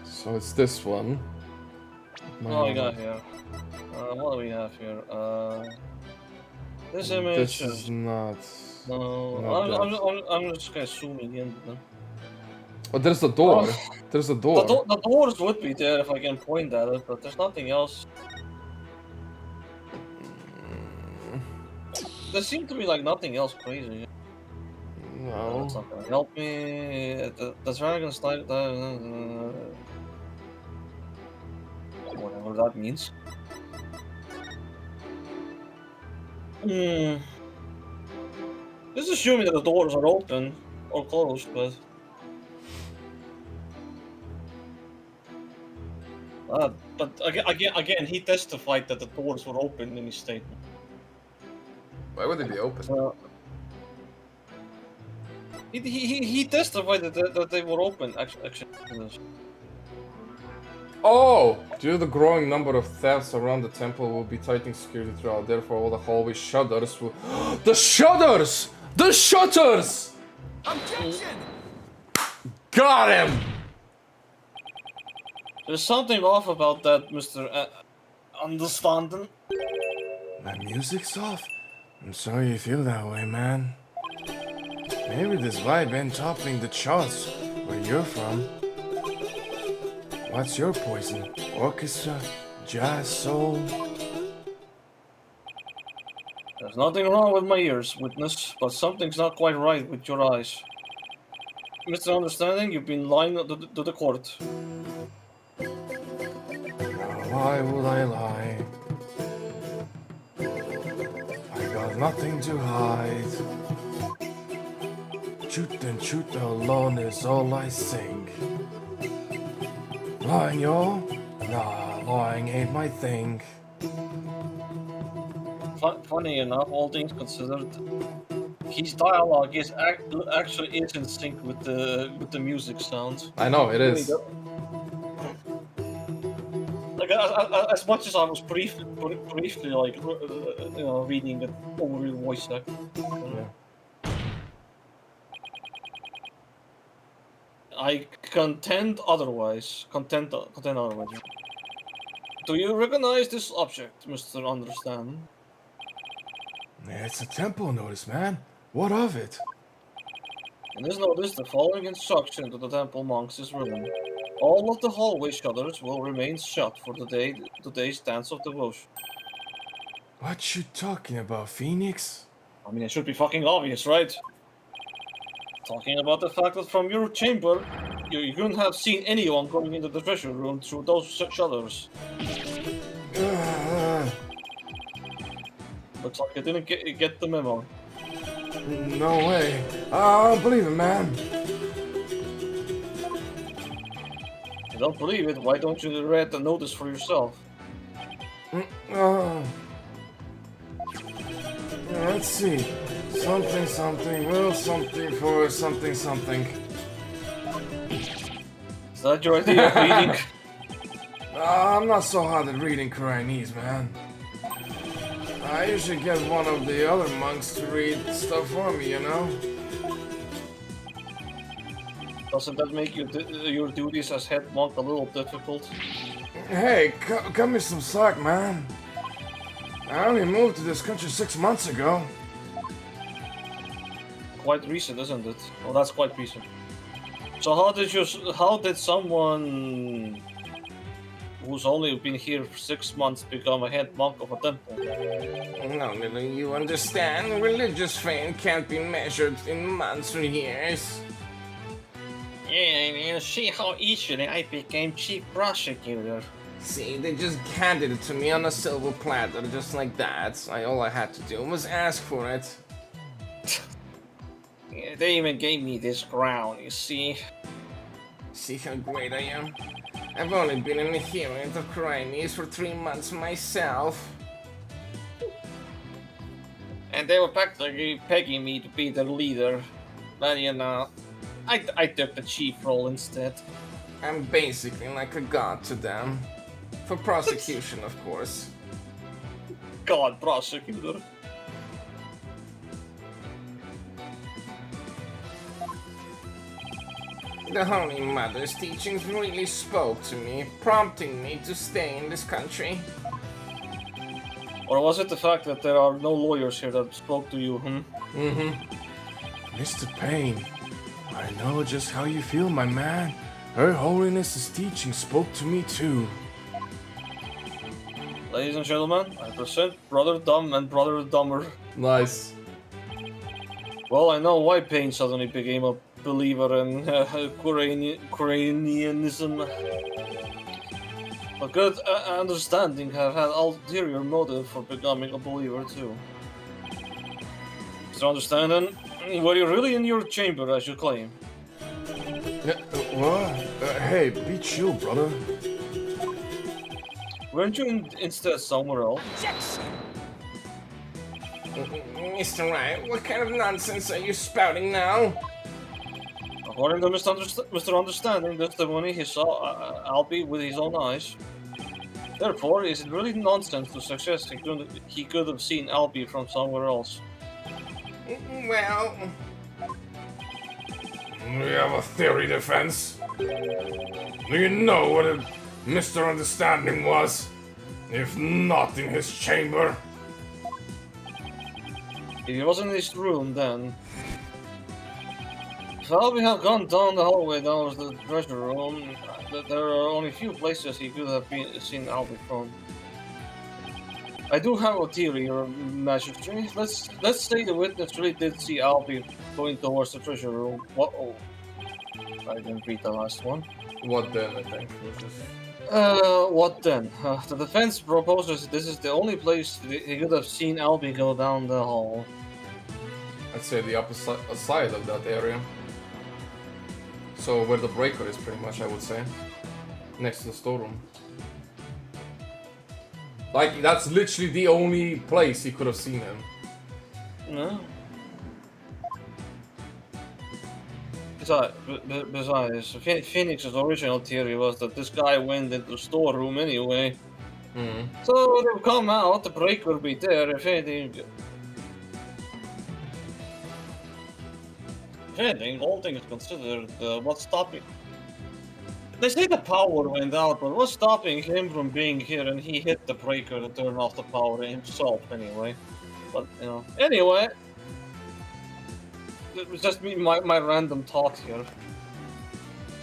So it's this one. What do we got here? What do we have here? This image. This is not. No, not I'm just kind of zooming in. Oh, there's the door. There's the door. The doors would be there if I can point at it, but there's nothing else. There seemed to be like nothing else crazy. No. That's not gonna help me. The dragon slide. Whatever that means. Just assuming that the doors are open or closed, but. But again, he testified that the doors were open in his statement. Why would they be open? He testified that they were open. Actually. Oh! Due to the growing number of thefts around the temple, will be tightening security throughout. Therefore, all the hallway shutters will. The shutters! The shutters! Objection! Got him! There's something off about that, Mr. Understanding. My music's off. I'm sorry you feel that way, man. Maybe this vibe ain't topping the charts where you're from. What's your poison? Orchestra? Jazz? Soul? There's nothing wrong with my ears, witness, but something's not quite right with your eyes. Mr. Understanding, you've been lying to the court. Why would I lie? I got nothing to hide. Truth and truth alone is all I sing. Lying, y'all? Nah, lying ain't my thing. Funny enough, all things considered, his dialogue is actually is in sync with the music sounds. I know, it Really is. do- Like as much as I was briefly like reading it over the voice act. Yeah. I contend otherwise. Contend otherwise. Do you recognize this object, Mr. Understand? It's a temple notice, man. What of it? In this notice, the following instruction to the temple monks is written. All of the hallway shutters will remain shut for today's dance of devotion. What you talking about, Phoenix? I mean, it should be fucking obvious, right? Talking about the fact that from your chamber, you couldn't have seen anyone going into the treasure room through those shutters. Looks like I didn't get the memo. No way. I don't believe it, man. If you don't believe it, why don't you read the notice for yourself? Let's see. Something, something, will something for something, something. Is that your idea of reading? I'm not so hot at reading Koreanese, man. I usually get one of the other monks to read stuff for me, you know? Doesn't that make your duties as head monk a little difficult? Hey, cut me some slack, man. I only moved to this country 6 months ago. Quite recent, isn't it? Well, that's quite recent. So how did someone who's only been here for 6 months become a head monk of a temple? No, little you understand. Religious fame can't be measured in months or years. Yeah, you see how easily I became chief prosecutor. See, they just handed it to me on a silver platter, just like that. All I had to do was ask for it. Yeah, they even gave me this crown, you see. See how great I am? I've only been an adherent of Koreanese for 3 months myself. And they were practically pegging me to be their leader. But you know, I took the chief role instead. I'm basically like a god to them. For prosecution, of course. God prosecutor. The Holy Mother's teachings really spoke to me, prompting me to stay in this country. Or was it the fact that there are no lawyers here that spoke to you, Mr. Payne, I know just how you feel, my man. Her Holiness's teaching spoke to me too. Ladies and gentlemen, I present Brother Dumb and Brother Dumber. Nice. Well, I know why Payne suddenly became a believer in Koreanism. A good understanding have had ulterior motive for becoming a believer too. Mr. Understanding, were you really in your chamber as you claim? What? Hey, be chill, brother. Weren't you instead somewhere else? Mr. Wright, what kind of nonsense are you spouting now? According to Mr. Understanding, that's the money he saw Albie with his own eyes. Therefore, is it really nonsense to suggest he could have seen Albie from somewhere else? Well, We have a theory defense. Do you know what a Mr. Understanding was? If not in his chamber? If he wasn't in his room, then... If Albie had gone down the hallway down to the treasure room, there are only few places he could have seen Albie from. I do have a theory, Your Majesty. Let's say the witness really did see Albie going towards the treasure room. What? Oh, I didn't read the last one. What then, I think. Was this? What then? The defense proposes this is the only place he could have seen Albie go down the hall. I'd say the upper side of that area. So where the breaker is, pretty much, I would say. Next to the storeroom. Like, that's literally the only place he could have seen him. No. Besides, Phoenix's original theory was that this guy went into the storeroom anyway. Mm. So when they come out, the break will be there. If anything, all things considered, what's stopping? They say the power went out, but what's stopping him from being here? And he hit the breaker to turn off the power himself anyway. But you know, anyway. It was just me, my random thought here.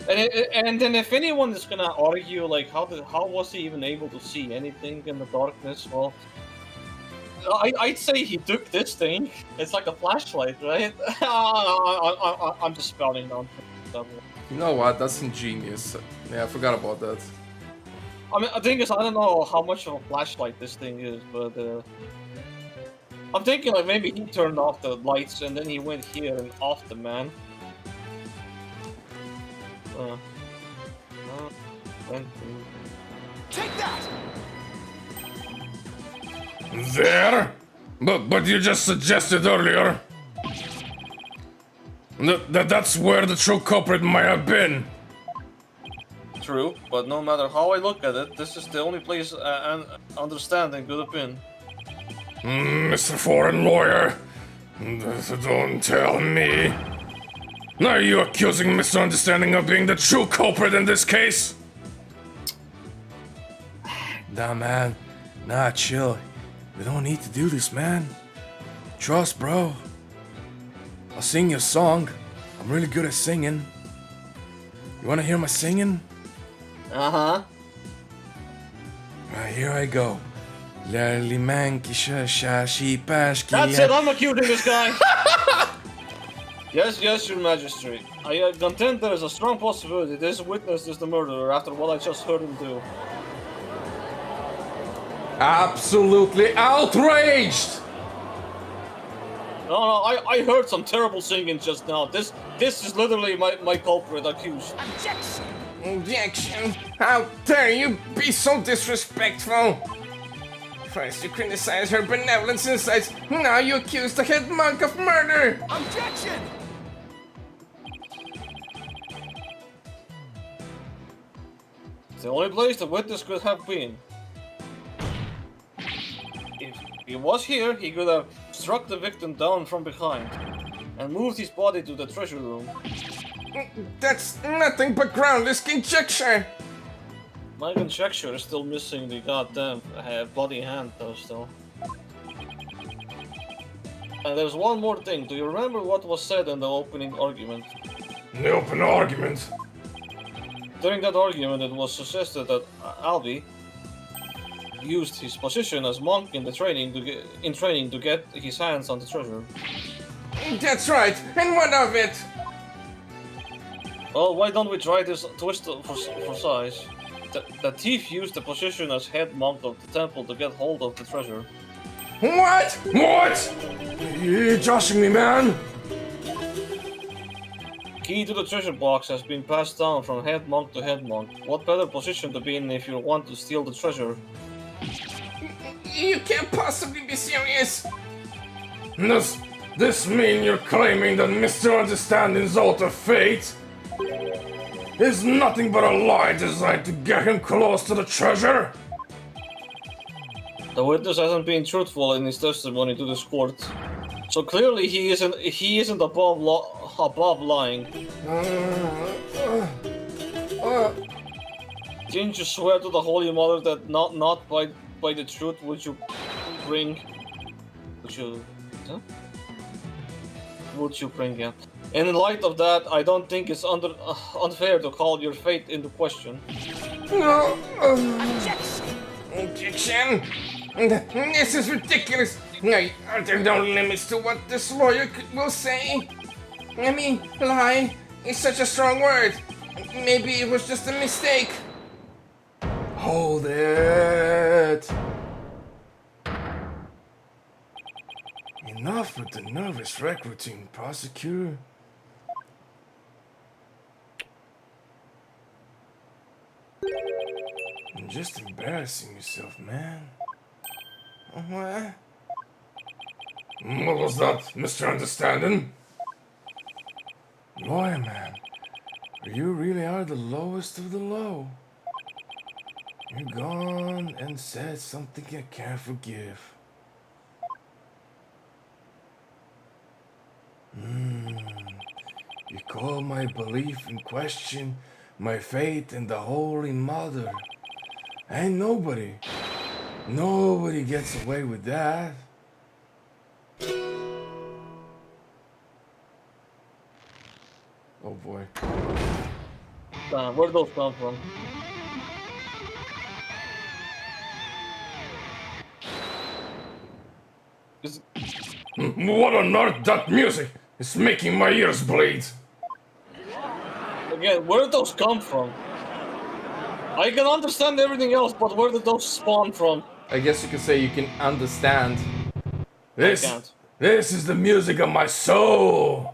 And then if anyone is gonna argue like how was he even able to see anything in the darkness? Well, I'd say he took this thing. It's like a flashlight, right? I'm just spouting down. You know what? That's ingenious. Yeah, I forgot about that. I mean, the thing is, I don't know how much of a flashlight this thing is, but I'm thinking like maybe he turned off the lights and then he went here and off the man. Take that! There? But you just suggested earlier that's where the true culprit might have been. True, but no matter how I look at it, this is the only place an understanding could have been. Mr. Foreign Lawyer, don't tell me. Are you accusing Mr. Understanding of being the true culprit in this case? Nah, man. Nah, chill. We don't need to do this, man. Trust, bro. I'll sing you a song. I'm really good at singing. You wanna hear my singing? Uh-huh. Right, here I go. Lally manky shashi pashki. That's it, I'm accusing this guy! Yes, your majesty. I contend there is a strong possibility this witness is the murderer after what I just heard him do. Absolutely outraged! No, I heard some terrible singing just now. This is literally my culprit accused. Objection! How dare you be so disrespectful! First you criticize her benevolence insights, now you accuse the head monk of murder! Objection! It's the only place the witness could have been. If he was here, he could have struck the victim down from behind and moved his body to the treasure room. That's nothing but groundless conjecture! My conjecture is still missing the goddamn bloody hand though still. And there's one more thing. Do you remember what was said in the opening argument? The open argument. During that argument, it was suggested that Albie used his position as monk in training to get his hands on the treasure. That's right, and what of it? Well, why don't we try this twist for size? The thief used the position as head monk of the temple to get hold of the treasure. What? What? You're joshing me, man. Key to the treasure box has been passed down from head monk to head monk. What better position to be in if you want to steal the treasure? You can't possibly be serious! Does this mean you're claiming that Mr. Understanding's oath of fate is nothing but a lie designed to get him close to the treasure? The witness hasn't been truthful in his testimony to this court, so clearly he isn't above lying. Didn't you swear to the Holy Mother that not by the truth would you bring? Would you bring it? And in light of that, I don't think it's unfair to call your fate into question. No! Objection! This is ridiculous! Are there no limits to what this lawyer will say? I mean, lie is such a strong word. Maybe it was just a mistake. Hold it! Enough with the nervous recruiting, prosecutor. You're just embarrassing yourself, man. What? What was that, Mr. Understanding? Lawyer man, you really are the lowest of the low. You're gone and said something I can't forgive. You call my belief in question, my faith in the Holy Mother. Ain't nobody gets away with that. Oh boy. Where those come from? Is, What on earth, that music is making my ears bleed. again, where did those come from? I can understand everything else, but where did those spawn from? I guess you could say you can understand. This can't. is the music of my soul.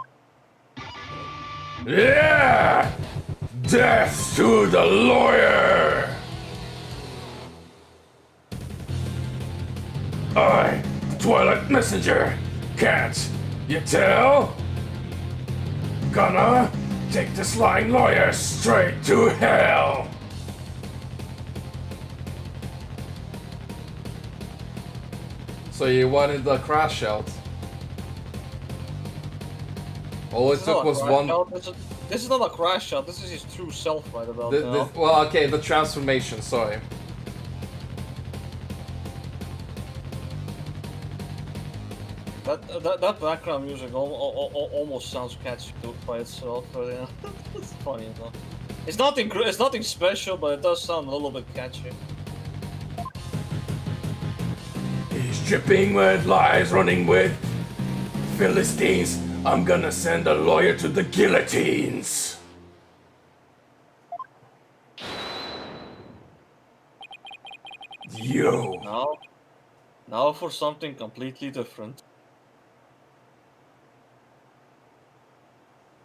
Yeah! Death to the lawyer! I, Twilight Messenger, can't you tell? Gonna take this lying lawyer straight to hell. So you wanted the crash out. All it This is took not a was crash one. out, This is not a crash shot. This is his true self right about now. Well, okay, the transformation. Sorry. That background music almost sounds catchy by itself. But, yeah. It's funny enough. It's nothing special, but it does sound a little bit catchy. He's dripping with lies, running with Philistines. I'm gonna send a lawyer to the guillotines. Yo. Now for something completely different.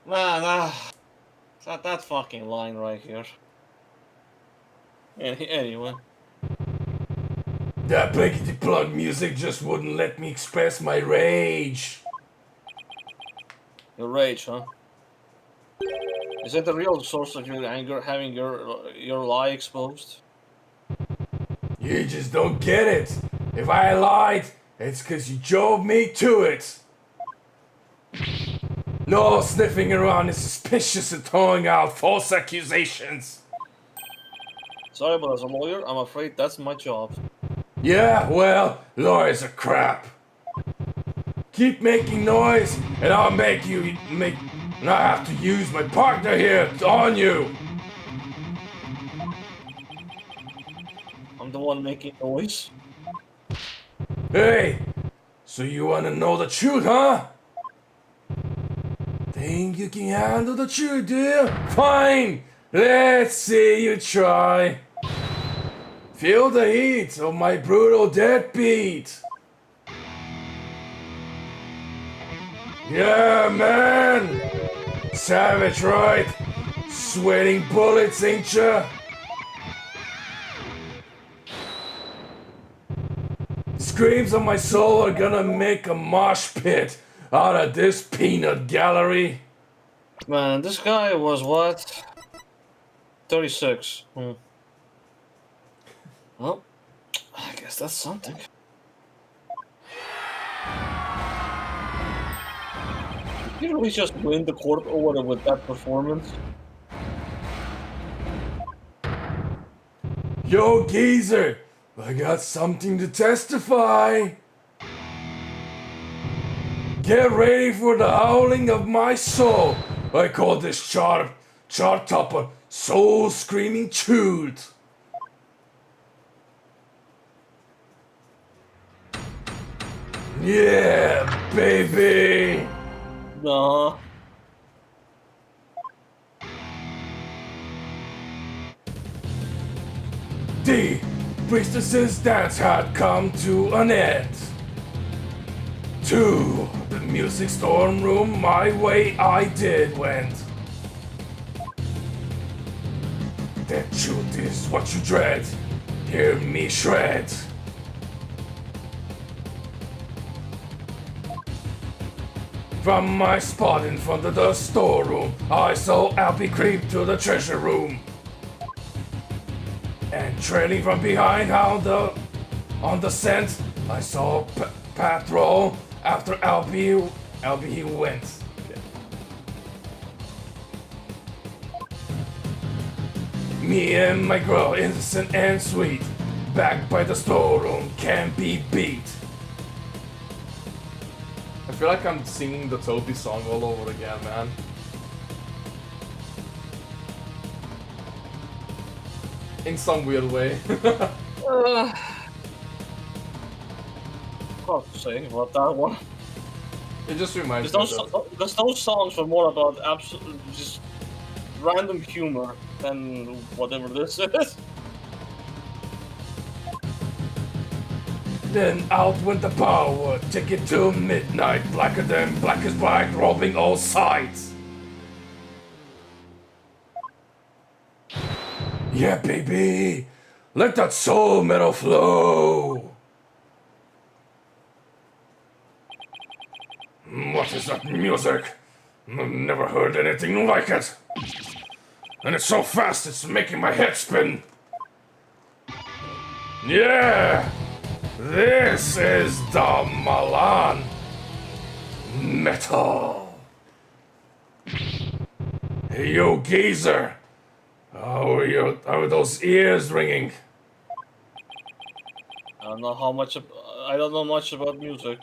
Man, that fucking line right here. Anyway. That blankety plug music just wouldn't let me express my rage. Your rage, huh? Is it the real source of your anger, having your lie exposed? You just don't get it. If I lied, it's 'cause you drove me to it. No sniffing around is suspicious and throwing out false accusations. Sorry, but as a lawyer, I'm afraid that's my job. Yeah, well, lawyers are crap. Keep making noise, and I'll make you make. And I have to use my partner here on you. I'm the one making noise. Hey, so you wanna know the truth, huh? Think you can handle the truth, do you? Fine, let's see you try. Feel the heat of my brutal deadbeat. Yeah, man. Savage, right? Sweating bullets, ain't ya? Screams of my soul are gonna make a mosh pit out of this peanut gallery. Man, this guy was what? 36. Well, I guess that's something. Did he really just win the court order with that performance? Yo, geezer, I got something to testify. Get ready for the howling of my soul. I call this chart topper soul screaming truth. Yeah, baby. Nah. The priestess's dance had come to an end. To the music storm room, my way I did went. The truth is what you dread. Hear me shred. From my spot in front of the storeroom, I saw Alpy creep to the treasure room. And trailing from behind on the scent, I saw Pat roll after Alpy he went. Me and my girl, innocent and sweet, back by the storeroom, can't be beat. I feel like I'm singing the Toby song all over again, man. In some weird way. What to say about that one? It just reminds Because me of those songs were more about absolute, just random humor than whatever this is. Then out went the power, take it to midnight, blacker than black as black, robbing all sides. Yeah, baby, let that soul metal flow. What is that music? I've never heard anything like it. And it's so fast, it's making my head spin. Yeah! This is the Milan metal. Hey, yo, geezer. How are those ears ringing? I don't know much about music,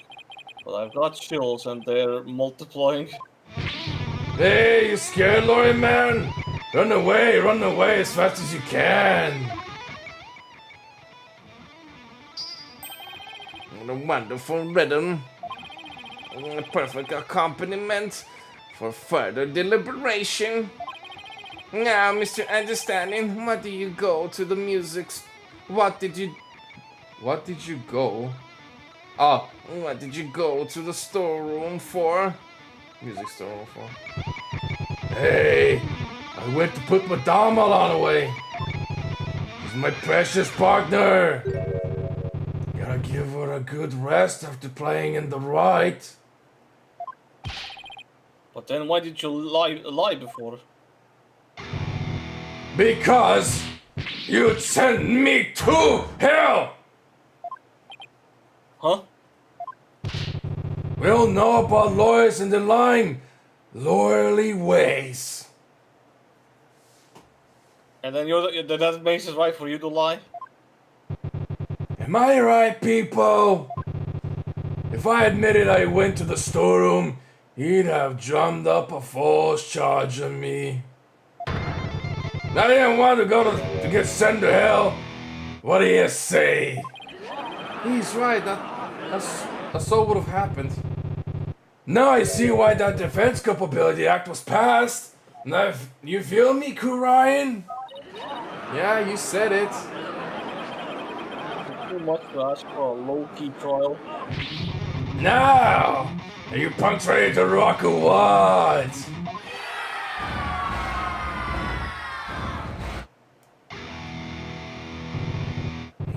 but I've got chills and they're multiplying. Hey, you scared, Lori man? Run away as fast as you can. What a wonderful rhythm. A perfect accompaniment for further deliberation. Now, Mr. Understanding, what do you go to the music? What did you go? Oh, What did you go to the storeroom for? Music storeroom for? Hey, I went to put Madame Milan away. She's my precious partner. Gotta give her a good rest after playing in the right. But then why did you lie before? Because you'd send me to hell! Huh? We all know about lawyers and the lying, lawyerly ways. And then that makes it right for you to lie? Am I right, people? If I admitted I went to the storeroom, he'd have drummed up a false charge on me. I didn't want to to get sent to hell. What do you say? he's right. That's all would have happened. Now I see why that Defense Culpability Act was passed. Now, you feel me, Crew Ryan? Yeah, you said it. Too much to ask for a low-key trial. Now, are you punks ready to rock or what?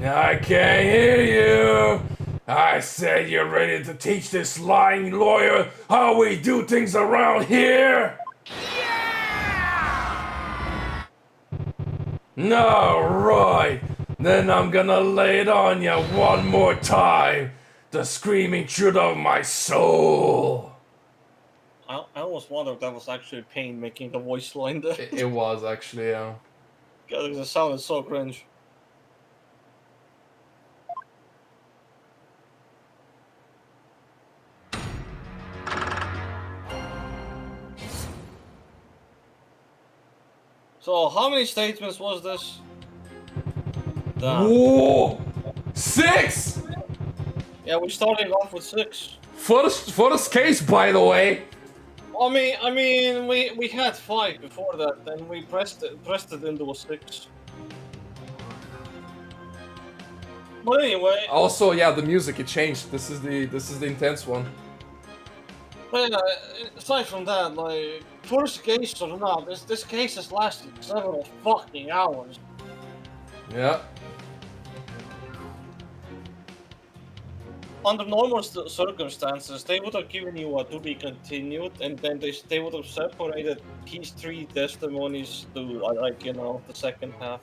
I can't hear you. I said you're ready to teach this lying lawyer how we do things around here? Yeah! No, right. Then I'm gonna lay it on you one more time. The screaming truth of my soul. I almost wonder if that was actually Pain making the voice line there. It was actually, yeah. God, it sounded so cringe. So, how many statements was this? Whoa! 6! Yeah, we're starting off with 6. For this case, by the way. I mean, we had 5 before that, then we pressed it into a 6. But anyway, Also, yeah, the music, it changed. This is the intense one. but, aside from that, like, first case or not, this case has lasted several fucking hours. Yeah. Under normal circumstances, they would have given you a to be continued, and then they would have separated these three testimonies to, like, you know, the second half.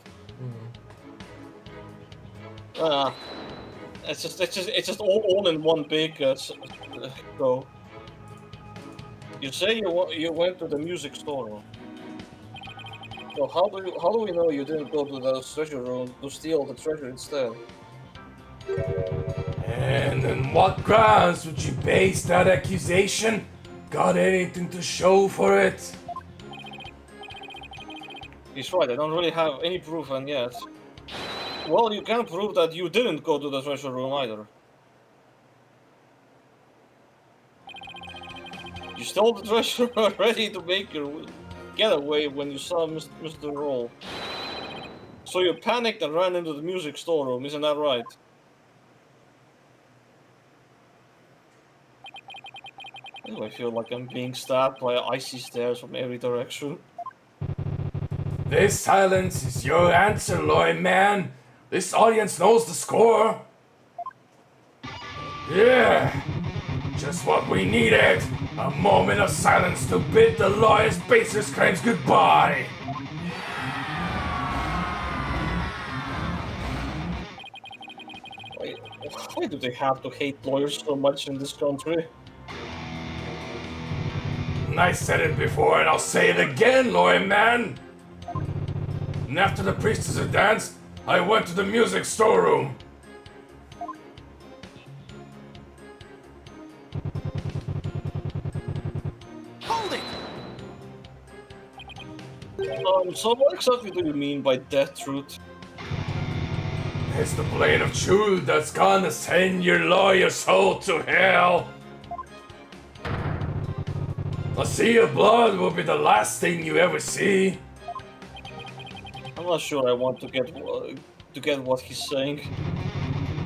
It's just all in one big go. You say you went to the music store. So how do we know you didn't go to the treasure room to steal the treasure instead? And on what grounds would you base that accusation? Got anything to show for it? He's right, I don't really have any proof and yet. Well, you can prove that you didn't go to the treasure room either. You stole the treasure ready to make your getaway when you saw Mr. Roll. So you panicked and ran into the music storeroom, isn't that right? Why do I feel like I'm being stabbed by icy stares from every direction? This silence is your answer, Lloyd man. This audience knows the score. Yeah, just what we needed. A moment of silence to bid the lawyer's baseless crimes goodbye. Why do they have to hate lawyers so much in this country? I said it before and I'll say it again, lawyer man. And after the priestess had danced, I went to the music storeroom. Hold it! So what exactly do you mean by death truth? It's the blade of truth that's gonna send your lawyer's soul to hell. A sea of blood will be the last thing you ever see. I'm not sure I want to get what he's saying.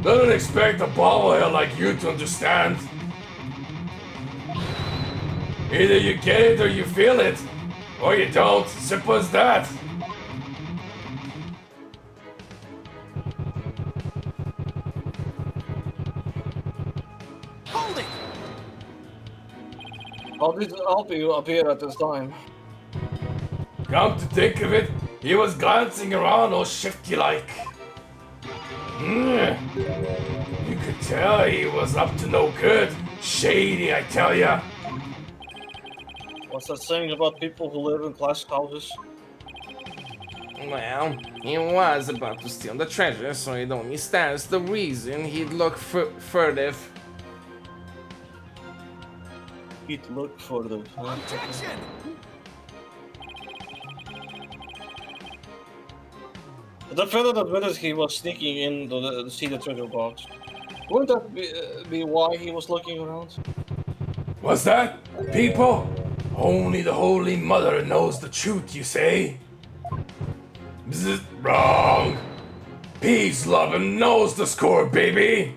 Don't expect a bobblehead like you to understand. Either you get it or you feel it, or you don't. Simple as that. Hold it! How did Alpi appear at this time? Come to think of it, he was glancing around all shifty like. You could tell he was up to no good. Shady, I tell ya. What's that saying about people who live in glass houses? Well, he was about to steal the treasure, so it only stands the reason he'd look furtive. He'd look for the... Objection! The defendant admitted he was sneaking in to see the treasure box. Wouldn't that be why he was looking around? What's that? People? Only the Holy Mother knows the truth, you say? Bzz, wrong. Peace loving knows the score, baby.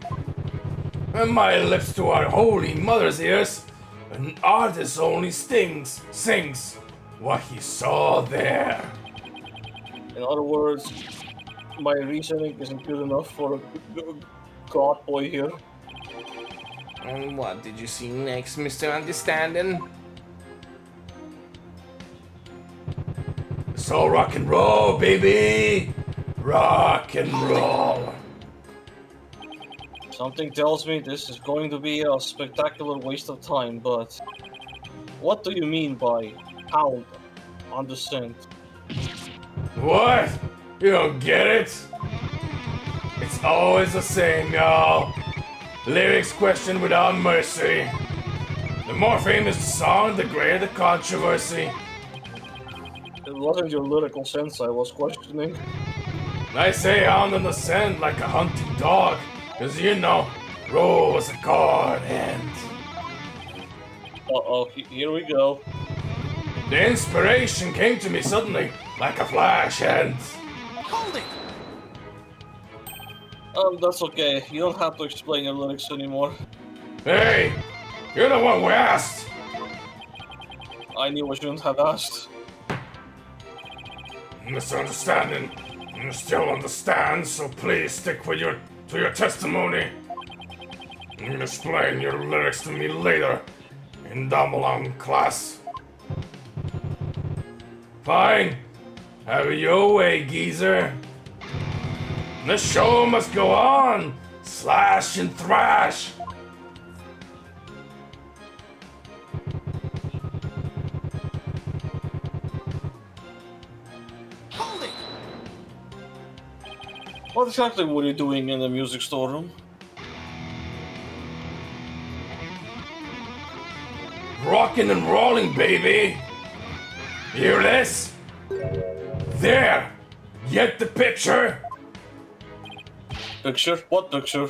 And my lips to our Holy Mother's ears, an artist only sings what he saw there. In other words, my reasoning isn't good enough for a god boy here. And what did you see next, Mr. Understanding? So rock and roll, baby! Rock and roll! Something tells me this is going to be a spectacular waste of time, but... What do you mean by hound on the scent? What? You don't get it? It's always the same, y'all. Lyrics questioned without mercy. The more famous the song, the greater the controversy. It wasn't your lyrical sense I was questioning. I say hound on the scent like a hunting dog, cause you know, Ro was a god and... Uh-oh, here we go. The inspiration came to me suddenly, like a flash and... Hold it! That's okay. You don't have to explain your lyrics anymore. Hey! You're the one who asked! I knew I shouldn't have asked. Misunderstanding. You still understand, so please stick with to your testimony. You can explain your lyrics to me later in Damalong class. Fine. Have it your way, geezer. The show must go on. Slash and thrash. Hold it! What exactly were you doing in the music storeroom? Rockin' and rolling, baby. Hear this? There. Get the picture? Picture? What picture?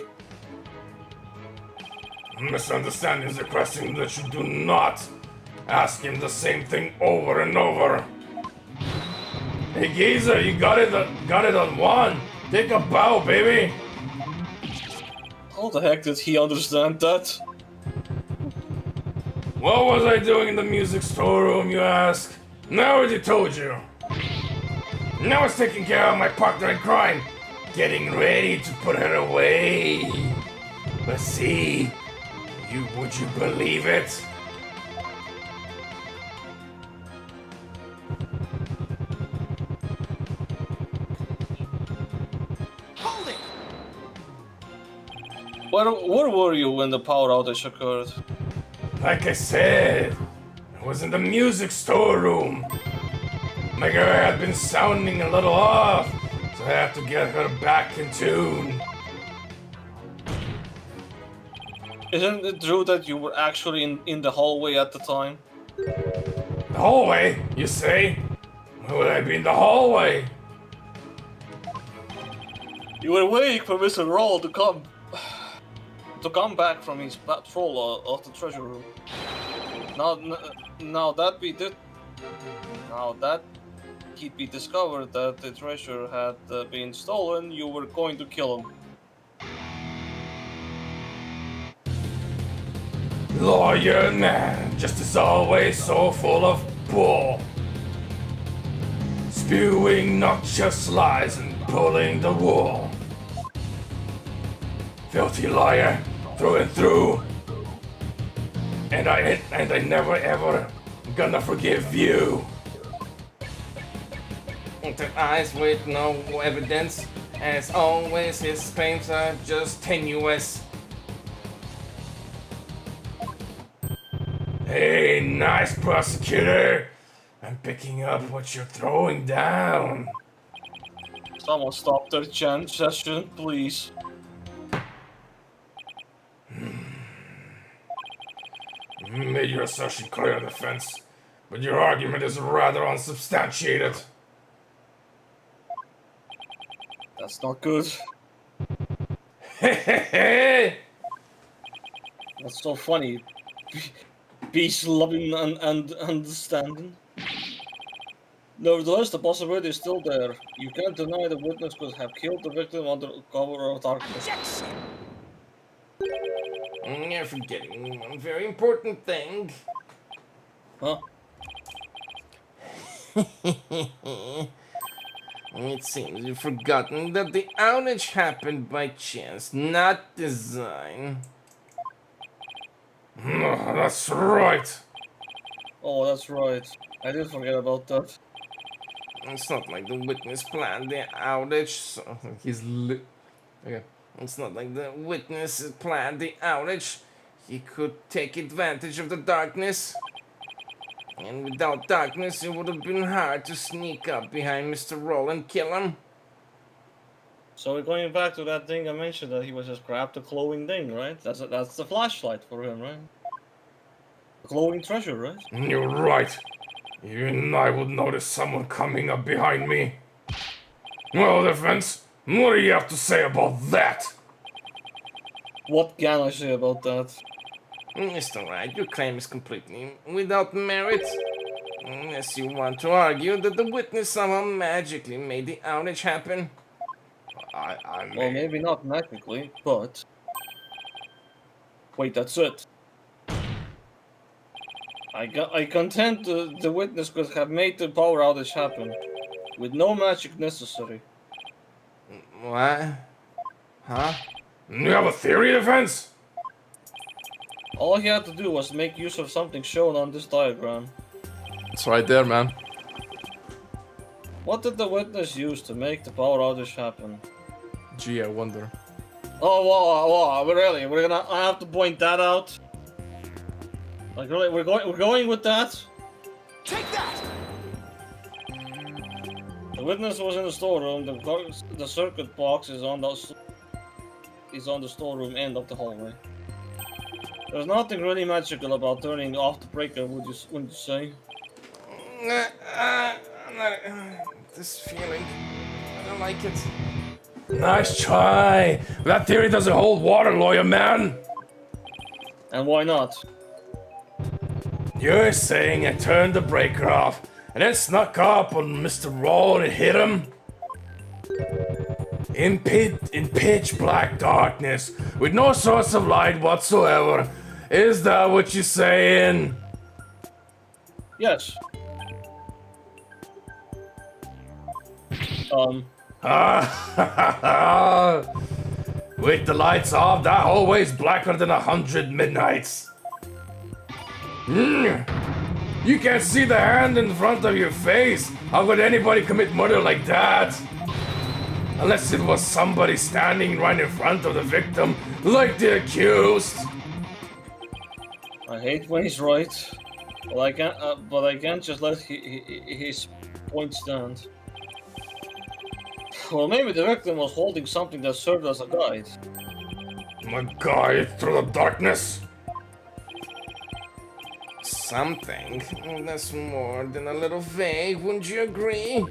Misunderstanding is a question that you do not ask him the same thing over and over. Hey geezer, you got it on one. Take a bow, baby. How the heck did he understand that? What was I doing in the music storeroom, you ask? Now I already told you. Now I was taking care of my partner in crime, getting ready to put her away. But see, would you believe it? Hold it! Where were you when the power outage occurred? Like I said, I was in the music storeroom. My girl had been sounding a little off, so I had to get her back in tune. Isn't it true that you were actually in the hallway at the time? The hallway, you say? Why would I be in the hallway? You were waiting for Mr. Roll to come back from his patrol of the treasure room. Now that he'd be discovered that the treasure had been stolen, you were going to kill him. Lawyer man, just as always, so full of bull. Spewing noxious lies and pulling the wool. Filthy liar, through and through. And I never ever gonna forgive you. Into eyes with no evidence. As always, his claims are just tenuous. Hey, nice prosecutor. I'm picking up what you're throwing down. Someone stop their session, please. You made your assertion clear, defense, but your argument is rather unsubstantiated. That's not good. Hey! That's so funny. Peace, loving, and understanding. Nevertheless, the possibility is still there. You can't deny the witness could have killed the victim under cover of darkness. Objection! You're forgetting one very important thing. Huh? It seems you've forgotten that the outage happened by chance, not design. That's right. Oh, that's right. I did forget about that. It's not like the witness planned the outage, so Okay. it's not like the witness planned the outage. He could take advantage of the darkness. And without darkness, it would have been hard to sneak up behind Mr. Roll and kill him. So we're going back to that thing I mentioned that he was just grabbed the glowing thing, right? That's the flashlight for him, right? The glowing treasure, right? You're right. Even I would notice someone coming up behind me. Well, defense, what do you have to say about that? What can I say about that? Mr. Wright, your claim is completely without merit. Unless you want to argue that the witness somehow magically made the outage happen. I Well, mean, maybe not magically, but... Wait, that's it. I contend the witness could have made the power outage happen, with no magic necessary. What? Huh? you have a theory, defense? All he had to do was make use of something shown on this diagram. It's right there, man. What did the witness use to make the power outage happen? Gee, I wonder. Oh, whoa, really? I have to point that out? Like, really? We're going with that? Take that! The witness was in the storeroom. The circuit box is on the storeroom end of the hallway. There's nothing really magical about turning off the breaker, wouldn't you say? I'm not, this feeling. I don't like it. Nice try. That theory doesn't hold water, lawyer man. And why not? You're saying I turned the breaker off and then snuck up on Mr. Roll and hit him? In pitch black darkness, with no source of light whatsoever. Is that what you're saying? Yes. With the lights off, that hallway's blacker than 100 midnights. You can't see the hand in front of your face. How could anybody commit murder like that? Unless it was somebody standing right in front of the victim, like the accused. I hate when he's right, but I can't just let his point stand. Well, maybe the victim was holding something that served as a guide. A guide through the darkness. Something. That's more than a little vague, wouldn't you agree?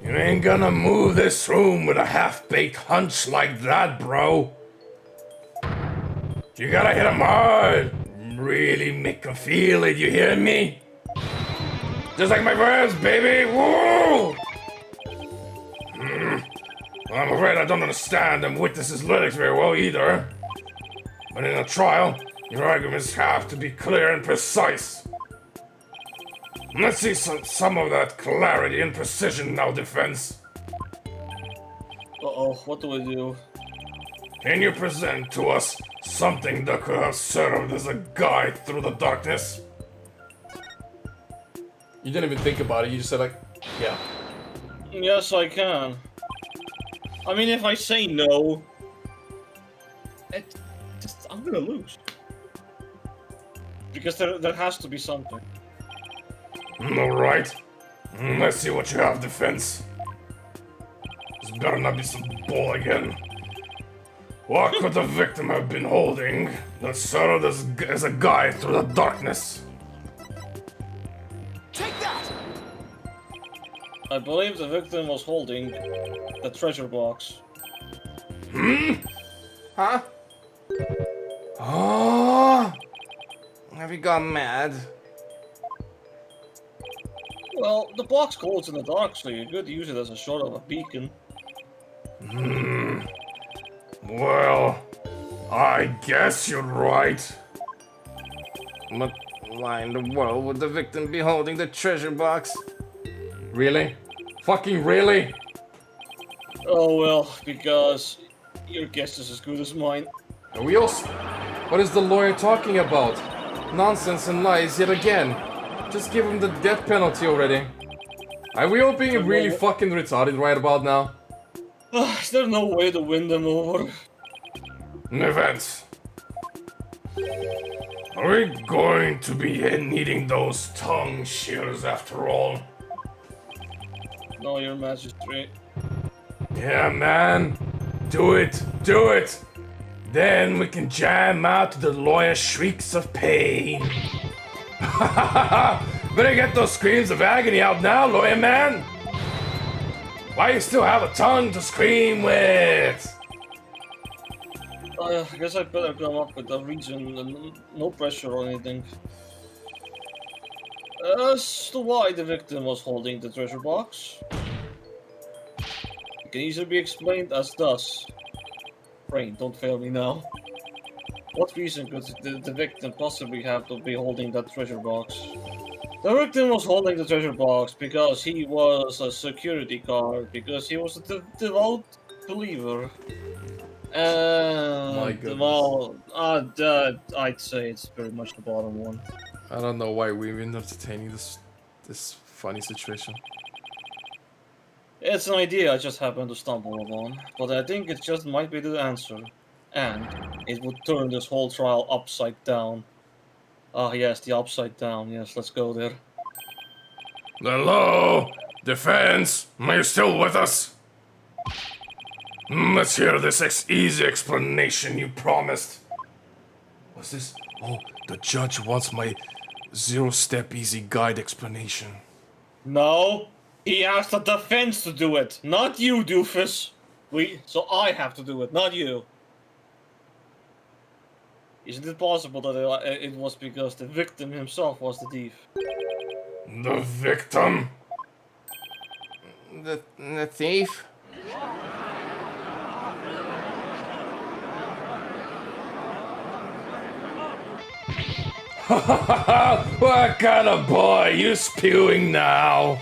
You ain't gonna move this room with a half-baked hunch like that, bro. You gotta hit him hard. Really make him feel it, you hear me? Just like my verbs, baby! Woo! I'm afraid I don't understand them witnesses' lyrics very well either. But in a trial, your arguments have to be clear and precise. Let's see some of that clarity and precision now, defense. Uh-oh, what do we do? Can you present to us something that could have served as a guide through the darkness? You didn't even think about it. You just said like, yeah. Yes, I can. I mean, if I say no, I'm gonna lose. Because there has to be something. Alright. Let's see what you have, defense. This better not be some bull again. What could the victim have been holding that served as a guide through the darkness? Take that! I believe the victim was holding the treasure box. Huh? Oh! Have you gone mad? Well, the box glows in the dark, so you could use it as a sort of a beacon. Well, I guess you're right. But why in the world would the victim be holding the treasure box? Really? Fucking really? Oh well, because your guess is as good as mine. Are we all... What is the lawyer talking about? Nonsense and lies yet again. Just give him the death penalty already. Are we all being really fucking retarded right about now? Is there no way to win them over? Events. Are we going to be needing those tongue shears after all? No, your magistrate. Yeah, man. Do it. Do it. Then we can jam out to the lawyer's shrieks of pain. Better get those screams of agony out now, lawyer man. Why you still have a tongue to scream with? I guess I better come up with a reason and no pressure or anything. As to why the victim was holding the treasure box. can easily be explained as thus. Brain, don't fail me now. What reason could the victim possibly have to be holding that treasure box? The victim was holding the treasure box because he was a security guard, because he was a devout believer. My goodness. Well, I'd say it's pretty much the bottom one. I don't know why we're even entertaining this funny situation. It's an idea I just happened to stumble upon, but I think it just might be the answer. And it would turn this whole trial upside down. Ah, yes, the upside down. Yes, let's go there. Hello? Defense? Are you still with us? Let's hear this easy explanation you promised. What's this? Oh, the judge wants my zero-step easy guide explanation. No, he asked the defense to do it, not you, doofus. So I have to do it, not you. Isn't it possible that it was because the victim himself was the thief? The victim? The thief? What kind of boy you spewing now?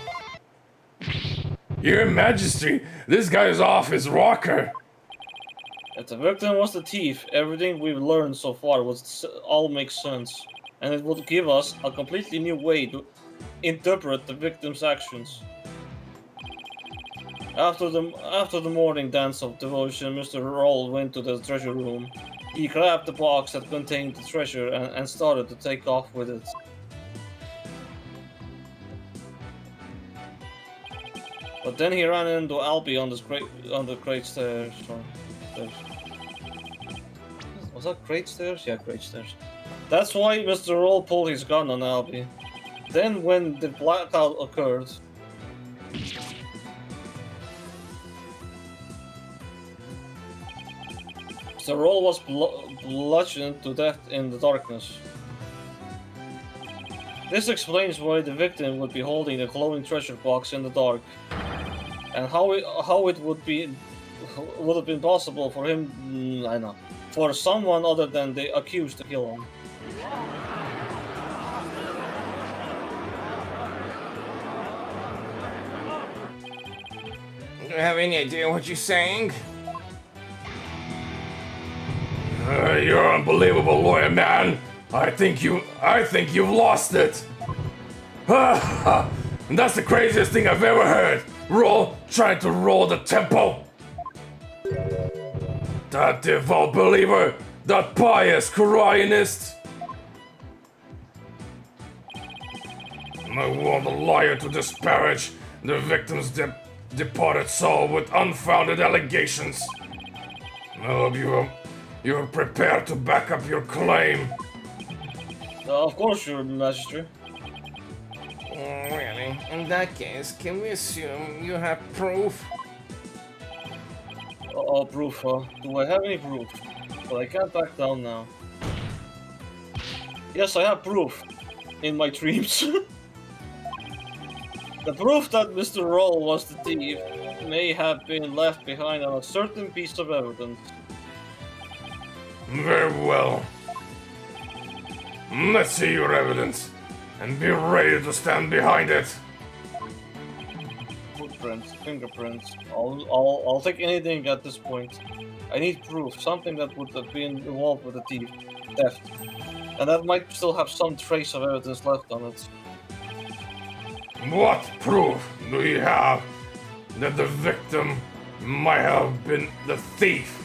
Your Majesty, this guy's off his rocker. If the victim was the thief, everything we've learned so far would all make sense, and it would give us a completely new way to interpret the victim's actions. After the morning dance of devotion, Mr. Roll went to the treasure room. He grabbed the box that contained the treasure and started to take off with it. But then he ran into Albie on the great stairs. Was that great stairs? Yeah, great stairs. That's why Mr. Roll pulled his gun on Albie. Then when the blackout occurred, Mr. Roll was bludgeoned to death in the darkness. This explains why the victim would be holding the glowing treasure box in the dark, and how it would have been possible for him, I know, for someone other than the accused to kill him. Do you have any idea what you're saying? You're an unbelievable lawyer, man. I think you've lost it. And that's the craziest thing I've ever heard. Roll, trying to roll the tempo. That devout believer, that pious Koreanist. I want a liar to disparage the victim's departed soul with unfounded allegations. I hope you are prepared to back up your claim. Of course, Your Majesty. Really? In that case, can we assume you have proof? Proof, do I have any proof? But I can't back down now. Yes, I have proof. In my dreams. The proof that Mr. Roll was the thief may have been left behind on a certain piece of evidence. Very well. Let's see your evidence, and be ready to stand behind it. Footprints, fingerprints. I'll take anything at this point. I need proof, something that would have been involved with the theft, and that might still have some trace of evidence left on it. What proof do you have that the victim might have been the thief?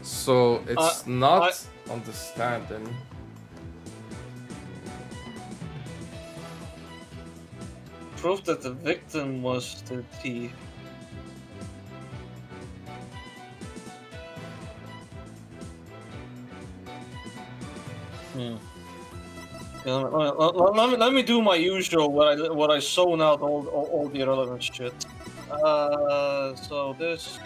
So it's not understanding. Proof that the victim was the thief. Let me do my usual what I zone out all the irrelevant shit. So this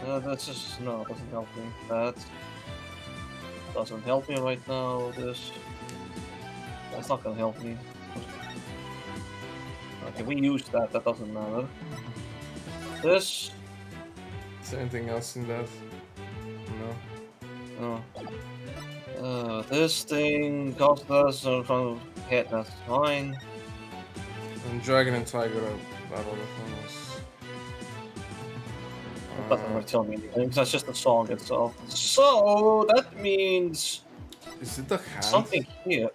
is no, doesn't help me. That doesn't help me right now. That's not gonna help me. Okay, we used that. That doesn't matter. This. Is there anything else in that? No. This thing cost us in front of head. That's fine. And Dragon and Tiger are battle defense. That doesn't really tell me anything. That's just the song itself. So that means Is it the hand? something here.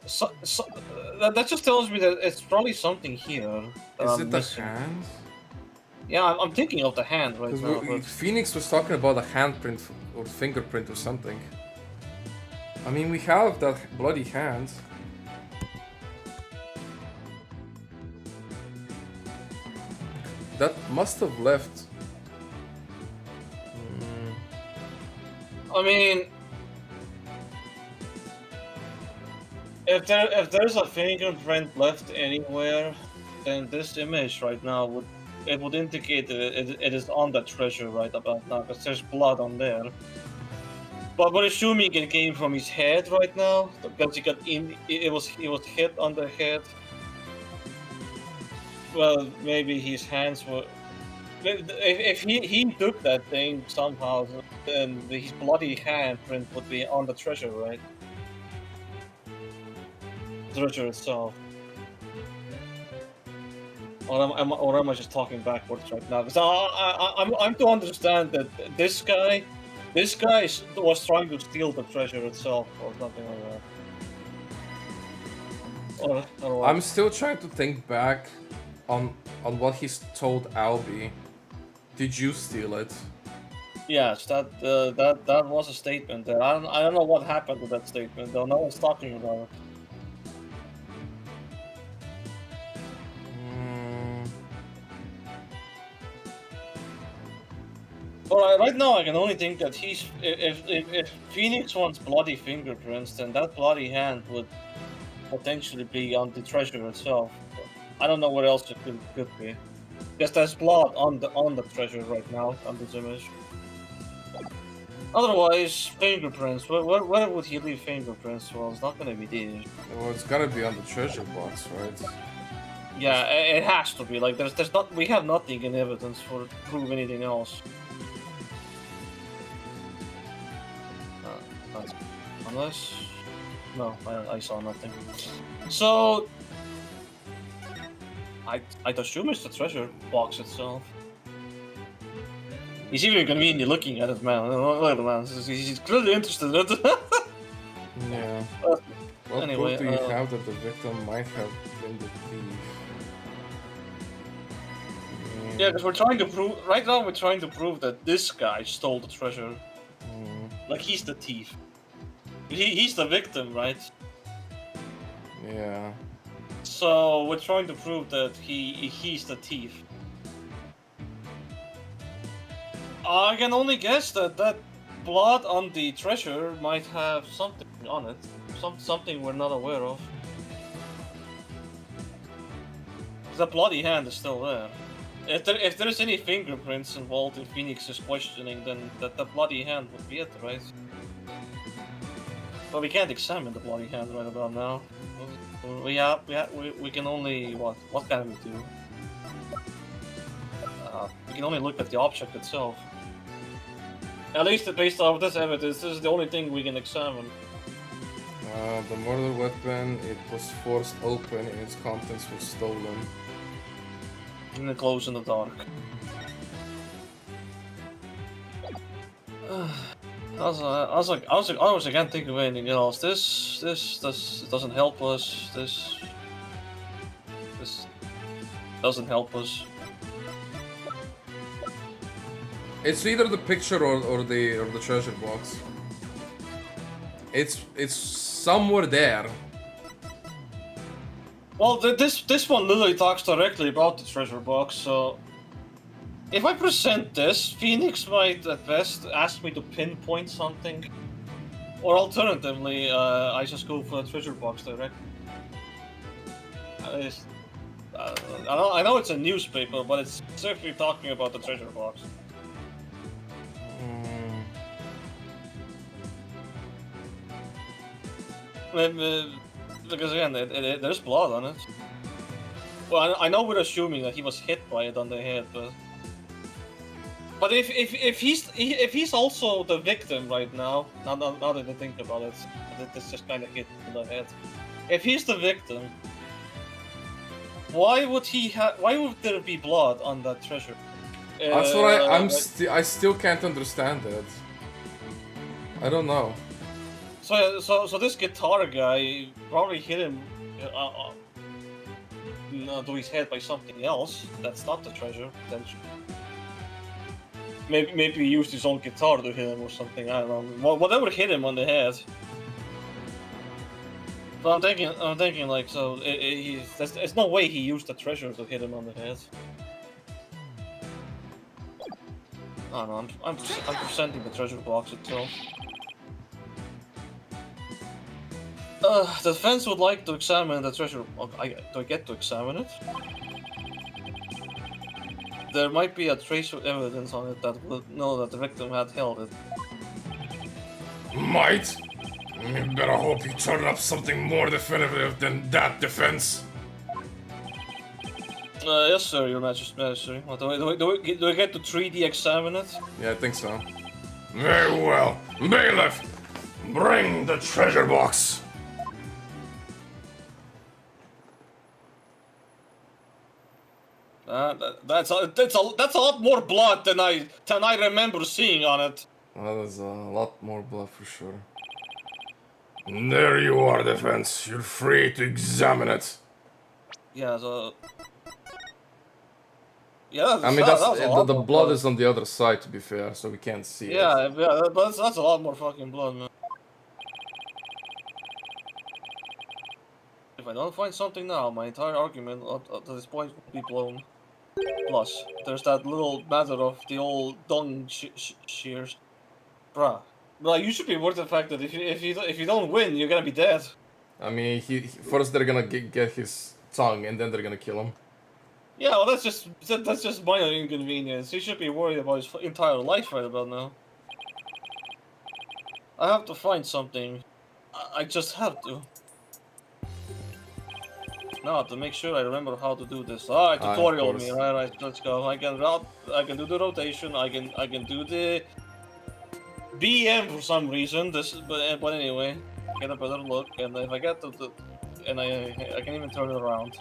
That just tells me that it's probably something here. Is it the missing. hand? Yeah, I'm thinking of the hand right now. Because But Phoenix was talking about a handprint or fingerprint or something. I mean, we have that bloody hand. That must have left. I mean, if there's a fingerprint left anywhere, then this image right now would indicate that it is on the treasure right about now, because there's blood on there. But we're assuming it came from his head right now, because he was hit on the head. Well, maybe his hands were. If he took that thing somehow, then his bloody handprint would be on the treasure, right? Treasure itself. Or am I just talking backwards right now? Because I'm to understand that this guy was trying to steal the treasure itself, or something like that. Or I'm still trying to think back on what he's told Albie. Did you steal it? yes, that was a statement there. I don't know what happened to that statement though. No one's talking about it. Well, right now I can only think that if Phoenix wants bloody fingerprints, then that bloody hand would potentially be on the treasure itself. I don't know what else it could be. Because there's blood on the treasure right now on this image. Otherwise, fingerprints. Where would he leave fingerprints? Well, it's not gonna be there. Well, it's gotta be on the treasure box, right? Yeah, it has to be. Like there's not. We have nothing in evidence for it to prove anything else. Unless, no, I saw nothing. So, I'd assume it's the treasure box itself. He's even conveniently looking at it, man. Look at the man. He's clearly interested in it. Yeah. What Anyway, proof do you have that the victim might have been the thief? Yeah, because we're trying to prove. Right now, we're trying to prove that this guy stole the treasure. Like he's the thief. He's the victim, right? Yeah. So we're trying to prove that he's the thief. I can only guess that blood on the treasure might have something on it, something we're not aware of. The bloody hand is still there. If there's any fingerprints involved in Phoenix's questioning, then the bloody hand would be it, right? But we can't examine the bloody hand right about now. We can only what can we do? We can only look at the object itself. At least based off this evidence, this is the only thing we can examine. The murder weapon, it was forced open and its contents were stolen. In the close in the dark. I was can't think of anything else. This doesn't help us. This doesn't help us. It's either the picture or the treasure box. It's somewhere there. Well, this one literally talks directly about the treasure box, so if I present this, Phoenix might at best ask me to pinpoint something, Or alternatively, I just go for a treasure box direct. I know it's a newspaper, but it's certainly talking about the treasure box. Because again, there's blood on it. Well, I know we're assuming that he was hit by it on the head, but if he's also the victim right now, now that I think about it, it's just kind of hit in the head. If he's the victim, why would there be blood on that treasure? That's what I still can't understand that. I don't know. So this guitar guy probably hit him to his head by something else. That's not the treasure. Maybe he used his own guitar to hit him or something. I don't know. Whatever hit him on the head. But I'm thinking like, so there's no way he used the treasure to hit him on the head. I don't know. I'm presenting the treasure box itself. The defense would like to examine the treasure. Do I get to examine it? There might be a trace of evidence on it that would know that the victim had held it. Might? You better hope you turn up something more definitive than that defense. Yes, sir, Your Majesty. Do I get to 3D examine it? Yeah, I think so. Very well. Bailiff, bring the treasure box. That's a lot more blood than I remember seeing on it. Well, there's a lot more blood for sure. There you are, defense. You're free to examine it. Yeah, so... Yeah, I mean, the blood is on the other side, to be fair, so we can't see it. Yeah, but that's a lot more fucking blood, man. If I don't find something now, my entire argument up to this point will be blown. Plus, there's that little matter of the old dung shears. Bruh, you should be worried the fact that if you don't win, you're gonna be dead. I mean, first they're gonna get his tongue, and then they're gonna kill him. Yeah, well, that's just minor inconvenience. He should be worried about his entire life right about now. I have to find something. I just have to. Now to make sure I remember how to do this. Alright, tutorial me. Right, let's go. I can do the rotation. I can do the BM for some reason. But anyway, get a better look. And if I get I can even turn it around.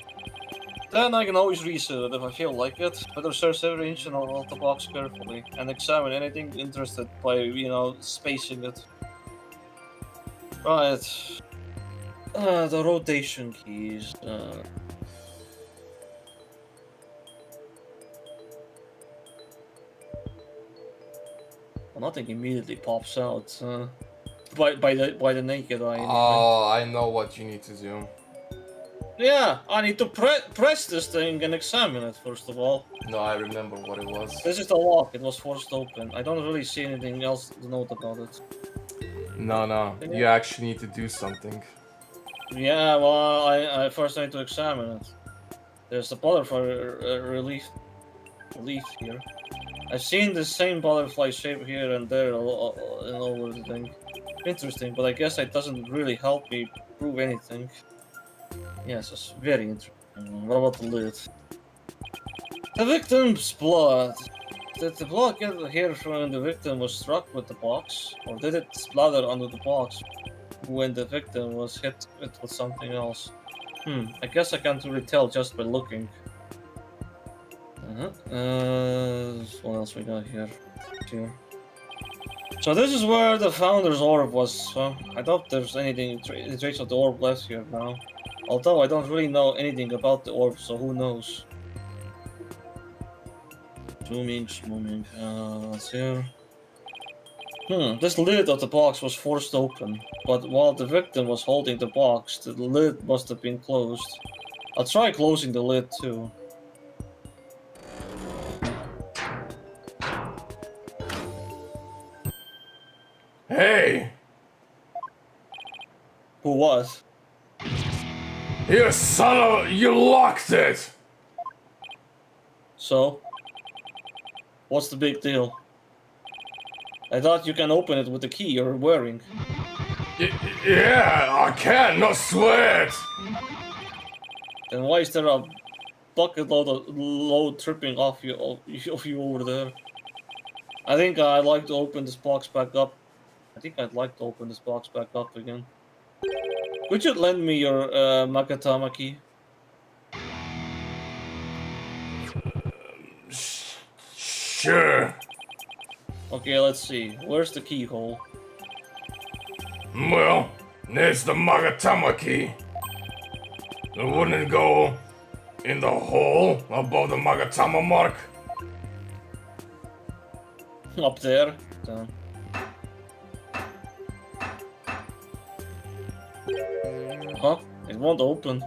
Then I can always reset it if I feel like it. Better search every inch of the box carefully and examine anything interested by, spacing it. Right. The rotation keys. Well, nothing immediately pops out by the naked eye. Anyway. Oh, I know what you need to do. Yeah, I need to press this thing and examine it first of all. No, I remember what it was. This is the lock. It was forced open. I don't really see anything else to note about it. No. You actually need to do something. Yeah, well, I first need to examine it. There's a butterfly relief here. I've seen the same butterfly shape here and there all over the thing. Interesting, but I guess it doesn't really help me prove anything. Yes, it's very interesting. What about the lid? The victim's blood. Did the blood get here from when the victim was struck with the box? Or did it splatter onto the box when the victim was hit with something else? I guess I can't really tell just by looking. What else we got here? So this is where the Founder's Orb was, huh? I doubt there's any trace of the orb left here now. Although I don't really know anything about the orb, so who knows? Zooming. Let's see. This lid of the box was forced open, but while the victim was holding the box, the lid must have been closed. I'll try closing the lid too. Hey! Who was? You son of... You locked it! So? What's the big deal? I thought you can open it with the key you're wearing. Yeah, I can, no sweat! Then why is there a bucket load tripping off you over there? I think I'd like to open this box back up. Again. Could you lend me your Makatama key? Sure. Okay, let's see. Where's the keyhole? Well, there's the Magatama key. It wouldn't go in the hole above the Magatama mark. Up there. Down. Huh? It won't open.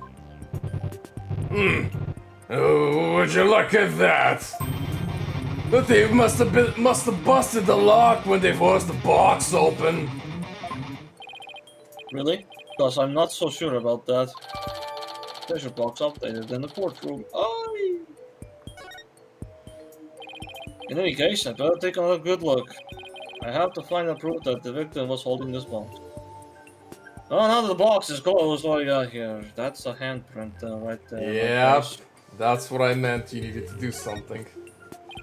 Would you look at that? The thief must have busted the lock when they forced the box open. Really? Because I'm not so sure about that. Treasure box updated in the courtroom. Oh. In any case, I better take another good look. I have to find a proof that the victim was holding this box. Oh, now that the box is closed, what do we got here? That's a handprint right there. Yep, that's what I meant. You needed to do something.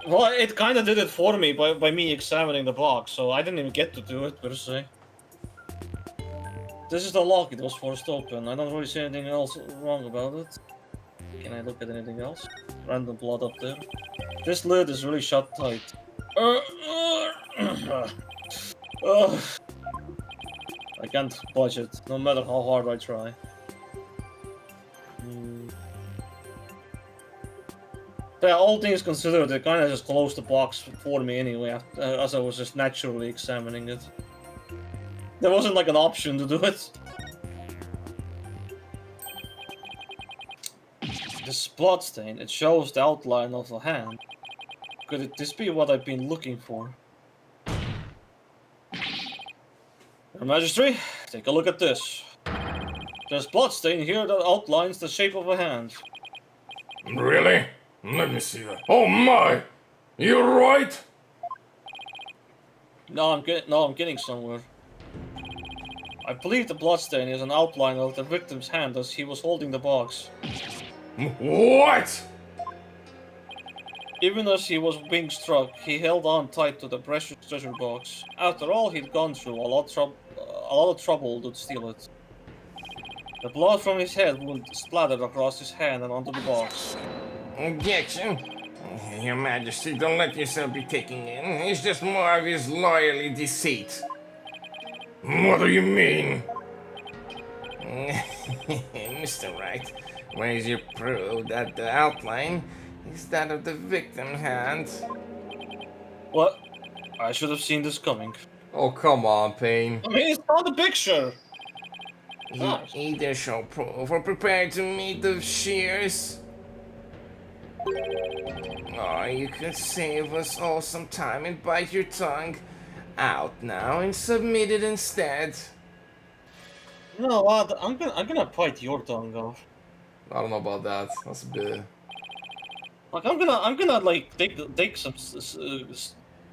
Well, it kind of did it for me by me examining the box, so I didn't even get to do it, per se. This is the lock it was forced open. I don't really see anything else wrong about it. Can I look at anything else? Random blood up there. This lid is really shut tight. I can't budge it, no matter how hard I try. Yeah, all things considered, it kind of just closed the box for me anyway, as I was just naturally examining it. There wasn't like an option to do it. This bloodstain, it shows the outline of a hand. Could this be what I've been looking for? Your Majesty, take a look at this. There's bloodstain here that outlines the shape of a hand. Really? Let me see that. Oh my! You're right? No, I'm getting somewhere. I believe the bloodstain is an outline of the victim's hand as he was holding the box. What? Even as he was being struck, he held on tight to the precious treasure box. After all, he'd gone through a lot of trouble to steal it. The blood from his head wound splattered across his hand and onto the box. Objection. Your Majesty, don't let yourself be taken in. It's just more of his loyalty deceit. What do you mean? Mr. Wright, where's your proof that the outline is that of the victim's hand? What? I should have seen this coming. Oh, come on, Payne. I mean, it's not the picture! You either show proof or prepare to meet the shears. Or you could save us all some time and bite your tongue out now and submit it instead. You know what? I'm gonna bite your tongue off. I don't know about that. That's a bit... Like I'm gonna like take some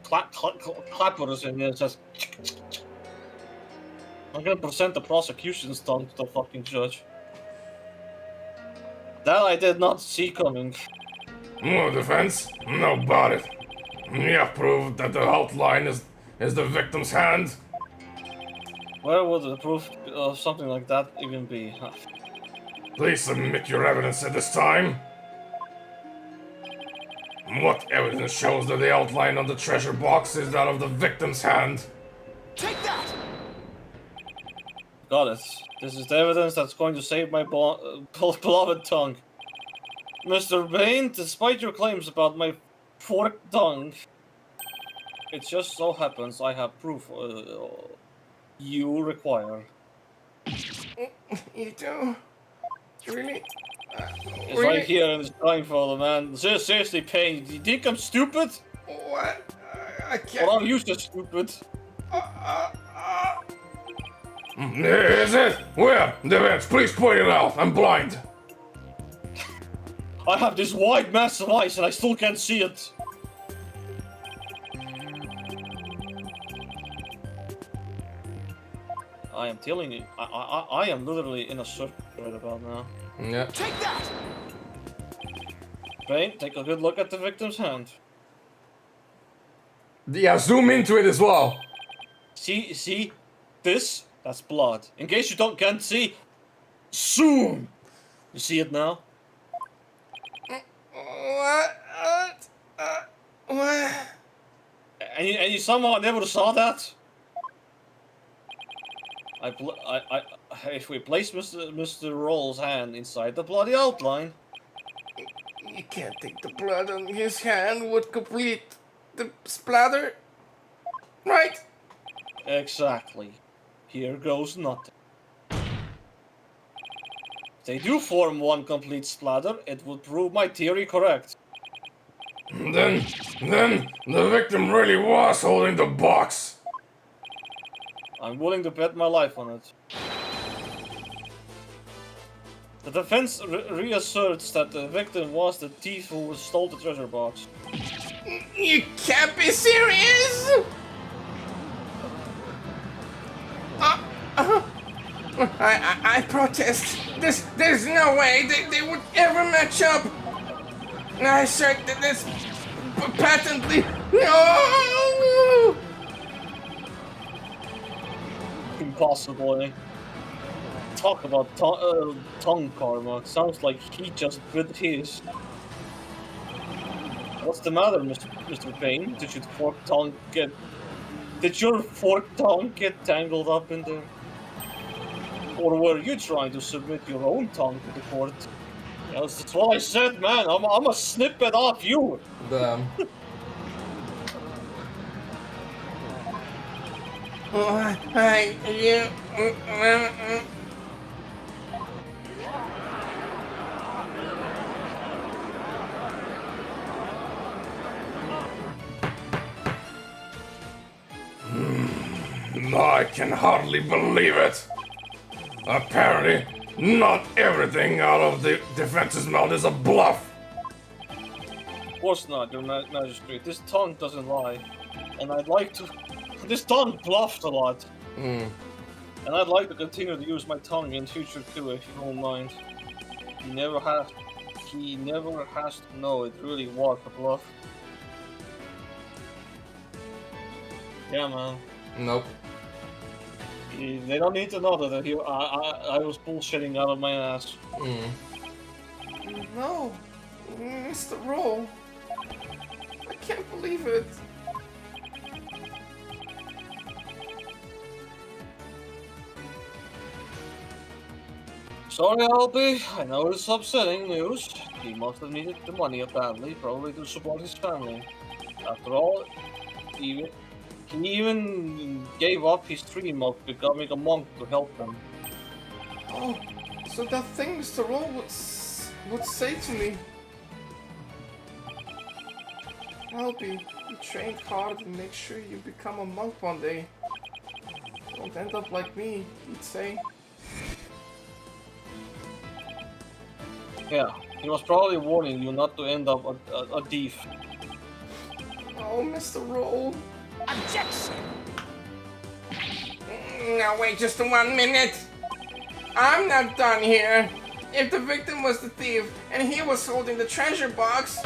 clappers and just. I'm gonna present the prosecution's tongue to the fucking judge. That I did not see coming. No defense? No about it. You have proof that the outline is the victim's hand? Where would the proof of something like that even be? Please submit your evidence at this time. What evidence shows that the outline on the treasure box is that of the victim's hand? Take that! Got it. This is the evidence that's going to save my beloved tongue. Mr. Bain, despite your claims about my forked tongue, it just so happens I have proof you require. You do? Really? It's right here in this blindfold, man. Seriously, Payne, do you think I'm stupid? What? I can't. Or are you just stupid? Is it? Where? The vents, please point it out. I'm blind. I have this wide mass of ice and I still can't see it. I am telling you, I am literally in a circle right about now. Yeah. Take that! Bane, take a good look at the victim's hand. Yeah, zoom into it as well. See, this? That's blood. In case you can't see, zoom! You see it now? What? And you somehow never saw that? If we place Mr. Roll's hand inside the bloody outline, You can't think the blood on his hand would complete the splatter, right? exactly. Here goes nothing. If they do form one complete splatter, it would prove my theory correct. Then the victim really was holding the box. I'm willing to bet my life on it. The defense reasserts that the victim was the thief who stole the treasure box. You can't be serious! I protest. There's no way they would ever match up. I assert that this patently. No! Impossible, eh? Talk about tongue karma. Sounds like he just bit his. What's the matter, Mr. Payne? Did your forked tongue get tangled up in there? Or were you trying to submit your own tongue to the court? Yes, that's what I said, man. I'm a snippet off you. Damn. I can hardly believe it. Apparently, not everything out of the defense's mouth is a bluff. Of course not, Your Majesty. This tongue doesn't lie. And I'd like to... This tongue bluffed a lot. And I'd like to continue to use my tongue in future too, if you don't mind. He never has to know it really was a bluff. Yeah, man. Nope. They don't need to know that I was bullshitting out of my ass. No, Mr. Roll. I can't believe it. Sorry, Albie. I know it's upsetting news. He must have needed the money badly, probably to support his family. After all, he even gave up his dream of becoming a monk to help them. Oh, so that thing Mr. Roll would say to me. Albie, you trained hard and make sure you become a monk one day. Don't end up like me, he'd say. Yeah, he was probably warning you not to end up a thief. Oh, Mr. Roll. Objection! Now wait just 1 minute. I'm not done here. If the victim was the thief and he was holding the treasure box,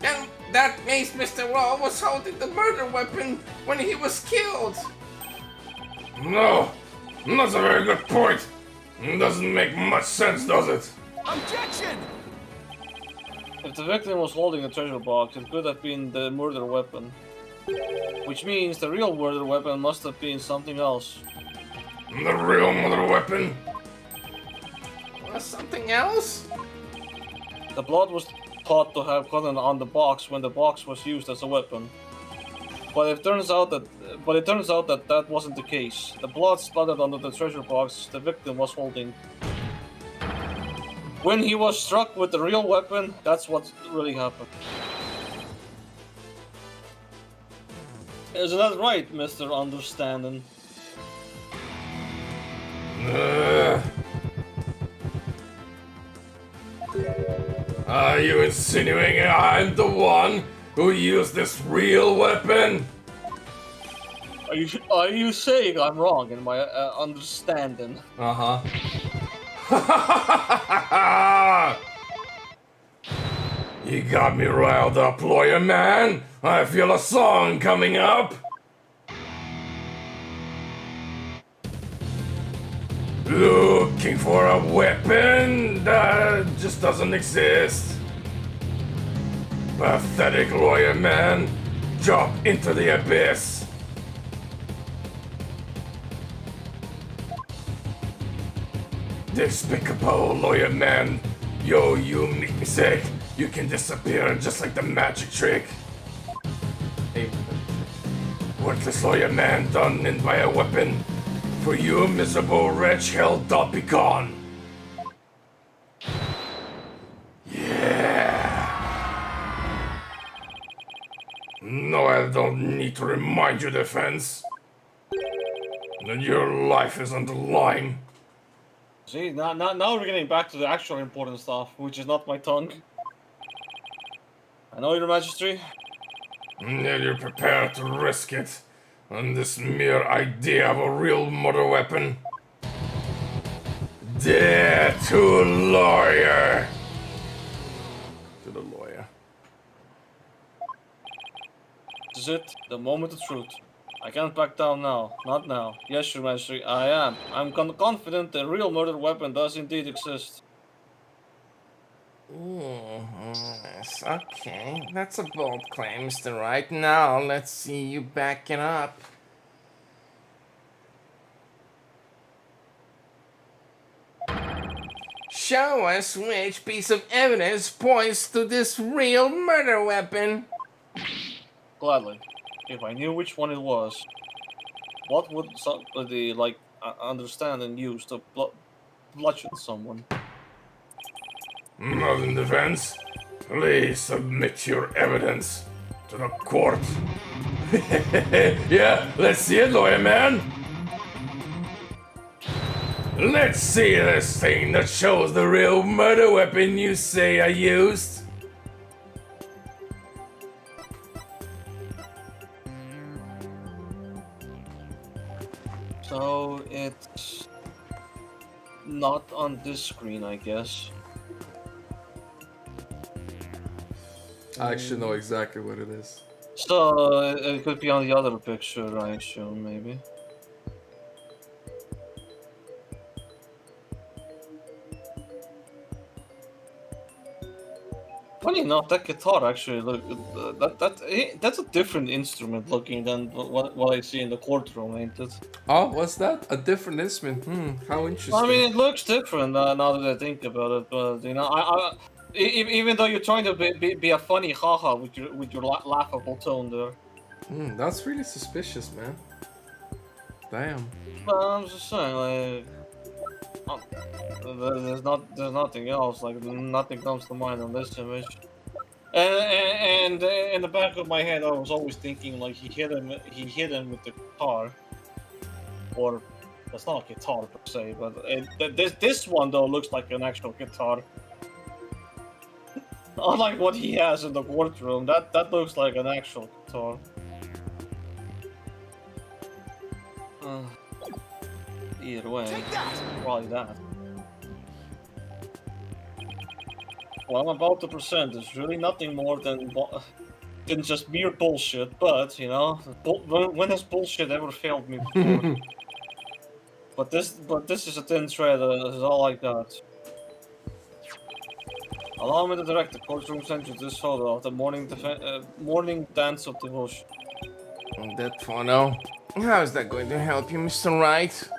then that means Mr. Roll was holding the murder weapon when he was killed. No, that's a very good point. Doesn't make much sense, does it? Objection! If the victim was holding a treasure box, it could have been the murder weapon. Which means the real murder weapon must have been something else. The real murder weapon? Something else? The blood was thought to have gotten on the box when the box was used as a weapon. But it turns out that that wasn't the case. The blood splattered onto the treasure box the victim was holding. When he was struck with the real weapon, that's what really happened. Isn't that right, Mr. Understanding? Are you insinuating I'm the one who used this real weapon? Are you saying I'm wrong in my understanding? Uh-huh. You got me riled up, lawyer man. I feel a song coming up. Looking for a weapon that just doesn't exist. Pathetic lawyer man. Drop into the abyss. Despicable lawyer man. Yo, you make me sick. You can disappear just like the magic trick. Hey, Worthless lawyer man done in by a weapon. For you, miserable wretch, hell doth be gone. Yeah. No, I don't need to remind you, defense, that your life is on the line. See, now we're getting back to the actual important stuff, which is not my tongue. I know, Your Majesty. Yet you're prepared to risk it on this mere idea of a real murder weapon. Dare to lawyer. to the lawyer. This is it, the moment of truth. I can't back down now. Not now. Yes, Your Majesty, I am. I'm confident the real murder weapon does indeed exist. Yes, okay. That's a bold claim, Mr. Wright. Now, let's see you back it up. Show us which piece of evidence points to this real murder weapon. Gladly. If I knew which one it was, what would somebody, understand and use to bludgeon someone? Modern defense, please submit your evidence to the court. Yeah, let's see it, lawyer man. Let's see this thing that shows the real murder weapon you say I used. So it's not on this screen, I guess. I actually know exactly what it is. So it could be on the other picture, I assume, maybe. Funny enough, that guitar actually that's a different instrument looking than what I see in the courtroom, ain't it? Oh, what's that? A different instrument. How interesting. I mean, it looks different now that I think about it. But you know, even though you're trying to be a funny haha with your laughable tone there. That's really suspicious, man. Damn. But I'm just saying, like, there's nothing else. Like, nothing comes to mind on this image. And in the back of my head, I was always thinking like he hit him with the guitar, or that's not a guitar per se, but this one though looks like an actual guitar. Unlike what he has in the courtroom, that looks like an actual guitar. Either way, probably that. What I'm about to present is really nothing more than just mere bullshit, but, you know, when has bullshit ever failed me before? but this is a thin thread, is all I got. Allow me to direct the courtroom sent you this photo of the morning dance of devotion. That photo? How is that going to help you, Mr. Wright?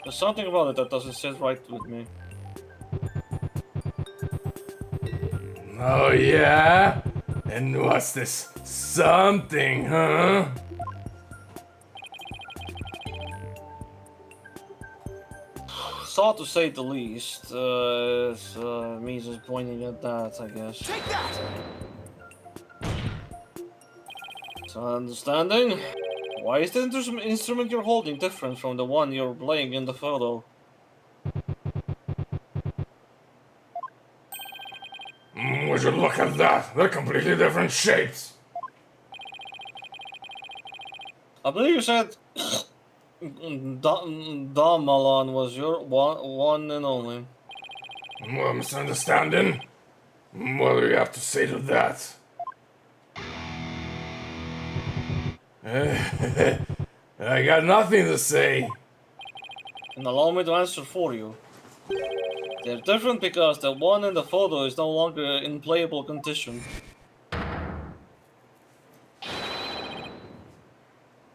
There's something about it that doesn't sit right with me. Oh yeah? And what's this something, huh? Saw to say the least. It's me just pointing at that, I guess. Take that! So understanding, Why is the instrument you're holding different from the one you're playing in the photo? Would you look at that? They're completely different shapes. I believe you said Damalon was your one and only. Well, misunderstanding? What do you have to say to that? I got nothing to say. And allow me to answer for you. They're different because the one in the photo is no longer in playable condition.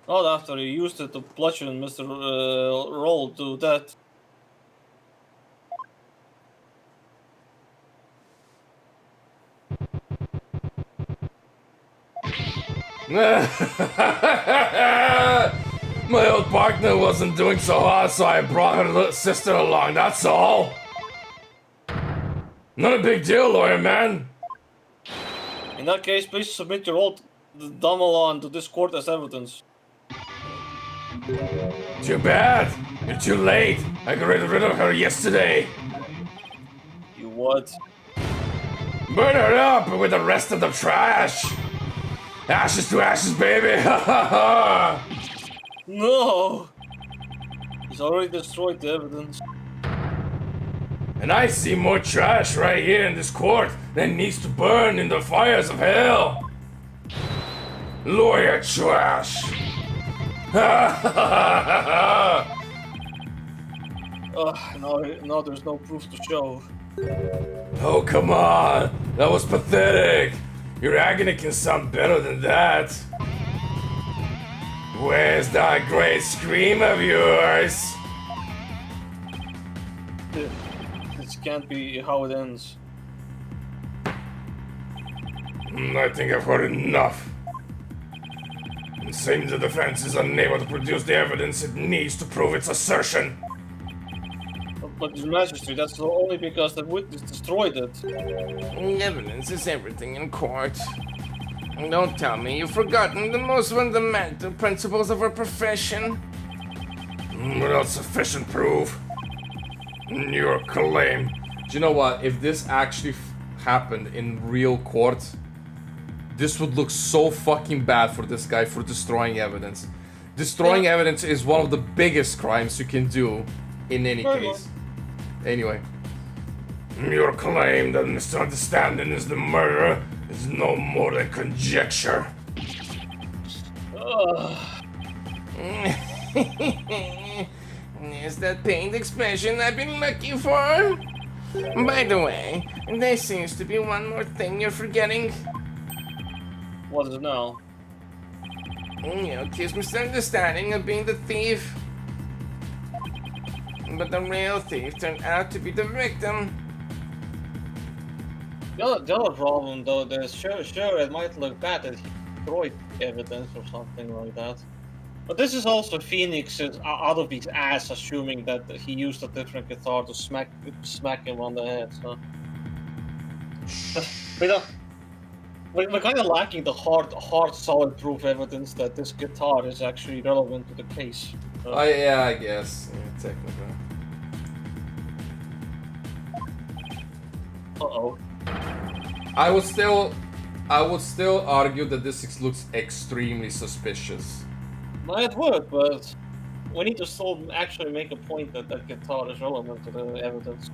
Not after you used it to bludgeon Mr. Roll to death. My old partner wasn't doing so hot, so I brought her little sister along, that's all. Not a big deal, lawyer man. In that case, please submit your old Damalon to this court as evidence. Too bad. You're too late. I got rid of her yesterday. You what? Burn her up with the rest of the trash. Ashes to ashes, baby. Ha ha ha. No! He's already destroyed the evidence. And I see more trash right here in this court that needs to burn in the fires of hell. Lawyer trash. No, there's no proof to show. Oh, come on. That was pathetic. Your agony can sound better than that. Where's that great scream of yours? This can't be how it ends. I think I've heard enough. It seems the defense is unable to produce the evidence it needs to prove its assertion. But Your Majesty, that's only because the witness destroyed it. Evidence is everything in court. Don't tell me you've forgotten the most fundamental principles of our profession. Without sufficient proof, your claim. Do you know what? If this actually happened in real court, this would look so fucking bad for this guy for destroying evidence. Destroying evidence is one of the biggest crimes you can do in any case. Anyway. Your claim that misunderstanding is the murderer is no more than conjecture. Is that pained expression I've been looking for? By the way, there seems to be one more thing you're forgetting. What is it now? You accuse misunderstanding of being the thief. But the real thief turned out to be the victim. The other problem, though, is sure it might look bad that he destroyed evidence or something like that. But this is also Phoenix's out of his ass assuming that he used a different guitar to smack him on the head. So we're kind of lacking the hard, solid proof evidence that this guitar is actually relevant to the case. Yeah, I guess. Yeah, technically. Uh-oh. I would still argue that this looks extremely suspicious. Might work, but we need to still actually make a point that that guitar is relevant to the evidence.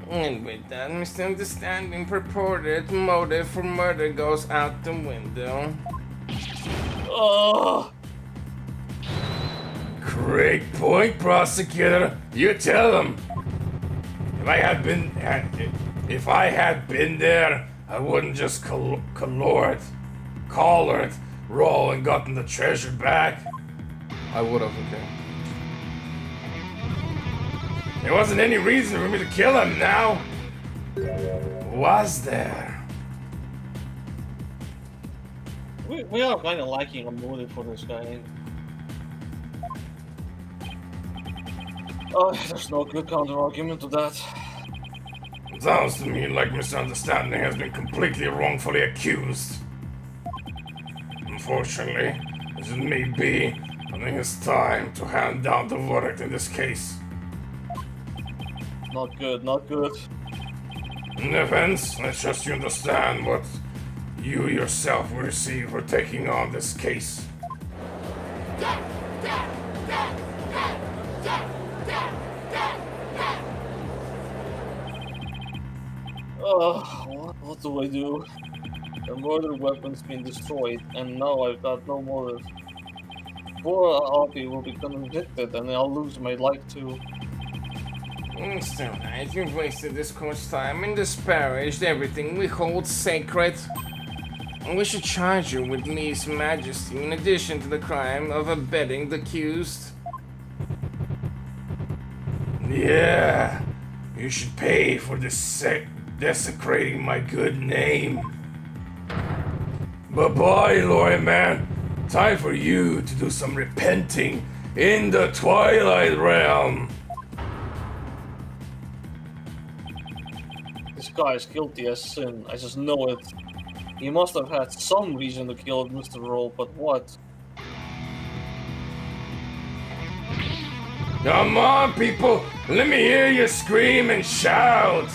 And with that misunderstanding, purported motive for murder goes out the window. Oh! Great point, prosecutor. You tell them. If I had been there, I wouldn't just collared, roll and gotten the treasure back. I would have, okay. There wasn't any reason for me to kill him now. Was there? We are kind of lacking a motive for this guy. Oh, there's no good counter-argument to that. Sounds to me like misunderstanding has been completely wrongfully accused. Unfortunately, as it may be, I think it's time to hand down the verdict in this case. Not good, not good. Defense, I trust you understand what you yourself will receive for taking on this case. What do I do? The murder weapon's been destroyed, and now I've got no motive. Poor Albie will be convicted, and I'll lose my life too. Still, guys, you've wasted this court's time and disparaged everything we hold sacred. We should charge you with lese majesty in addition to the crime of abetting the accused. Yeah, you should pay for this desecrating my good name. Bye-bye, lawyer man. Time for you to do some repenting in the Twilight Realm. This guy is guilty as sin, I just know it. He must have had some reason to kill Mr. Roll, but what? Come on, people, let me hear you scream and shout.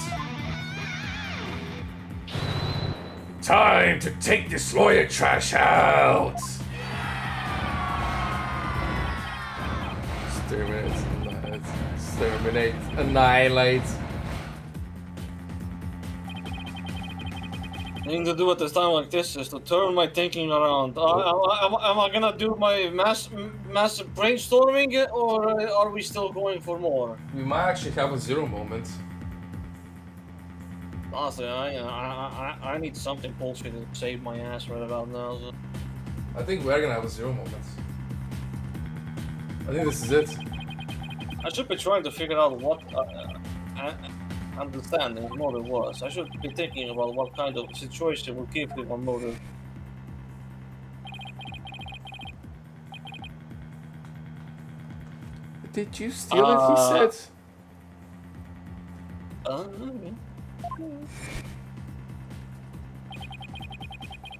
Time to take this lawyer trash out. Exterminate, annihilate. Thing to do at this time like this is to turn my thinking around. Am I gonna do my massive brainstorming, or are we still going for more? We might actually have a zero moment. Honestly, I need something bullshit to save my ass right about now. So. I think we're gonna have a zero moment. I think this is it. I should be trying to figure out what understanding his motive was. I should be thinking about what kind of situation would give him a motive. Did you steal it? He said.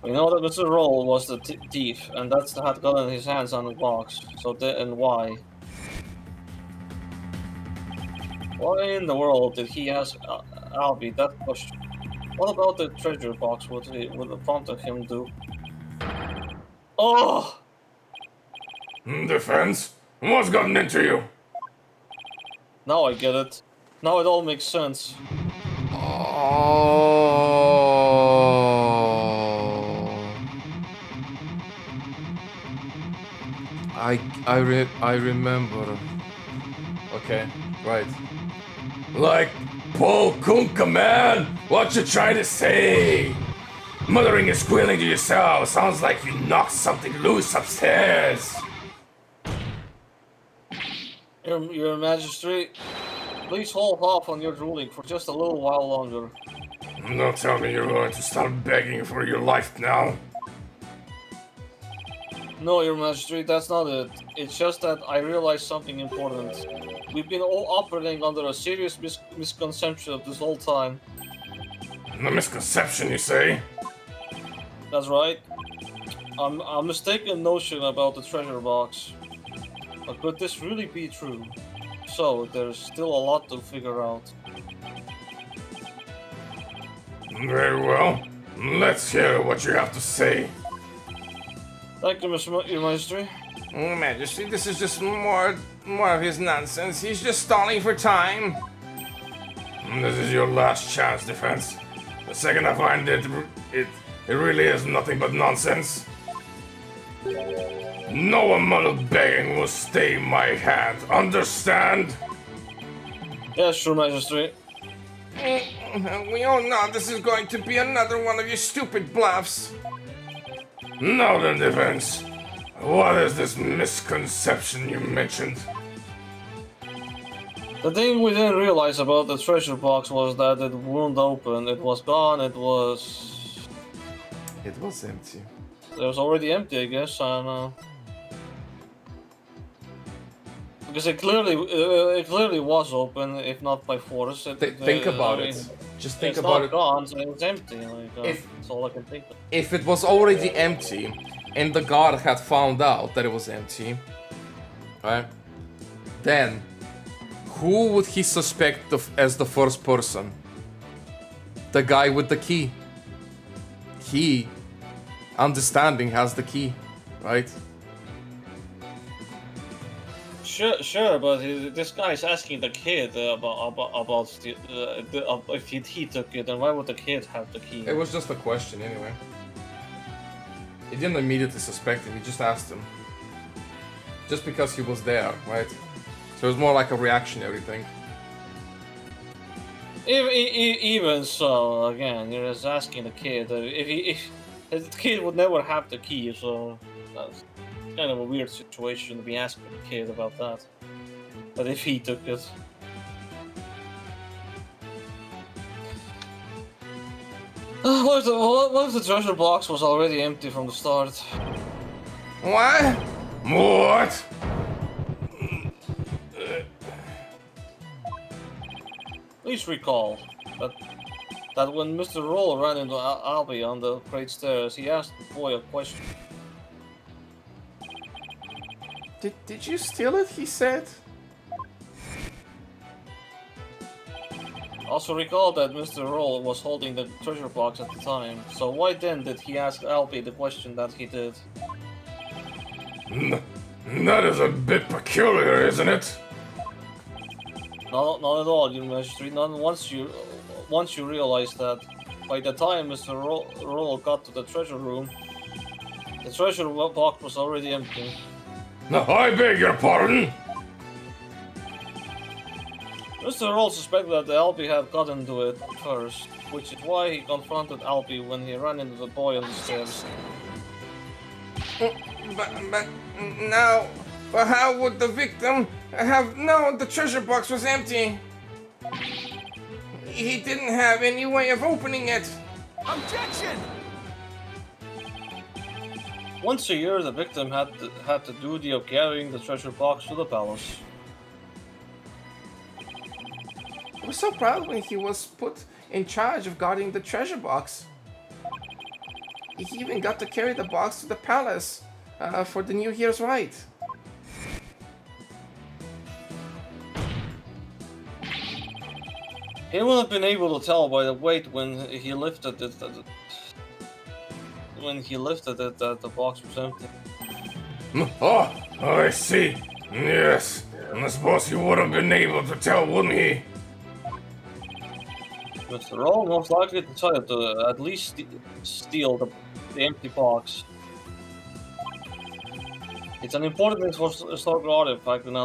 We know that Mr. Roll was the thief, and that's had gotten his hands on the box. So and why? Why in the world did he ask Albie that question? What about the treasure box would have prompted him to? Oh! Defense, what's gotten into you? Now I get it. Now it all makes sense. I remember. Okay, right. Like Paul Kunka, man! What you trying to say? Muttering and squealing to yourself sounds like you knocked something loose upstairs. Your Majesty, please hold off on your ruling for just a little while longer. Don't tell me you're going to start begging for your life now. No, Your Majesty, that's not it. It's just that I realized something important. We've been all operating under a serious misconception of this whole time. A misconception, you say? That's right. A mistaken notion about the treasure box. But could this really be true? So, there's still a lot to figure out. Very well. Let's hear what you have to say. Thank you, Your Majesty. Majesty, this is just more of his nonsense. He's just stalling for time. This is your last chance, Defense. The second I find it really is nothing but nonsense. No amount of begging will stay my hand, understand? Yes, Your Majesty. We all know this is going to be another one of your stupid bluffs. Now then, Defense. What is this misconception you mentioned? The thing we didn't realize about the treasure box was that it wouldn't open. It was gone. It was empty. It was already empty, I guess. And because it clearly was open, if not by force. Think about it. Just think about it. It's not gone, so it's empty. Like, If that's all I can think of. If it was already empty, and the guard had found out that it was empty, right? Then, who would he suspect as the first person? The guy with the key. He, understanding, has the key, right? Sure, but this guy is asking the kid about if he took it, and why would the kid have the key? It was just a question anyway. He didn't immediately suspect him, he just asked him. Just because he was there, right? So it was more like a reactionary thing. Even so, again, you're just asking the kid. If the kid would never have the key, so that's kind of a weird situation to be asking the kid about that. But if he took it. What if the treasure box was already empty from the start? What? What? Please recall that when Mr. Roll ran into Albie on the great stairs, he asked the boy a question. Did you steal it, he said? Also recall that Mr. Roll was holding the treasure box at the time, so why then did he ask Albie the question that he did? That is a bit peculiar, isn't it? Not at all, Your Majesty. Not once you realize that by the time Mr. Roll got to the treasure room, the treasure box was already empty. I beg your pardon? Mr. Roll suspected that Albie had gotten to it first, which is why he confronted Albie when he ran into the boy on the stairs. But now, how would the victim have known the treasure box was empty? He didn't have any way of opening it. Objection! Once a year, the victim had the duty of carrying the treasure box to the palace. I was so proud when he was put in charge of guarding the treasure box. He even got to carry the box to the palace for the New Year's rite. He would have been able to tell by the weight when he lifted it. That the box was empty. Oh, I see. Yes. I suppose he would have been able to tell, wouldn't he? Mr. Roll most likely decided to at least steal the empty box. It's an important historical artifact in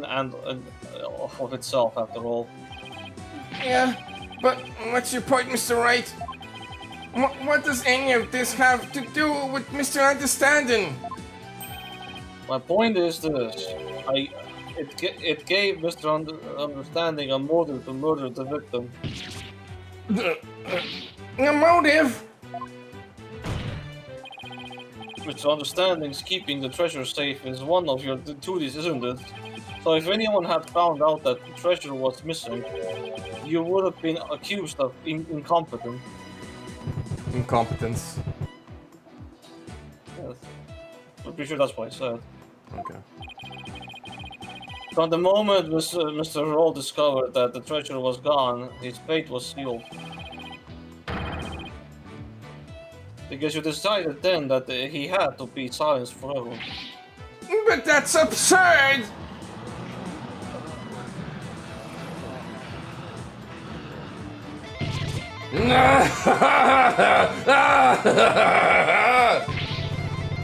and of itself, after all. Yeah, but what's your point, Mr. Wright? What does any of this have to do with Mr. Understanding? My point is this: it gave Mr. Understanding a motive to murder the victim. A motive? Mr. Understanding's keeping the treasure safe is one of your duties, isn't it? So if anyone had found out that the treasure was missing, you would have been accused of incompetent. Incompetence. Yes. I'm pretty sure that's what I said. Okay. From the moment Mr. Roll discovered that the treasure was gone, his fate was sealed. Because you decided then that he had to be silenced forever. But that's absurd!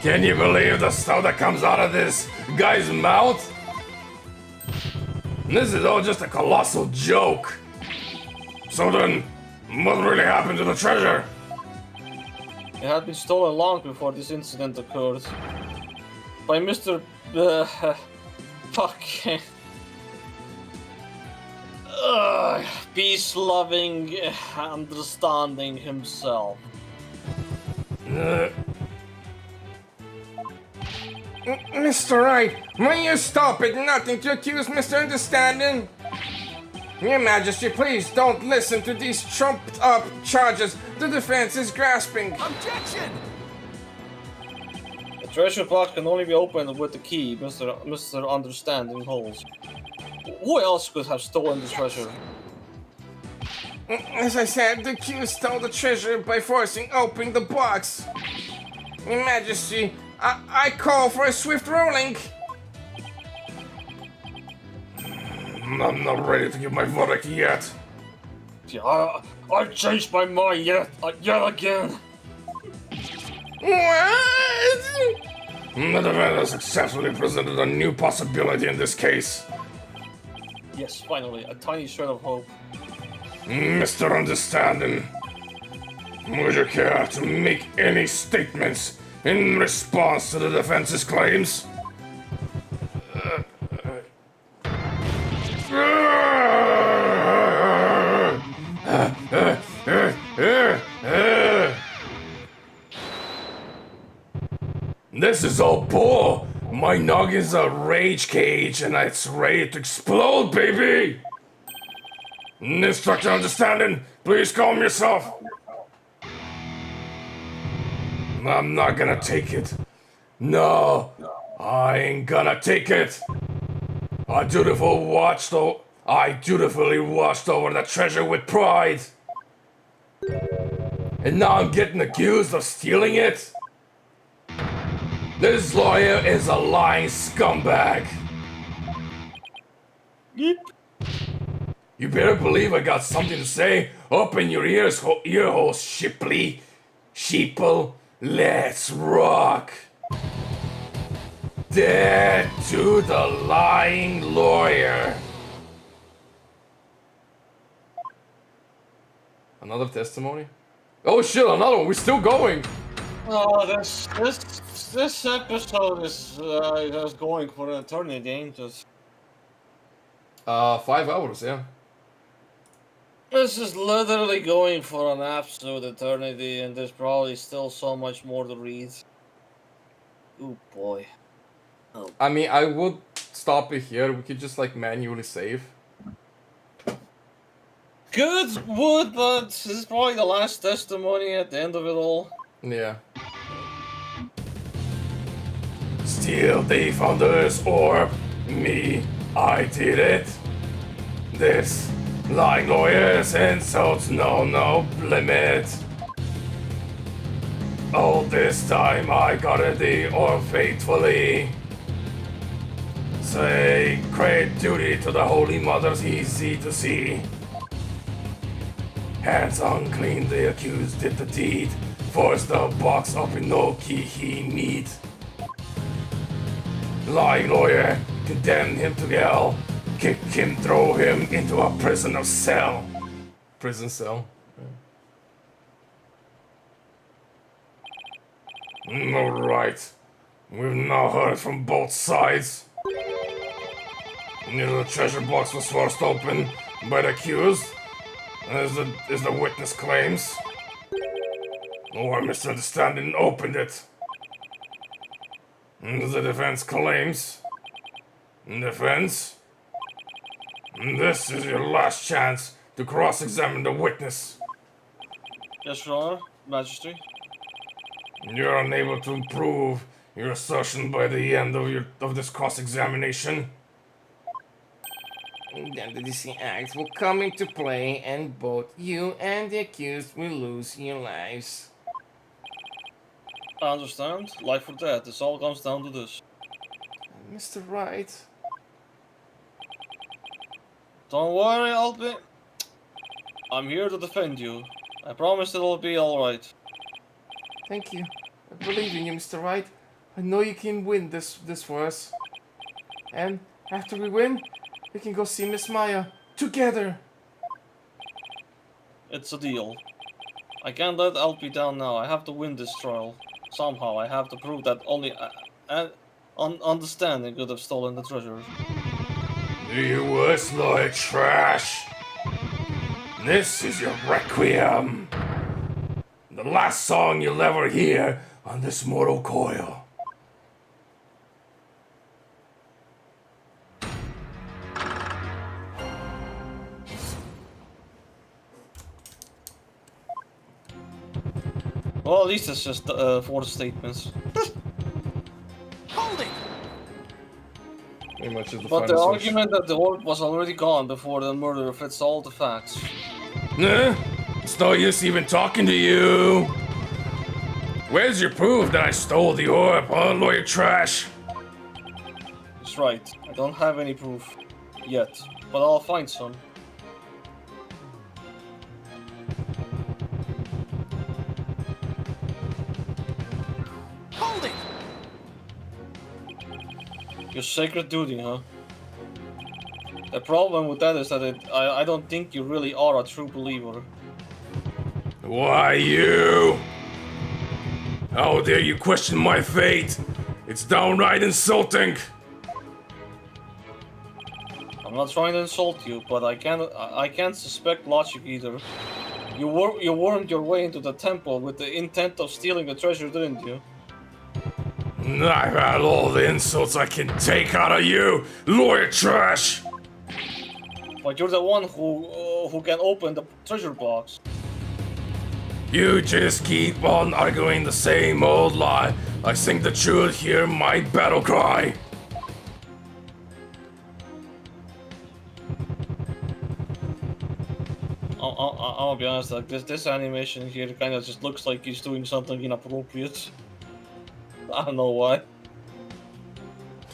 Can you believe the stuff that comes out of this guy's mouth? This is all just a colossal joke. So then, what really happened to the treasure? It had been stolen long before this incident occurred. By Mr. Fucking... peace-loving, understanding himself. Mr. Wright, will you stop at nothing to accuse Mr. Understanding? Your Majesty, please don't listen to these trumped-up charges the defense is grasping. Objection! treasure box can only be opened with the key Mr. Understanding holds. Who else could have stolen the treasure? As I said, the accused stole the treasure by forcing open the box. Your Majesty, I call for a swift ruling. I'm not ready to give my verdict yet. Yeah, I've changed my mind yet again. What? The defense has successfully presented a new possibility in this case. Yes, finally, a tiny shred of hope. Mr. Understanding, would you care to make any statements in response to the defense's claims? This is all bull! My noggin's a rage cage and it's ready to explode, baby! Instructor Understanding, please calm yourself. I'm not gonna take it. No, I ain't gonna take it. I dutifully watched over the treasure with pride. And now I'm getting accused of stealing it? This lawyer is a lying scumbag. Yeep. You better believe I got something to say. Open your ear holes, Shipley. Sheeple, let's rock. Dead to the lying lawyer. Another testimony? Oh shit, another one. We're still going. Oh, this episode is going for an eternity, ain't it? 5 hours, yeah. This is literally going for an absolute eternity, and there's probably still so much more to read. Oh boy. I mean, I would stop it here. We could just like manually save. Good would, but this is probably the last testimony at the end of it all. Yeah. Steal the Founder's orb. Me, I did it. This lying lawyer's insults know no limit. All this time I guarded the orb faithfully. Sacred duty to the Holy Mother's easy to see. Hands unclean, the accused did the deed. Forced the box up in no key he need. Lying lawyer, condemn him to hell. Kick him, throw him into a prisoner cell. Prison cell. Alright. We've now heard from both sides. Neither the treasure box was forced open by the accused, as the witness claims, or Mr. Understanding opened it. As the defense claims. Defense? This is your last chance to cross-examine the witness. Yes, Your Honor, Majesty. You're unable to prove your assertion by the end of this cross-examination. Then the DC Act will come into play, and both you and the accused will lose your lives. I understand. Life or death. This all comes down to this. Mr. Wright. Don't worry, I'm here to defend you. I promise it'll be alright. Thank you. I believe in you, Mr. Wright. I know you can win this for us. And after we win, we can go see Miss Maya together. It's a deal. I can't let LP down now. I have to win this trial. Somehow, I have to prove that only Understanding could have stolen the treasure. You worst lawyer trash. This is your requiem. The last song you'll ever hear on this mortal coil. Well, at least it's just 4 statements. Pretty much is the But the final search. argument that the orb was already gone before the murder fits all the facts. Nah, it's no use even talking to you. Where's your proof that I stole the orb, huh, lawyer trash? He's right. I don't have any proof. Yet. But I'll find some. Hold it! Your sacred duty, huh? The problem with that is that I don't think you really are a true believer. Why you? How dare you question my fate? It's downright insulting. I'm not trying to insult you, but I can't suspect logic either. You wormed your way into the temple with the intent of stealing the treasure, didn't you? I've had all the insults I can take out of you, lawyer trash. But you're the one who can open the treasure box. You just keep on arguing the same old lie. I sing the truth, hear my battle cry. I'll be honest, like this animation here kind of just looks like he's doing something inappropriate. I don't know why.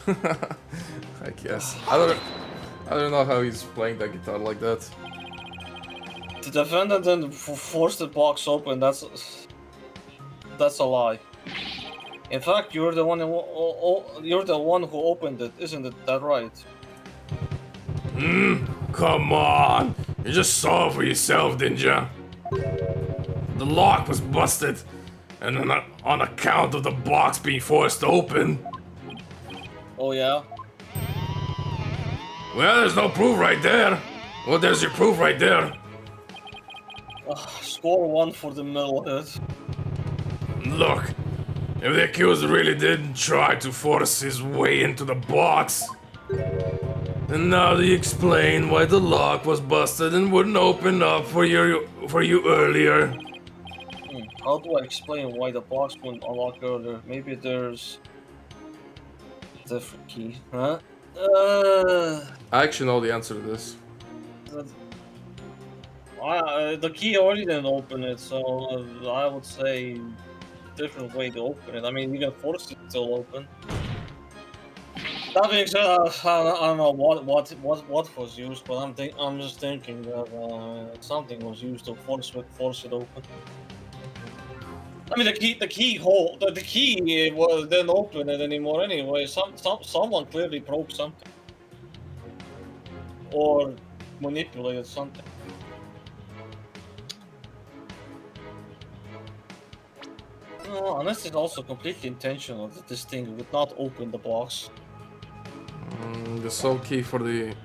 I guess. I don't know how he's playing that guitar like that. The defendant then forced the box open. That's a lie. In fact, you're the one who opened it, isn't it? That right? Come on. You just saw it for yourself, didn't ya? The lock was busted, and on account of the box being forced open. Oh yeah. Well, there's no proof right there. Well, there's your proof right there. Score 1 for the metalhead. Look, if the accused really did try to force his way into the box, then now do you explain why the lock was busted and wouldn't open up for you earlier? How do I explain why the box wouldn't unlock earlier? Maybe there's a different key, huh? I actually know the answer to this. The key already didn't open it, so I would say different way to open it. I mean, you can force it to open. That being said, I don't know what was used, but I'm just thinking that something was used to force it open. I mean, the key didn't open it anymore anyway. Someone clearly broke something or manipulated something. No, unless it's also completely intentional that this thing would not open the box. The sole key for the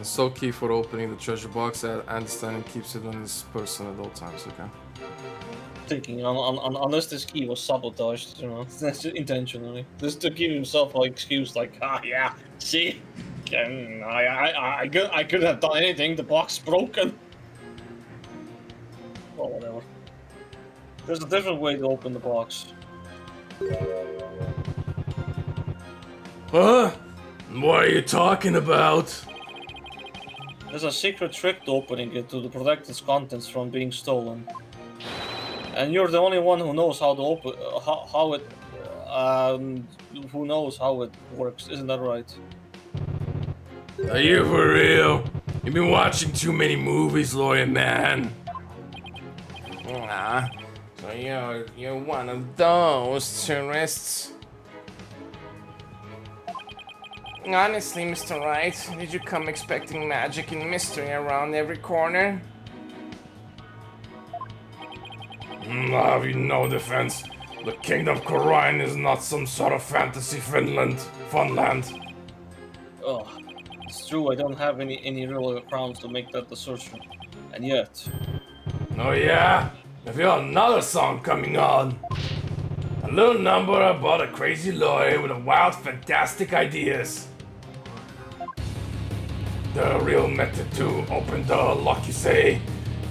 sole key for opening the treasure box. I understand and keeps it on his person at all times. Okay. Thinking unless this key was sabotaged, you know, that's intentionally. Just to give himself like excuse, like, yeah, see, I couldn't have done anything. The box broken. Well, whatever. There's a different way to open the box. Huh? What are you talking about? There's a secret trick to opening it to protect its contents from being stolen. And you're the only one who knows how to open, who knows how it works. Isn't that right? Are you for real? You've been watching too many movies, lawyer man. So you're one of those tourists. Honestly, Mr. Wright, did you come expecting magic and mystery around every corner? Have you no defense? The Kingdom of Khura'in is not some sort of fantasy funland. Oh, it's true. I don't have any real grounds to make that assertion, and yet. Oh yeah? I feel another song coming on. A little number about a crazy lawyer with a wild, fantastic ideas. The real method to open the lock, you say?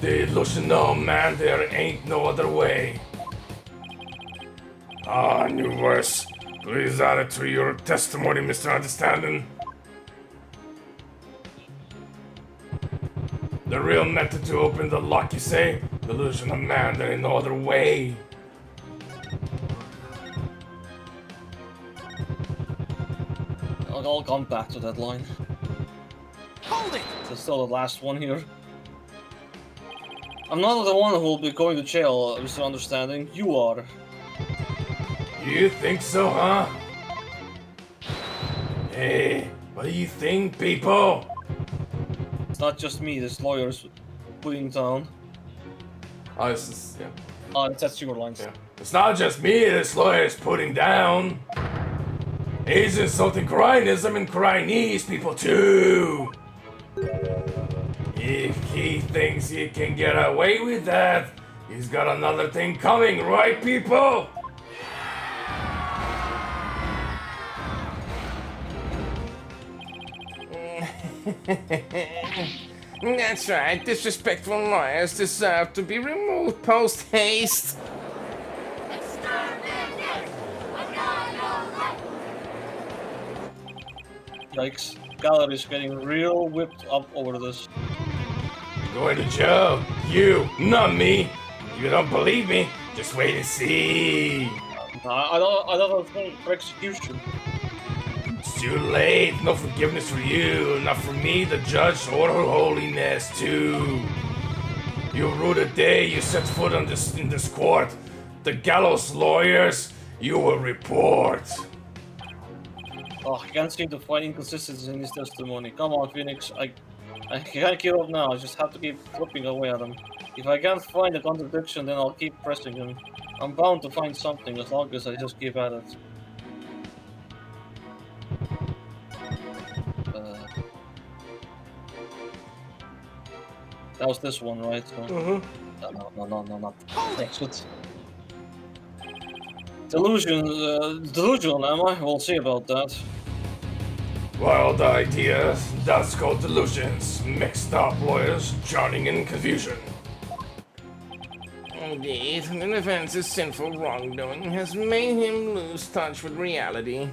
The illusional man, there ain't no other way. Ah, new verse. Please add it to your testimony, Mr. Understanding. The real method to open the lock, you say? Delusion of man, there ain't no other way. I'll come back to that line. Hold it! It's still the last one here. I'm not the one who will be going to jail, Mr. Understanding. You are. You think so, huh? Hey, what do you think, people? It's not just me, this lawyer's putting down. Oh, this is, yeah. Oh, that's your lines. Yeah. It's not just me this lawyer's putting down. He's insulting Koreanism and Koreanese people too. If he thinks he can get away with that, he's got another thing coming, right, people? That's right, disrespectful lawyers deserve to be removed post-haste. Yikes. Gallery's getting real whipped up over this. Going to jail. You, not me. You don't believe me? Just wait and see. I don't think for execution. It's too late. No forgiveness for you. Not for me, the judge, or her holiness, too. You rue the day you set foot on in this court. The gallows lawyers, you will report. Oh, I can't seem to find inconsistencies in his testimony. Come on, Phoenix. I can't give up now. I just have to keep flipping away at him. If I can't find a contradiction, then I'll keep pressing him. I'm bound to find something as long as I just keep at it. That was this one, right? No, not. Next one. Delusional, am I? We'll see about that. Wild ideas, that's called delusions. Mixed up lawyers drowning in confusion. Indeed, an offense's sinful wrongdoing has made him lose touch with reality.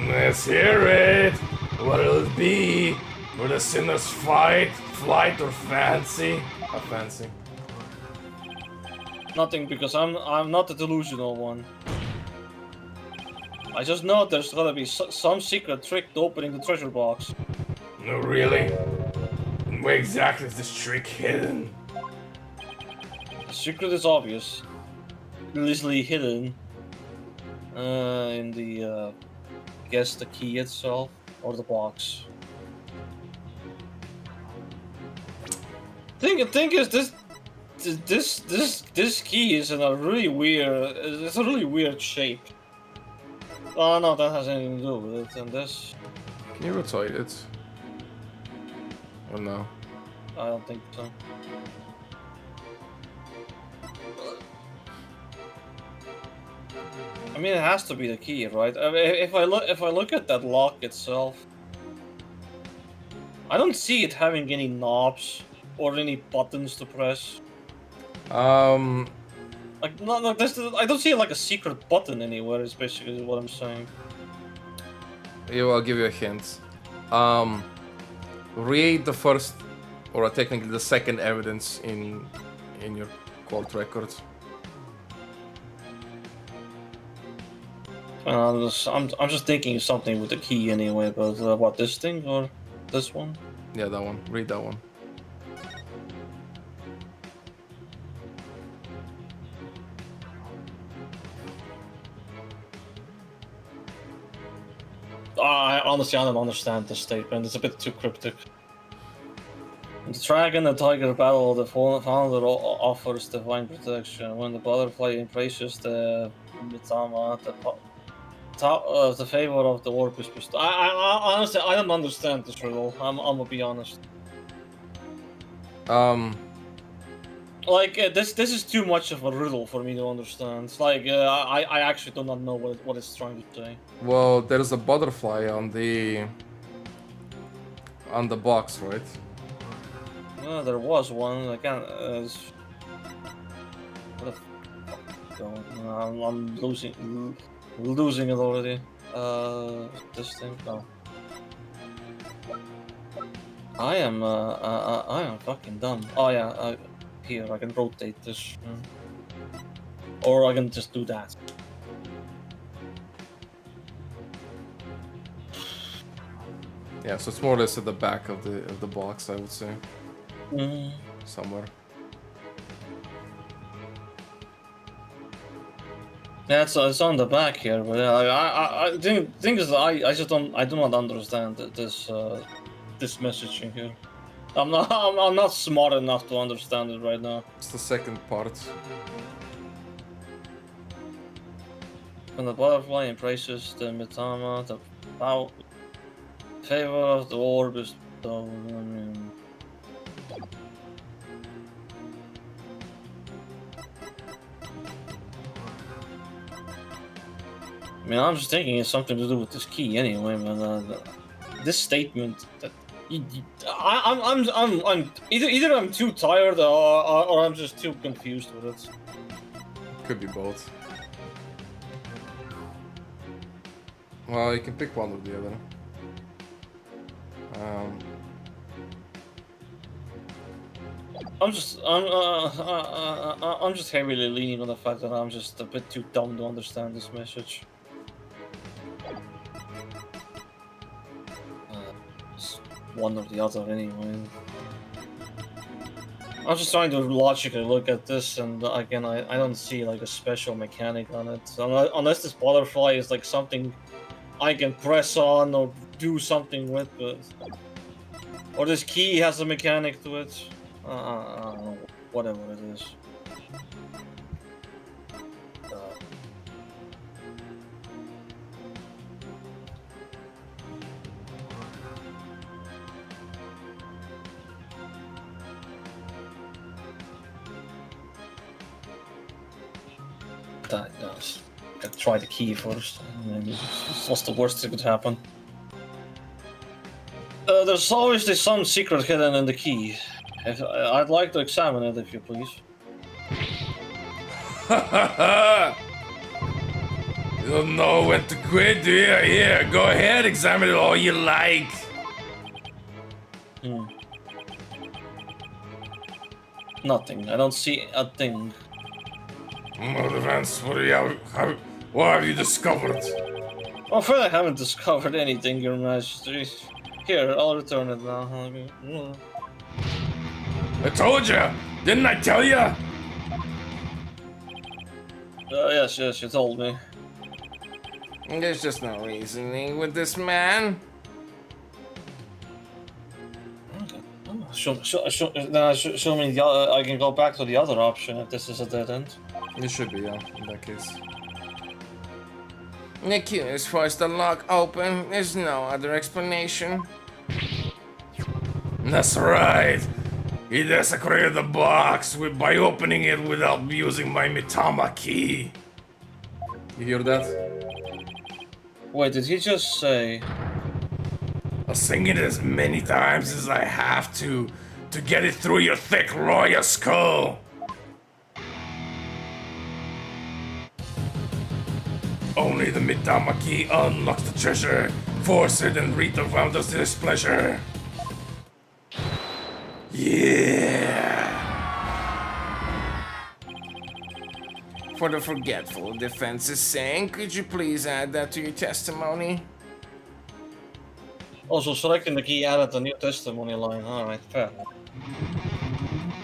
Let's hear it. What'll it be? Will the sinners fight, flight, or fancy? A fancy. Nothing, because I'm not the delusional one. I just know there's gotta be some secret trick to opening the treasure box. No, really? Where exactly is this trick hidden? The secret is obvious. Easily hidden. In the, guess the key itself, or the box. Thing is, this key is in a really weird. It's a really weird shape. Oh no, that has anything to do with it. And this, Can you rotate it? Or no? I don't think so. I mean, it has to be the key, right? I mean, if I look at that lock itself, I don't see it having any knobs or any buttons to press. Like, no, I don't see like a secret button anywhere. Is basically what I'm saying. Yeah, I'll give you a hint. Read the first, or technically the second evidence in your court record. I'm just thinking something with the key anyway, but what, this thing or this one? Yeah, that one. Read that one. I honestly don't understand this statement. It's a bit too cryptic. The dragon and tiger battle, the founder offers divine protection. When the butterfly embraces the Mitama, the favor of the orb is bestowed. I honestly, I don't understand this riddle. I'm gonna be honest. Like, this is too much of a riddle for me to understand. It's like, I actually do not know what it's trying to say. Well, there's a butterfly on the box, right? There was one. I can't. going. I'm losing it already. This thing. No. I am fucking dumb. Oh yeah. Here I can rotate this, or I can just do that. Yeah, so it's more or less at the back of the box, I would say. Somewhere. Yeah, it's on the back here, but I think is I do not understand this messaging here. I'm not smart enough to understand it right now. It's the second part. When the butterfly embraces the Mitama, the favor of the orb is stolen. I mean, I'm just thinking it's something to do with this key anyway, but this statement that I'm either I'm too tired or I'm just too confused with it. Could be both. Well, you can pick one or the other. I'm just heavily leaning on the fact that I'm just a bit too dumb to understand this message. It's one or the other anyway. I'm just trying to logically look at this, and again, I don't see like a special mechanic on it. Unless this butterfly is like something I can press on or do something with, but or this key has a mechanic to it. I don't know, whatever it is. Gotta try the key first. What's the worst that could happen? There's obviously some secret hidden in the key. I'd like to examine it, if you please. You don't know when to quit, do you? Here, go ahead, examine it all you like. Nothing. I don't see a thing. Well, Vance, what have you discovered? I'm afraid I haven't discovered anything, Your Majesty. Here, I'll return it now. I told you! Didn't I tell you? Yes, you told me. There's just no reasoning with this man. Show me I can go back to the other option if this is a dead end. It should be, yeah, in that case. The key is forced the lock open. There's no other explanation. That's right. He desecrated the box by opening it without using my Mitama key. You hear that? Wait, did he just say? I'll sing it as many times as I have to get it through your thick lawyer skull. Only the Mitama key unlocks the treasure. Force it and read the founder's displeasure. Yeah. For the forgetful defense's sake, could you please add that to your testimony? Also, selecting the key added a new testimony line. Alright, fair.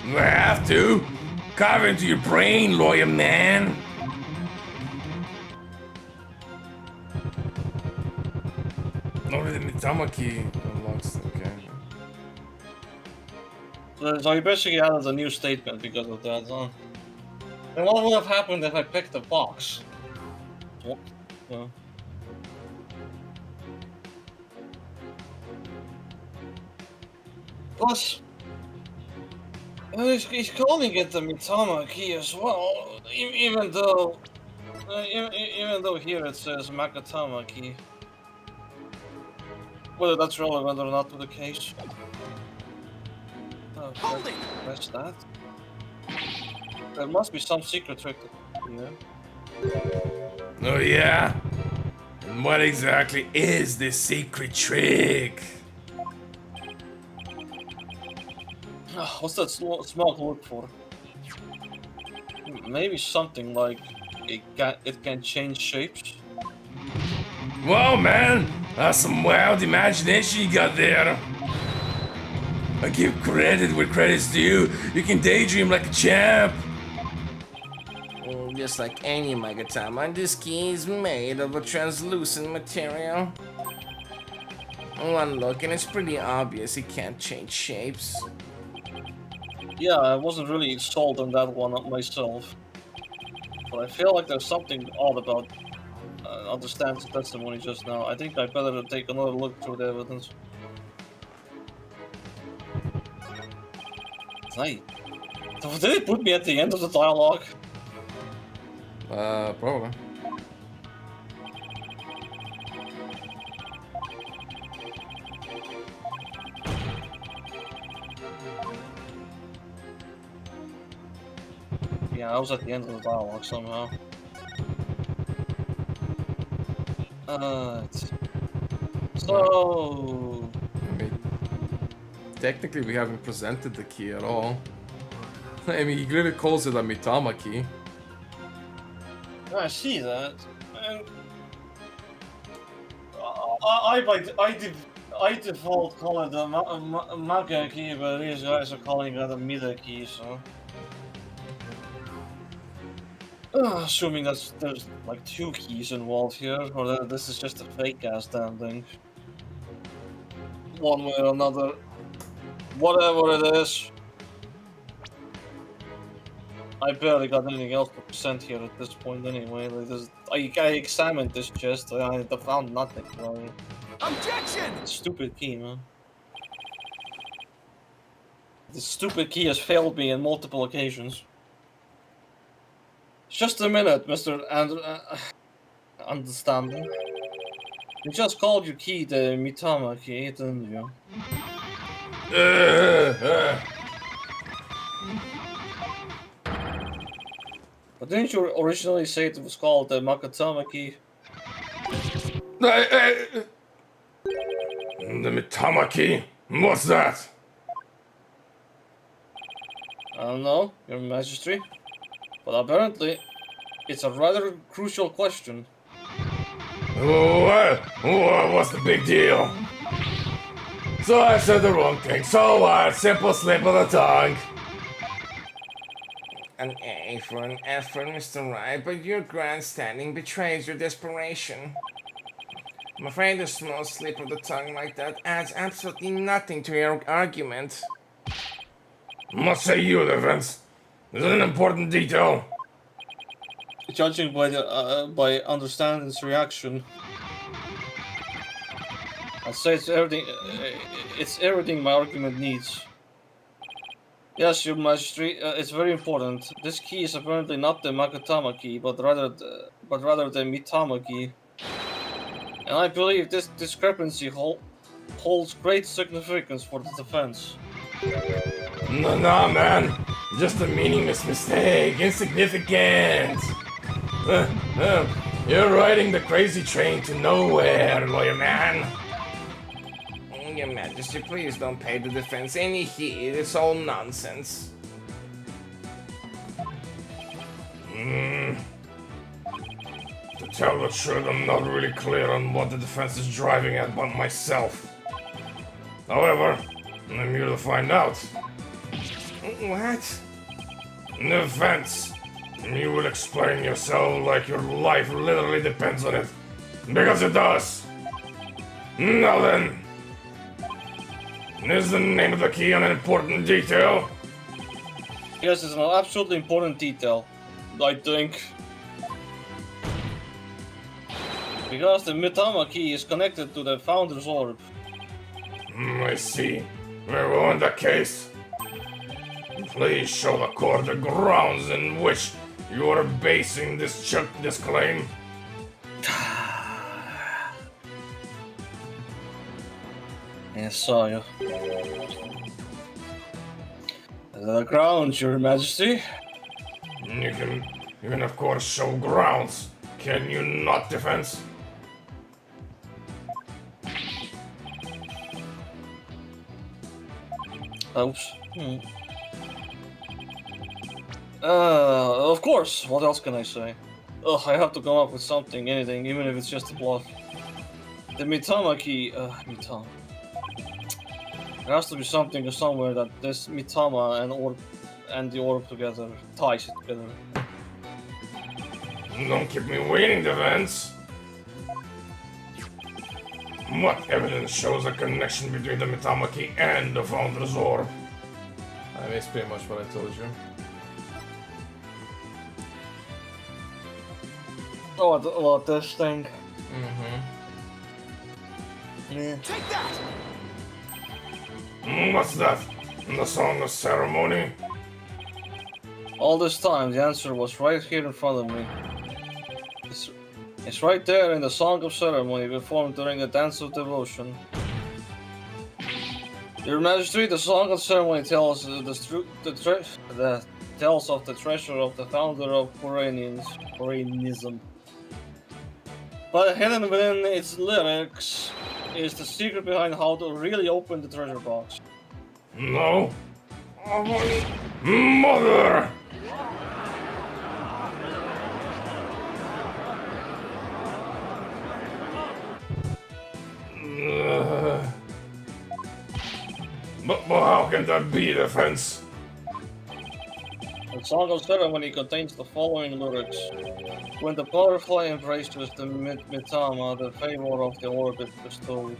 I have to. Carve into your brain, lawyer man. Only the Mitama key unlocks. Okay. So he basically added a new statement because of that, huh? And what would have happened if I picked the box? What? Plus, he's calling it the Mitama key as well, even though here it says Makatama key. Whether that's relevant or not to the case. Oh, that's that. There must be some secret trick. Yeah. Oh yeah? And what exactly is this secret trick? What's that small look for? Maybe something like it can change shapes. Whoa, man! That's some wild imagination you got there. I give credit where credit's due. You can daydream like a champ. Just like any Magatama, this key is made of a translucent material. One look and it's pretty obvious it can't change shapes. Yeah, I wasn't really sold on that one myself. But I feel like there's something odd about understands testimony just now. I think I better take another look through the evidence. Hey, did it put me at the end of the dialogue? Probably. Yeah, I was at the end of the dialogue somehow. So... I mean, technically we haven't presented the key at all. I mean, he clearly calls it a Mitama key. I see that. And I default call it a Maga key, but these guys are calling it a Mida key, so... assuming there's like 2 keys involved here, or that this is just a fake ass damn thing. One way or another. Whatever it is. I barely got anything else to present here at this point anyway. Like this, I examined this chest, I found nothing. Like, Objection! stupid key, man. This stupid key has failed me on multiple occasions. Just a minute, Mr. Understanding. You just called your key the Mitama key, didn't you? But didn't you originally say it was called the Makatama key? The Mitama key? What's that? I don't know, Your Majesty. But apparently, it's a rather crucial question. What's the big deal? So I said the wrong thing. So what? Simple slip of the tongue. An A for an effort, Mr. Wright, but your grandstanding betrays your desperation. I'm afraid a small slip of the tongue like that adds absolutely nothing to your argument. What say you, Defense? Is it an important detail? Judging by the by understanding's reaction, I'd say it's everything. It's everything my argument needs. Yes, Your Majesty, it's very important. This key is apparently not the Makatama key, but rather the Mitama key. And I believe this discrepancy holds great significance for the defense. No, man. Just a meaningless mistake. Insignificant. You're riding the crazy train to nowhere, lawyer man. Your Majesty, please don't pay the defense any heed. It's all nonsense. To tell the truth, I'm not really clear on what the defense is driving at but myself. However, I'm here to find out. What? Defense, you will explain yourself like your life literally depends on it. Because it does. Now then, is the name of the key an important detail? Yes, it's an absolutely important detail, I think. Because the Mitama key is connected to the Founder's Orb. I see. Very well, in that case, please show the court the grounds in which you are basing this claim. Yes, saw you. The grounds, Your Majesty. You can You can of course show grounds. Can you not, defense? Oops. Of course. What else can I say? Ugh, I have to come up with something, anything, even if it's just a bluff. The Mitama key, Mitama. There has to be something or somewhere that this Mitama and the orb together ties it together. Don't keep me waiting, defense. What evidence shows a connection between the Mitama key and the Founder's Orb? I mean, it's pretty much what I told you. Oh, this thing. Mm-hmm. Yeah. Take that! What's that? The Song of Ceremony? All this time, the answer was right here in front of me. It's right there in the Song of Ceremony performed during the Dance of Devotion. Your Majesty, the Song of Ceremony tells tells of the treasure of the founder of Koreanism. But hidden within its lyrics is the secret behind how to really open the treasure box. No. Oh, Mother! But how can that be, defense? The Song of Ceremony contains the following lyrics. When the butterfly embraces the Mitama, the favor of the orb is bestowed.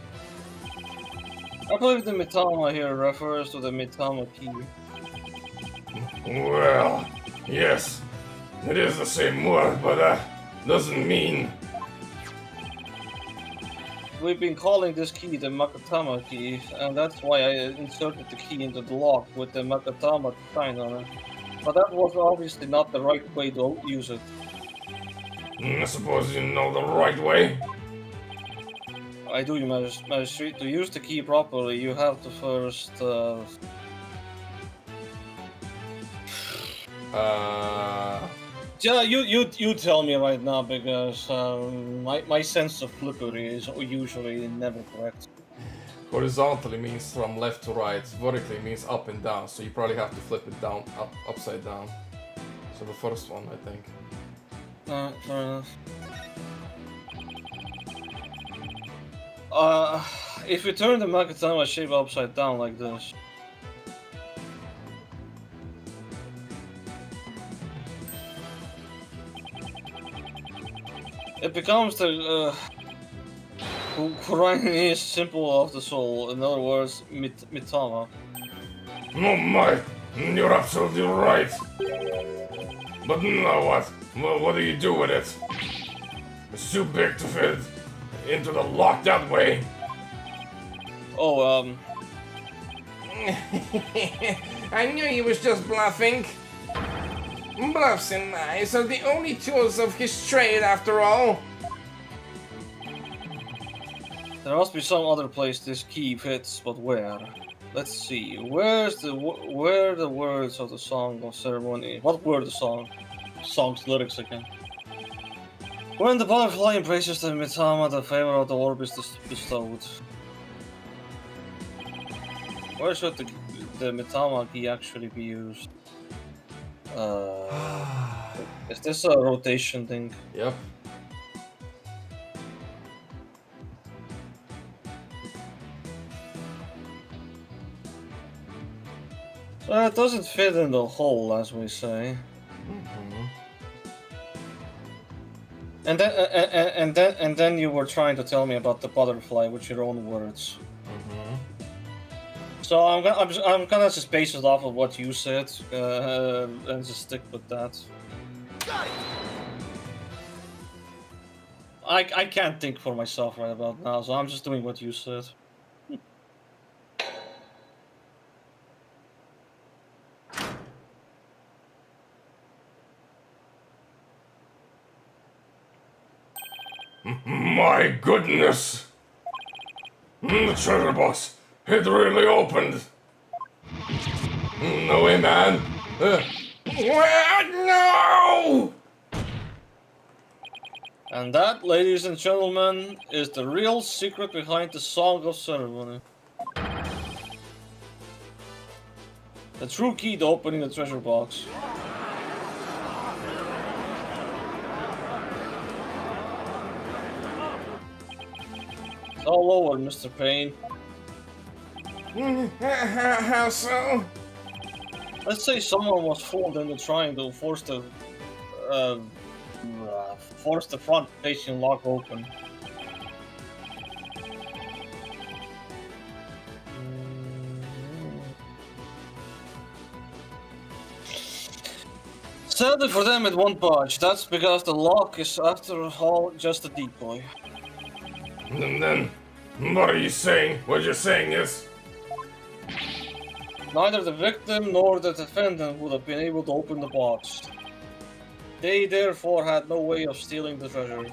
I believe the Mitama here refers to the Mitama key. Well, yes. It is the same word, but that doesn't mean... We've been calling this key the Makatama key, and that's why I inserted the key into the lock with the Makatama sign on it. But that was obviously not the right way to use it. I suppose you know the right way? I do, Your Majesty. To use the key properly, you have to first, Yeah, you tell me right now, because my sense of flippery is usually never correct. Horizontally means from left to right. Vertically means up and down. So you probably have to flip it down, upside down. So the first one, I think. Fair enough. If we turn the Makatama shape upside down like this. It becomes the Koreanese symbol of the soul, in other words, Mitama. Oh my, you're absolutely right. But now what? What do you do with it? It's too big to fit into the lock that way. Oh, I knew he was just bluffing. Bluffs and lies are the only tools of his trade, after all. there must be some other place this key fits, but where? Let's see. Where the words of the Song of Ceremony? What were the song's lyrics again? When the butterfly embraces the Mitama, the favor of the orb is bestowed. Where should the Mitama key actually be used? Is this a rotation thing? Yep. It doesn't fit in the hole, as we say. And then you were trying to tell me about the butterfly with your own words. So I'm gonna just base it off of what you said and just stick with that. I can't think for myself right about now, so I'm just doing what you said. My goodness! The treasure box, it really opened. No way, man. What? No! And that, ladies and gentlemen, is the real secret behind the Song of Ceremony. The true key to opening the treasure box. It's all over, Mr. Payne. How so? Let's say someone was fooled into trying to force the front-facing lock open. Sadly for them, it won't budge. That's because the lock is, after all, just a decoy. And then, what are you saying? What you're saying is... Neither the victim nor the defendant would have been able to open the box. They therefore had no way of stealing the treasure.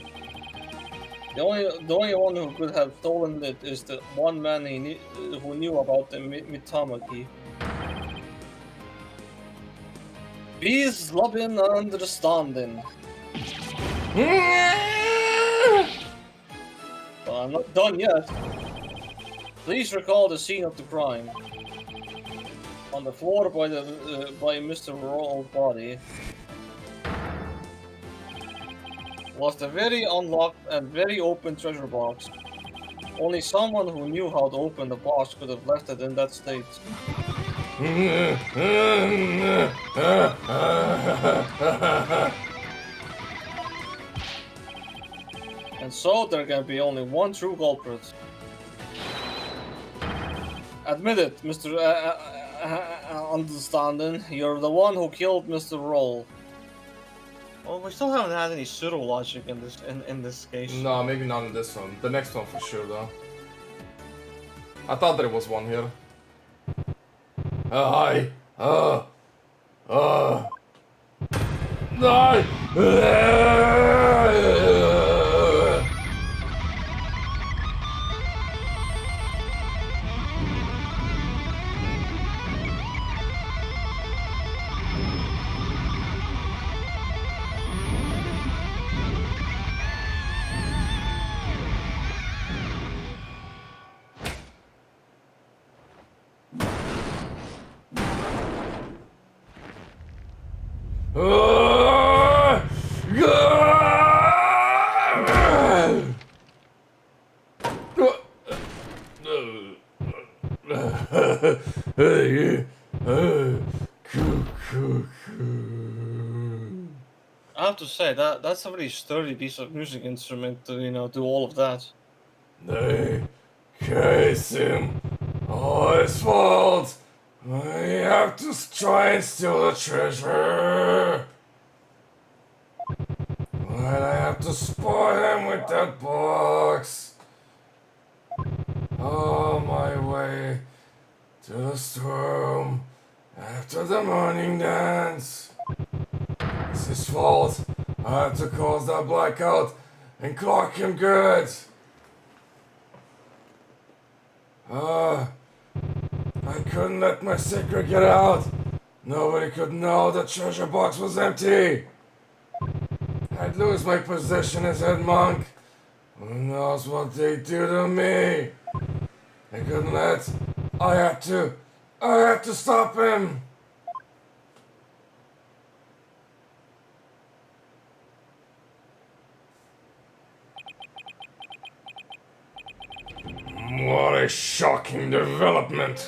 The only one who could have stolen it is the one man who knew about the Mitama key. Peace, loving, and understanding. But I'm not done yet. Please recall the scene of the crime. On the floor by Mr. Roll's body was the very unlocked and very open treasure box. Only someone who knew how to open the box could have left it in that state. And so there can be only one true culprit. Admit it, Mr. Understanding, you're the one who killed Mr. Roll. Well, we still haven't had any pseudo logic in this case. No, maybe not in this one. The next one for sure, though. I thought there was one here. Hi. I have to say that's a really sturdy piece of music instrument to do all of that. They case him. All his fault. We have to try and steal the treasure. Why'd I have to spoil him with that box? On my way to the storm after the morning dance. It's his fault. I had to cause that blackout and clock him good. I couldn't let my secret get out. Nobody could know the treasure box was empty. I'd lose my position as head monk. Who knows what they do to me? I couldn't let. I had to stop him. What a shocking development.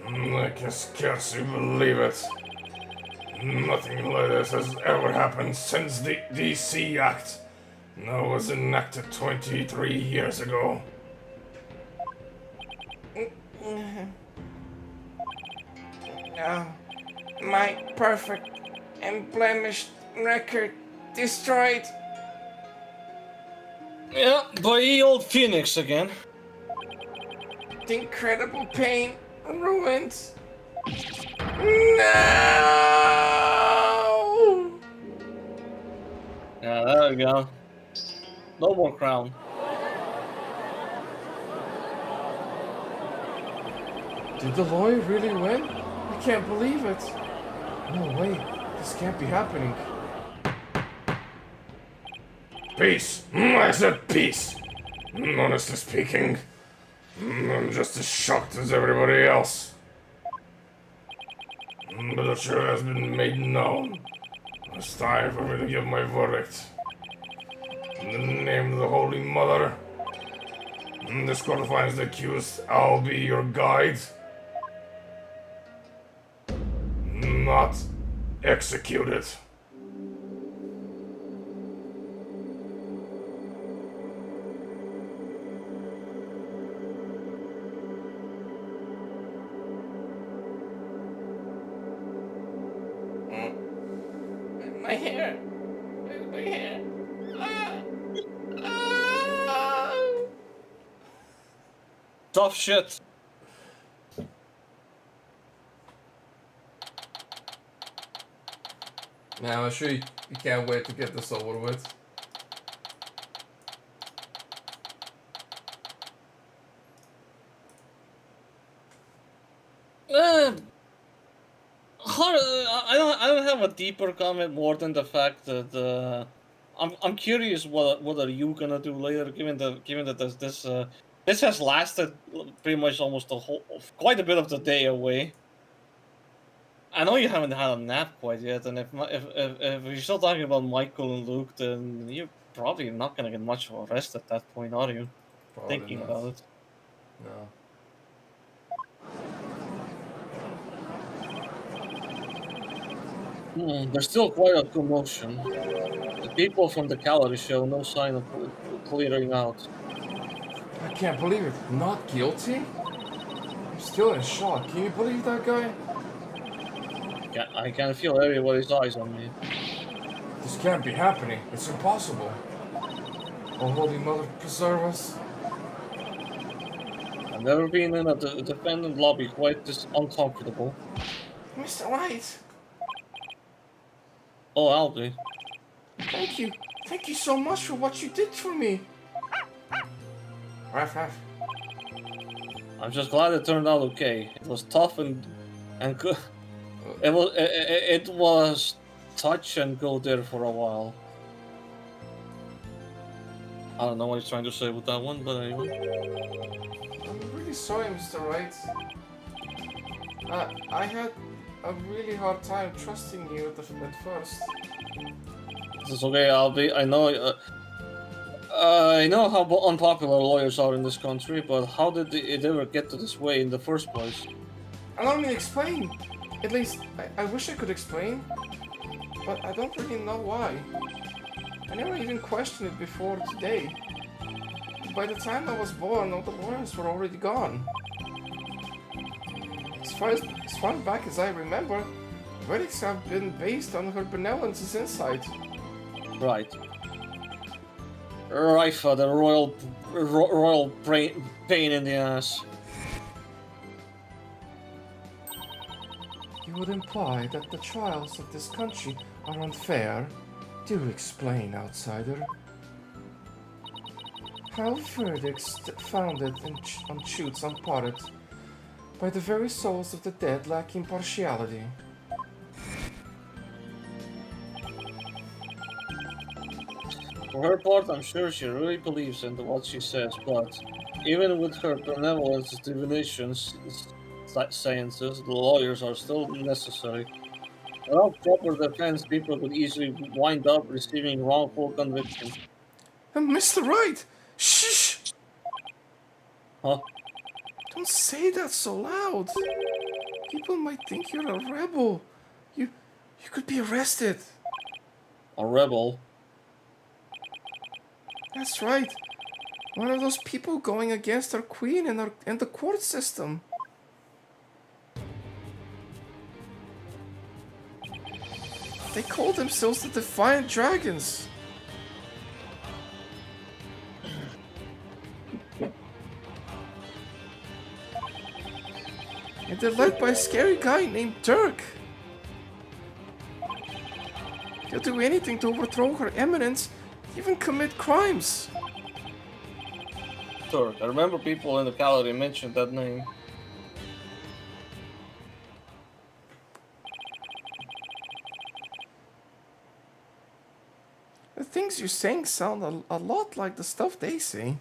I can scarcely believe it. Nothing like this has ever happened since the DC Act. That was enacted 23 years ago. My perfect and blemished record destroyed. Yeah, by ye old Phoenix again. The incredible pain ruined. No! Yeah, there we go. No more crown. Did the lawyer really win? I can't believe it. No way, this can't be happening. Peace. I said peace. Honestly speaking, I'm just as shocked as everybody else. But the truth has been made known. It's time for me to give my verdict. In the name of the Holy Mother, this court finds the accused. I'll be your guide. Not executed. My hair. My hair. Ah. Tough shit. Man, I'm sure you can't wait to get this over with. I don't have a deeper comment more than the fact that I'm curious what are you gonna do later, given that this has lasted pretty much almost the whole quite a bit of the day away. I know you haven't had a nap quite yet, and if you're still talking about Michael and Luke, then you're probably not gonna get much of a rest at that point, are you? Probably Thinking not. about it. No. There's still quite a commotion. The people from the gallery show no sign of clearing out. I can't believe it. Not guilty? I'm still in shock. Can you believe that guy? I can feel everybody's eyes on me. This can't be happening. It's impossible. Oh, Holy Mother, preserve us. I've never been in a defendant lobby quite this uncomfortable. Mr. White, Oh, I'll be. thank you. Thank you so much for what you did for me. Ruff, ruff. I'm just glad it turned out okay. It was tough and good. It was touch and go there for a while. I don't know what he's trying to say with that one, but anyway. I'm really sorry, Mr. Wright. I had a really hard time trusting you at first. It's okay. I know. I know how unpopular lawyers are in this country, but how did it ever get to this way in the first place? Allow me to explain. At least, I wish I could explain, but I don't really know why. I never even questioned it before today. By the time I was born, all the lawyers were already gone. As far back as I remember, verdicts have been based on her benevolence's insight. Right. Right for the royal pain in the ass. You would imply that the trials of this country are unfair? Do explain, outsider. How verdicts founded on truths unparted by the very souls of the dead lack impartiality. For her part, I'm sure she really believes in what she says, but even with her benevolence divinations, sciences, the lawyers are still necessary. Without proper defense, people could easily wind up receiving wrongful convictions. Mr. Wright! Shh! Huh? Don't say that so loud. People might think you're a rebel. You could be arrested. A rebel? That's right. One of those people going against our queen and the court system. They call themselves the Defiant Dragons. And they're led by a scary guy named Dirk. They'll do anything to overthrow her eminence, even commit crimes. Sure, I remember people in the gallery mentioned that name. things you're saying sound a lot like the stuff they say.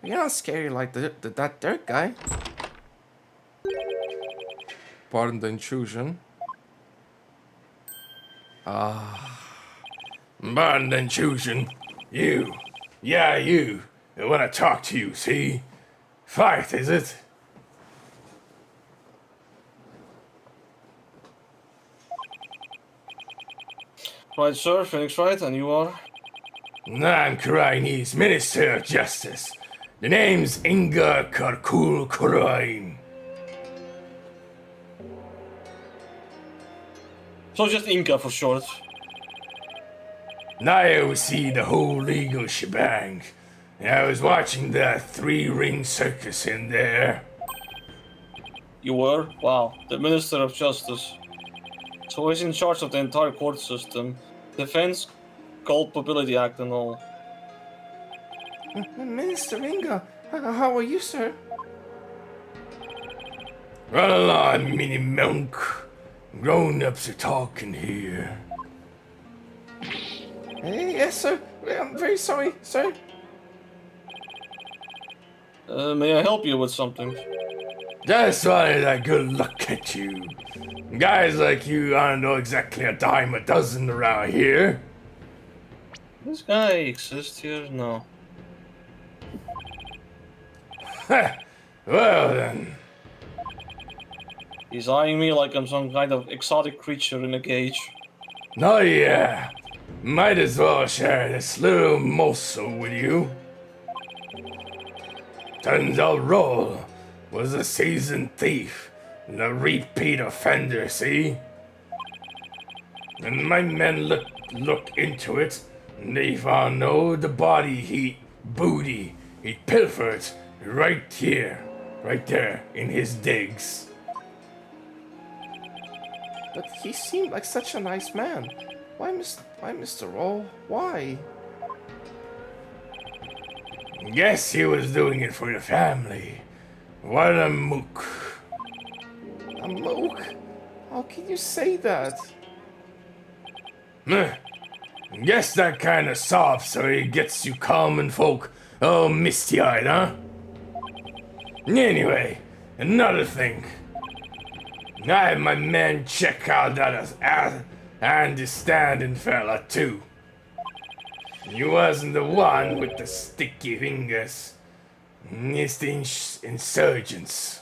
You're not scary like that dirt guy. Pardon the intrusion. Pardon the intrusion. You. Yeah, you. I want to talk to you, see? Fight, is it? Right, sir, Phoenix, right? And you are? I'm Kuraini's Minister of Justice. The name's Inga Karkul Kurain. So just Inca for short. I oversee the whole legal shebang. I was watching that three-ring circus in there. You were? Wow. The Minister of Justice. So he's in charge of the entire court system. Defense, Culpability Act and all. Minister Inga, how are you, sir? Run along, mini monk. Grown-ups are talking here. Hey, yes, sir. I'm very sorry, sir. May I help you with something? Just wanted that good luck at you. Guys like you aren't know exactly a dime a dozen around here. This guy exists here? No. Well then. He's eyeing me like I'm some kind of exotic creature in a cage. Oh yeah. Might as well share this little morsel with you. Turns out Roll was a seasoned thief and a repeat offender, see? And my men look into it, and they found the booty he pilfered right here, right there in his digs. But he seemed like such a nice man. Why, Mr. Roll? Why? Guess he was doing it for the family. What a mook. A mook? How can you say that? Guess that kind of soft so he gets you common folk all misty-eyed, huh? Anyway, another thing. I had my men check out that understanding fella too. He wasn't the one with the sticky fingers. It's the insurgents.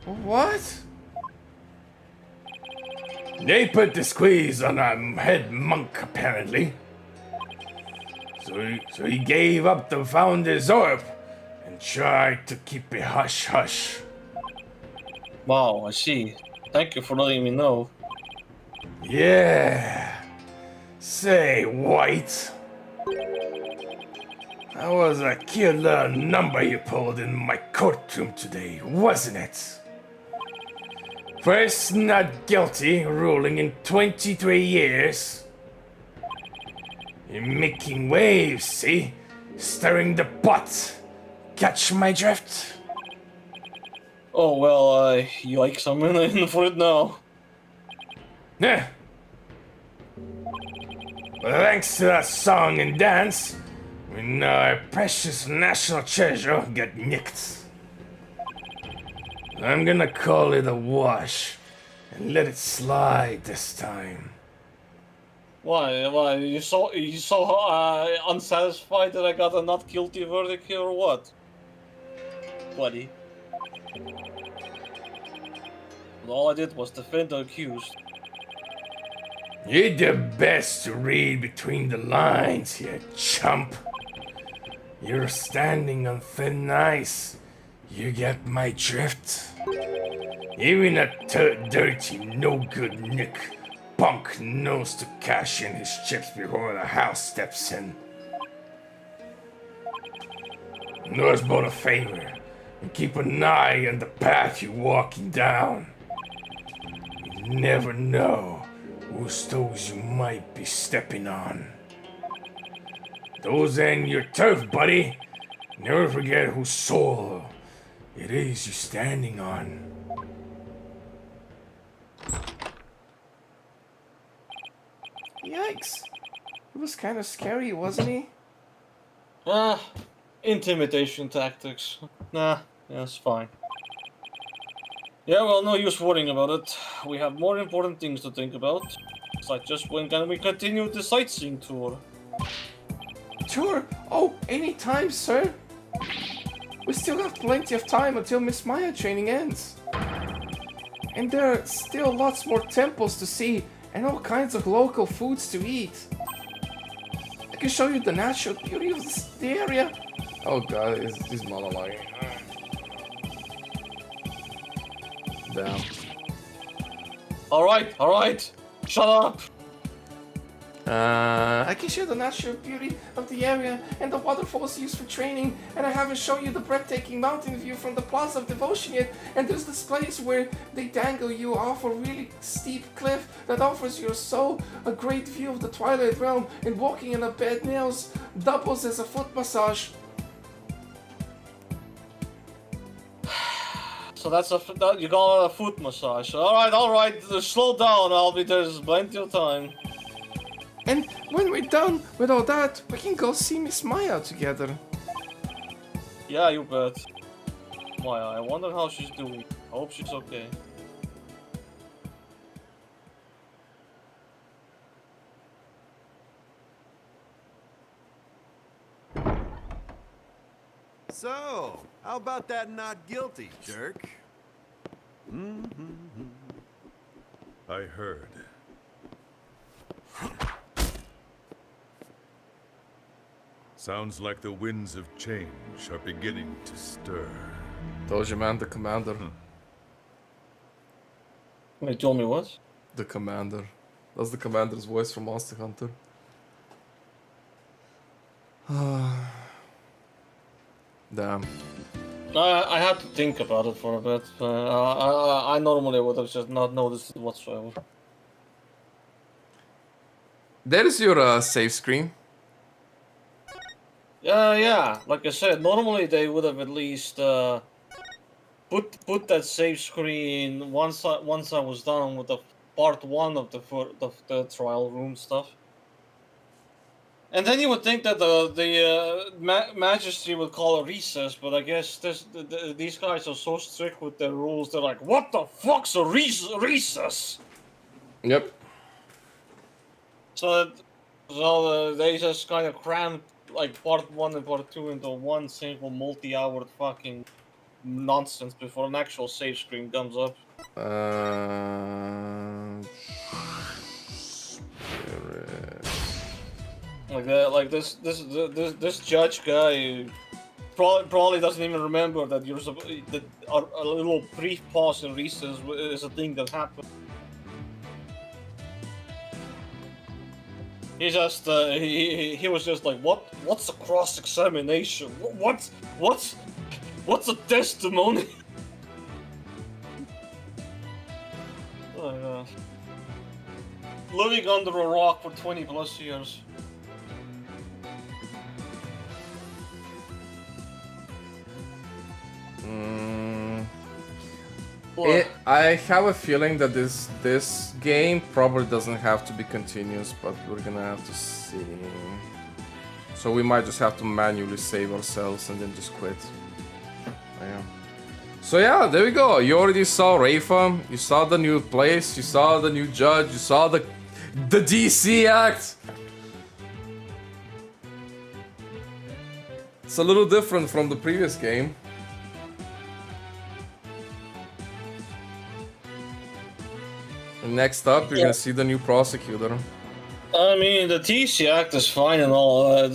What? They put the squeeze on our head monk, apparently. So he gave up the founder's orb and tried to keep it hush-hush. Wow, I see. Thank you for letting me know. Yeah. Say, White. That was a killer number you pulled in my courtroom today, wasn't it? First not guilty, ruling in 23 years. You're making waves, see? Stirring the pot. Catch my drift? Oh, well, yikes, I'm in for it now. Yeah. Well, thanks to that song and dance, we know our precious national treasure got nicked. I'm gonna call it a wash and let it slide this time. Why? Why? You so unsatisfied that I got a not guilty verdict here, or what? Buddy. But all I did was defend the accused. You did best to read between the lines, you chump. You're standing on thin ice. You get my drift? Even a dirty, no-good Nick punk knows to cash in his chips before the house steps in. Knows about a favor, and keep an eye on the path you're walking down. You never know whose toes you might be stepping on. Those ain't your turf, buddy. Never forget whose soul it is you're standing on. Yikes. He was kind of scary, wasn't he? Ah, intimidation tactics. Nah, yeah, it's fine. Yeah, well, no use worrying about it. We have more important things to think about. It's like just when can we continue the sightseeing tour? Sure. Oh, anytime, sir. We still have plenty of time until Miss Maya training ends. And there are still lots more temples to see and all kinds of local foods to eat. I can show you the natural beauty of the area. Oh god, he's monologuing. Damn. Alright, shut up! I can show the natural beauty of the area and the waterfalls used for training, and I haven't shown you the breathtaking mountain view from the Plaza of Devotion yet, and there's this place where they dangle you off a really steep cliff that offers your soul a great view of the Twilight Realm, and walking in a bed nails doubles as a foot massage. So you call it a foot massage. Alright, slow down, there's plenty of time. And when we're done with all that, we can go see Miss Maya together. Yeah, you bet. Maya, I wonder how she's doing. I hope she's okay. So, how about that not guilty, jerk? I heard. Sounds like the winds of change are beginning to stir. Told you, man, the commander. Wait, told me what? The commander. That's the commander's voice from Monster Hunter. Damn. I had to think about it for a bit. I normally would have just not noticed it whatsoever. There's your save screen. Yeah, like I said, normally they would have at least put that save screen once I was done with the part 1 of the trial room stuff. And then you would think that the Magistry would call a recess, but I guess these guys are so strict with their rules, they're like, what the fuck's a recess? Yep. So they just kind of crammed like part 1 and part 2 into one single multi-hour fucking nonsense before an actual save screen comes up. Like this judge guy probably doesn't even remember that that a little brief pause in recess is a thing that happened. He just he was just like, what's a cross examination? What's a testimony? Oh my gosh. Living under a rock for 20 plus years. I have a feeling that this game probably doesn't have to be continuous, but we're gonna have to see. So we might just have to manually save ourselves and then just quit. Yeah. So yeah, there we go. You already saw Rafa, you saw the new place, you saw the new judge, you saw the DC Act. It's a little different from the previous game. Next up, you're gonna see the new prosecutor. I mean, the TC Act is fine and all. That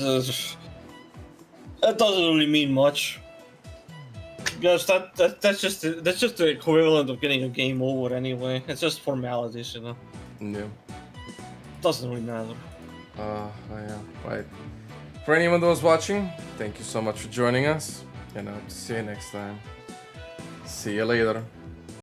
doesn't really mean much. Because that's just the equivalent of getting a game over anyway. It's just formalities, you know. Yeah. Doesn't really matter. Yeah. Right. For anyone that was watching, thank you so much for joining us, and I'll see you next time. See you later.